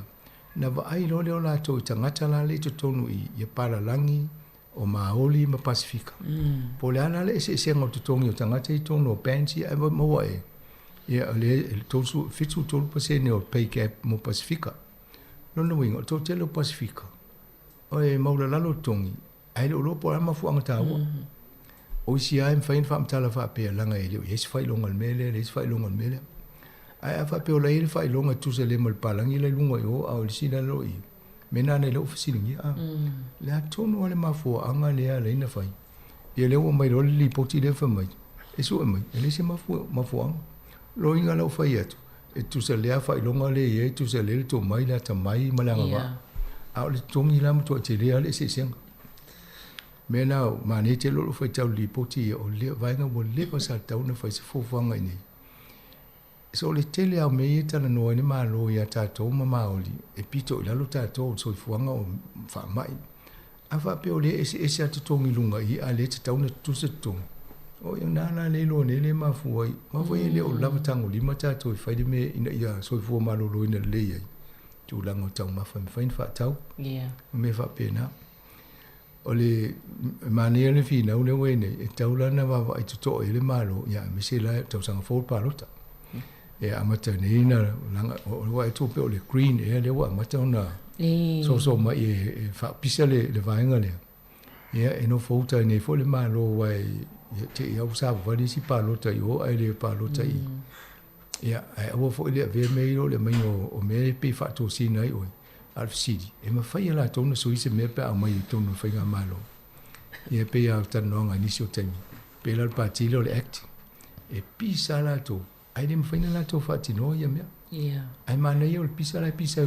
na va ai lo le la to tangata la le to tonu i para langi o maoli ma Pacifica po le ana le se ngo to tongi o tangata i tono pensi ai mo e ia le to su fitu to pase ne o pay cap mo Pacifica no wingo to tele Pacifica o e maula la lo tongi ai lo lo po ma fu ang ta o si ai fain fam tala fa pe langa e le yes fai longa mele le fai longa mele ai fa pe o le fai longa tu se le mal palangi le lunga yo au si na lo i mena ne lo fasilingi a la tono ale ma fu anga le ale na fai e le o mai lo li po ti le fa mai e so mai le se ma fu ang lo inga lo fai atu e tu se le fai longa le e tu se le to mai la ta mai malanga ba au le tongi la mo to te le ale se senga mena ma ne te lo fai tau li poti o le vai nga mo le pa sa tau na fai se fo fanga ni so le tele au me ta na no ni ma lo ya ta to ma oli e pito la lo ta to so fuanga o fa mai a fa pe o le e se atu tongi lunga i a le te tau na tu se tong o yo na le lo ne le ma fu ai ma fu le o la tango li ma ta to fai de me ina ya so fu ma lo ina le ai tu la ngo tau ma fa tau me fa pena o le mania le fina o le wene e taula na wa i tuto e le malo ya me se la tau sanga fo palota e amata ni na langa o wa e tupe o le green e le wa amata na so ma e fa pisa le vainga le ya e no fouta ne fo le malo wa te ia usa va le si palota yo ai le palota i ya ai o fo le ve me lo le mai o me pe fa to si nai o al sidi e ma fai la tonu so ise me pe a mai tonu fai ga malo e pe ya tan no nga ni so temi pe la partilo le act e pisa la to ai dem fai la to fati no ya me ai ma ne yo pisa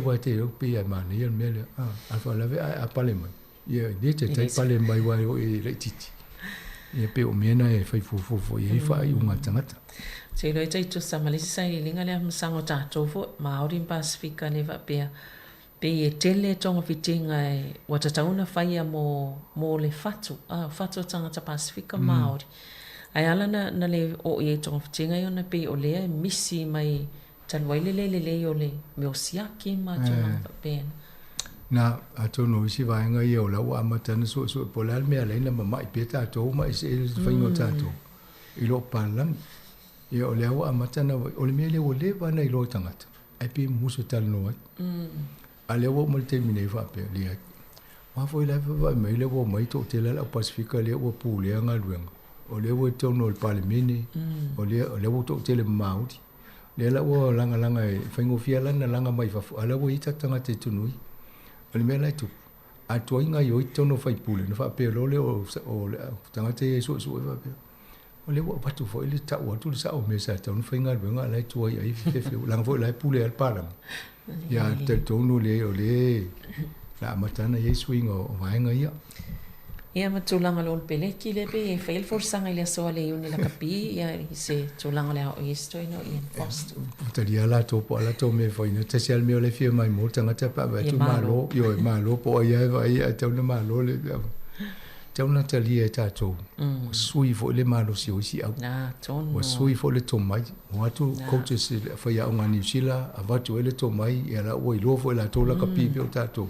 wa te yo pe ya ma ne yo me le al fa la ve a pale mai ye de te tai pale mai wa yo e le titi e pe o me na e fai fo e fai un tangata se lo tai to sa malisi sai linga le msango ta to fo maori pacifica ne va pe e tele tonga fitinga e watatauna faia mo le fatu tangata Pasifika Maori. Ai ala na le o e tonga fitinga i ona pe o lea misi mai tanwaile le o le meosiaki ma tonga pen. Na atono isi vaenga i o la wa matana so polal me ala ina mama i peta to ma isi faingo tato. I lo palang i o le wa matana o le mele o le vana i lo tangata. Ai pe muso tal no ale wo mo te mine fa pe le ma foi la va mai le wo mai to te la Pasifika le wo pu le nga luenga o le wo to no le mini o le wo to te le maudi le la wo langa e faingo fia langa mai fa ala wo ita tanga te tunui o le mela tu a to inga yo to no fai pu le fa pe lo le o tanga te so va pe o le wo patu foi le ta wo tu sa o mesa to no fainga luenga la tu ai fe langa foi la pu le al palam ya te tonu le o le la matana ye swing o vaenga ia ia matulanga lo pele ki le pe fail for sanga ile so le uni la kapi ia se tulanga le o isto no in post te dia la to me foi no te sia me o le fie mai mo tanga te pa tu malo yo malo po ia vai te no malo le te una te lia ta to sui fo le malo si o si au na ton o sui fo le to mai o atu coaches fa ia o ngani sila a vatu ele to mai ia la o lo fo la to la kapi pe o ta to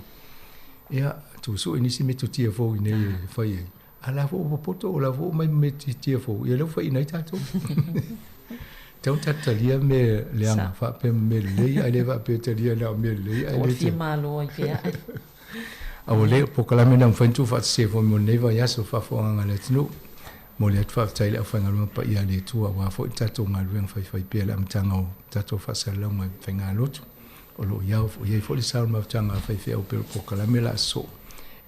ia tu so inisi me to tia fo ine fa ia ala fo poto o la fo mai me tia fo ia lo fa ina ta to te un ta lia me le anga fa pe me le ai le va pe te lia na me le ai le malo ai pe au le po kala me na fantu fa se fo mo neva ya so fa fo nga le tnu mo le fa tai le fa nga pa ia le tu wa fo ta to nga lu fa pe la mtanga o ta to fa sa la mo fa nga lo tu o lo ya fo ye fo le sa ma mtanga fa fe o po kala me la so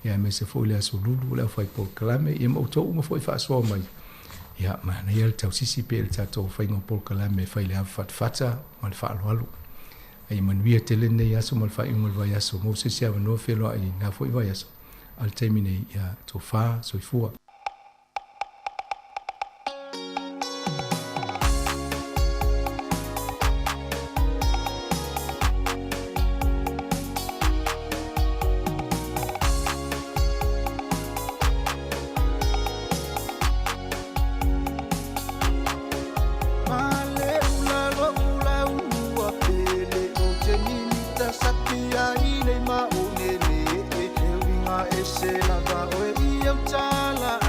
ya me se fo le so lulu la fa po kala me e mo to mo fo fa so mai ya ma na ya ta si pe ta to fa nga po kala me fa le fa fata ma fa lo ai manuia tele nei aso mal fai mal vai aso mo se sia no felo ai na foi vai aso al termine ya to fa so fu Sela ba o e ia tala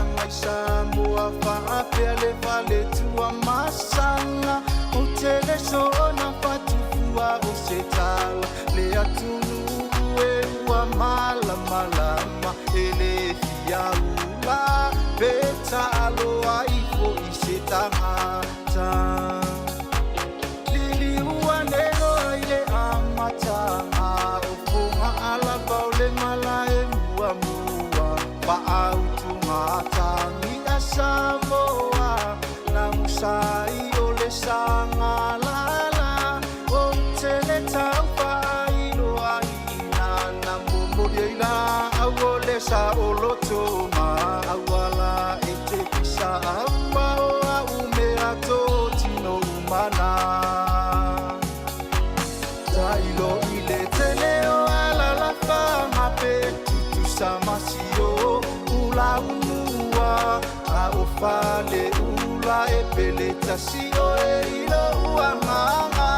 o fale ula e pele tasi o e ilo uanganga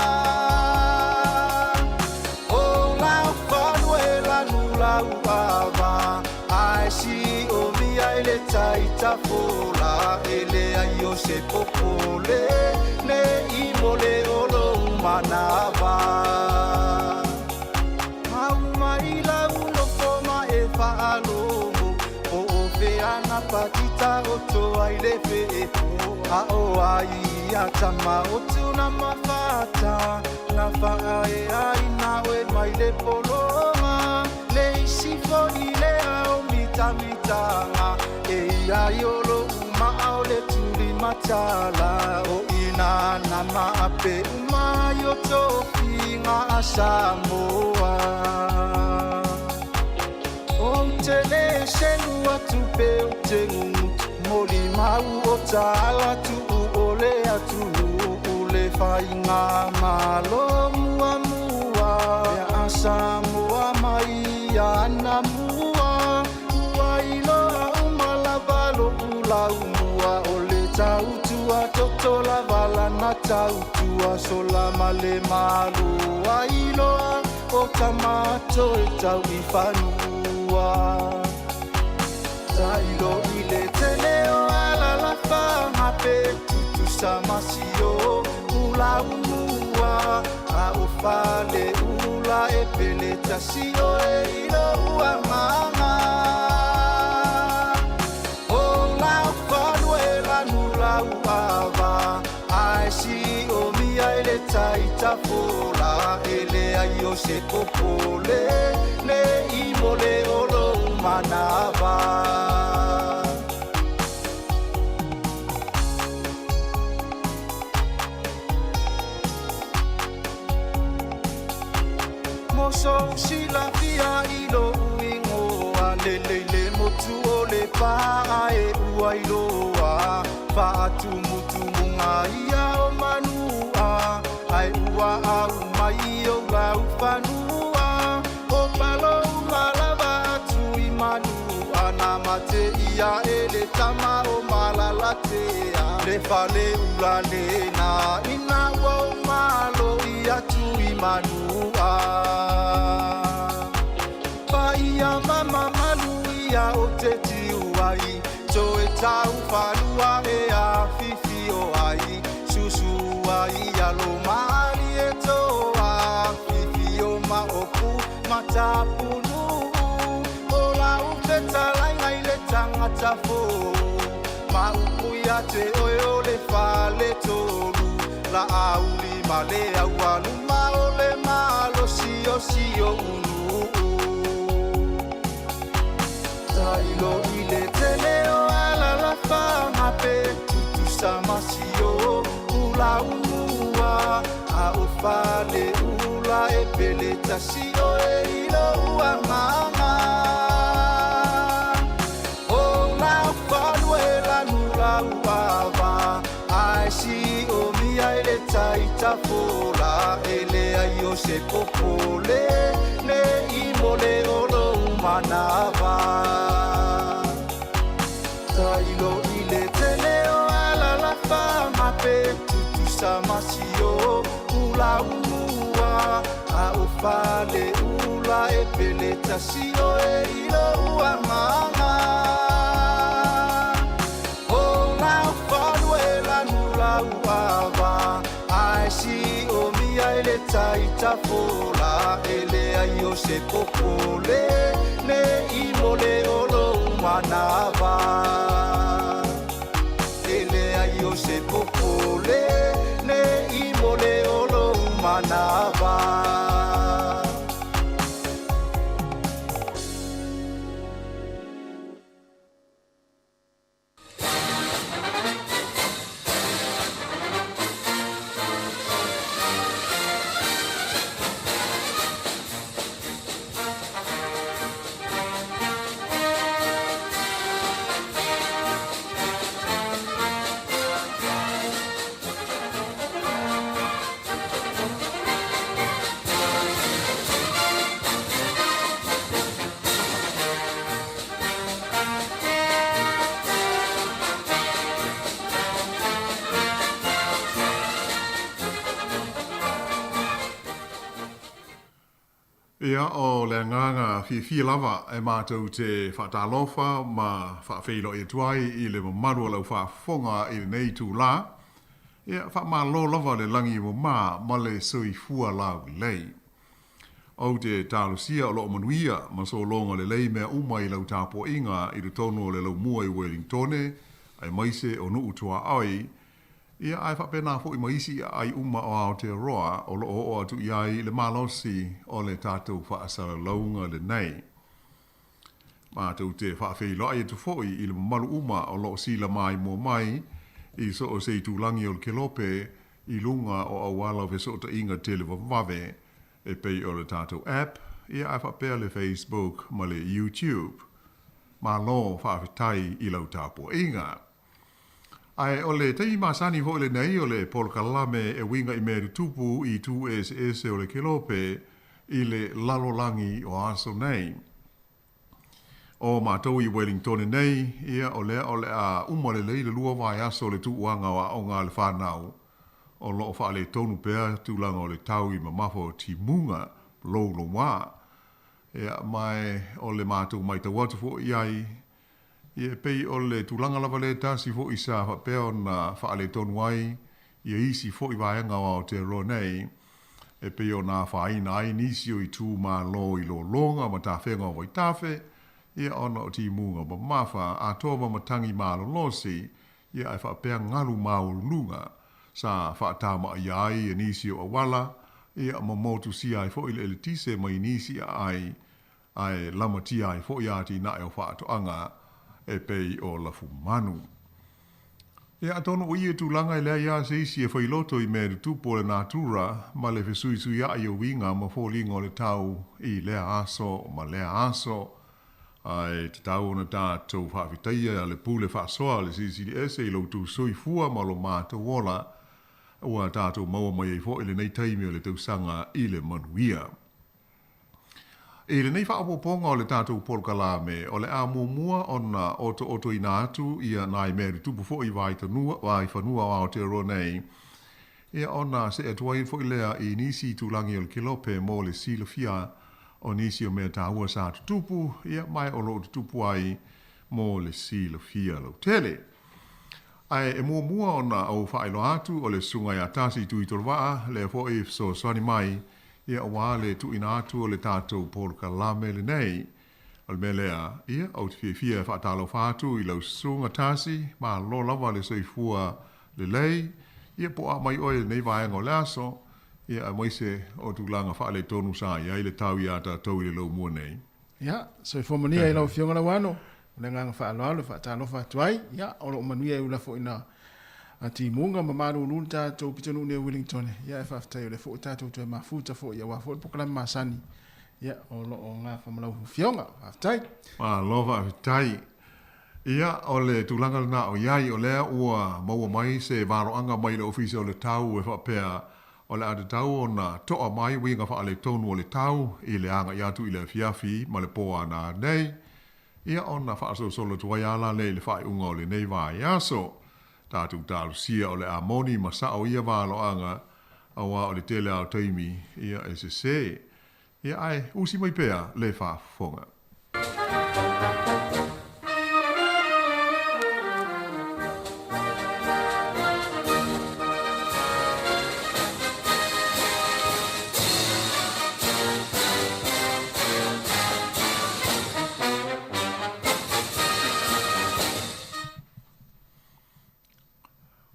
o la falu e la nula uava ai si o via e le taita fola e le ai o se popole le imole o lo manava au mai la uno foma e faalomo o veana patita o toa i le feepo a o ai a tama o tuna mafata na faa e ai na oe mai le poloma le isi fo i le au mitamitanga e ai o lo uma au le tuli matala o ina na maape umai o tofi ngā Samoa o te le senu atu pe o te ngungutu moli mau o tāla tu o le atu o le whai ngā malo mua mua a Samoa mai ana mua ua iloa umalawalo ulau mua o le tautua toto lavala na tautua sola male malu a iloa o tamato e tau i whanua tailo i le tele o ala la whanga pe tutu samasio ula unua a o whale ula e pele tasio e ilo uamanga o la whalu e la nula uava ai si o mia e le taita fola e le ai o se popole le imole o lo manava moso si la via ilo uingoa le motu o le paa e ua iloa whaatu mutu munga ia o manua ai ua au mai o lau whanua o palo malava atu i manua na mate ia e le tama o malalatea le whale ula le na ina wau malo i atu i manua pa ia mama malu ia o te tiuai so e tau whanua e a fifi o ai susu ai alo mali e toa fifi o maopu matapunu o la upeta laingai le tangata fo ma upu ia te oe o le whale tolu la auli male awalu ma o le malo sio unu tailo i le tele o ala la whanga pe tutu samasio ula unua a o whale ula e pele tasio e ilo uamanga o la whalu e la nula uava ai si o mia e le taita fola e le ai o se popole le imole o lo manava tailo i le tele o ala la whanga pe tutu samasio ula unua a o whale ula e pele tasio e ilo uamanga o la whalu e la nula uava ai si o mia e le taita fola e le ai o se popole le imole o lo manava e le ai o se popole le imole o lo manava Ia o le nganga fi lava e mātou te whaatalofa ma whaafeilo e tuai i le mamaru lau whaafonga i le nei tū la. Ia whaamalo lava le langi mo ma le sui fua lau lei. O te tālusia o loo manuia ma so longa le lei mea umai lau tāpo inga i le tono le lau mua i Wellingtone ai maise o nuu tua ai. Ia ai whapena fo i maisi ai uma o Aotearoa o loo o atu iai le malosi o le tātou whaasara launga le nei. Mātou te whaafei loa i tu foi i le malu uma o loo sila mai mō mai i so o sei tūlangi o le kelope i lunga o awala ve so ta inga te le wawave e pei o le tātou app. Ia ai whapea le Facebook ma le YouTube. Ma lo whaafetai i lau tāpo inga. Ai o le tei masani ho le nei o le polkalame e winga i meru tupu i tu SS o le kelope i le lalolangi o aso nei. O mātou i Wellington nei, ia o le a umale lei le lua vai aso le tuuanga wa o ngā le whanau. O loo wha le tonu pēr tūlanga o le tau i mamafo timunga lo wā. Ia mai o le mātou mai tawatu fo iai. Ia pei o le tūlanga lava le tasi fo isa whapea na wha le tonu ai. Ia isi fo i vaianga o te ro nei. E pei o nā whaina ai nisi o i tū mā lo i lo longa ma tā whenga o i tāwhe. Ia ona o timunga ma mawha a tōma matangi mā lo losi. Ia ai whapea ngalu mā o lunga. Sa whaatama i ai e nisi o awala. Ia ma motu si ai fo i le tise mai nisi ai. Ai lamati ai fo i ati na e o whaatoanga. E pei o la fumanu. E atono o ie tūlanga i lea ia se isi e whailoto i mea tupo le natura ma le fesui sui a i o winga ma fōlinga o le tau i lea aso ma lea aso. Ai te tau ona tātou whawhitaia le pūle whaasoa le CCDS e lau tū sui fua ma lo mātou wola ua tātou maua mai e fo i le nei taimi o le tausanga i le manuia. E le nei whaapoponga o le tātou polkalame, o le a mua ona oto i nātu ia nai meri tupu fo i vai whanua o Aotearoa nei. Ia ona se atuai fo i lea i nisi tūlangi o le kilope mō le silofia o nisi o mea tāua sa tupu, ia mai o lo tupu ai mō le silofia lau tele. Ai e mua ona au whaelo atu o le sunga i atasi tu i torwaa, le fo i so swani mai, ia wā le tu ina atu o le tātou polkalame le nei. O le melea, ia au te fia whaatalo whātu i lau sunga tasi, ma lo lava le soifua le lei, ia po a mai oe nei vāenga o le aso, ia a moise o tūlanga whaale tonu sa, ia i le tau i ata tau i le lau mua nei. Ia, soifomania i lau fionga lau ano, le nganga whaaloa, le whaatalo whaatuai, ia, o lo manuia i ula fo ina a ti munga ma maru lun tātou pitonu ne Wellington. Ia e whaftai o le fo tātou tu e mafuta fo ia wafo e pokalami masani. Ia o lo o ngā whamalau fionga, whaftai. Lo whaftai. Ia o le tūlanga na o iai o lea ua maua mai se waroanga mai le ofisi o le tau e whapea o le ate tau o na toa mai winga wha le tonu o le tau i le anga i atu i le fiafi ma le poa na nei. Ia o na whaaso solo tuai ala le whai unga o le nei vai aso. Tātou tālu sia o le amoni masa o ia wālo anga awa o le tele au taimi ia e se se. Ia ai usi mai pēa le whaafonga.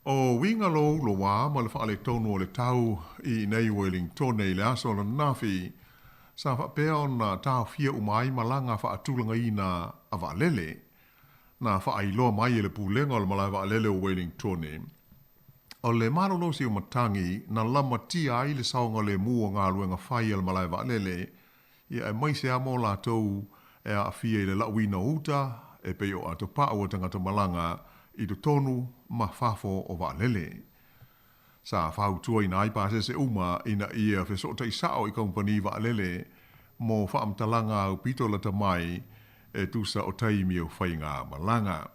O winga lo wā ma le whaale tonu o le tau i nei Wellington nei le aso na nafi sa whapea o na tau fia umai malanga whaatulanga i na a waalele na whaailoa mai e le pūlenga o le malai waalele o Wellington. O le marolo si o matangi na lama tia ai le saonga le mua ngā luenga whai al malai waalele ia e mai se amo la tau e a fia i le lauina uta e pe o ato pa o tangata malanga i to tonu ma fafo o waalele. Sa whautua ina aipase se uma ina ia whesota i sao i kompani waalele mo whaamtalanga au pitola tamai e tusa o taimi o whainga malanga.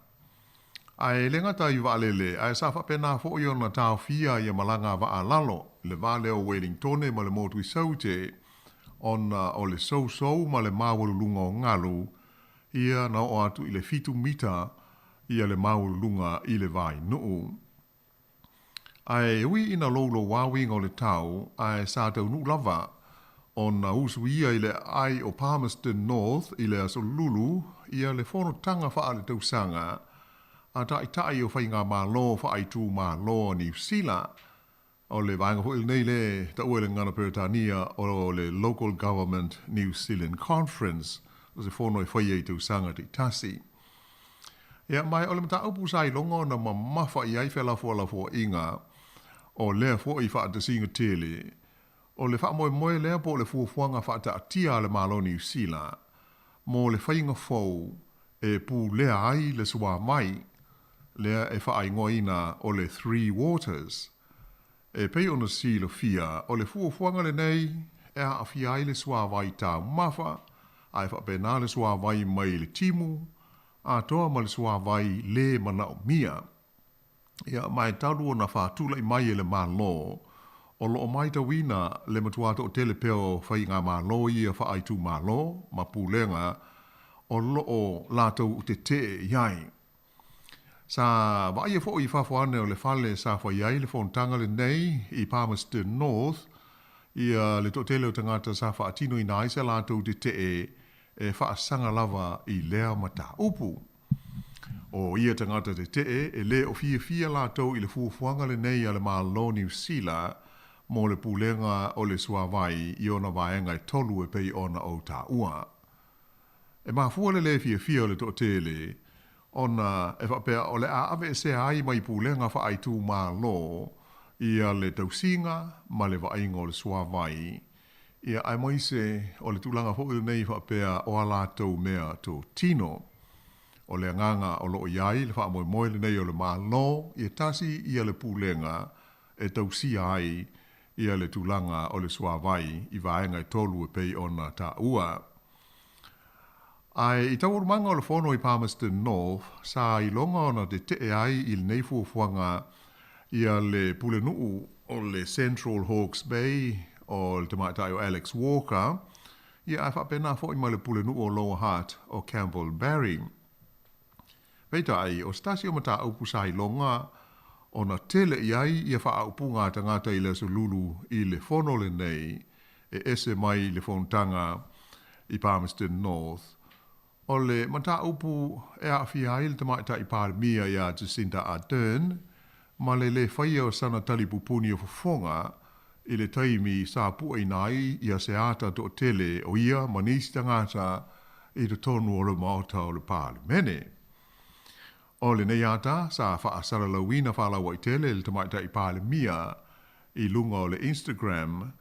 Ai le ngata i waalele, ai sa whapena fo i ona tau fia i malanga wa alalo, le vale o Wellington ma le motu i saute, ona o le sou ma le mawalulunga o ngalu, ia na o atu i le fitu mita ia le mawalulunga i le vai nuu. Ai ui ina lolo wawinga o le tau, ai sa tau nu lava, ona usu ia i le ai o Palmerston North i le aso lulu, ia le fono tanga wha ale tau sanga, a tai o whainga malo wha ai tū malo ni Zealand, o le vaenga hui nei le ta ue le ngana Peretania o le Local Government New Zealand Conference, o se fono i whai ei tau sanga te tasi. Ia mai o le mata upu sai longo na mamafa i ai whelafo inga, o lea fo i wha te singa tele, o le wha moe lea po le fuafuanga wha ta atia le malo New Zealand, mo le whainga fau e pu lea ai le sua mai, lea e wha ai ngoina o le Three Waters. E pei ona silo fia, o le fuafuanga le nei, e a fia ai le sua vai ta mafa, ai wha pena le sua vai mai le timu, a toa ma le sua vai le mana o mia. Ia mai tauru na whātula i mai e le malo, o loo mai tawina le matuata o telepeo whai ngā malo i a whaaitu malo, ma pūlenga, o loo lātou te te iai. Sa vai e fo i whawhane o le whale sa whai ai le whontanga le nei i Palmerston North, ia le totele o tangata sa whaatino i nai se lātou te te e whaasanga lava i lea mata upu. O ia tangata te te e le o fia lātou i le fuafuanga le nei a le malo New Zealand, mo le pūlenga o le suawai i ona vaenga i tolu e pei ona o tā ua. E mafua le fia o le totele, ona e whapea o le aawe e se ai mai pūlenga wha ai tū mā lo, ia le tausinga, ma le vainga o le suawai, ia ai mai se o le tūlanga fo i nei whapea o a lātou mea tō tino. O le nganga o loo iai, le wha moe le nei o le mā lo, ia tasi ia le pūlenga, e tausi ai, ia le tūlanga o le suawai, i vaenga i tolu e pei ona tā ua. Ai, i tau urumanga o le whono i Palmerston North, sa i longa ona te te ai i le nei fuafuanga ia le pule nuu o le Central Hawke's Bay o le tamaitai o Alex Walker, ia ai whapena fo i ma le pule nuu o Lower Hutt o Campbell Barry. Peitai, o stasi o mata upu sa i longa, ona tele i ai ia wha aupunga tangata i le lulu i le whono le nei, e ese mai le whontanga i Palmerston North. O le mata upu e a fia ai le tamaita i Pārmia i a Jacinda Ardern, ma le whaia o sana talipupuni o whafonga, i le taimi sa pua i nai i a se ata to tele o ia manisi tangata i le tonu o le maota o le Pārmene. O le nei ata, sa wha asara lawina wha lawa i tele le tamaita i Pārmia i lunga o le Instagram,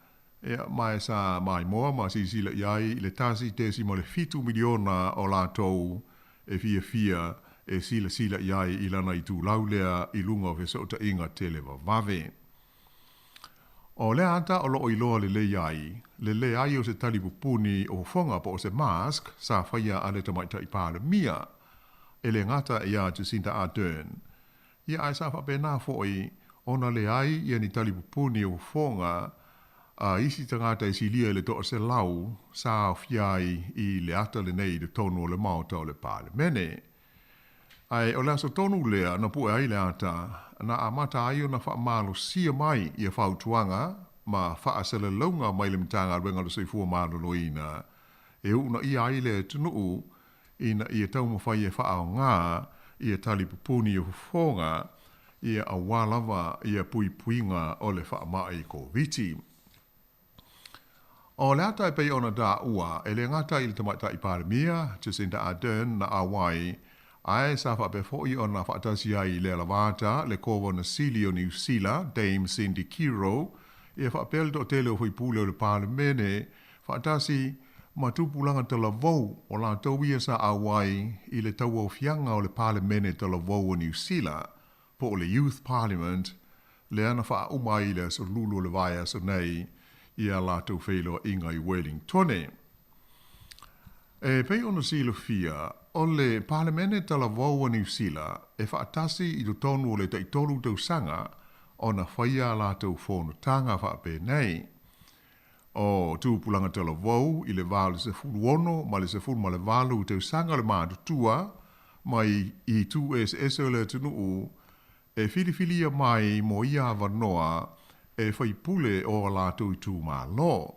e mai sa mai moa ma sisila iai i le tasi tesi mo le 7 miliona o lātou e fia e sila iai i lana i tū laulea i lunga o fesota inga tele vave. O le ata o loo iloa le iai, le ai o se talipupuni o fonga po o se mask sa whaia ale tamaita i Pārmia, e le ngata i a Jacinda Ardern. Ia ai sa whapena foi, ona le ai i ani talipupuni o fonga, a isi tangata i silia le toa se lau, sa fiai i le ata le nei le tonu o le maota o le Pārmene. Ai o le aso tonu lea na pue ai le ata, na amata ai o na wha malo sia mai i a whautuanga, ma wha asele launga mai le mitanga wenga le soifua malo loina. E una i ai le tunuu, ina i a tau mawhai e wha ao ngā, i a talipupuni o fonga, i a walawa i a puipuinga o le wha mai ko viti. O le ata e pei ona da ua, e le ngata i le tamaita i Pārmia, Jacinda Ardern na awai, ai sa wha befo i ona whaatasi ai le alavata, le kovo na Sili o New Zealand, Dame Cindy Kiro, i a whaapel do tele o hui pule o le Pārmene, whaatasi matupulanga tala vau o la tauia sa awai i le tau o fianga o le Pārmene tala vau o New Zealand, po o le Youth Parliament, le ana wha umai le so lulu le vaia so nei, i a lātou whailo inga i Wellingtone. E pei ona silo fia, o le Pārmene tala vau o New Zealand, e whaatasi i do tonu o le taitolu tau sanga, o na whaia lātou whono tanga whaape nei. o tūpulanga te la vau i le vā le se fulu ono ma le se fulu ma le valu te usanga le mātutua mai i tu es o le tunu u e fili mai mo ia vanoa e whaipule o la tū i tū mā lo.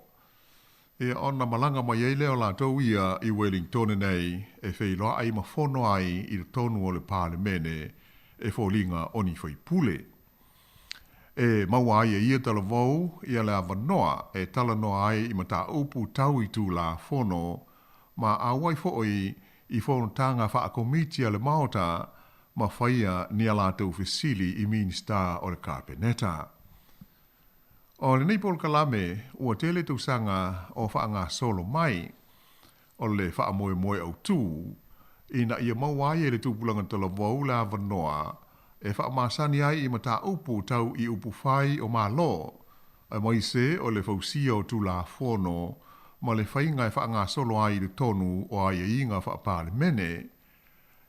E ona malanga mai ei leo la tau ia i Wellington nei e whailoa ai ma whono ai i tonu o le pālemene e wholinga oni whaipule. E maua ai e ia tala vau ia le avanoa e tala noa ai i mata upu tau i tū la whono ma awai fo'i i whono tanga wha komitia le maota ma whaia ni ala tau fesili i minista o le Carpeneta. O le neipol kalame ua tele tau sanga o whaanga solo mai o le wha moe au tū ina ia maua ai e le tūpulanga tala vau la avanoa e wha masani ai i mata upu tau i upu whai o mā lo. A mai se o le fausia o tū la whono, ma le whainga e wha ngā solo ai le tonu o ai e inga wha pāle mene.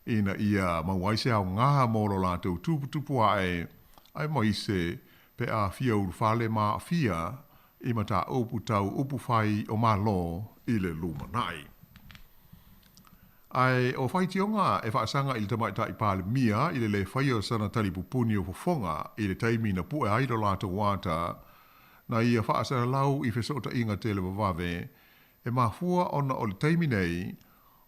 Ina ia mawai se au ngā moro la tau tupu ai, ai mai se pe a fia uru whale ma a fia i mata upu tau upu whai o mā lo i le luma nai. Ai o whaitionga e whaasanga i le tamaita i pāle mia i le whai o sana tali pupuni o fofonga i le taimi na pue airo lata wata na ia whaasana lau i whesota inga te le wawawe e mahua ona o le taimi nei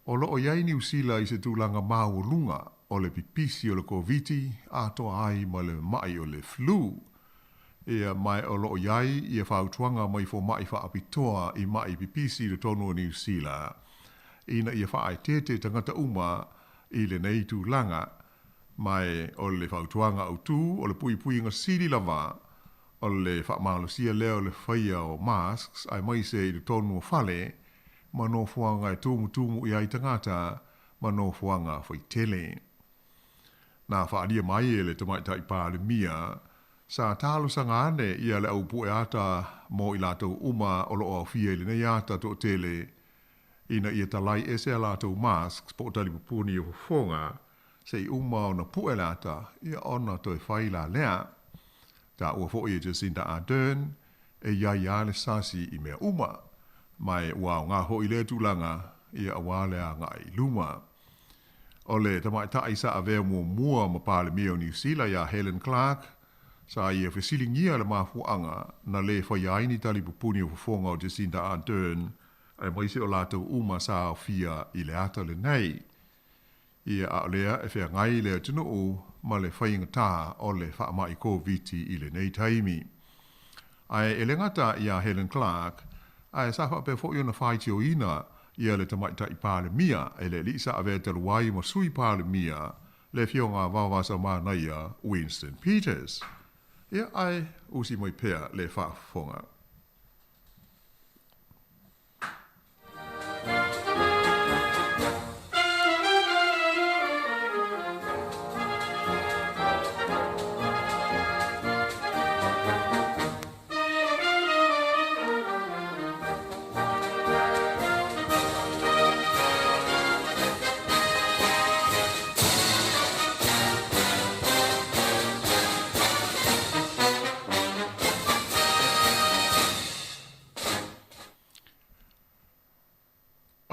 o lo o iai New Zealand i se tūlanga māu lunga o le pipisi o le koviti a toa ai ma le mai o le flu. Ia mai o lo o iai i e whautuanga mai fo mai wha apitoa i mai pipisi le tonu o New Zealand. Ina ia whaai tete tangata uma i le nei tūlanga mai o le whautuanga au tū o le pui inga siri lava o le whaamalosia leo le whaia o masks ai mai se i le tonu o whale ma no fuanga e tumu i ai tangata ma no fuanga whaitele. Nā whaaria mai e le tamaita i pāle mia sa talo sanga ane ia le au pue ata mo i lātou uma o lo au fia i le nei ata to tele ina ia talai ese a lātou masks po tali pupuni o fonga se i uma o na pue lata ia ona toi whaila lea. Ta ua fo i Jacinda Ardern e ia le sasi i mea uma. Mai ua ngā ho i le tūlanga ia awale a ngā i luma. O le tamaita isa a vea mua ma pāle mea o New Zealand ia Helen Clark sa ia whesilingia le mafuanga na le whaiaini tali pupuni o fonga o Jacinda Ardern ai maise o lātou uma sa o fia i le ata le nei. Ia a lea e whea ngai lea tino o ma le whainga tā o le whaama i koviti i le nei taimi. Ai e le ngata ia Helen Clark, ai sa wha pe fo i ona whaiti o ina ia le tamaita i pāle mia e le lisa a vea te ruai ma sui pāle mia le fionga wawasa mānaia Winston Peters. Ia ai usi mai pea le whaafonga.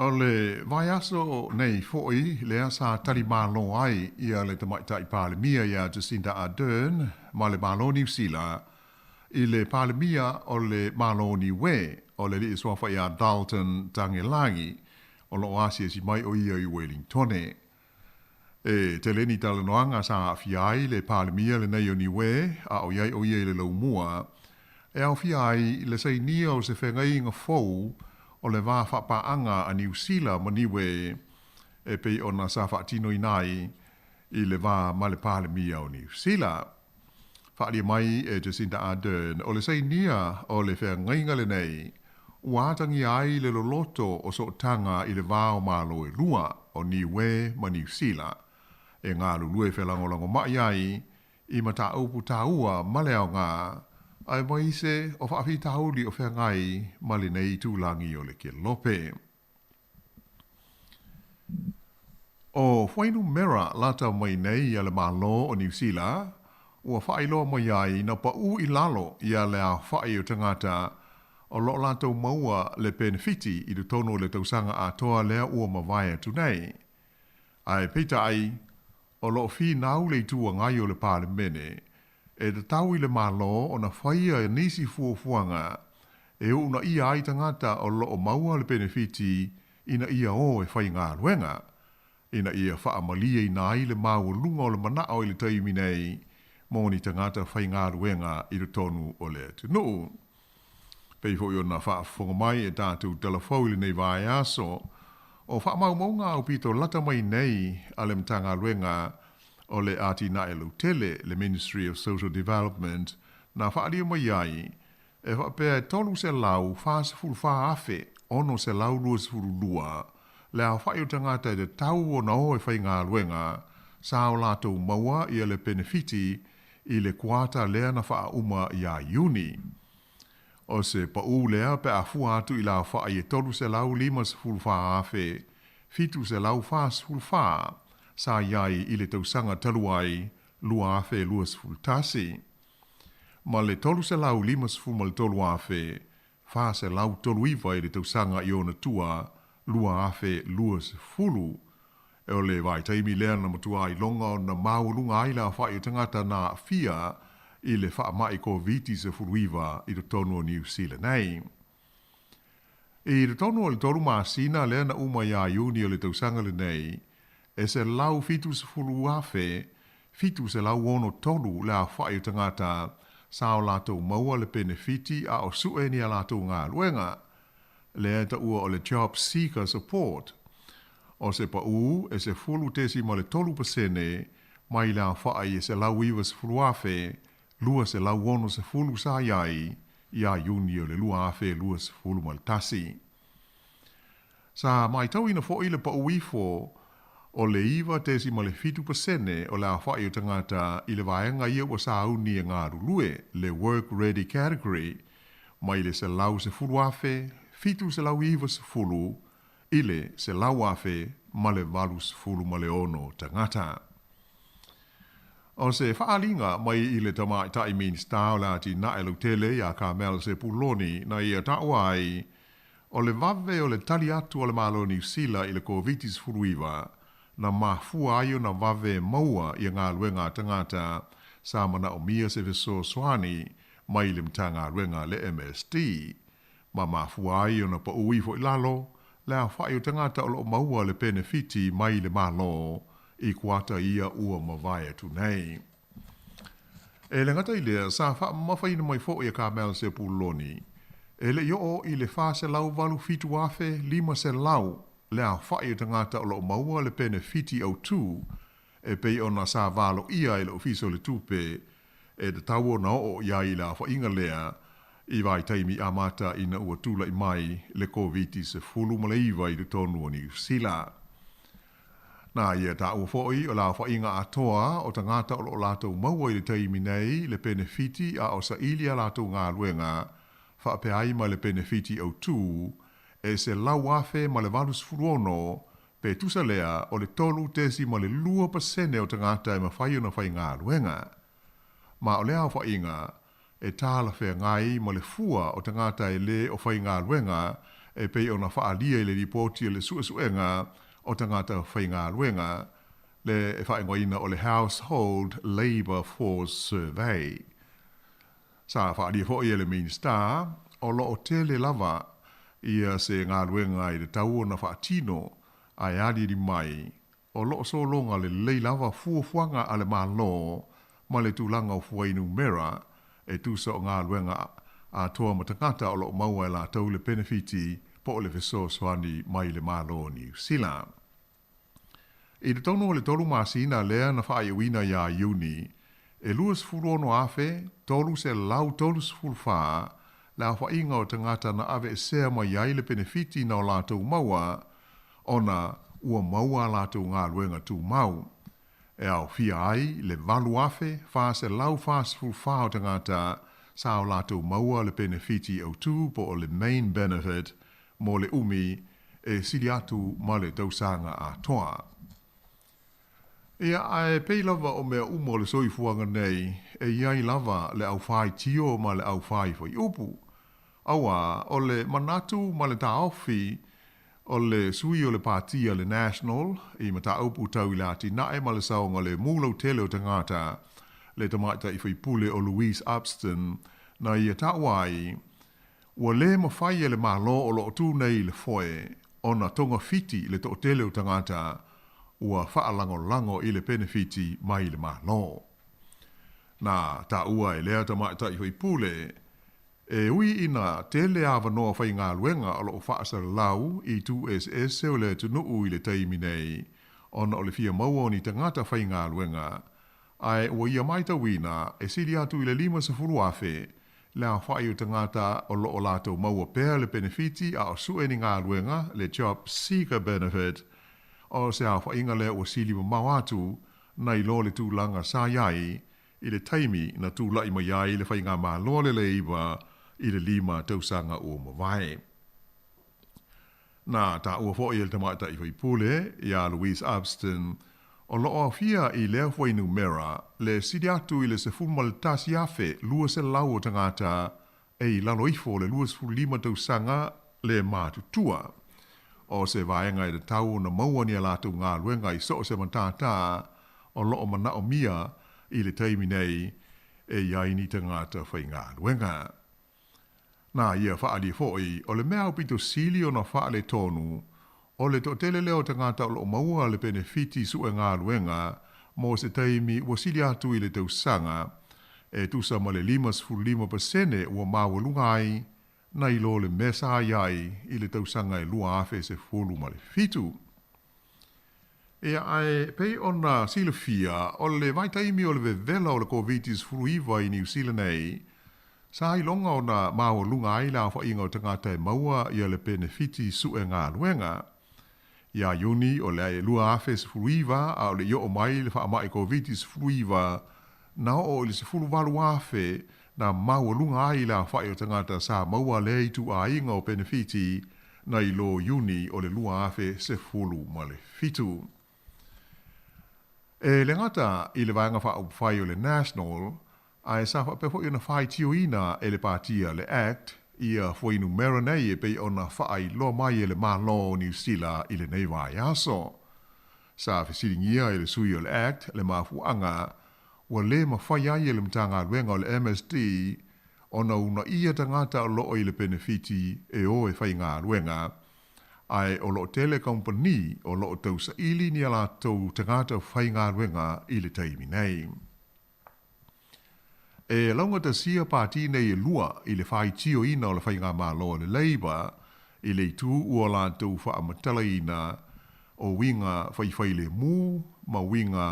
O le vai aso nei foi lea sa tari malo ai ia le tamaita i pāle mia ia Jacinda Ardern ma le malo New Zealand i le pāle mia o le malo ni we o le li iswafa ia Dalton Tangelangi o lo asia si mai o ia i Wellington. E te leni tala noanga sa fiai le pāle mia le nei o ni we a o iai o ia i le laumua e au fiai le sei nia o se whengai inga fou o le wā whapaanga a New Zealand maniwe e pei o na sa whaatino i nai i le wā ma le pāle mia o New Zealand. Whaalia mai e Jacinda Ardern o le sei nia o le whea ngainga le nei uatangi ai le loloto o so tanga i le wā o malo e lua o niwe ma New Zealand. E ngā lulue whelangolango mai ai i mata upu taua ma le au ngā ai mai se o whaafi tauli o whengai ma le nei tūlangi o le ke lope. O whainu mera lata mai nei a le malo o New Zealand, ua whaailoa mai ai na pa u i lalo i a le a whaai o tangata o lo lato maua le benefiti I le tono le tausanga a toa lea ua mawai atu nei. Ai peita ai, o lo fi nau le tua ngai o le pāle mene, e te tau I le malo o na whaia e nisi fuafuanga, e una ia ai tangata o lo o maua le benefiti ina ia o e whai ngā ruenga, ina ia wha malia I nai le maua lunga o le mana o I le taimi nei, mō ni tangata whai ngā ruenga I le tonu o le tunu. Pei fo yo na wha whonga mai e tātou telefau le nei vai aso, o wha mau maunga au pito lata mai nei a le mtanga ruenga o le ati na e tele le Ministry of Social Development na wha alia mai ai, e wha pēr e tolu se lau wha se furu wha afe ono se lau lua se furu lua, le a wha tangata e te tau o na o e whai ngā ruenga, sa o lātou maua I le benefiti I le kuata lea na wha uma I a Iuni. O se pa u lea pe a fua atu I la wha I e tolu se lau lima se furu wha afe, fitu se lau wha se furu wha, sa iai I le tausanga taluai, lua afe lua se furu tasi. Ma le tolu se lau lima se furu ma le tolu afe, wha se lau tolu iwa I le tausanga I ona tua, lua afe lua se furu. E o le vai taimi lea na matua I longa o na maulunga ai la wha I tangata na fia, I le wha mai ko viti se furuiva I le tonu o New Zealand nei. I le tonu o le tolu maasina lea na uma ia Iuni o le tausanga le nei, e se lau fitu se furu afe, fitu se lau ono tolu le a wha I tangata, sao lato maua le benefiti a o sue ni a lato ngā luenga, lea ta ua o le job seeker support. O se pa u e se fulu tesi ma le tolu pasene, mai la wha I e se lau iwa se furu afe, lua se lau ono se fulu sa iai, ia Iuni o le lua afe lua se fulu ma le tasi. Sa mai tau ina fo I le pa uifo, o le iwa tesi ma le fitu pasene o le a wha I o tangata I le vaenga ia wa sa uni e ngā rulue, le work ready category, mai le se lau se fulu afe, fitu se lau iwa se fulu, ile se lau afe ma le valu se fulu ma le ono tangata. O se whaalinga mai I le tamai tai minsta o lati na e tele ia ka mel se puloni na ia tauai, o le vave o le tali atu o le malo New Zealand I le COVID-19 furuiva, na mafua aio na vave maua I ngā luenga tangata sa mana o mia se veso swani mai le mtanga luenga le MSD, ma mafua aio na pa uifo I lalo, le a whai o tangata o lo maua le benefiti mai le malo, I kuata ia ua mawai atu nei. E le ngata I lea, sa wha mawhaina mai fo I ka mel se puloni, e le yo I le wha se lau valu fitu afe, lima se lau, le a whai o tangata o lo maua le benefiti au tu, e pei ona sa valo ia I le ofiso le tupe, e te tau o na o ia I la whainga lea, I vai taimi amata ina ua tula I mai le COVID-19 se fulu ma le iwa I le tonu o New Zealand. Na ia ta ua foi o la whainga atoa o tangata o lo latou maua I le taimi nei le benefiti a o sa ilia latou ngā luenga, whapeai ma le benefiti au tu, e se lau afe ma le valus furuono, pe tusa lea o le tolu tesi ma le 2% o tangata e mawhai o na whai ngā luenga. Ma o lea whainga, e tāla whea ngai ma le fua o tangata e le o whai ngā luenga, e pei o na whaalia I le ripoti le suesuenga o tangata whai ngā luenga, le e whaingoina o le Household Labour Force Survey. Sa whaalia fo I le Minsta, o lo o tele lava, ia se ngā luenga I le tau na whaatino, ai ali di mai, o lo so longa le lei lava fuafuanga ale malo, ma le tūlanga o fuainu mera, e tusa o ngā luenga a toa matangata o lo maua la tau le benefiti po le veso swani mai le malo New Zealand. I le tono le tolu masina lea na whae wina ia Iuni, e luas furono afe, tolu se lau tolu sfulfa, la whainga o tangata na ave e sea mai ai le benefiti na o la tau maua, ona ua maua la tau ngā luenga tu mau. E au fia ai, le valu afe, wha se lau wha sfulfa o tangata, sa o la tau maua le benefiti au tu po o le main benefit, mo le umi, e sili atu ma le tausanga a toa. Ia ae pei lava o mea umo le soifuanga nei, e iai lava le au whai tio ma le au whai fai upu. Awa, o le manatu ma le taofi, o le sui o le partia le National, i mata aupu tau i lati nae ma le saonga le mulo tele o tangata, le tamaita i whaipule o Louise Upston, na i a tawai, ua le mawhai e le malo o lo tu nei le foe, o na tonga fiti le to tele o tangata, ua whaalango i le benefiti mai le malo. Na ta ua e lea tamaita i whaipule, e ui ina tele awa noa whai ngā luenga o lo whaasara lau i tu SS o le tunuu i le taimi nei, ona o le fia maua ni tangata whai ngā luenga, ai ua ia maita wina e siri atu i le 5 afe, le a whai o tangata o lo o lato maua pēr le benefiti a o sue ni ngā luenga le job seeker benefit, o se a whai inga le o sili ma mau atu na i lo le tūlanga sa iai i le taimi na tūlai ma iai le whai ngā mā loa le leiwa i le 5 tausanga o mawai. Na ta ua fo i le tamaita i whaipule, ia Louise Upston, o loo fia i lea fwai numera, le sidi atu i le se fulmal tasi afe, lua se lau o tangata, e i lalo ifo le lua se 5 tausanga le mātutua. O se vaenga i le tau na maua ni alatu ngā luenga i so se mantata, o loo mana o mia i le taimi nei, e iai ni tangata whai ngā luenga. Na ia whaali fōi, o le mea upito sili o na whaale tonu, o le to tele leo tangata o lo maua le benefiti su e ngā luenga, mo se taimi ua sili atu i le tausanga, e tusa ma le 5% ua maua lungai, na i lo le mesa iai i le tausanga e lua afe se fulu ma le fitu. E ai pei ona silafia, o le vai taimi o le vevela o le COVID-19 furuiva i New Zealand nei, sa i longa o na maua lunga ai la wha inga o tangata e maua i le benefiti su e ngā luenga. Ia yuni o le ai lua afe se furuiva a o le i o mai le wha amai COVID se furuiva na o le se furu walu afe na maua lunga ai la wha i o tangata sa maua le i tu a inga o benefiti na i lo yuni o le lua afe se furu ma le fitu. E le ngata i le vanga wha upwhai o le National, ai sa wha pefo i ona whai tio ina e le partia le Act, ia fwoi numera nei e pei ona whai lo mai e le malo o New Zealand i le nei vai aso. Sa whisiringia e le sui o le Act, le mafuanga, ua le mawhai ai e le mtanga luenga o le MSD, ona una ia tangata o loo i le benefiti e o e whai ngā luenga, ai o loo tele company o loo tausa ili ni ala tau tangata whai ngā luenga i le taimi nei. E launga ta sia pāti nei e lua i le whai tio ina o le whai ngā māloa le Labour, i le tū ua la tau wha amatala ina o winga whai le mū, ma winga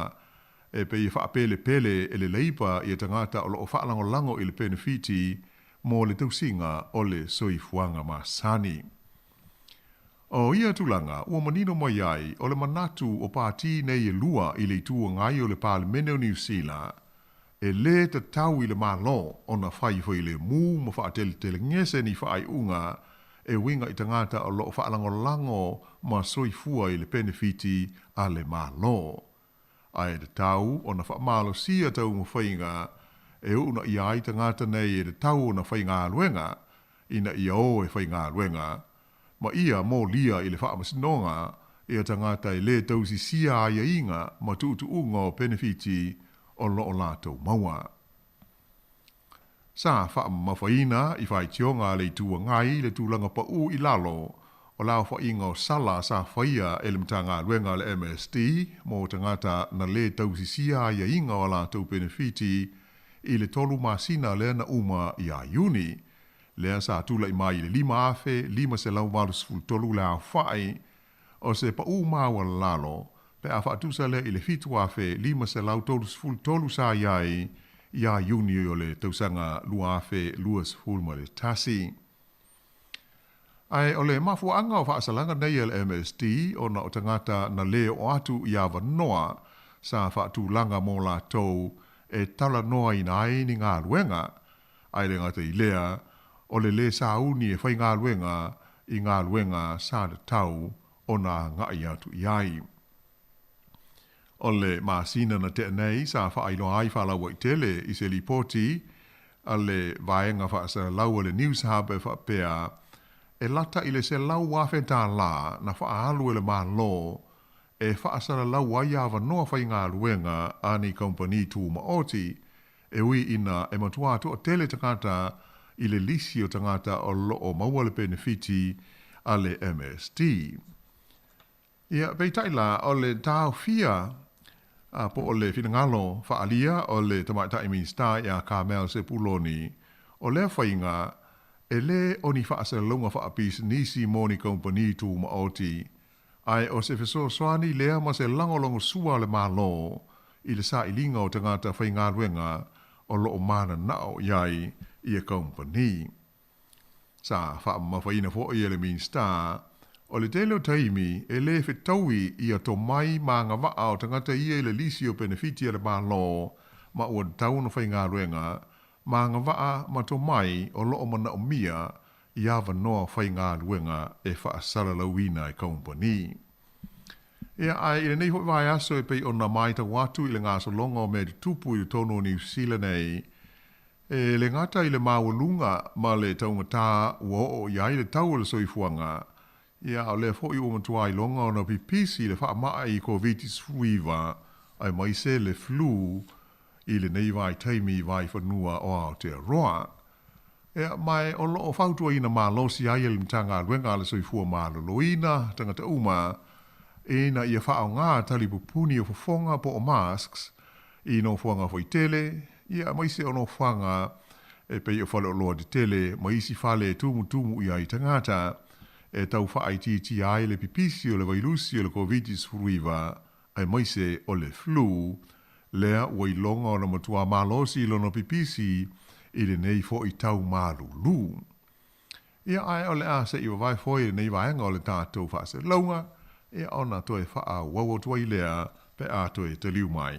e pei wha pele e le Labour i a tangata o lo wha lango i le benefiti mo le tausinga o le soifuanga masani. O ia tulanga, ua manino mai ai o le manatu o pāti nei e lua i le tū o ngai o le Parliament o New Zealand, e le te tau i le malo o na whai le mū ma wha tele ngese ni whai unga e winga i tangata o lo wha lango ma soifua i le benefiti a le malo. Ai te tau o na wha malo sia tau ma whainga e una i ai tangata nei e te tau o na whainga luenga ina i o e whainga luenga ma ia mō lia i le wha masinonga e tangata i le tausi sia ai inga ma tuutu unga o benefiti o loo lātou maua. Sa wha mawhaina i whai tionga le tua ngai le tūlanga pa u i lalo o lau wha inga o sala sa whaia e le mtanga luenga le MSD mo tangata na le tausisia ia inga o lātou benefiti i le tolu masina le na uma i a Juni. Lea sa tula i mai le 5 afe, 5 se lau malus ful tolu la whai o se pa u maua lalo pe a whaatusa le i le fitu afe 5 se lau tolu sa iai i a Juni o le tausanga lua afe luas fulma le tasi. Ai o le mafuanga o whaasalanga nei le MSD o na o tangata na le o atu i a wanoa sa whaatulanga mō la tau e tala noa i nai ni ngā luenga. Ai le ngata i lea o le sa uni e whai ngā luenga i ngā luenga sa de tau o na ngai atu iai. O le maasina na te nei sa whailo ai whalawa i tele i se lipoti ale vaenga fa sa lau le news hub fa pea e lata ile se lau wafeta la na fa alu le malo e fa sa lau wa ya va no fa inga luenga ani company tu ma oti e wi ina e matua to tele takata ile lisi o tangata o lo o mawale benefiti ale MST. Ia beitaila o le tau fia po o le finangalo fa alia o le tamaita minsta ia Carmel se puloni o le fainga e le oni fa asa longa fa apis nisi moni company tu ma oti ai o se feso swani lea ma se langolongo sua le malo i le sa ilinga o tangata fainga ruenga o lo o mana nao iai ia company. Sa fa mafaina fo ia le minsta o le telo taimi e le fetaui ia to mai manga wa au tangata ia le lisio benefiti le malo ma o tau no fainga ruenga manga wa ma to mai o lo mana o mia ia va no fainga ruenga e fa asala lawina e company. Ia ai le nei ho vai aso e pe ona mai ta watu i le ngaso longa o me tupu i tono New Zealand nei e le ngata i le mawalunga ma le taungata uo o iai le tau le soifuanga ia o le fo i o matua i longa o na pipisi le wha maa i COVID-19 ai mai se le flu i le nei vai taimi vai whanua o Aotearoa. E mai o lo o whautua ina maa losi ai le mtanga luenga le soifua maa loloina tangata uma e na ia wha o ngā talipupuni o whafonga po o masks i no whanga fo i tele ia mai se o no whanga e pei o whale o loa di tele mai si whale tumu i ai tangata e tau whaaititi ai le pipisi o le vairusi o le COVID-19 ai mai se o le flu lea ua ilonga o na matua malosi lono pipisi i le nei fo i tau malulu. Ia ai o le a se iwa vai foi le nei vaenga o le tātou whaase launga ia ona toe wha wawo tuai lea pe a toe te liu mai.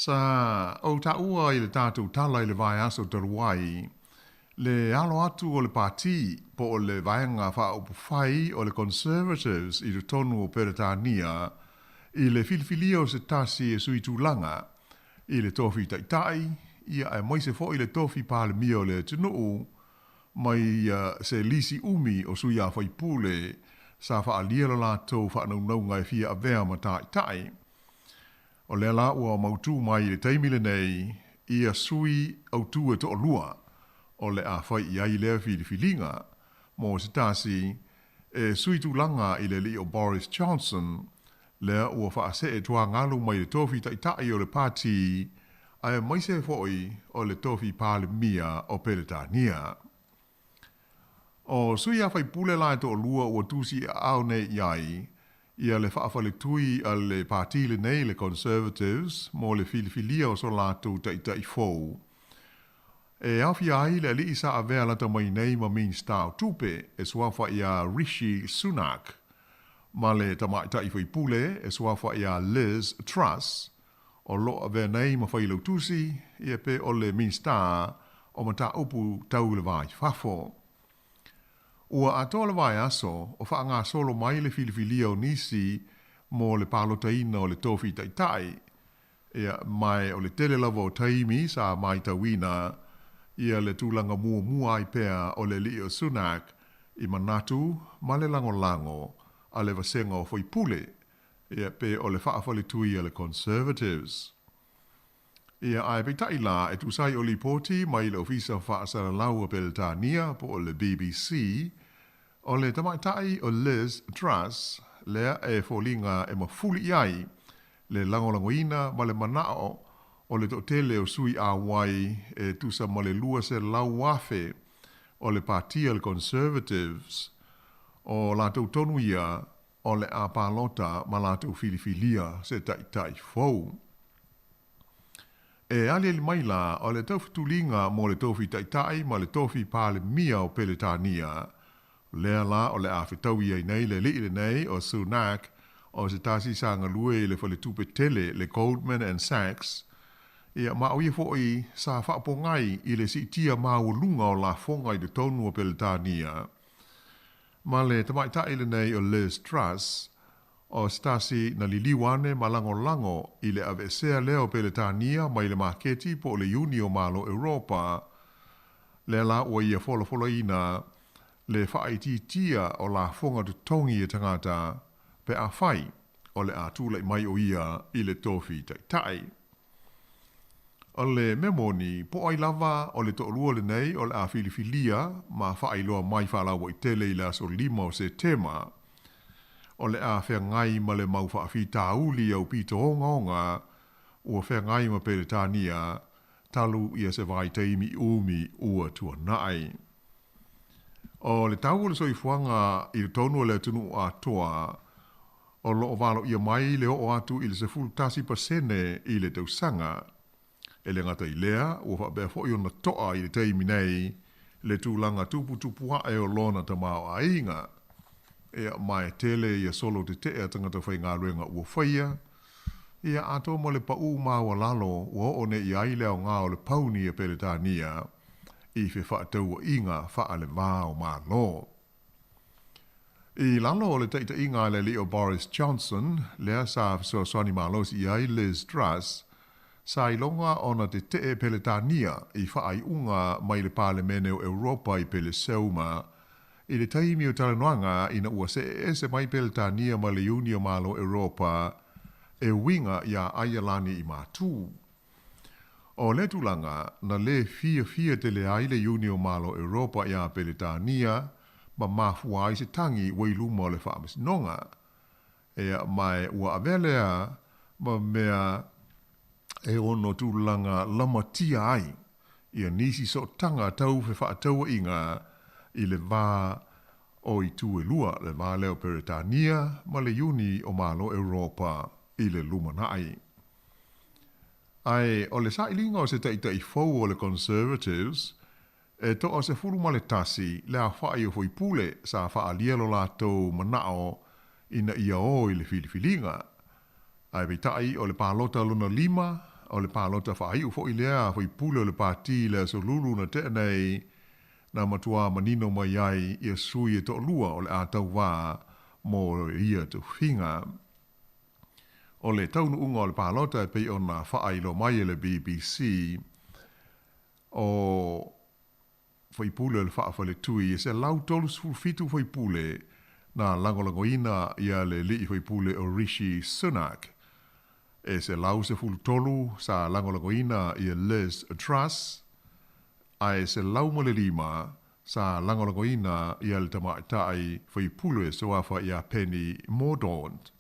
Sa o ta ua i le tātou tala i le vai aso taruai, le alo atu o le pāti po o le vaenga wha upu whai o le Conservatives i le tonu o Peretania i le filifilio se tasi e sui tūlanga i le tofi taitai, ia e moise fo i le tofi pāle mio le tunuu, mai se lisi umi o sui a whai pūle sa wha alia la lātou wha nau ngai fia a vea ma taitai. O le la ua mautu mai le taimile nei, ia sui au tua to o lua, o le a whai ia i lea filifilinga, mo se tasi, e sui tu langa i le li o Boris Johnson, lea ua wha se e tua ngalu mai le tofi taitai o le pāti, ai mai se foi o le tofi pāle mia o Peretania. O sui a whai pule lai to o lua ua tusi au nei iai, ia le whaafale tui a le pāti le nei le Conservatives mo le filifilia o so lātou taitai fōu. E awhi ai le li isa a vea lata mai nei ma min stau tupe e suafa ia Rishi Sunak, ma le tamaitai fai pule e suafa ia Liz Truss, o lo a vea nei ma whailau tusi ia pe o le min sta o ma ta upu tau le vai whafo. Ua atoa le vai aso o wha ngā solo mai le filifilia o nisi mo le palotaina o le tofi taitai. Ia mai o le tele lava o taimi sa mai tawina ia le tūlanga mua ai pea o le Leo Sunak I manatu, ma le lango a le vasenga o whaipule, ia pe o le whaafale tui a le Conservatives. Ia ai peitai la e tusai o li poti mai le ofisa whaasara laua Peletania po o le BBC, o le tamaitai o Liz Truss, lea e fōlinga e mafuli iai, le langolangoina ma le manao o le totele o sui a wai e tusa ma le lua se lau wafe o le partia le Conservatives, o la tautonu ia o le a palota ma la tau filifilia se tai fau. E ali le maila o le tofi tulinga mo le tofi tai ma le tofi pale mia o Peletania, lea la o le a fitau ia nei le li nei o Sunak o se tasi sanga lue le fale tupe tele le Goldman and Sachs, ia maui foi sa whaapongai i le si tia maulunga o la fonga i de tonu o Peletania. Ma le tamaitai le nei o Liz Truss, o stasi na liliwane malango i le avesea leo Peletania mai le maketi po le Unio malo Europa, le la ua ia fola ina le whaiti tia o la fonga tu tongi e tangata pe a whai o le atula mai o ia i le tofi tai. O le memoni po ai lava o le to'olua le nei o le a filifilia ma whai loa mai whalawa i tele i la so 5 o Septema. O le a whea ngai ma le mau whaafi tauli au pito onga ua whea ngai ma Peletania talu ia se vai teimi umi ua tua nai. O le tau le soifuanga i le tonu le tunu Atua, o lo valo ia mai le o atu i le se full tasi pasene i le tausanga. E le ngata i lea, ua whabea fo i ona toa i le teimi nei, le tūlanga tupu e o lona ta mao a inga. E mai tele ia solo te tea tangata whai ngā ruenga ua whaia, ia ato mo le pau maua lalo ua o ne i aile o ngā o le pauni e Peletania, i fe whaatau inga wha le vāo mā lo. I lalo o le teita inga le li o Boris Johnson, lea sa swani mā lo si ai Liz Truss, sa ilonga ona te te Peletania i whaai unga mai le Parlemene o Europa i Pele Seuma, i le taimi o talanoanga ina ua se mai Peletania ma le Unio malo Europa, e winga ia aialani i mātū. O le tulanga, na le fia te le aile Unio malo Europa ia Peletania, ma mafua ai se tangi wailuma o le whaamesinonga. Ea mai ua avelea, ma mea e ono tulanga lamatia ai, ia nisi so tanga tau fe whaatau inga, i le vā o i tue lua le vā leo Peletania, ma le Uni o malo Europa, i le lumanai. Ai, o le sailinga o se taitai fau o le Conservatives, e to o se furu ma le tasi, le a whai o fui pule sa wha alielo lātou manao ina ia o i le filifilinga. Ai beitai o le pālota luna 5, o le pālota whai u fo i lea fui pule o le pāti le so lulu na te nei, na matua manino mai ai ia sui e to lua o le ātau wā mo ia tu whinga. O le taunu unga o le pālota e pei ona whaai lo mai e le BBC, o whaipule le whaafale tui, e se lau tolu fitu whaipule na langolangoina ia le li whaipule o Rishi Sunak. E se lau se fulu tolu sa langolangoina ia Liz Truss, ai se lau mo le 5 sa langolangoina ia le tamaitai whaipule soafa ia Penny Mordaunt.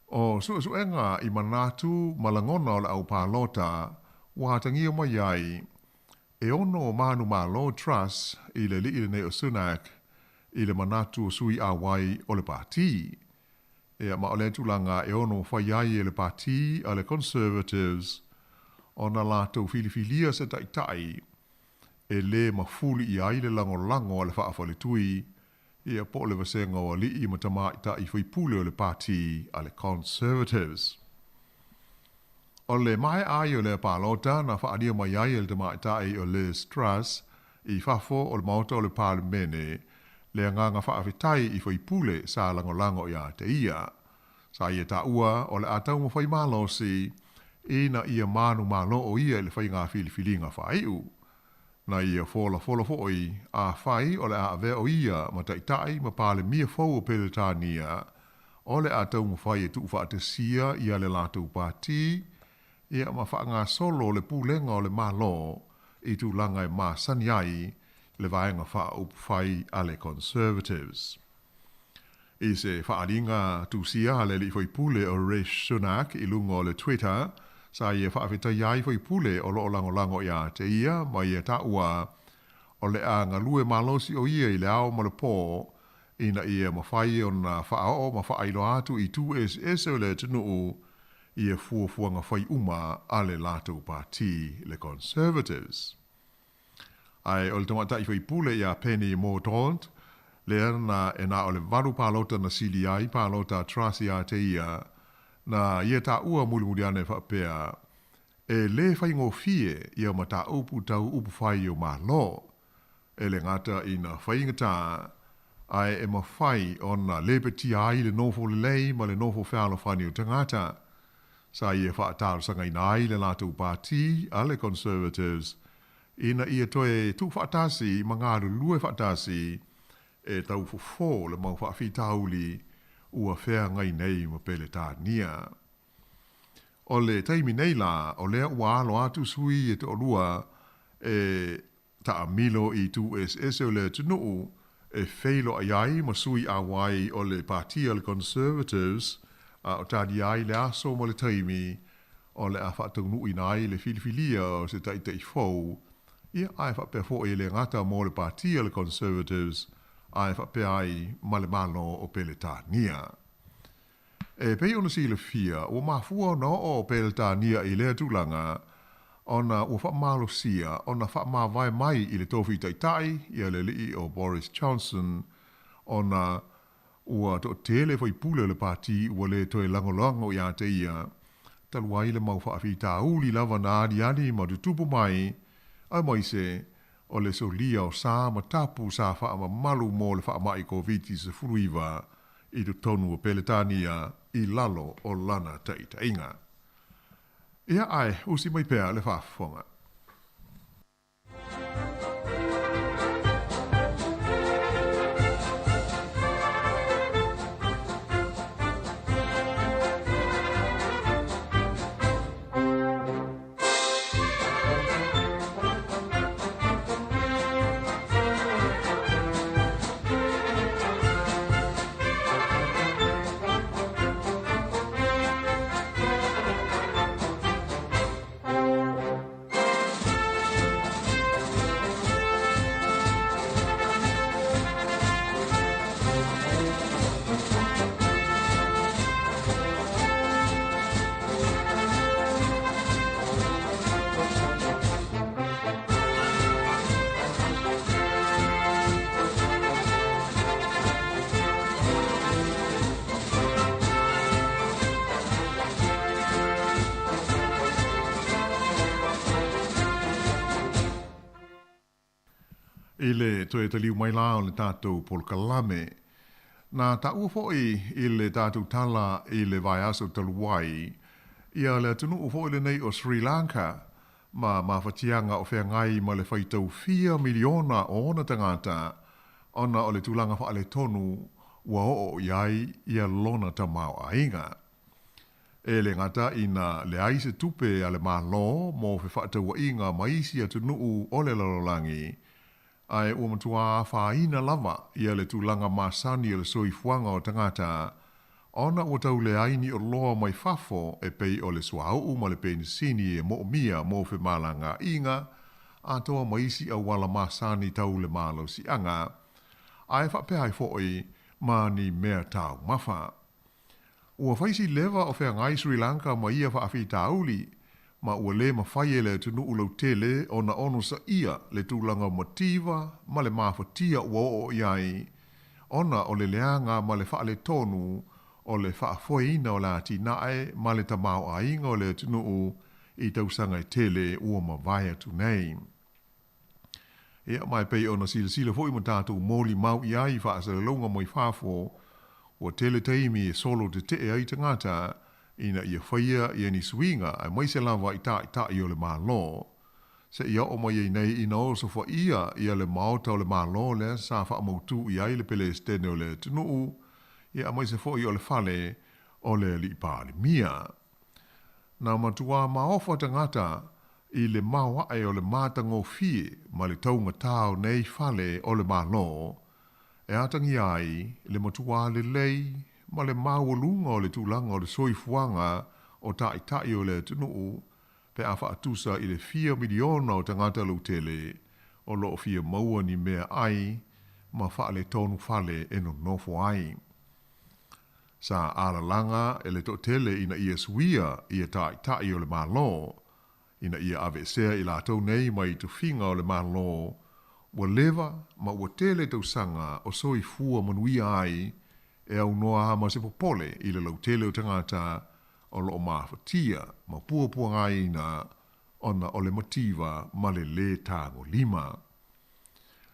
O suenga i manatu malangona o le au pālota, wahatangia mai ai, e ono manu malo Truss i le li nei o Sunak i le manatu o sui a wai o le pāti. E ma o le tulanga e ono whai ai e le pāti a le Conservatives o na lātou filifilia se taitai e le mafuli i ai le lango a le whaafale tui ia po le vasenga o li i matamaita i whaipule o le pāti a le Conservatives. O le mai ai o le pālota na whaadia mai ai le tamaita i o Liz Truss i whafo o le mauta o le Parlemene le nganga whaawitai i whaipule sa lango i a te ia. Sa ia ta ua o le atau mo whai malosi ina ia manu malo o ia le whai ngā filifilinga whaiu. na ia fola foi a fai o le a ave o ia ma tai ma pale mia fo o Peletania o le a tau mawhai e tu whaate sia ia le lātou pāti ia ma whaanga solo le pūlenga o le malo i tu langa e ma saniai le vaenga wha upwhai a le Conservatives. I se whaaringa tu sia le li foi pule o Rishi Sunak i lunga o le Twitter sa ia whaafeta iai foi pule o loo lango ia te ia ma ia taua o le a ngalue malosi o ia i le ao ma le pō ina ia ma whai o na whaao ma whaailo atu i tu es o le tunuu ia fuafuanga whai uma a le lātou pāti le Conservatives. Ai o le tamata i whai pule ia Penny Mordaunt le ana e na o le varu pālota na sili ai pālota trasi a te ia na ia ta ua muli ane whapea e le whai ngō fie ia ma ta upu tau upu whai o ma lo e le ngata i na whai ngata ai e ma whai o na lepeti ai le nofo le lei ma le nofo whalo whani o tangata sa ia whaataro sanga i nai le lātou pāti a le Conservatives ina ia toe tu whaatasi ma ngāru lue whaatasi e tau fofo le mau whaafitauli ua whea ngai nei ma Peletania. O le taimi nei la, o lea ua alo atu sui e te orua e ta amilo i tu es o le tunuu e feilo ai ma sui a wai o le partia le Conservatives a o tadi ai le aso mo le taimi o le a whaatangnu inai le filifilia o se taitei fau ia ai whapefo e le ngata mo le partia le Conservatives ai whapeai ma le malo o Peletania. E pei ona si le fia, o mafua no o Peletania i lea tūlanga, ona ua whamalo sia, ona whamawai mai i le tofi taitai, i le lii o Boris Johnson, ona ua to tele fai pule le pati ua le toe langolongo i a te ia, taluai le mau whaafita uli lava na adi ma du tupu mai, ai mai se, o le solia o sa ma tapu sa wha ma malu mo le wha mai COVID se furuiva i tu tonu o Peletania i lalo o lana taitainga. Ia ai, usi mai pēr le whafonga. I le toe te liu mai lao le tātou polkalame. Nā ta ua foi i le tātou tala i le vai aso taluai. Ia le tunu u foi le nei o Sri Lanka, ma mawhatianga o whea ngai ma le whaitau 4 miliona o ona tangata, ona o le tūlanga wha le tonu ua o iai ia lona ta mau ainga. E le ngata ina le aise tupe a le malo mo fe whaatau inga maisi a tunu o le lalolangi, ai ua matua whaina lava ia le tūlanga masani le soifuanga o tangata, ona ua tau le aini o loa mai fafo e pei o le suau ma le penisini e mo mia mo fe malanga inga, a toa maisi a wala masani tau le malo si anga, ai whapehai foi ma ni mea tau mafa. Ua whaisi lewa o whea ngai Sri Lanka ma ia whaafi tauli, ma ua le mawhaie le tunu ulau tele o na ono sa ia le tūlanga motiva ma le mawhatia ua o iai, ona o le leanga ma le wha le tonu o le whaafoina o la tinae ma le tamau ainga o le tunu i tausanga i tele ua mawaya tunei. Ia mai pei ona sila foi mo tātou moli mau iai whaasara longa mo i whafo, ua tele teimi e solo te te ai tangata, ina ia whaia ia ni suinga ai mai se lava i ta i o le malo. Se ia o mai nei ina o so fa ia le maota o le malo le sa fa mautu ia i le Palestine o le tunu ia mai se fo i o le fale o le li pa le mia. Na matua maofa tangata i le mawa ai o le matango fie ma le taunga tau nei fale o le malo e atangi ai le matua le lei ma le mawalunga o le tulanga o le soifuanga o tai o le tunu pe a whaatusa i le 4 miliona o tangata lautele o loo 4 maua ni mea ai ma whaale tonu whale e no nofo ai. Sa alalanga e le totele ina ia suia ia tai o le malo, ina ia avesea i la tau nei mai tu finga o le malo, ua leva ma ua tele tau sanga o soi fua manuia ai e au noa ma se popole i le lautele o tangata o loo mawhatia ma puapua ngai na ona o le motiva ma le tango lima.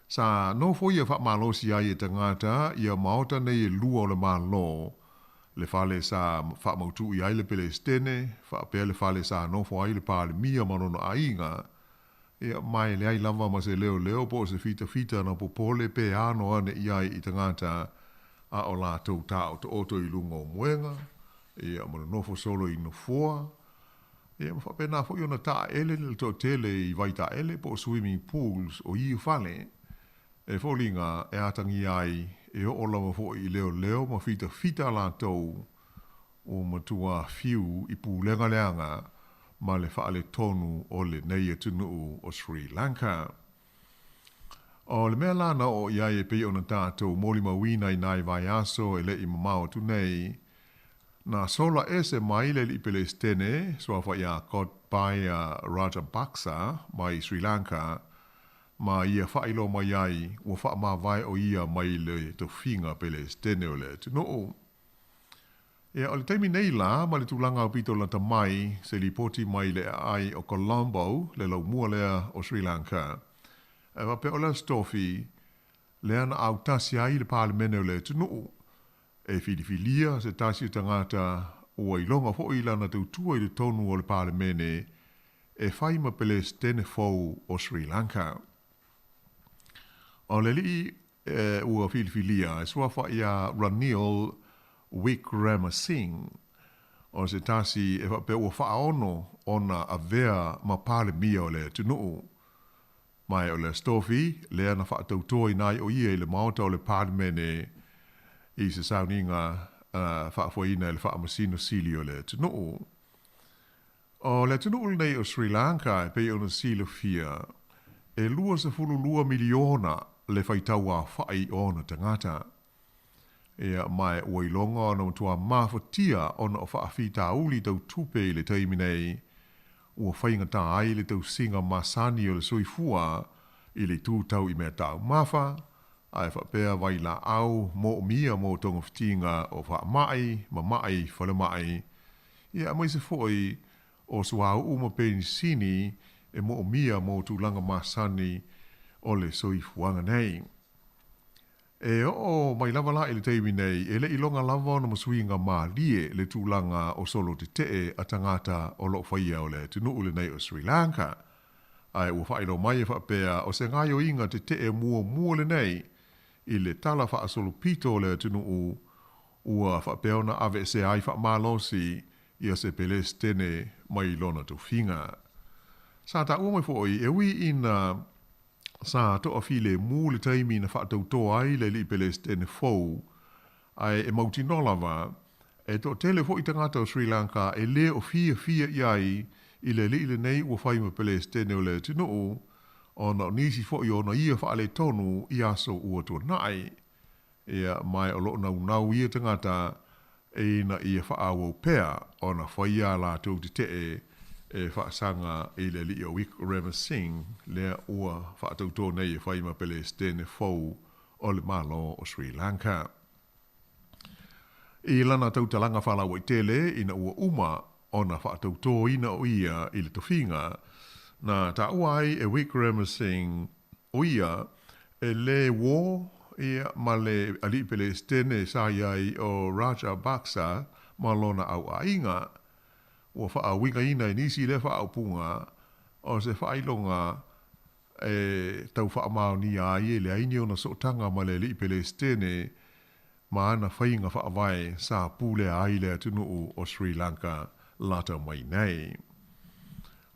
Sa no fo ia wha malosi ai e tangata ia maota nei e lua o le malo le fale sa wha mautu i ai le Palestine, wha pea le fale sa no fo ai le pale mia manono ainga ia mai le ai lava ma se leo po se fita na popole pe ano ane i ai i tangata a o la tau tau to oto i lunga o muenga ia mana nofo solo i nofoa ia ma pena fo yona ta ele le to tele i vaita ele po swimming pools o i fale e folinga e atangi ai e o lava fo i leo ma fita la tau o matua fiu i pulenga leanga ma le faale tonu o le nei tunu o Sri Lanka. O le mea lana o iai e pei o na tātou moli mawina i nai vai aso e le i mamao tu nei na sola ese mai le li Palestine so fa ia kot pai Rajapaksa mai Sri Lanka ma ia failo mai ai o fa ma vai o ia mai le to finga Palestine o le no e o le taimi nei la ma le tulanga o pito la tamai se li poti mai le ai o Colombo le lau mua lea o Sri Lanka e va pe o la stofi le ana au tasi ai le parlemene o le no e filifilia se tasi tangata o ilonga fo ilana tautua i le tonu o le parlemene e fai ma Palestine fou o Sri Lanka. O le li ua filifilia e sua fai a Ranil Wickramasinghe o se tasi e pe ua whaono ona a vea ma parlemia o le tunu. Mai o le stofi le ana whaatautua i nai o ia i le maota o le parlemene i se sauninga whaafoina le whaamasino sili o le tunu. O le tunu nei o Sri Lanka e pei o na silo fia e lua se fululua miliona le whaitaua whai o na tangata. Ea mai ua ilonga o na matua mawhatia o na o whaafita uli tau tupe le taimi nei ua whaingata ai le tau singa masani o le soifua i le tūtau i mea tau mawha ai whapea vai la au mo mia mo tonga whitinga o wha mai, ma mai, whale mai. Ia mai se foi o suau uma penisini e mo mia mo tūlanga masani o le soifuanga nei. E o mai lava la i le teimi nei, e le ilonga lava na masuinga ma lie le tūlanga o solo te te a tangata o lo whaia o le tunu ule nei o Sri Lanka. Ai ua whaino mai e whapea o se ngai o inga te te mua le nei, i le tala wha asolo pito le tunu ua whapea na ave se ai wha malosi i a se Palestine mai lona tu finga. Sa ta ua mai foi e ui ina sa to a file mu le taimi na wha tau ai le li Palestine fou ai e mauti nolava e to tele fo i tangata o Sri Lanka e le o fia iai i le li le nei ua whaima Palestine o le tunu ona nisi fo i ona ia whaale tonu i aso ua tua nai. Ia mai o lo nau ia tangata e na ia whaawau pea ona whaia la tau te e whaasanga i le li o Wickramasinghe lea ua whaatauto nei e whaima Palestine fou o le malo o Sri Lanka. I lana tautalanga whalawa i tele ina ua uma ona whaatauto ina o ia i le tofinga na ta uai e Wickramasinghe o ia e le wo ia ma le ali Palestine sa iai o Rajapaksa ma lona au ainga ua wha winga ina i nisi le wha au punga o se whailonga tau whaamau ni a ie le aini o na sotanga ma le li Palestine ma ana whainga whaawai sa pule a aile atunu o Sri Lanka lata mai nei.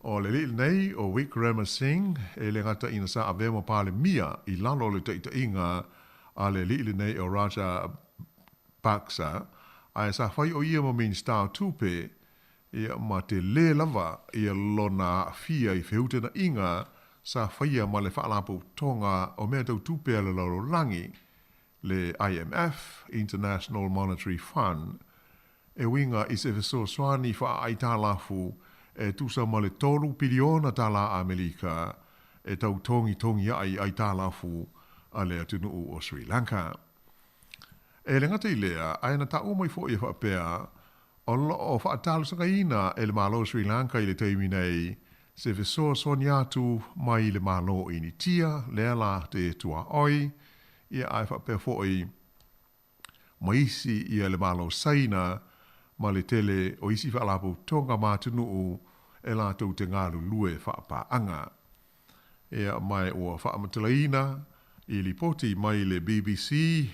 O le li nei o Wickrama Singh e le ngata ina sa avema pale mia I lalo le teita inga a le li nei o Raja Paksa ai sa whai o ia ma min star tupe ia ma te le lava ia lona fia I whiute na inga sa whaia ma le whaalapo tonga o mea tau tupe le lalo langi le IMF, International Monetary Fund, e winga I se veso swani wha ai tā lafu e tusa ma le tolu piliona tā la Amerika e tau tongi ai tā lafu a le atunu o Sri Lanka. E le ngata I lea, aina ta umai fo I whapea, o whaatalu sanga ina e le malo Sri Lanka I le teimi nei, se veso swani atu mai le malo I ni tia, lea la te tua oi, ia ai whapea fo I maisi ia le malo saina, ma le tele o isi whaalapu tonga mātunu e la tau te ngāru lue whaapaanga. Ea mai ua whaamatalaina, I li poti mai le BBC,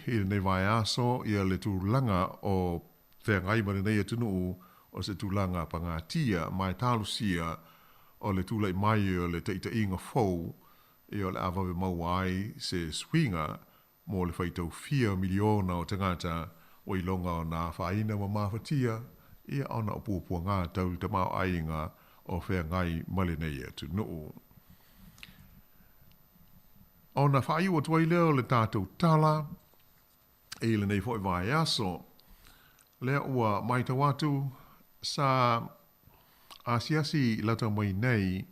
I le nevai aso, ia le tūlanga o whengai mare nei atunu o se tūlanga pangatia, mai talusia o le tūlai mai o le teita inga fau, e o le awawe mauai se swinga, mo le whaitau 4 miliona o tangata o I longa o nā whaina ma mawhatia, ia ona o pūpua ngā tau te mau ainga o whengai male nei atu nuu. O na whai ua tuai leo le tātou tala, e le nei fwoi vai aso, lea ua mai tau atu sa asiasi lata mai nei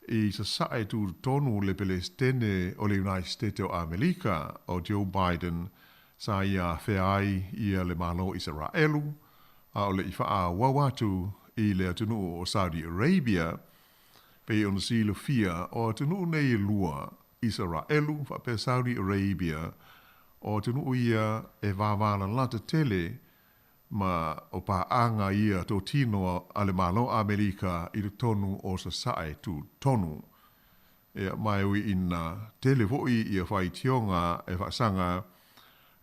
I sa sae tu tonu le Palestine o le United States o Amerika o Joe Biden sa ia wheai ia le malo Israelu a o le iwha wawatu I le atunu o Saudi Arabia pe on silo fia o atunu nei lua Israelu fa pe Saudi Arabia o atunu ia e vavana lata tele ma o paanga ia to tino ale malo Amerika I tonu o sa sae tu tonu. E mai ui ina televoi ia whai tionga e whaasanga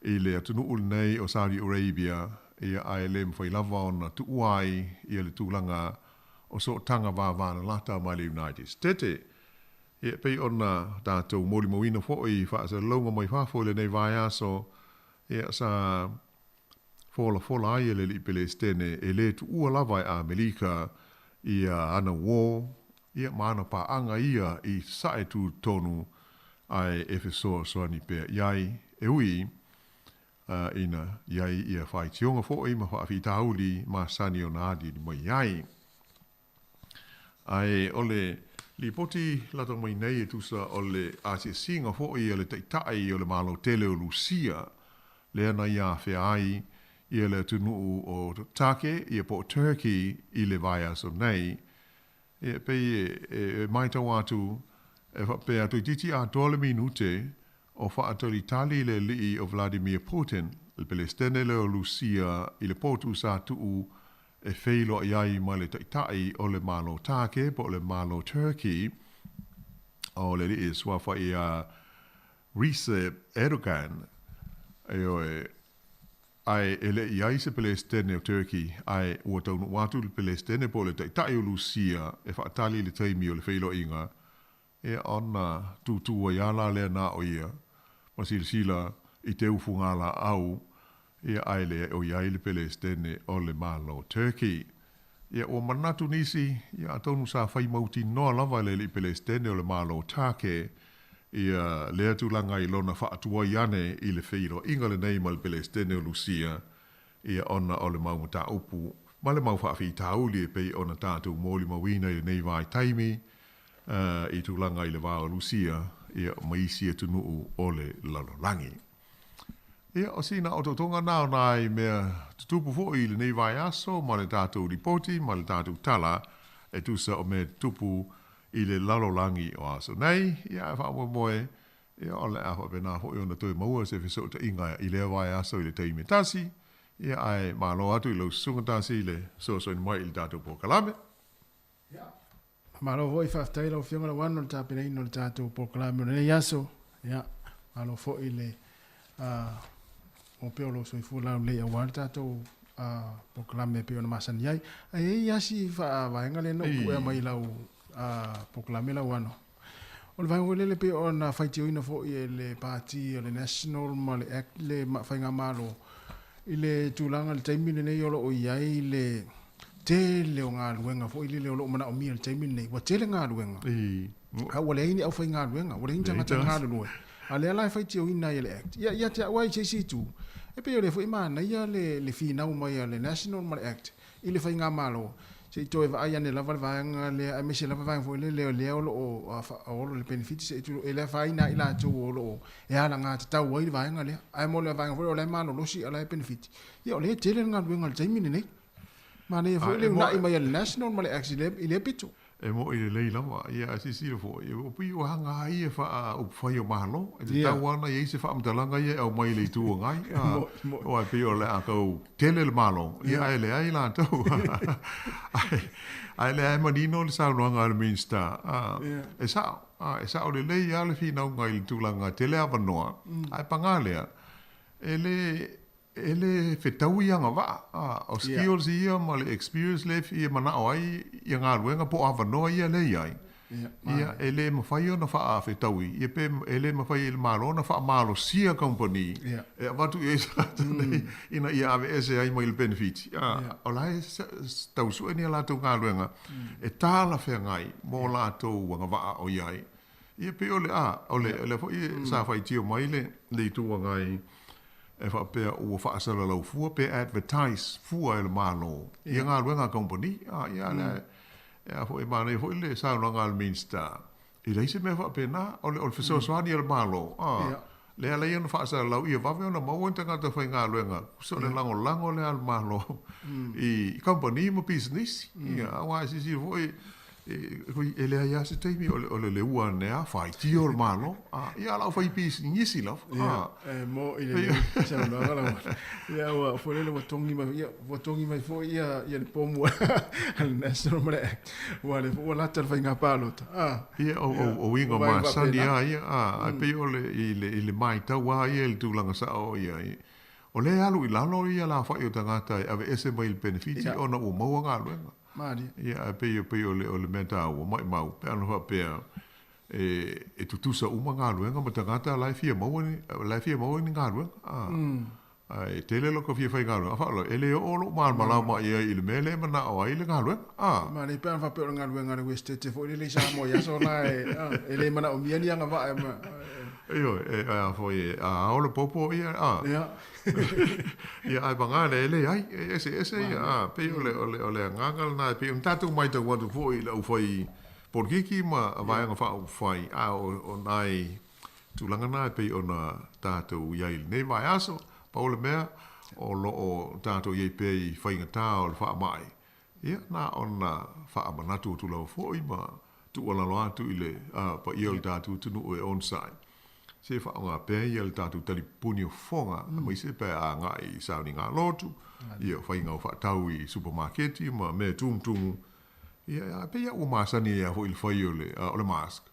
I le atunu nei o Saudi Arabia ia ai le mwhai lava o na tuuai ia le tūlanga o so tanga vāvana lata mai le United States. Ia pei ona tātou mōli mawina fwoi whaasa launga mai whafo le nei vai aso ia sa fola ai le li Palestine e le tu ua lava I Amerika ia ana wō, ia maana paanga ia I sae tu tonu ai efeso soani pēr iai e ui ina iai ia whai tionga fōi ma whaafi tauli ma sani o nādi ni mai iai. Ai ole li poti lata mai nei e tusa ole asia singa fōi ole teitai ole malo tele o Lucia le ana ia wheai ia le tunu o take, ia po Turkey I le vai aso nei. Ia pei mai tau atu, e whape atu I titi a 12 minute o whaatoli tali le lii o Vladimir Putin, le Palestine le o Lucia I le potu sa tuu e wheilo iai ma le taitai o le malo take, po le malo Turkey, o le lii swafa I Recep Erdogan, ai ele iai se Palestine o Turkey ai ua taunu watu le Palestine po le taitai o Lucia e whaatali le taimi o le whailo inga e ona tutua iala lea na o ia ma sila I te ufungala au e ai le o iai le Palestine o le malo Turkey e o manatu nisi ia taunu sa whai mauti noa lava le Palestine o le malo take ia lea tūlanga I lona whaatua iane I le whairo inga le nei ma le Palestine o Lucia ia ona o le mau ta upu ma le mau whaafi tauli e pei ona tātou mōli mawina I le nei vai taimi I tūlanga I le wā o Lucia ia maisia tunuu o le lalolangi. Ia o sina o totonga nao nai mea tutupu fo I le nei vai aso ma le tātou ripoti ma le tātou tala e tusa o me tupu I le lalolangi o aso nei, ia e wha moe, ia o le awa pena ho I ona toi maua se fiso ta inga I le vai aso I le teime tasi, ia ai malo atu I lau sunga tasi I le so ni mai I le tātou po kalame. Malo voi whaftai lau whionga la wano ta pina ino le tātou pokalame le yaso. Ia, malo fo i le o peo lo soifu lau le awar tātou pokalame peo na masani ai. Ai yasi vaenga le no kua mai lau pokalame lau wano. O le vaenga le peo na whaitio ina fo i le party o le national ma le act le whainga malo. I le tūlanga le taimine nei olo o iai le te leo ngā luenga fo i le leo lo mana o mia le taimine nei. Wa te le ngā luenga. Ha wale ini au whai ngā luenga. Wale ini tangata ngā luenga. A le alai whaitio ina i le act. Ia te awai che si tu. E peo le fo i maana ia le whinau mai le national ma le act. I le whai ngā malo. Se i toe vai ane lava le vaenga le a me se lava vaenga fo i le leo leo lo o le benefits se i tu e le whai na i la tu o lo e ala ngā te tau wai le vaenga le. Ai mo le vaenga fo o le mano losi ala e benefit. Ia o le tele ngā luenga le taimine nei. Ma ne fo le na i mai le national ma le actually i le pito. E mo i le lei lama, ia asisi le fo. O pi o hanga ai e wha o whai o mahalo. E te tau ana i se wha amtalanga ia au mai le tu o ngai. O ai pi o le a kau tele le malo. Ia ai le ai la tau. Ai le ai manino le sao noanga le minsta. E sao le lei a le fina ngai le tūlanga tele a wanoa. Ai pangalea. Ele fetau ia ngā o skills ia ma le experience le ia mana o ai ia ngā ruenga po awanoa ia le iai. Ia ele mawhai o na wha a fetau ia pe ele mawhai ele malo na wha malo sia company. E watu e sa ina ia ave ese ai mai le benefit. O lai tau sue ni a lātou ngā ruenga e tāla whea ngai mō lātou wanga wā o iai. Ia pe ole ole fo ia sa whai tio mai le tua ngai e wha pēr ua whaasara lau fua, pēr advertise fua e le mālo. Ia ngā ruenga company, ia le, ia fo e māne, fo i le sāuna ngā le minsta. I leise mea wha pēr nā, o le whasoaswani e le mālo. Le ala ia na whaasara lau, ia wawe ona maua tangata whai ngā ruenga. So le lango le al mālo. I company ma business. Ia, awa sisi fo i, e le ia se teimi o le ua nea whai tio le malo. Ia lau whai pisi ngisi lau. Mo i le sa no ala. Ia wa fo le watongi mai fo ia le pomu al national mare. Wa le fo la tar whainga palota. Ia o wingo ma sani ia a pe o le mai tau wa ia le tūlanga sa o ia. O le alu i lalo ia la whai o tangata ave ese mai le benefiti ona o maua ngā luenga. Mari. Ia pe o le meta o mai mau pe anu fa pe e tutusa uma ngā luenga ma tangata lai fia mau ni ngā luenga. Ai tele lo ko fia fai ngā luenga. Afalo ele o lo malau ma ia i le mele mana o ai le ngā luenga. Mari pe anu fa pe o ngā luenga le weste te fo le Samoa ya so lai ele mana o mia ni anga va ma. Io a foi a o popo ia ia ai bangale ele ai ese ia pe ole ngangal na pe tatu mai te watu foi la foi porkiki ma vai nga fa fai a o nai tu langa na pe ona tatu ia nei vai aso pa ole mea o lo o tatu ia pe fai nga ta o fa mai ia na ona fa manatu tu lo foi ma tu ola lo atu ile pa ia tatu tu no on side se fa nga pe ia tatu tali punio fonga mai se pe a nga I sauni nga lotu ia fa nga fa tau I supermarket ma me tum ia pe ia o masani ia ho il fa o le mask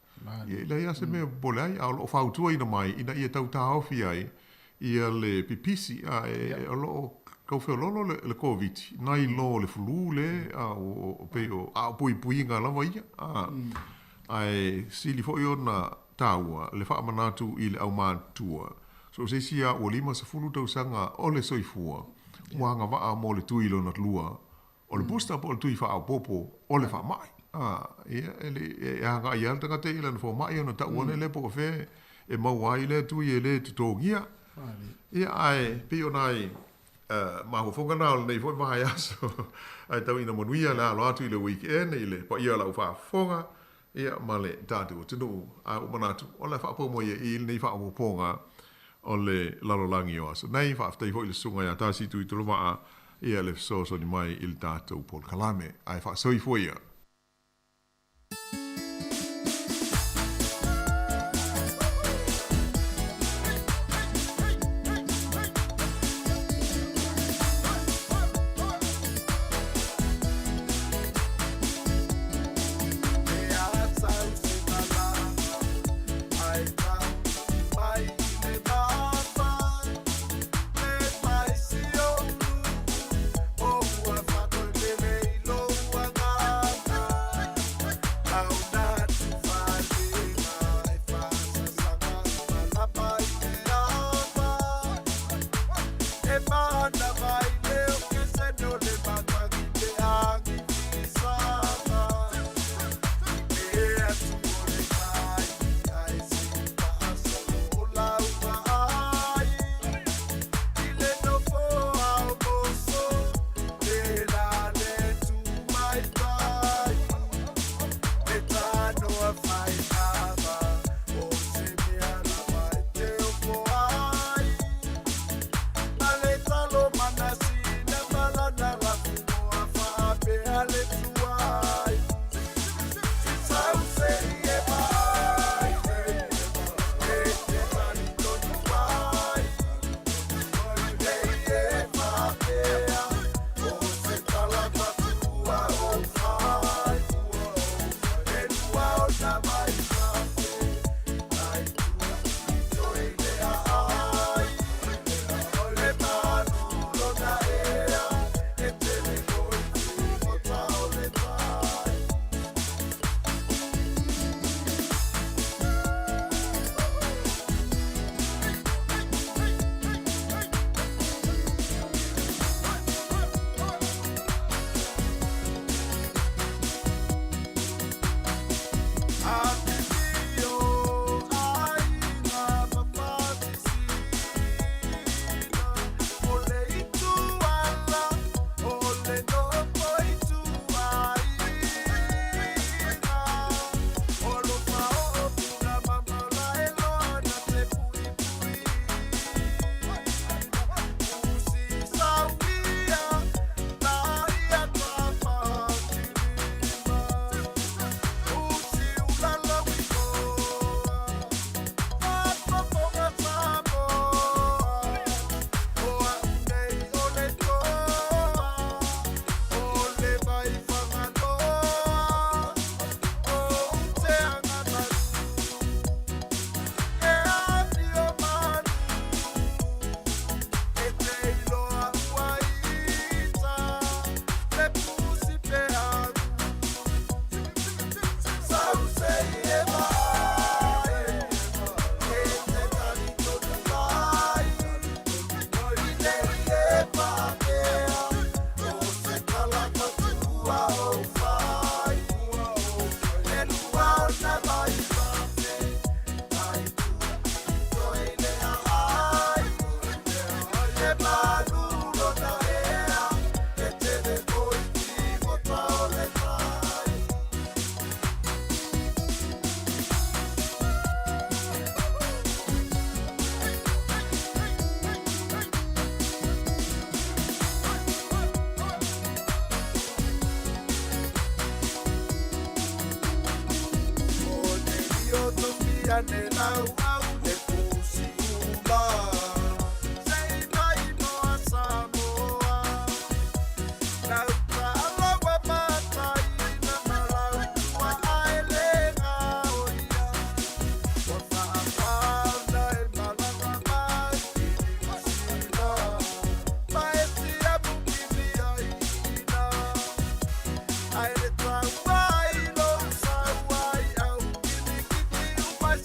ia le ia se me bolai a lo fa tu ina mai ina ia tau tau fi ai ia le pipisi o lo ko fe lo le covid nai lo le flu le o pe o pui nga la vai ai sili fo yo na taua le fa manatu I le au mantua so se sia o lima se fulu tau sanga o le soifua wanga va mo le tuilo na lua o le busta po le tui fa au popo o le fa mai ia ele anga ia tanga te ile fo mai ona ta one le po fe e mau ai le tui ele tutongia ia ai pe onai ma ho fonga na nei fo vai aso ai tau ina monuia la lo atu ile weekend ile pa ia la fa fonga ia male tatu tunu a manatu o le fa po mo I nei fa po ponga o le lalolangi o aso nei fa te ho ile sunga ya tasi tu I ma ia le so ni mai il tatu por kalame ai fa so I foi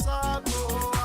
Samoa.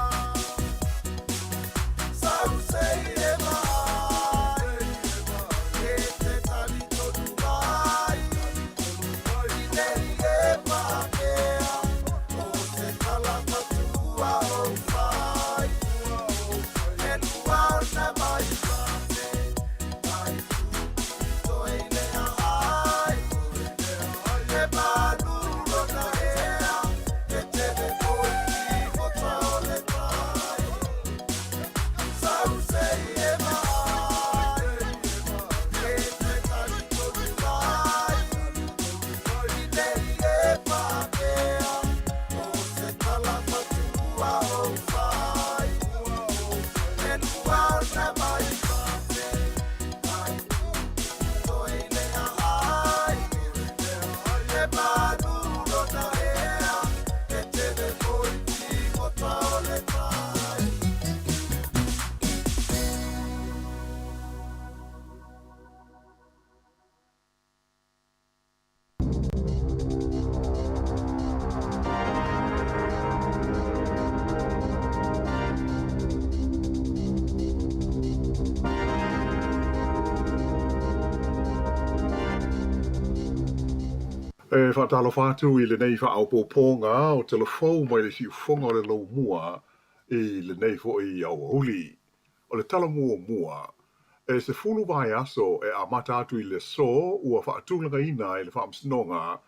Whaatalo whātu I le nei wha au pōponga o telefou mai le si ufonga o le lau mua I le nei fo I au huli. O le tala mua. Se fulu vai aso a mata atu I le so ua whaatulanga ina I le whaamsinonga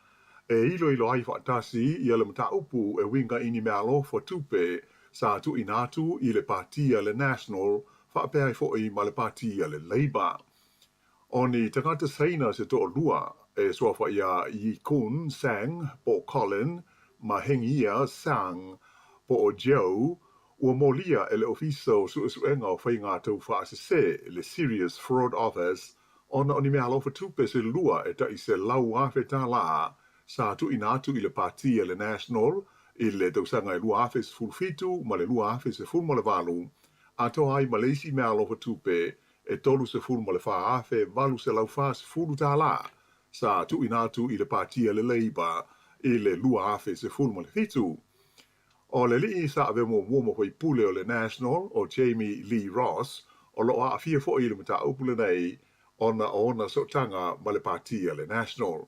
ilo ai whaatasi I le mata upu winga ini mea alofa tupe sa atu inatu I le partia le National whaapea fo I ma le partia le Labour. O ni tangata saina se to lua soafa ia I kun sang po Colin ma hengia sang po o Joe ua molia ele ofiso suenga o whainga tau whaasese le Serious Fraud Office ona oni mea alofa tupe se lua ta I se lau afe ta la sa tu inatu I le partia le National I le tausanga lua afe se fulfitu ma le lua afe se fulma le valu ato ai Malaysi mea alofa tupe tolu se fulu ma le wha afe, valu se lau wha se fulu tā la. Sa tu inatu I le partia le Labour, I le lua afe se fulu ma le fitu. O le li sa ave mo mo hoi pule o le National, o Jamie Lee Ross, o lo a fia fo I le mata upule nei, ona so tanga ma le partia le National.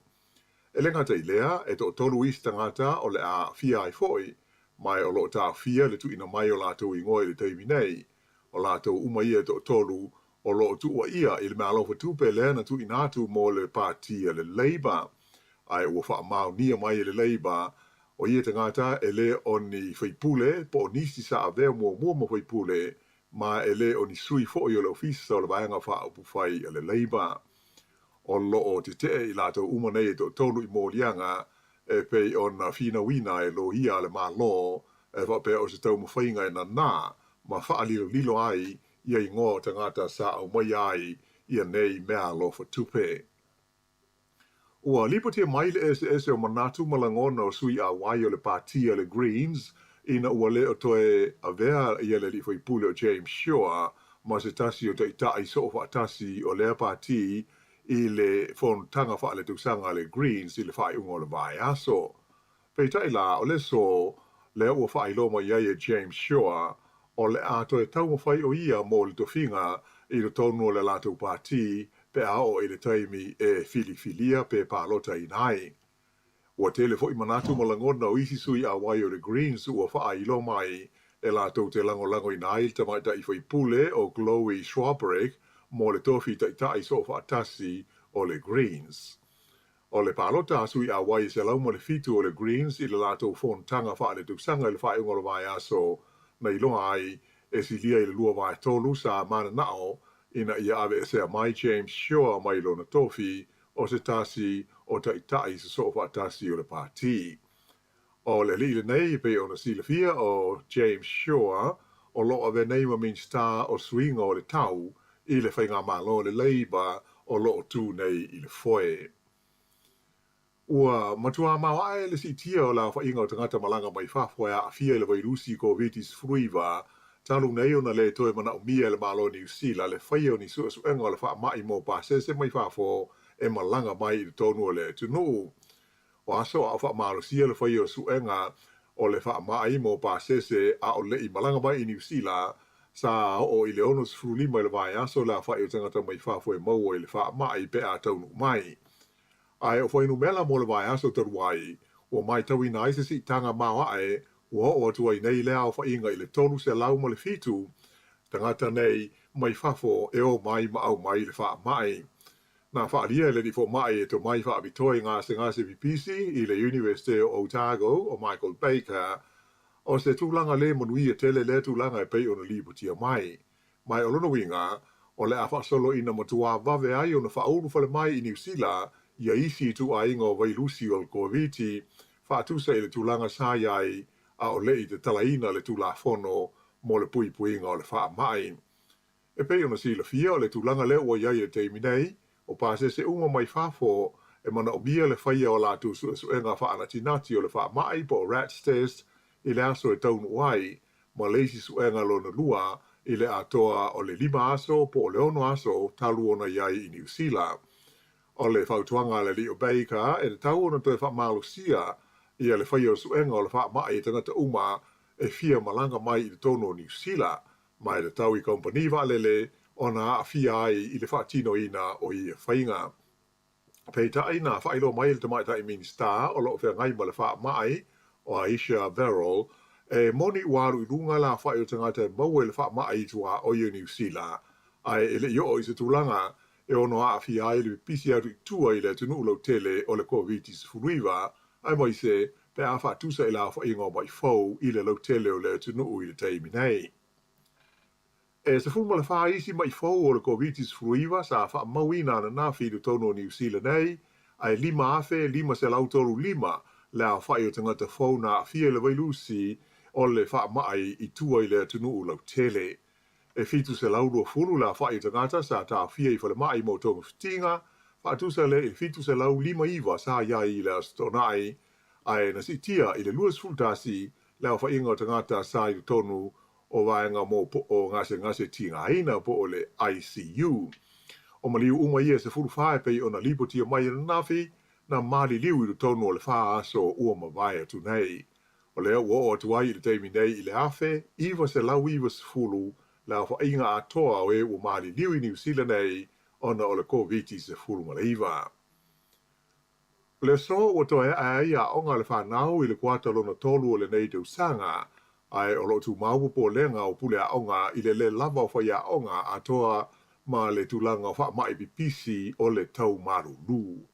E le ngata I lea, to tolu isi tangata o le a fia ai foi, mai o lo ta fia le tu ina mai o lato I ngoi le teimi nei, o lato umaia to tolu, o lo tu ua ia I le mea alofa tupe lea tu inatu mo le partia le Labour. Ai ua wha mau nia mai le Labour, o ia tangata le o ni whaipule, po o nisi sa avea mua whaipule, ma le o ni sui fo I o le ofisa o le vaenga wha upu whai le Labour. O lo o te I lato umanei to tolu I mōlianga, pei o na whina wina lo ia le maa lo, wha pe o se tau mawhainga na ma wha lilo ai, ia I ngō tangata sa au mai ai ia nei mea alofa tupe. Ua lipotia mai le ese o manatu malangona o sui a wai o le partia le Greens, ina ua le o toe a vea ia le lifo I pule o James Shaw, ma se tasi o te itai so o whaatasi o lea parti I le whontanga wha le tusanga le Greens I le whai ungo le vai aso. Pei tai la o le so le ua whai loma ia James Shaw, o le ato tau mawhai o ia mo le tofinga I le tonu o le lato parti pe ao I le taimi filifilia pe palota I nai. Ua tele fo I manatu malangona o isi sui a wai o le Greens ua whaai lo mai e lato te lango I nai ta mai ta I fai pule o Chloe Schwabrick mo le tofi ta itai so whaatasi o le Greens. O le palota sui a wai se lau mo le fitu o le Greens I le lato fontanga wha le tuksanga I le whai ungolo vai aso na ilonga ai si lia I le lua vai tolu sa mana nao ina ia ave se mai James Shaw mai lo na tofi o se tasi o ta itai se sofa tasi o le parti. O le li le nei pe o na sila fia o James Shaw o lo ave nei ma min star o swing o le tau I le whainga malo le Labour o lo tu nei I le foe. Ua matua mawae le si tia o la whainga o tangata malanga mai whawhaya a fia le vairusi ko vitis fruiva talu nei o na le toe mana o mia le malo ni usila le whaia o ni suenga o le wha mai mo pa se mai whawho e malanga mai I tonu o le tunu. O aso a wha malo sia le whaia o suenga o le wha mai mo pa se a o le I malanga mai I ni usila sa o I le ono sfrulima I le vai aso la whaia o tangata mai whawho e mau o I le wha mai pe a taunu mai. Ai o whainu mela mo le vai aso taruai, o mai tawi na aise si tanga mawae, o atua I nei lea o whainga I le tonu se lau mo le fitu, tangata nei mai whafo e o mai ma au mai le wha mai. Nā whaalia le di fo mai e to mai wha abitoi ngase pipisi I le University of Otago o Michael Baker, o se tūlanga le monui e tele le tūlanga e pei o na liputia mai. Mai o lono winga, o le a whaasolo ina matua vave ai o na whaoru whale mai I New Zealand, ia isi tu a ingo vai lusi o COVID, whaatusa I le tūlanga sāiai a o lei te talaina le tūla whono mo le pui puinga o le wha mai. E pei ona sila fia o le tūlanga leo o iai e teimi nei, o pāse se unga mai whafo e mana o bia le whaia o la tu suenga whaanatinati o le wha mai po rats test I le aso e taunu wai, ma leisi suenga lo na lua I le atoa o le 5 aso po o le 1 aso talu ona iai I New Zealand. O le whautuanga le Leo Baker e le tau ona toi whaamalusia ia le whaia o suenga o le wha mai e tangata uma e fia malanga mai I le tono New Zealand, mai le tau I kompani lele ona a fia ai I le whaatino ina o I e whainga. Peita ai na whaelo mai le tamai tai minister o lo whea ngai ma le wha mai o Aisha Verrell moni waru I runga la whaeo tangata maue le wha mai tua o New Zealand ai ele I o I se tūlanga ono a fi ai le pisi atu I tua I le tunu ulau tele o le COVID-19 ai mai se pe a wha tusa I la wha ingo mai fau I le lau tele o le tunu I le teimi nei. Se fulma le wha isi mai fau o le COVID-19 sa wha mawina na whiru tono New Zealand nei ai 5 afe 5 se lautoru 5 le a whai o tangata fau na fia le wailusi o le wha mai I tua I le tunu ulau tele. Fitu se lauru fulu la whai tangata sa ta fia I whale mai mo tonga fitinga, wha tusa le fitu se lau 5 iwa sa iai I le astonai, ai na si tia I le luas fultasi le a whai inga tangata sa I tonu o vaenga mo po o ngase tinga aina po o le ICU. O maliu uma ia se fulu whae pei o na lipo tia mai na nafi, na mali liu I tonu o le wha aso ua mawaya tu nei. O lea ua o tuai I le teimi nei I le afe, iwa se lau iwa se fulu, la wha inga atoa o ua mali liu I New Zealand nei, ona o le COVID se fulu malaiva. Le so ua toa ai a onga le whanau I le kuata lona tolu o le nei tau sanga, ai o lo tu mau po lenga o pule a onga I le lava o whai a onga atoa ma le tulanga wha mai pipisi o le tau maru lu.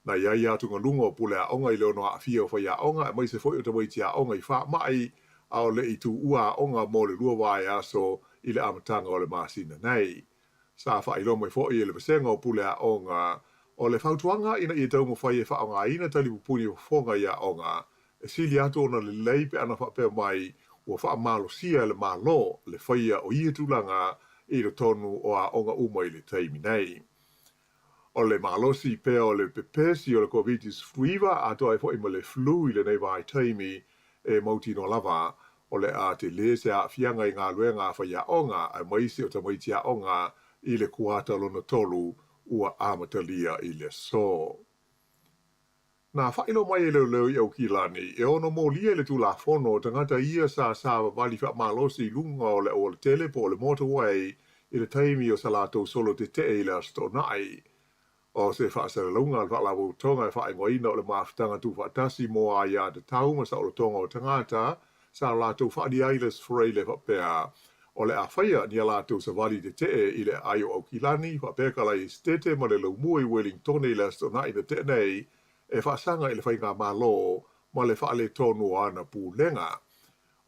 Na iai atu ngalunga o pule a onga I le ono a fia o whai a onga e mai se foi o tawaiti a onga I wha mai a o le I tu ua a onga mo le lua vai aso I le amatanga o le masina nei. Sa wha ilo mai foi I le vasenga o pule a onga o le whautuanga ina I tau mo whai e wha onga ina tali pupuni o whonga I a onga e sili atu ona le leipe ana wha pēr mai ua wha malo sia le malo le whaia o ia tulanga I le tonu o a onga uma I le teimi nei. O le malosi pe o le pepesi o le COVID-19 ato ai fo I le flu I le nei vai teimi e mauti no lava o le a te le se a fianga I ngā luenga whaia onga ai maisi o tamaiti a onga I le kuata lona tolu ua amatalia I le so. Na whailo mai leo I au kilani, e ono mo lia le tula fono tangata ia sa wali wha malosi lunga o le tele po le motorway I le taimi o salato solo te I le astonai. O se wha sa lunga al wha lawo tonga e wha ingoina o le maafutanga tu wha tasi mo a ia te tauma sa o le tonga o tangata sa lato wha di ailes frei le wha pea. O le a whaia ni a lato sa wali te I le aio au kilani wha pea kala I stete ma le lau mui Wellington I le astonai na te nei e whaasanga I le whainga malo ma le whaale tonu ana pūlenga.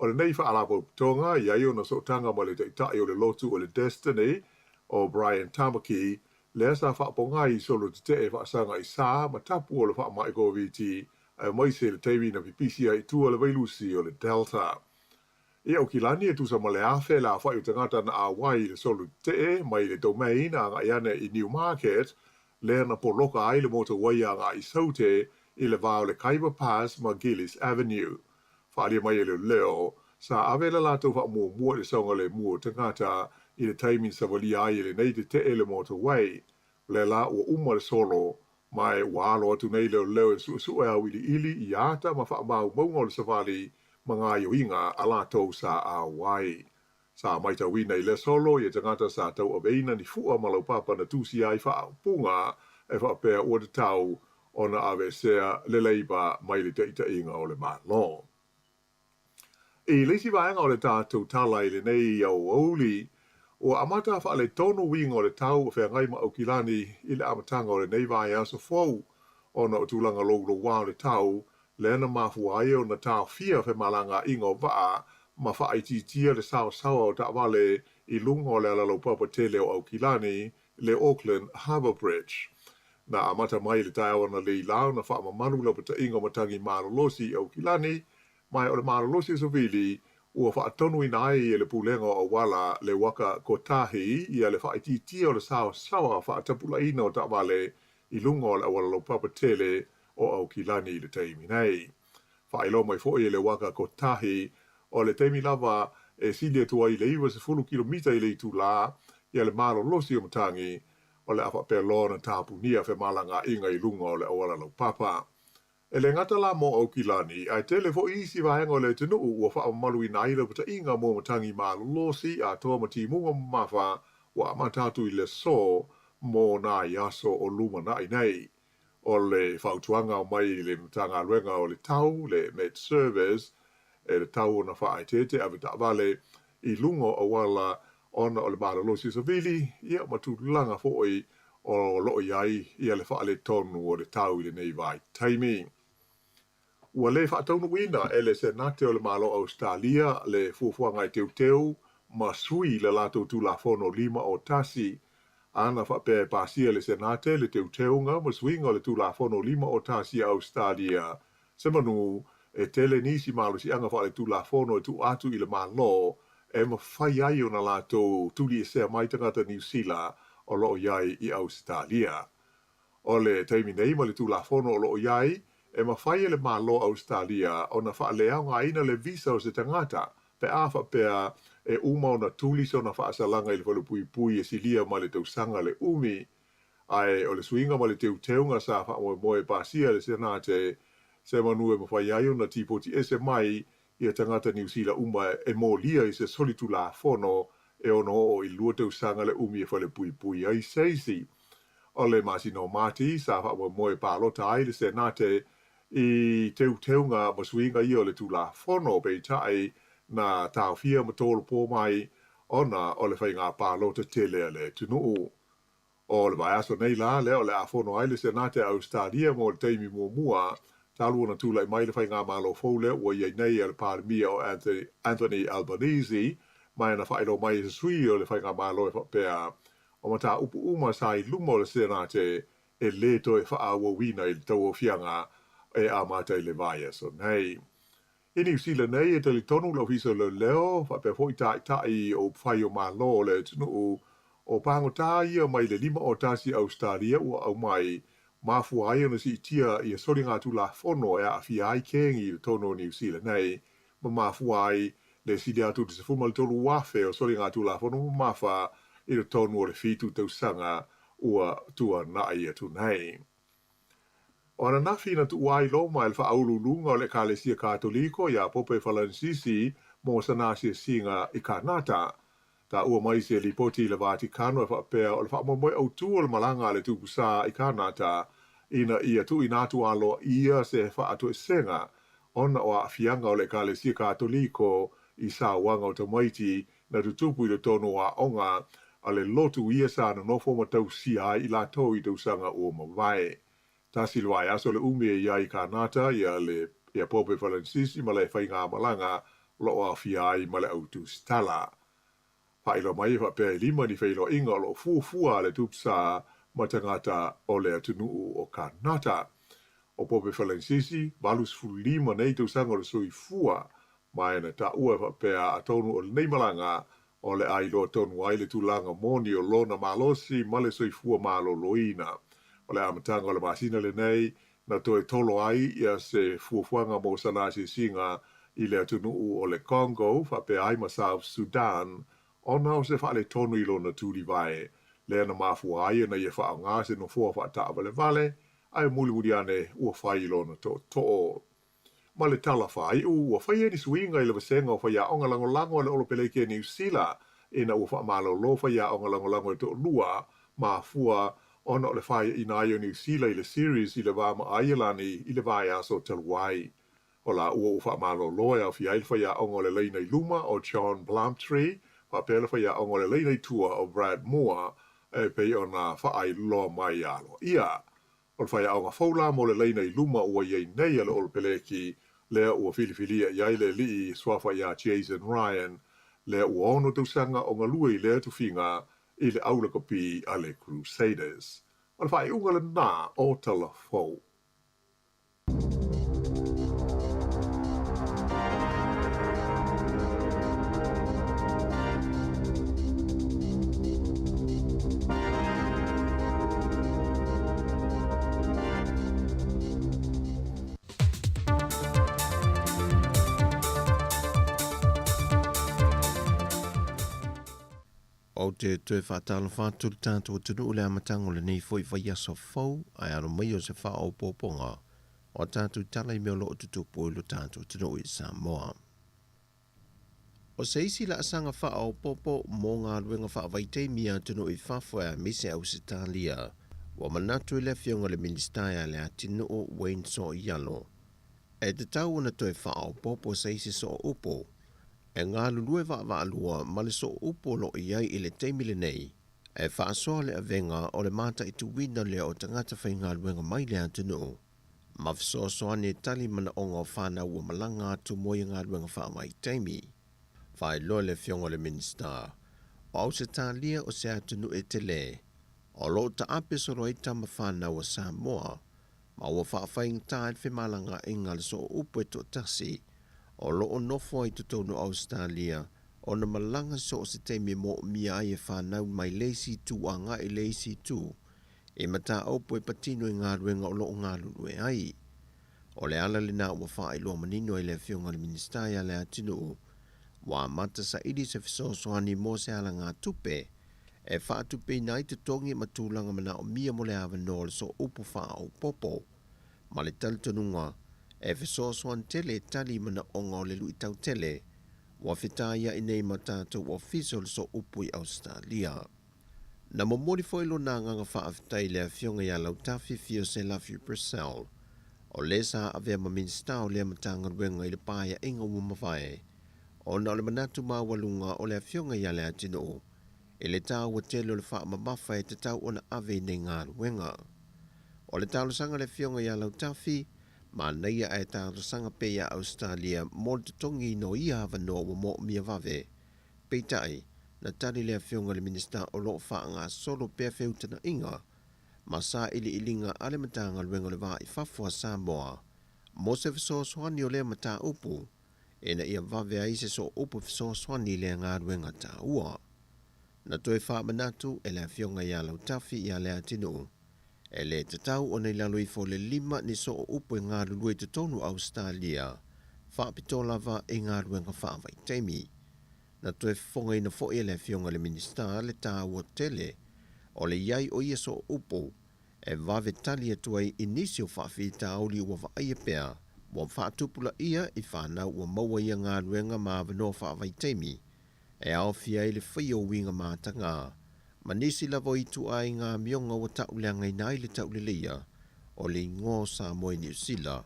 O le nei whaalapo tonga I aio na sotanga ma le teitai o le lotu o le Destiny o Brian Tamaki le asa whaaponga I solo te e whaasanga I sa ma tapu o le whaamai COVID e mai se le teimi na pipisia I tua le vailusi o le Delta. E au kilani e tusa ma le afe la whai o tangata na awai le solo te mai le domain a nga iane I Newmarket le na poloka ai le motorway a ngā I saute I le vāo le Kaiba Pass ma Gillis Avenue. Whaalia mai e leo, sa awe la lātou wha mua le saunga le mua tangata I le taimin sa wali ai le nei te le motorway. Le la ua uma le solo, mai walo atu nei leo e su e au ili I ata ma wha mau maunga le savali ma ngā yoinga a lātou sa a wai. Sa mai tau wina I le solo I tangata sa tau aveina ni fua malau papa na tusi ai wha punga e wha pēr ua te tau o na awe sea le leiba mai le teita inga o le malo. I leisi vaenga o le tātou tala I le nei au auli o amata wha le tono winga o le tau o whea ngai ma au kilani I le amatanga o le nei vai aso fau o na o tūlanga logro wā o le tau le ana mafu ai o na tau fia whe malanga inga o vaa ma whaititia le sawa o ta wale I lunga o le alalo papa tele o au kilani le Auckland Harbour Bridge. Na amata mai le tae na le lau na wha mamaru lau pata inga matangi marolosi au kilani, mai o le marolosi so vili ua wha atonu ina ai e le pulenga o wala le waka kotahi I le whaititia o le sawa wha atapula ina o ta wale I lunga o le alalo papa tele o au kilani le taimi nei. Wha ilo mai fo le waka kotahi o le teimi lava e silia tua I le iwa se 10 kilomita I le tu la I le marolosi o matangi o le afa pe lona tapu nia fe malanga inga I lunga o le awala lau papa. E le ngata la mo au kilani, ai tele fo isi vahenga o le tenu ua wha malu ina ila pata inga mo matangi malolosi a toa mati munga mafa wa amatatu I le so mo na yaso o luma na inei. o le whautuanga o mai le mtanga luenga o le tau, le med service, le tau na whaitete, a vita vale I lungo o wala ona o le maralo si savili, ia matulanga fo'i o loo iai, ia le wha le tonu o le tau I le nei vai taimi. Ua le whaataunu wina e le senate o le malo Australia le fuafuanga I teuteu, ma sui le lato tu la fono 5 o tasi, ana whape pasia le senate le teuteunga, ma suinga le tu la fono 5 o tasi Australia, se manu e tele nisi malo si anga wha le tu la fono e tu atu I le malo, e ma whai ai o na lato tuli e sea mai tangata New Zealand o loo iai I Australia. O le taimi nei ma le tu la fono o loo iai, e ma whai le malo Australia o na wha lea ngā ina le visa o se tangata, pe awha pea e uma o na tuli so na wha asalanga I le whalu pui pui e silia ma le tausanga le umi, ai o le suinga ma le teunga sa wha moe pasia le senate, se manu e ma whai ai o na tipoti ese mai, ia tangata New Zealand uma e mō lia I se solitu la fono e ono o I lua tausanga le umi e whale pui pui ai seisi. O le masino mati sa wha moe pālota ai le senate I teunga masuinga I o le tu la fono pe tai na tauwhia matolo pō mai ona o le whai ngā pālota tele le tunuu. O le vai aso nei la leo le a fono ai le senate Australia mo le teimi mua talu na tula I mai le whai ngā malo fōle ua iei nei le pārmia o Anthony Albanese mai na whaelo mai se sui o le whai ngā malo e whapea o mata upu uma sa I lumo le senate e le to e whaaua wina I le tau o fianga e a mata I le vai aso nei. I New Zealand nei e tali tonu lau hisa le leo whapea fo I tai o whai o malo le tunu o pango tā ia mai le 5 o tasi Australia ua au mai mafua ai ona si itia I sori ngā tu la fono e a fi ai kengi I tono New Zealand nei, ma mafua ai le sidi atu te se fuma le tolu wafe o sori ngā tu la fono ma mafa I le tono o le fitu tausanga ua tua na ia tu nei. O ana nafi na tu wai lo mai le whaaululunga o le Kalesia Katoliko ia Pope Francis mo sanasi singa I Kanata, ta ua mai se lipoti le Vaticano e whapea o le whaamomoe au tua le malanga le tukusa I Kanata ina ia tu inatu alo ia se whaatu e senga ona o a fianga o le Kalesia Katoliko I sa wanga o tamaiti na tutupu I le tono a onga a le lotu ia sa na nofo matau si ai I la tau I tausanga o mawai. Ta silwai aso le umi e ia I Kanata ia Pope Francis ma le whai ngā malanga lo a fiai ma le autu stala. Whailo mai whapea 5 ni whailo inga lo fuafua le tupsa ma tangata o le atunuu o Kanata. O Pope Francis, valus fulima nei tausanga le sui fua, mai na ta ua whapea a tonu o le neimalanga o le ailo tonu ai le tulanga moni o lona malosi ma le sui fua malo loina. O le amatanga o le masina le nei, na toe tolo ai ia se fuafuanga mo sanasi singa I le atunuu o le Congo, whapea ai ma South Sudan, ona o se whaale tonu I lona tūri vai, le na mafua ai na ia wha ngā se no fua wha tawa le vale, ai muli ane ua whai I lona to'o. Ma le tala whai, ua whai ni suinga I le wasenga o whai a onga lango le olo peleke New Zealand, ina ua wha malo lo whai a onga lango e to lua, mafua ona o le whai I na New Zealand I le series I le wama Ailani I le vai aso taluai. O la ua wha malo loe au fi ail whai a onga le leina I luma o John Plumtree, pele whai a onga le leina tua o Brad Moore e pei o na whaai loa mai alo. Ia, o whai a onga whaula mo le leina I luma ua iei nei ale ol peleki lea ua filifilia iai le lii swafa ia Jason Ryan lea ua ono tausanga o ngā lua I lea tuwhinga I le aula kopi a le Crusaders. O whai unga le nā o tala fau. O te tue whaatala whāturu tātou tunu ule amatango le nei foi whai aso fau, ai aro mai o se wha o pōponga, o tātou tala I meo lo o tutupu ilo tātou tunu I Samoa. O se isi la asanga wha o pōpo mō ngā ruenga wha vaitei mia tunu I whawhua mise au se tālia, Wa manatu le fionga le minista ya le atinu o Wayne so ialo. E te tau na toi whao popo seisi so upo. E ngā lulue wa alua ma le so upo lo iai i le teimi lenei. E whaasoa le avenga o le mata i tu wina le o tangata whai ngā luenga mai le atinu. Ma fisoasoa ni tali mana onga o whana ua malanga atu mo i ngā luenga wha mai teimi. Whai loa le fionga le minista. O au se tālia o se atinu e te le. O lo ta ape soro i tama whana wa Samoa. Ma ua whaafai ngā e whemalanga i ngā le so upo e to tasi. O lo o nofo i tutonu Australia. O na malanga so o se teimi mo mia ai e whanau mai leisi tu a ngā i leisi tu. E mata aupo e patino i ngā ruenga o lo o ngā lulu e ai. O le ala le nā ua wha i loa manino i le fionga le minister ia le atinu. Wa mata sa idi se fisosoani mo se ala ngā tupe. E wha tupe nai te tongi matulanga mana o mia mo le awa no le so upu wha au popo. Ma le talitonunga, e fisosoan tele tali mana onga o le lui tau tele. Wa fitaia i nei matatu o fiso le so upu i Australia. Na momori foi lo na nganga wha afitai le fionga ia lau tafi fio se lafi Brazil. O le sa avea ma minsta o le matanga ruenga i le paia inga umawai. O na o le manatu mawalunga o le fionga ia le atino. E le tau o telo le wha mamafa e te tau o na ave nei ngā ruenga. O le tau sanga le fionga ia lau tafi, ma neia e tau sanga peia Australia mo te tongi no ia hava no o mo mia vave. Peitai, na tali le fionga le minista o lo wha ngā solo pea feutana inga, ma sa ili ilinga ale matanga ruenga le wā i whafua Samoa. Mo se fiso swani o le mata upu, e na ia vave ai se so upu fiso swani le ngā ruenga ta ua. Na toe wha manatu e le fionga ia lau tafi ia le atinu. E le te tau o nei lalo i fo le lima ni so o upu e ngā lulue te tonu Australia. Wha pitolava e ngā ruenga wha vai teimi. Na toe fonga ina fo e le fionga le minista le tā ua tele. O le iai o ia so upu. E vave tali atua i inisi o whaafi ta auli ua wa aia pea. Wa whaatupula ia i whanau ua maua ia ngā ruenga ma avanoa wha vai teimi. E ao fia i le whaio winga mātanga. Manisi lavo i tu ai ngā mionga o tauleanga i nai le taulelia. O le ngō Samoa New Zealand.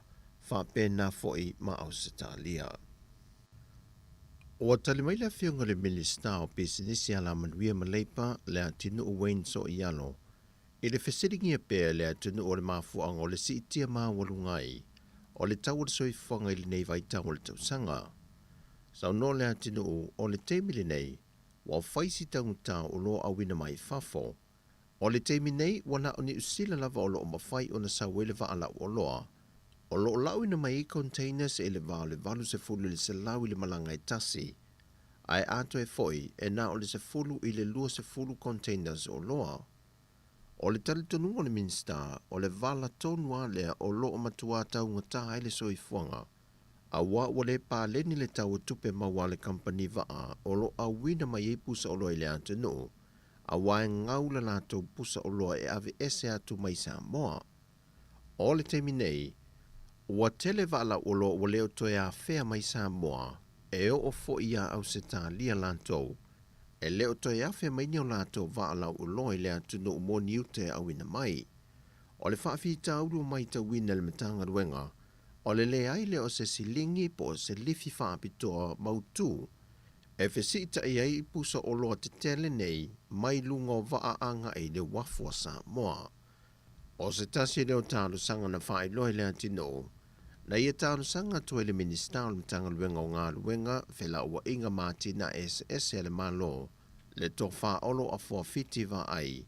Whapena foi ma Australia. O tali mai le fionga le minista o pisinisi ala manuia maleipa le atinu o Wayne so ialo. I le fesiringi e pēr le atinu o le mafuanga o le si itia maa walungai. O le tau le soi whanga i le nei vai tau le tausanga. Sau no le atinu o le teimi le nei, wa faisi tanguta o lo awina mai fafo. O le teimi nei, wana o ni usila lava o lo o mawhai o na sawele va ala o loa. O lo lau ina mai containers e le vao le valu se fulu le se lau i le malanga e tasi. Ai ato e foi e na o le se fulu i le lua se fulu containers o loa. O le talitonu o le minsta o le vala tonua lea o lo o matua tau ngata ai le soifuanga. A wa wale pa leni le tau tupe maua le company vaa o lo a wina mai e pusa o loa i le antenu. A wa e ngaula lato pusa o loa e ave ese atu mai Samoa. O le temi nei, wa tele vala o lo wale o toe a fea mai Samoa e o fo ia au se ta lia lantou. E leo toi afe mai ni o lato va ala o loi le atuno o mo niute a wina mai. O le whaafi tauru mai ta wina le matanga ruenga, o le ai le o se silingi po se lifi whaapitoa mautu. E fesita i ai pusa o loa te tele nei, mai lunga o anga e le wafua Samoa. O se tasi leo tālu sanga na whaai loi le atino, na ia tālu sanga toi le minista o le matanga ruenga o ngā ruenga, whela ua inga mātina SS le malo, le tō wha olo a fua fiti wa ai.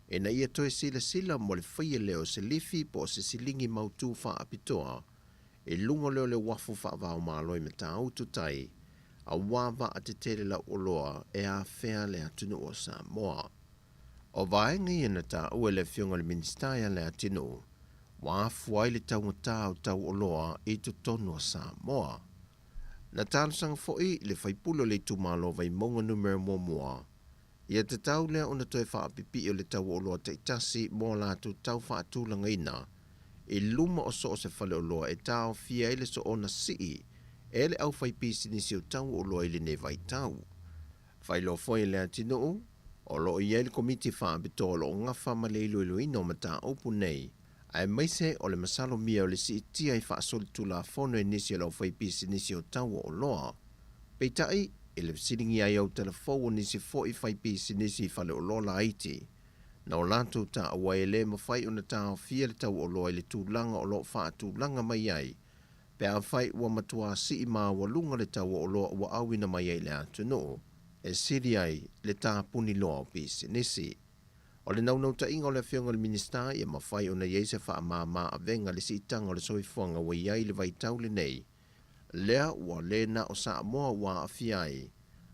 E na ia toi sila mo le whaia leo se lifi po se silingi mautu wha apitoa, e lunga leo le wafu wha wao māloi me tā autu tai, a wawa a te tere la oloa e a whea le atunu o Samoa. O vaenga i na tā ue le fionga le ministaia le atinu, wa fuai le taungata o tau oloa i tu tonu o Samoa. Na tālusanga foi le whaipulo le tumalo vai monga numero mua. Ia te tau lea ona toi whaapipi o le tau oloa te itasi mō lātu tau whaatulanga ina. I luma o so o se whale oloa e tau fia ele so ona sii, ele au whaipisi nisi o tau oloa ili ne vai tau. Whailo foi le atino, O lo i le komiti whaabito o lo ngafa ma le iluiluina o mata opu nei. Ai maise o le masalo mia o le si itia i whaasoli tula fono e nisi o lau whaipisi nisi o tau o loa. Peitai, e le siringi ai au telefou o nisi fo i whaipisi nisi i whale o lola aiti. Na o lantou ta awa e le mawhai o na ta o fia le tau o loa i le tūlanga o lo wha tūlanga mai ai. Pe a whai ua matua si i maa walunga le tau o loa ua awina mai ai le atu no. E siri ai le tā puni loa o pisi nisi. O le naunau ta inga o le whionga le minista i a mawhai o na yeise wha maa a venga le si itanga o le soifuanga wa iai le vai tau le nei. Lea ua lena o Samoa ua a fiai.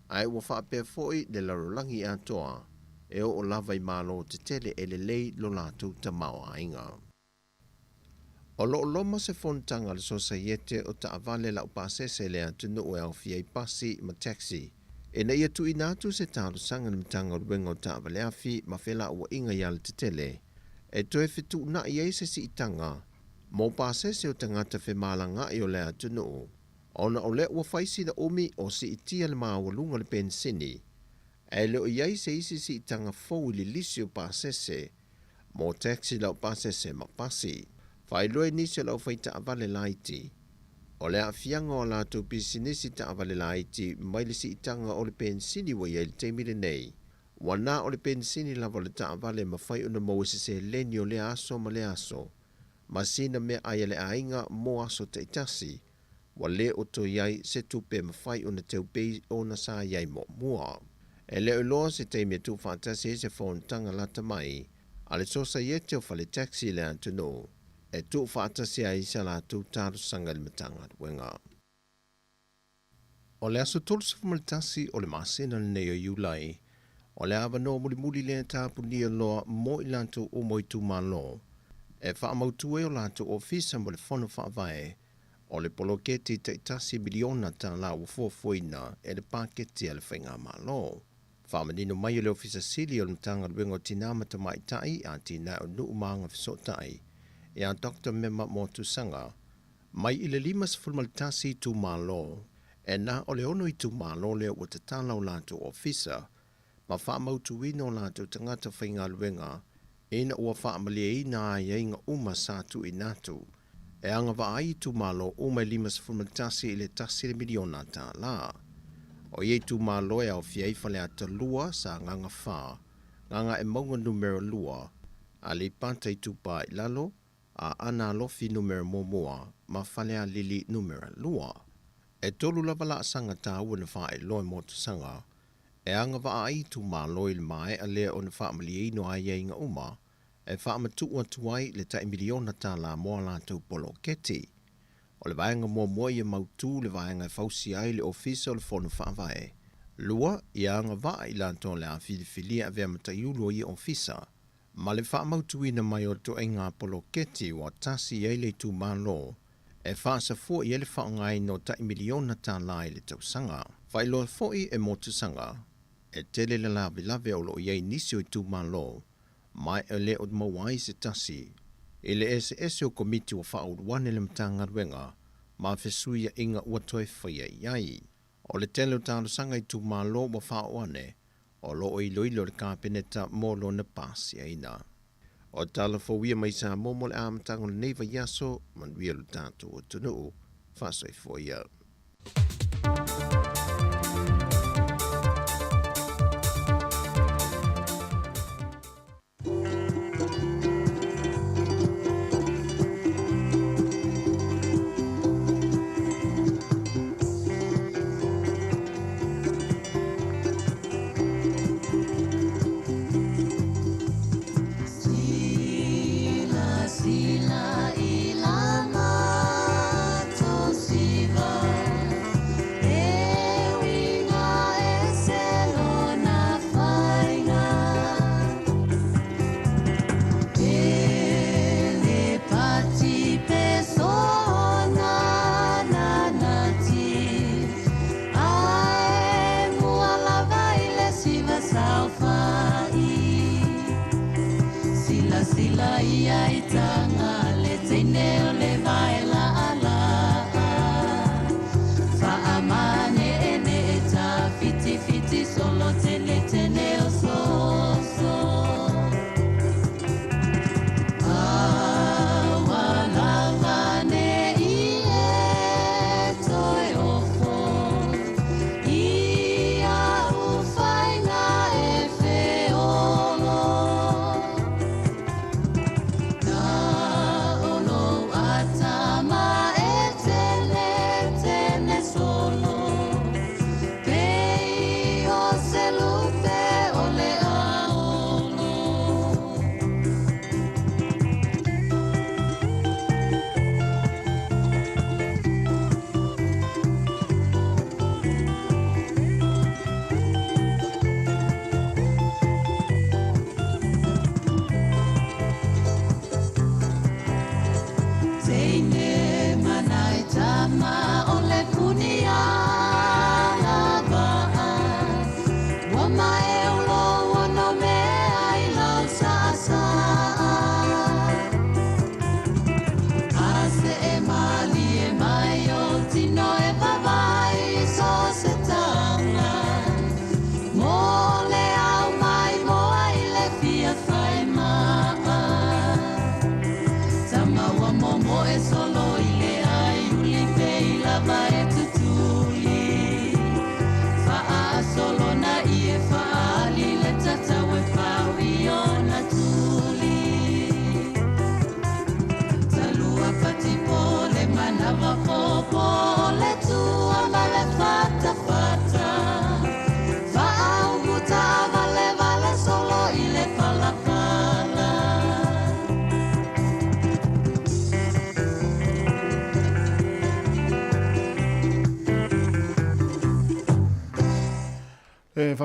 Ai ua wha pia foi le larolangi Atua. E o lava i malo te tele e le lei lo lātou ta mao ainga. O lo loma se fontanga le sosaiete o ta avale la upasese le atunu o au fiai pasi ma taxi. E na ia tu inatu se tālu sanga ni mtanga ruenga o ta avale afi ma whela ua inga ia le te tele. E toe fitu na iei se si itanga. Mo pasese o tangata whe malanga i o le atunu. Ona o le ua whaisi na omi o si itia le maa walunga le pensini. E leo iai se isi si itanga fau li lisi o pasese. Mo taxi lau pasese ma pasi. Whailoe nisi o lau whaita avale laiti. O le afianga o lātou pisinisi ta avale laiti mai le si itanga o le pensini wa iai le teimile nei. Wana o le pensini lava le ta avale ma whai una mo se leni o le aso ma le aso. Masina me aia le ainga mo aso te itasi. Wa le o to iai se tupe ma whai una teu pei o na sa iai mo mua. E leo loa se teime tu whaatasi se whauntanga lata mai. Ale sosa iete o whale taxi le antuno. E tu whaatasi a isa la tu tāru sanga le matanga wenga. O le aso tolu sa whamaltasi o le masena le neo iulai. O le awa no muli le tāpu nia loa mo ilanto o moitu malo. E whaamautue o lato ofisa mo le whono whaavae. O le poloketi te itasi miliona ta la o fuafuina e le paketi a le whainga malo. Whamanino mai o le ofisa sili o le matanga ruenga o tinamata mai tai a tina o nuu maanga fisotai. E a Dr. Mema Motusanga, mai i le limas fulmaltasi tu malo, e na o le ono i tu malo leo o te tala o lato ofisa, ma whaamautu wina o lato tangata whainga luenga, ina ua whaamalia ina ai inga uma sātu i natu, e anga wa ai tu malo o mai limas fulmaltasi i le tasi le miliona ta la. O ye tu malo e au fiai fale ata lua sa nganga wha, nganga e maunga numero lua, a le panta i tupa i lalo, a ana lofi numero momoa, ma fale a lili numero lua. E tolu lava la sanga ta ua na wha e loe motu sanga, e anga wa ai tu ma loe le mai a lea o na wha amali eino a ia inga uma, e wha amatu ua tuai le ta miliona ta la moa la tau polo keti. O le vaenga mua ia mautu le vaenga e fausi ai le ofisa o le fono whaavae. Lua, ia anga wa i lanton le a filifilia a vea mataiulu i ofisa, ma le whaamautuina mai o to inga poloketi wa tasi ei le tu malo, e whaasa fua i ele whaongai no ta miliona ta lai le tausanga. Whailoa foi e motu sanga, e tele le lave o lo iei nisi o tu malo, mai e le o mawai se tasi, e le ese o komiti wa whaoruane le mtanga ruenga, ma fesuia inga ua toe whaia iai. O le tele o tālo sanga i tu malo wa whaoruane, o lo iloilo le kāpeneta molo na pasi aina. O tala fawia mai sa momo le amatango le neiva yaso, man wia lo tātou o tunu, whasoi fawia. Sila ilama to siva solo tene tene o so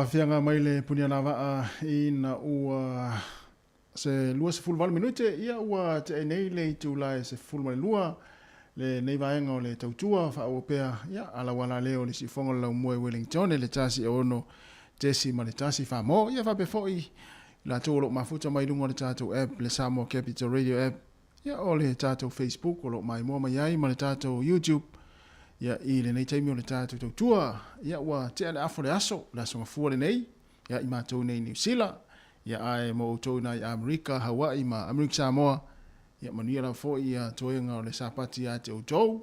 whawhianga mai le punia na waa I na ua se lua se fulwale minute ia ua te nei le tu lai se fulwale lua le nei vaenga o le tautua whaopea ia ala wala leo le si fonga lau moe Wellington le tasi ono tesi ma le tasi whamo ia whape foi la tōlo mafuta mai lunga le tātou app le Samoa Capital Radio app ia o le tātou Facebook o lo mai mua mai ai ma le tātou YouTube ia I le nei taimi o le tātou tautua ia ua te ale afo le aso la songa fua le nei ia I mātou nei New Zealand ia ai mo tō nei Amerika Hawaii ma Amerika Samoa ia manuia la fo ia toenga o le sapati a te outou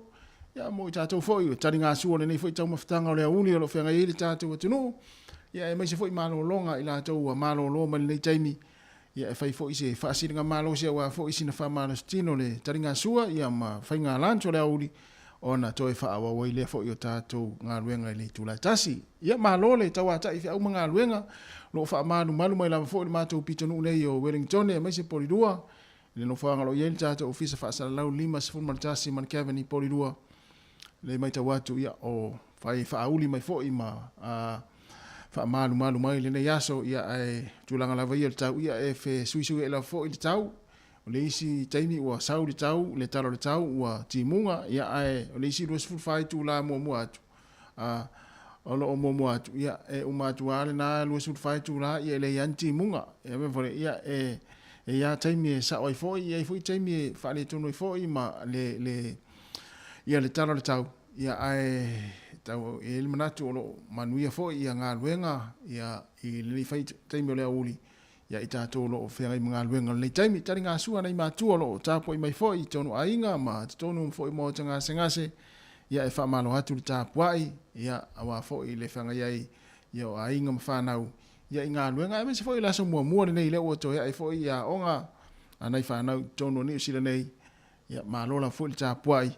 ia mo I tātou fo I tari ngā sua le nei fo I tau mawhitanga o le auli o lo whenga I le tātou atunu ia e mai se fo I malo longa I la tau a malo lo ma le nei taimi ia e fai fo I se whaasiringa malo se wa fo I sina wha malo stino le tari ngā sua ia ma whai ngā lancho le auli ona toi fa awa wai le fo I o tātou ngā luenga I le tūlai tasi. Ia malo le tau ata I fi au ma ngā luenga lo fa malu mai lava fo I mātou pitonu nei o Wellington e mai se porirua le no whaanga lo iei tātou ofisa whaasala lau 5 se fulman tasi man Kevin I porirua le mai tau atu ia o whai whaauli mai fo I ma wha malu mai le nei aso ia e tūlanga lava ia le tau ia e fe suisui e la fo I le tau o le isi taimi ua sau le tau, le talo le tau, ua timunga, ia ai, o le isi rua sifurfai tu la mua atu. O lo o mua atu, ia e umatu ale na rua sifurfai tu la, ia le ian timunga. Ia me fore, ia e ia taimi e sa oi foi, ia i foi taimi e whale tono i foi, ma ia le talo le tau. Ia ai, tau e il manatu o lo manuia foi, ia ngā luenga, ia I le fai taimi o le auli. Ia I tātou lo o whenga I mga luenga nei taimi, tari ngā sua nei mātua lo o tāpo I mai fōi, tonu ainga, ma tonu fōi mo ta ngase, ia e whamalo atu le tāpuai, ia awa fōi le whenga iai, ia o ainga ma whanau, ia I ngā luenga, e mese fōi laso mua nei leo o to, ia e fōi ia onga, anai whanau tonu ni usila nei, ia mālola fōi le tāpuai,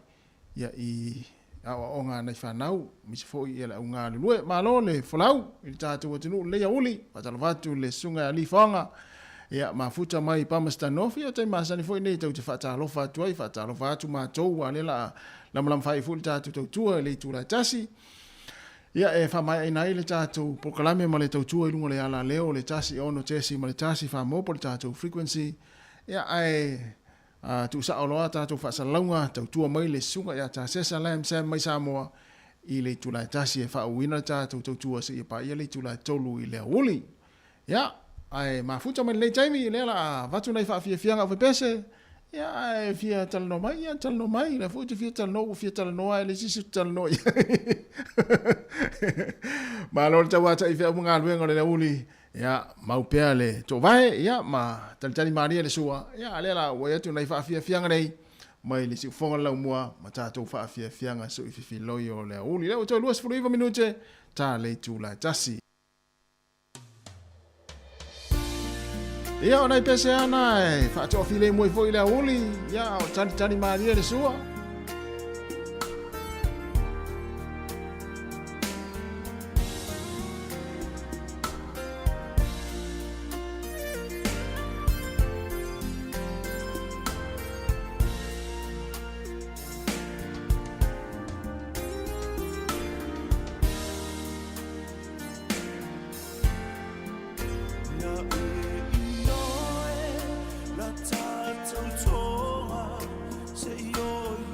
ia I awa onga nei whanau, mese fōi ia la unga lulue, mālo le whalau, I tātou atinu leia uli, patalavatu le sunga li whanga, ia mafuta mai pamastanofi, ia tai masani fōi nei tau te whatalofa atuai, whatalofa atu mātou, a lela lamalam whai fōi tātou tautua, le tūra tasi, ia e whamai ai le tātou prokalame ma le tautua I lunga le ala leo, le tasi ono tesi ma le tasi whamopo le tātou frequency, ia ai tu sa oloa tātou whaasalaunga, tautua mai le sunga ia tā sesa lam sam mai Samoa I le tūlai tasi e whaauina tātou tautua se ia pa ia le tūlai tolu I le uli. Ia, ai mafuta mai le taimi, le la vatu nei whaafiafianga o pese, ia ai fia talano mai, le futi fia talano ai le sisu talano. Ma lor tawata I fia mga luenga le uli, ia maupea le to vai ia ma talitali maria le sua ia lela wa tu nei whaafiafianga nei mai le si fonga lau mua ma tātou whaafiafianga so I fifi loio le uli leo to luas furu minute tā le tūlai tasi ia o nei pese ana e whaatofi le mui foi le uli ia o talitali maria le sua La tatou tonga se ioi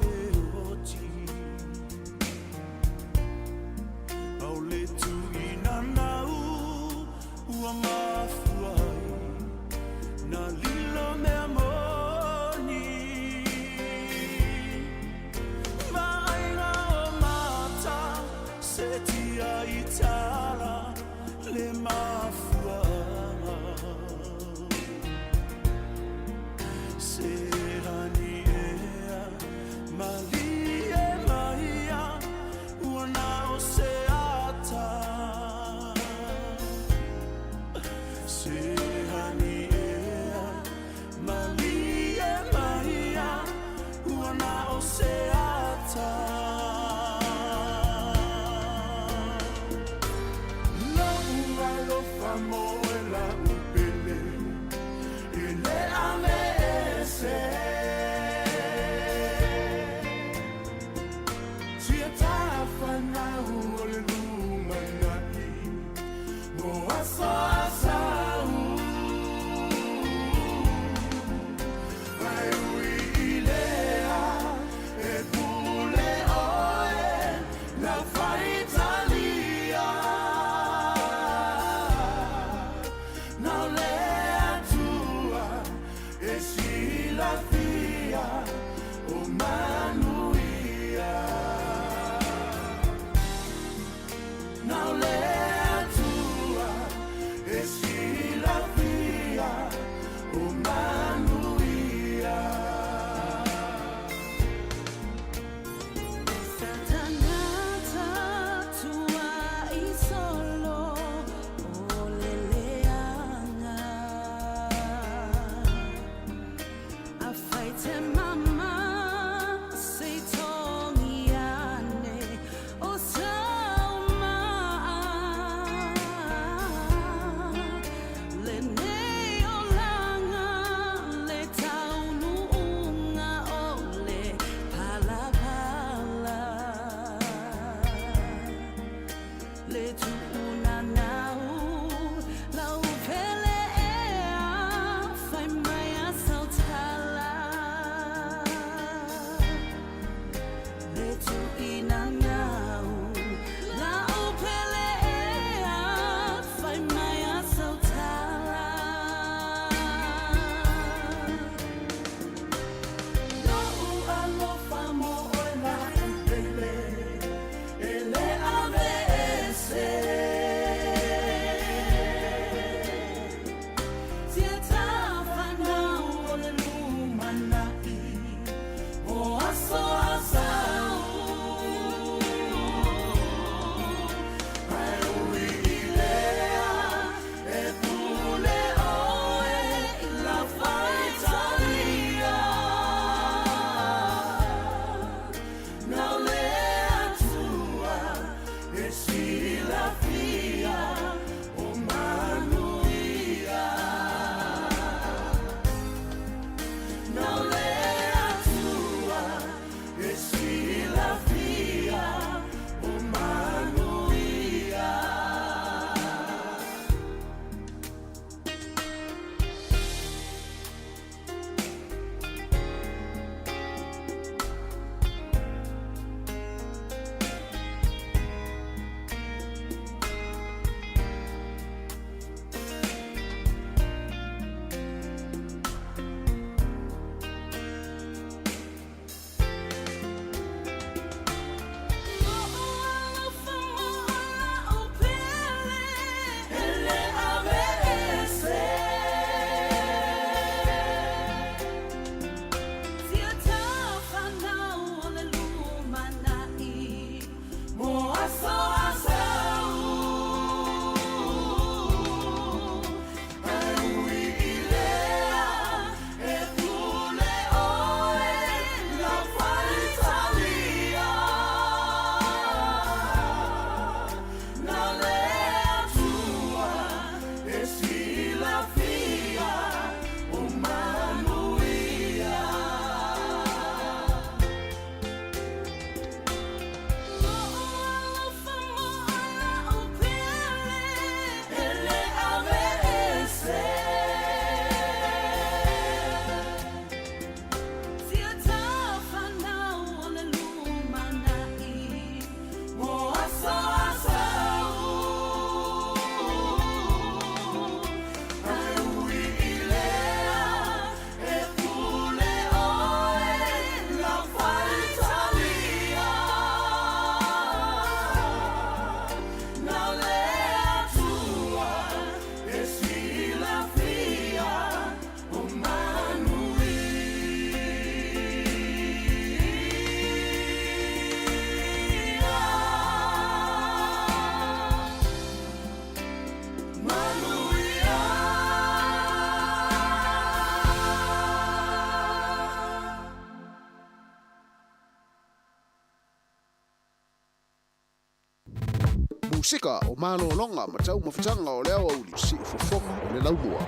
musika o malolonga ma tau mawhitanga o leo au li si ufofonga o le laumua.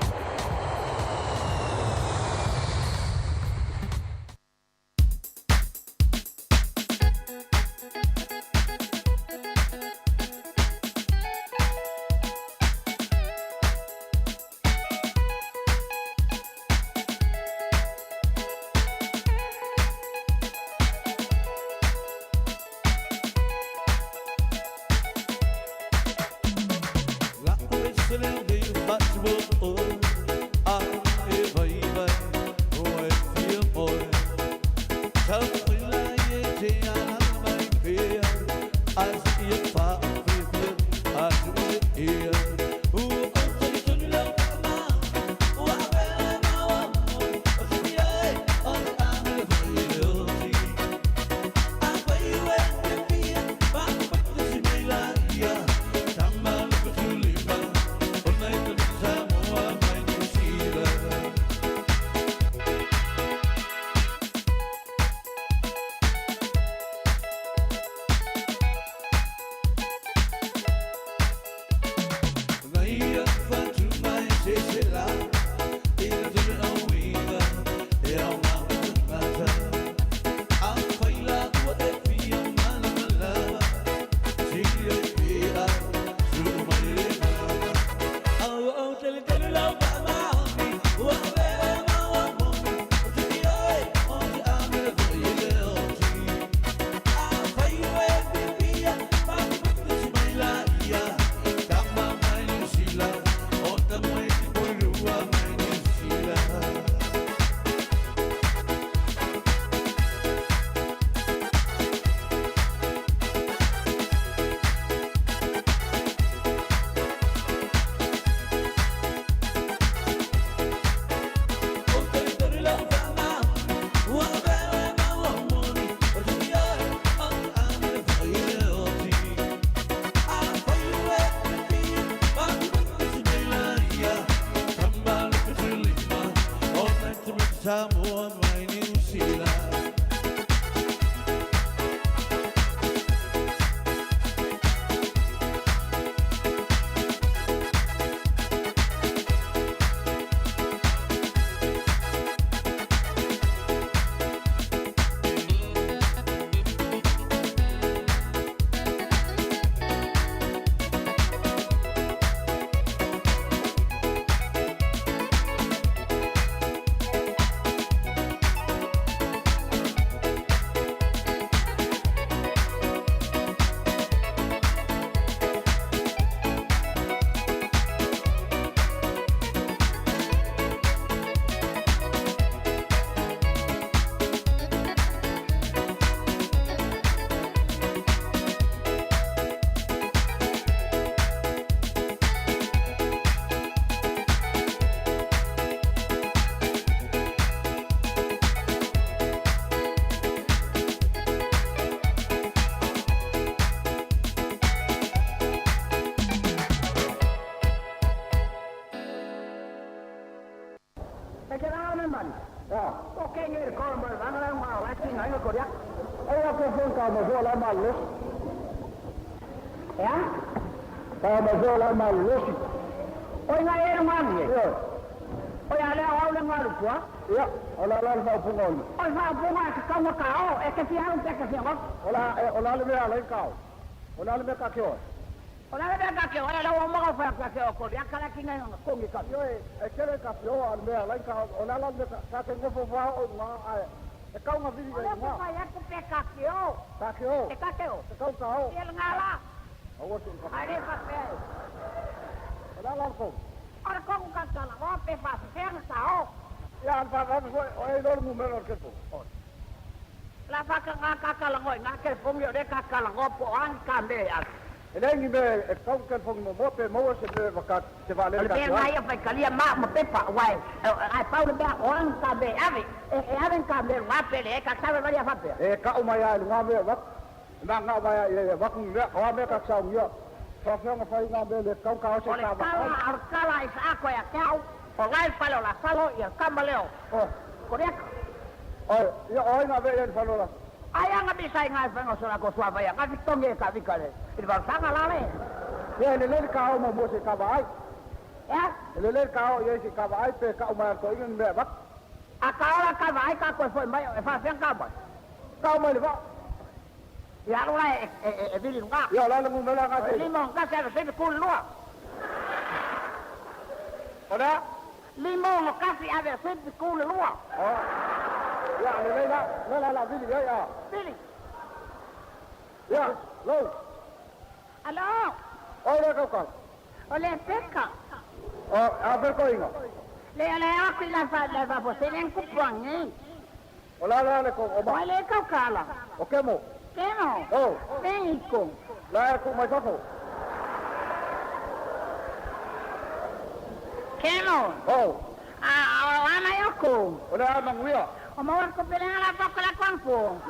Samoa, my New Zealand. La vaca kakalangoi nga ke pongyo de kakalango po ang kambe at. Elengi me kau ke pongyo mo pe mo se me vaca se vale ka. Pe nga ya pe kalia ma mo pepa wai. Ai pau de ba orang kambe ave. Ave kambe wa pe le ka sabe varia fa pe. Ka o maya nga me va. Nga va ya va ku me o me ka sa yo. Fa fa nga fa nga be le kau ka se ka va. Kala is ako ya kau. O ngai palo la salo y el cambaleo. Correcto. Ya hoy nga be en falola. Aya nga bisa nga vengo sona ko swaba ya nga vitonge ka vikale. Il va sanga la le. Ya le ka o mo se ka vai. Ya le ka o ye se ka vai pe ka o ma to ngi me ba. A ka vai ka ko foi mai fa sen ka ba. Ka o mai le ba. Ya lo lai e vili nga. Ya la mu me la ka se. Limon ka se ku lu. Ora limon ka se ave se ku lu. Ya la vili ya. Vili. Ya, lo. Alo. Ole ka. Ole peka. A ver coinga. Le aku la fa poselen ku pang. Ola le ko. Ole ka kala. O kemo. Kemo. Oh. Mexico. La ku mai sofo. Kemo. Oh. Ana yoko. Ola manguia. O mo ko pele ala pa la kwangpo.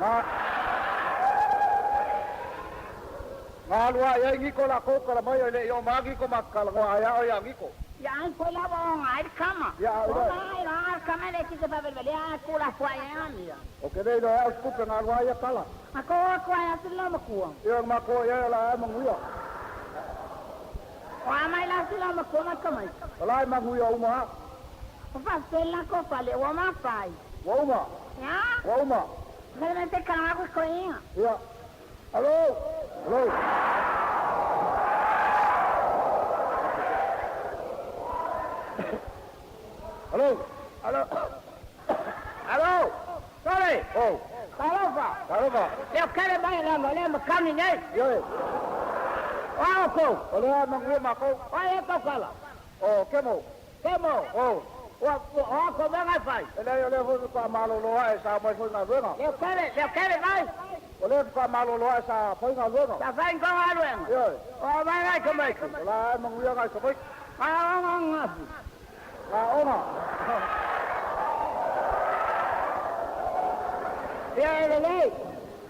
Ngalwa ya ngiko la ko kala mai le yo magi ko makal ngwa ya ngiko. Ya ko la bo ngai kama. Ya la kama le ki se pa ver ya ko la fwa ya mia. O ke dei lo ya skupe ngalwa ya kala. Ako ya tilo makua. Yo mako ya la manguia. O mai la tilo makua ma kama. La manguia uma. O fa stella ko pale o ma pai. Uma. Ya? Uma. Kaya te kala ko koinga. Ya. Hello. Hello. Hello. Hello. Hello. Sorry. Oh. Tarofa. Eu quero mais lá, olha, me caminho aí. Eu. Ah, ko. Olha, mangu mako. Olha, tô cala. Oh, kemo. Oh. Como é que faz? Ele levou para maloloa essa mais foi na rua. Eu quero mais. Olha para maloloa essa foi na rua. Tá vai com a rua. Eu. Oh, vai como é que? Lá mangu ia vai como é? Ona.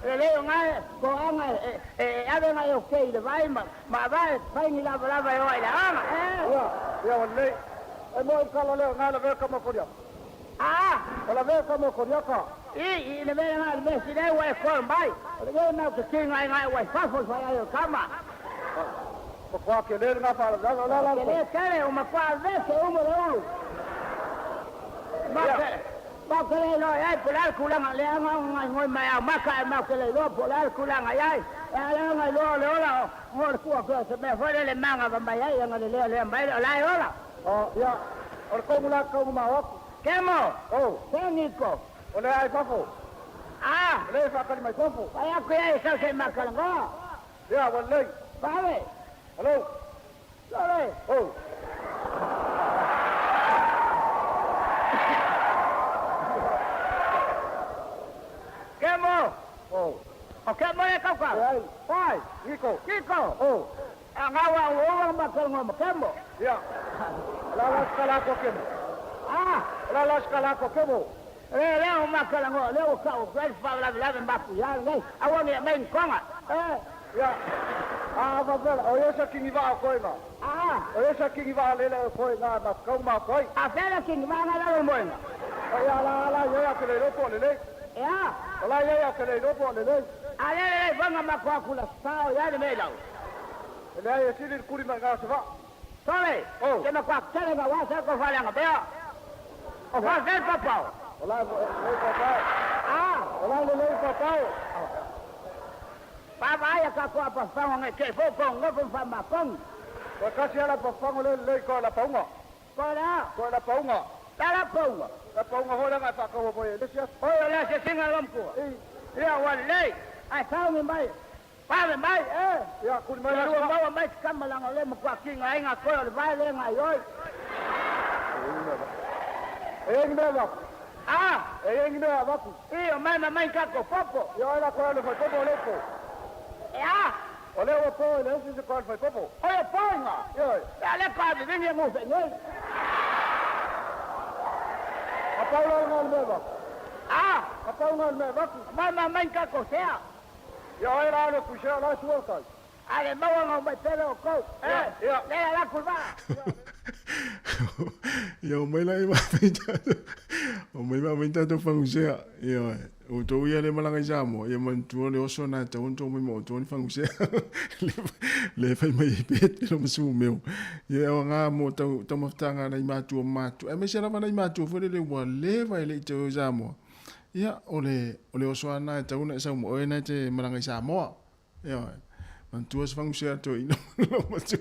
Ele ngai ko anga ave ngai okay de vai ma vai ni la eu olha ama. Ya wallahi. Mo kala le ngai la ve kama kodia. Wala ve kama kodia ka. Le ve ngai le si dai wa ko bai. Le na ke king ngai wa fa fo fa yo kama. Kwa ke le na fa la. Le kare uma kwa ve se umo le. Makele lo ai pular kulang le ngai ngoi mai maka makele lo pular kulang ai ala ngai lo la ngor ku ko se me fore le manga ba mai ai ngai le mai la ola ya or ko mula ko ma wa kemo técnico ole ai fafo le fa kali mai fafo ai ko ai sa se makala ngo ya wallahi bae hello sorry Kemo. Kemo le kau. Pai. Kiko. Angawa uang bakal ngomong kemo. Ya. Lalas kala ko kemo. Lalas kala ko kemo. Le makal ngomong le kau guys pa la baku ya ngai. Awang ya main konga. Ya. Babel, oyo sa kingiva ko ina. Oyo sa kingiva le ko ina na kau ma koi. Afela kingiva na la mo ina. Ya la ya ke le po le. Ya. Wala ya ke le po le. Ale vanga makwa kula sao ya le mela. Le ya sili kuri manga sa. Sole. Ke makwa tele ga wasa ko fala nga bea. O fa vel papa. Wala le papa. Wala le papa. Papa ya ka ko pa fa nga ke fo ko ngo fa ma kong. Ko kasi ala pa fa le ko la paunga. Ko la paunga. La paunga. La paunga hola nga pa ko boy. Oyo la se singa lomko. Ya wallahi. Ai sao mi mai. Pa mi mai ya kun mai la ba mai kama la ngale mo kwa kinga ai nga ko le vai le nga yo. Ni ba. Ni ba ku. O mai ka ko popo. Yo la ko le fa popo le ko. Ya. Ole o po le se ko fa popo. Oyo po nga. Yo. Ya le pa bi ni mo fe yo. Apaulo ngal meba. Apaulo ngal meba. Mai ka ko sea. Yo era lo kushia la suelta. Ale mawa ngo mai pelo ko. Le la kurba. Yo mai la ima pinta. O mai ma pinta to fangusea. Yo o to ia le malanga i Samoa ia man tu le oso na te unto mo mo to ni fangu se le fai mai pet lo masu meu ia o nga mo to mo tanga na i matu e me se lava na i matu fo le wa le vai le te Samoa ia o le oso na te una sa mo e na te malanga i Samoa ia man tu as fangu se to ino lo masu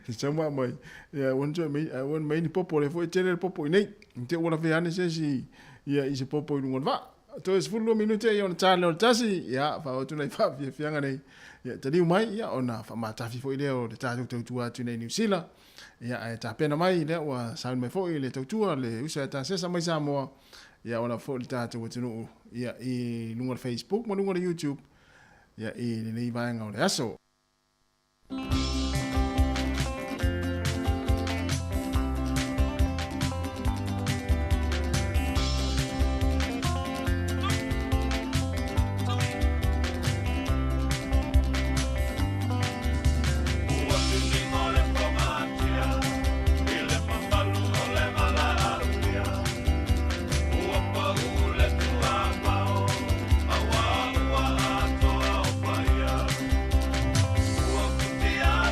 se mo mai ia won mai ni popo le fo te le popo nei te ora fe ane se si ia i se popo i lunga va to es fullo minute ia ona tale o tasi ia fa o tuna fa fianga nei ia te liu mai ia ona fa mata fi foi leo le tatu tu atu nei New Zealand ia e ta pena mai le wa sound mai foi le tu le usa ta se sa mai Samoa ia ona fo le tatu tunu ia i lunga Facebook mo lunga YouTube ia i nei vai nga le aso Ua kutia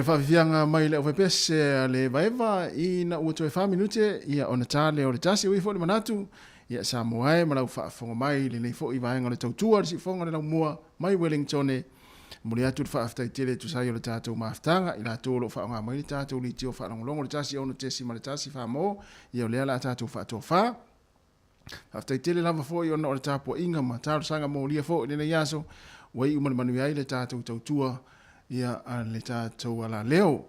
whawhianga mai le whapese le vaeva I na ua toi 5 minute ia ona tale o le tasi ui fōi manatu ia Samoa e malau whaafonga mai le nei fōi vaenga le tautua le si fonga le lau mua mai Wellington e muli atu le whaaftai tele tu sai o le tātou maaftanga I la tōlo whaonga mai le tātou li tio whaanongolongo le tasi ono tesi ma le tasi whaamo ia o lea la tātou whaatua wha whaaftai tele lava fōi ona o le tāpua inga ma tāro sanga mō lia fōi le nei aso wai umani manu ai le tātou tautua ia le tātou ala leo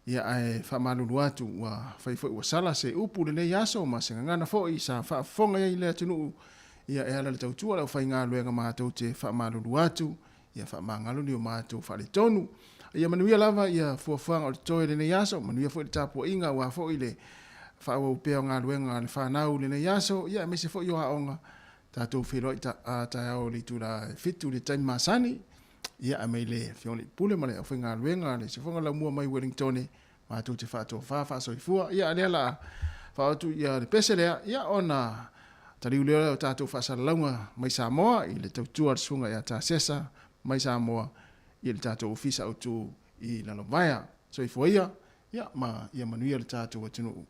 ia ai whamalulu atu wa whaifoi wa sala se upu le nei aso ma se ngana fōi sa whaafonga ia I le atunu ia e ala le tautua lau whai ngā luenga mātou te whamalulu atu ia whaamangalo ni o mātou whare tonu ia manuia lava ia fuafuanga o le toe le nei aso manuia fōi le tāpua inga wa fōi le whaua upea ngā luenga le whanau le nei aso ia me se fōi o haonga tātou whiroi ta au li tūra fitu le taimi masani ia a meile fioni pule male au ngā luenga le se fonga la mua mai Wellington mātou te whātua whāwha ifua ia alea la whaotu ia le pese lea ia ona tariu lea o tātou whaasara launga mai Samoa I le tautua le sunga ia tā sesa mai Samoa I le tātou ofisa au tū I la lovaia so ifua ia ma ia manuia le tātou atunu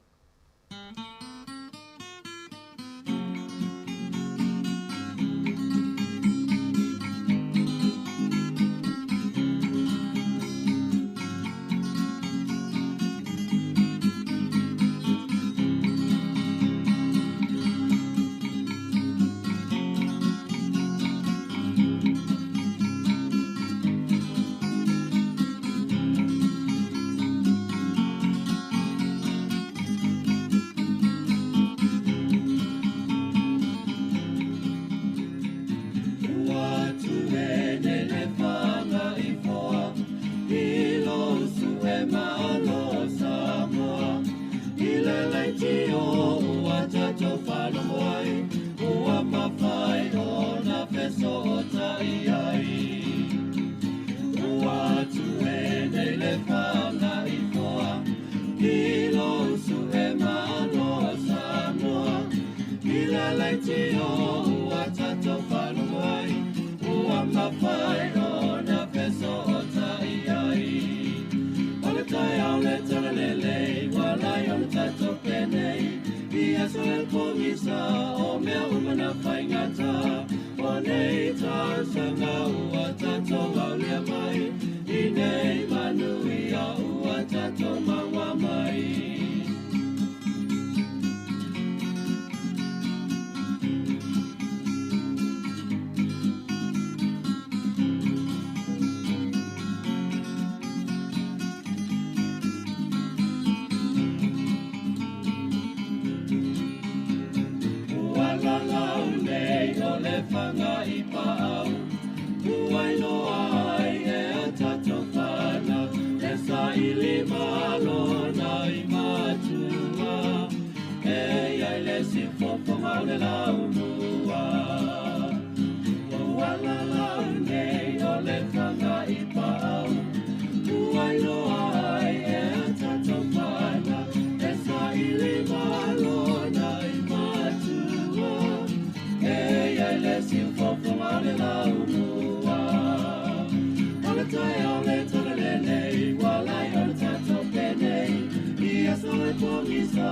Pongisa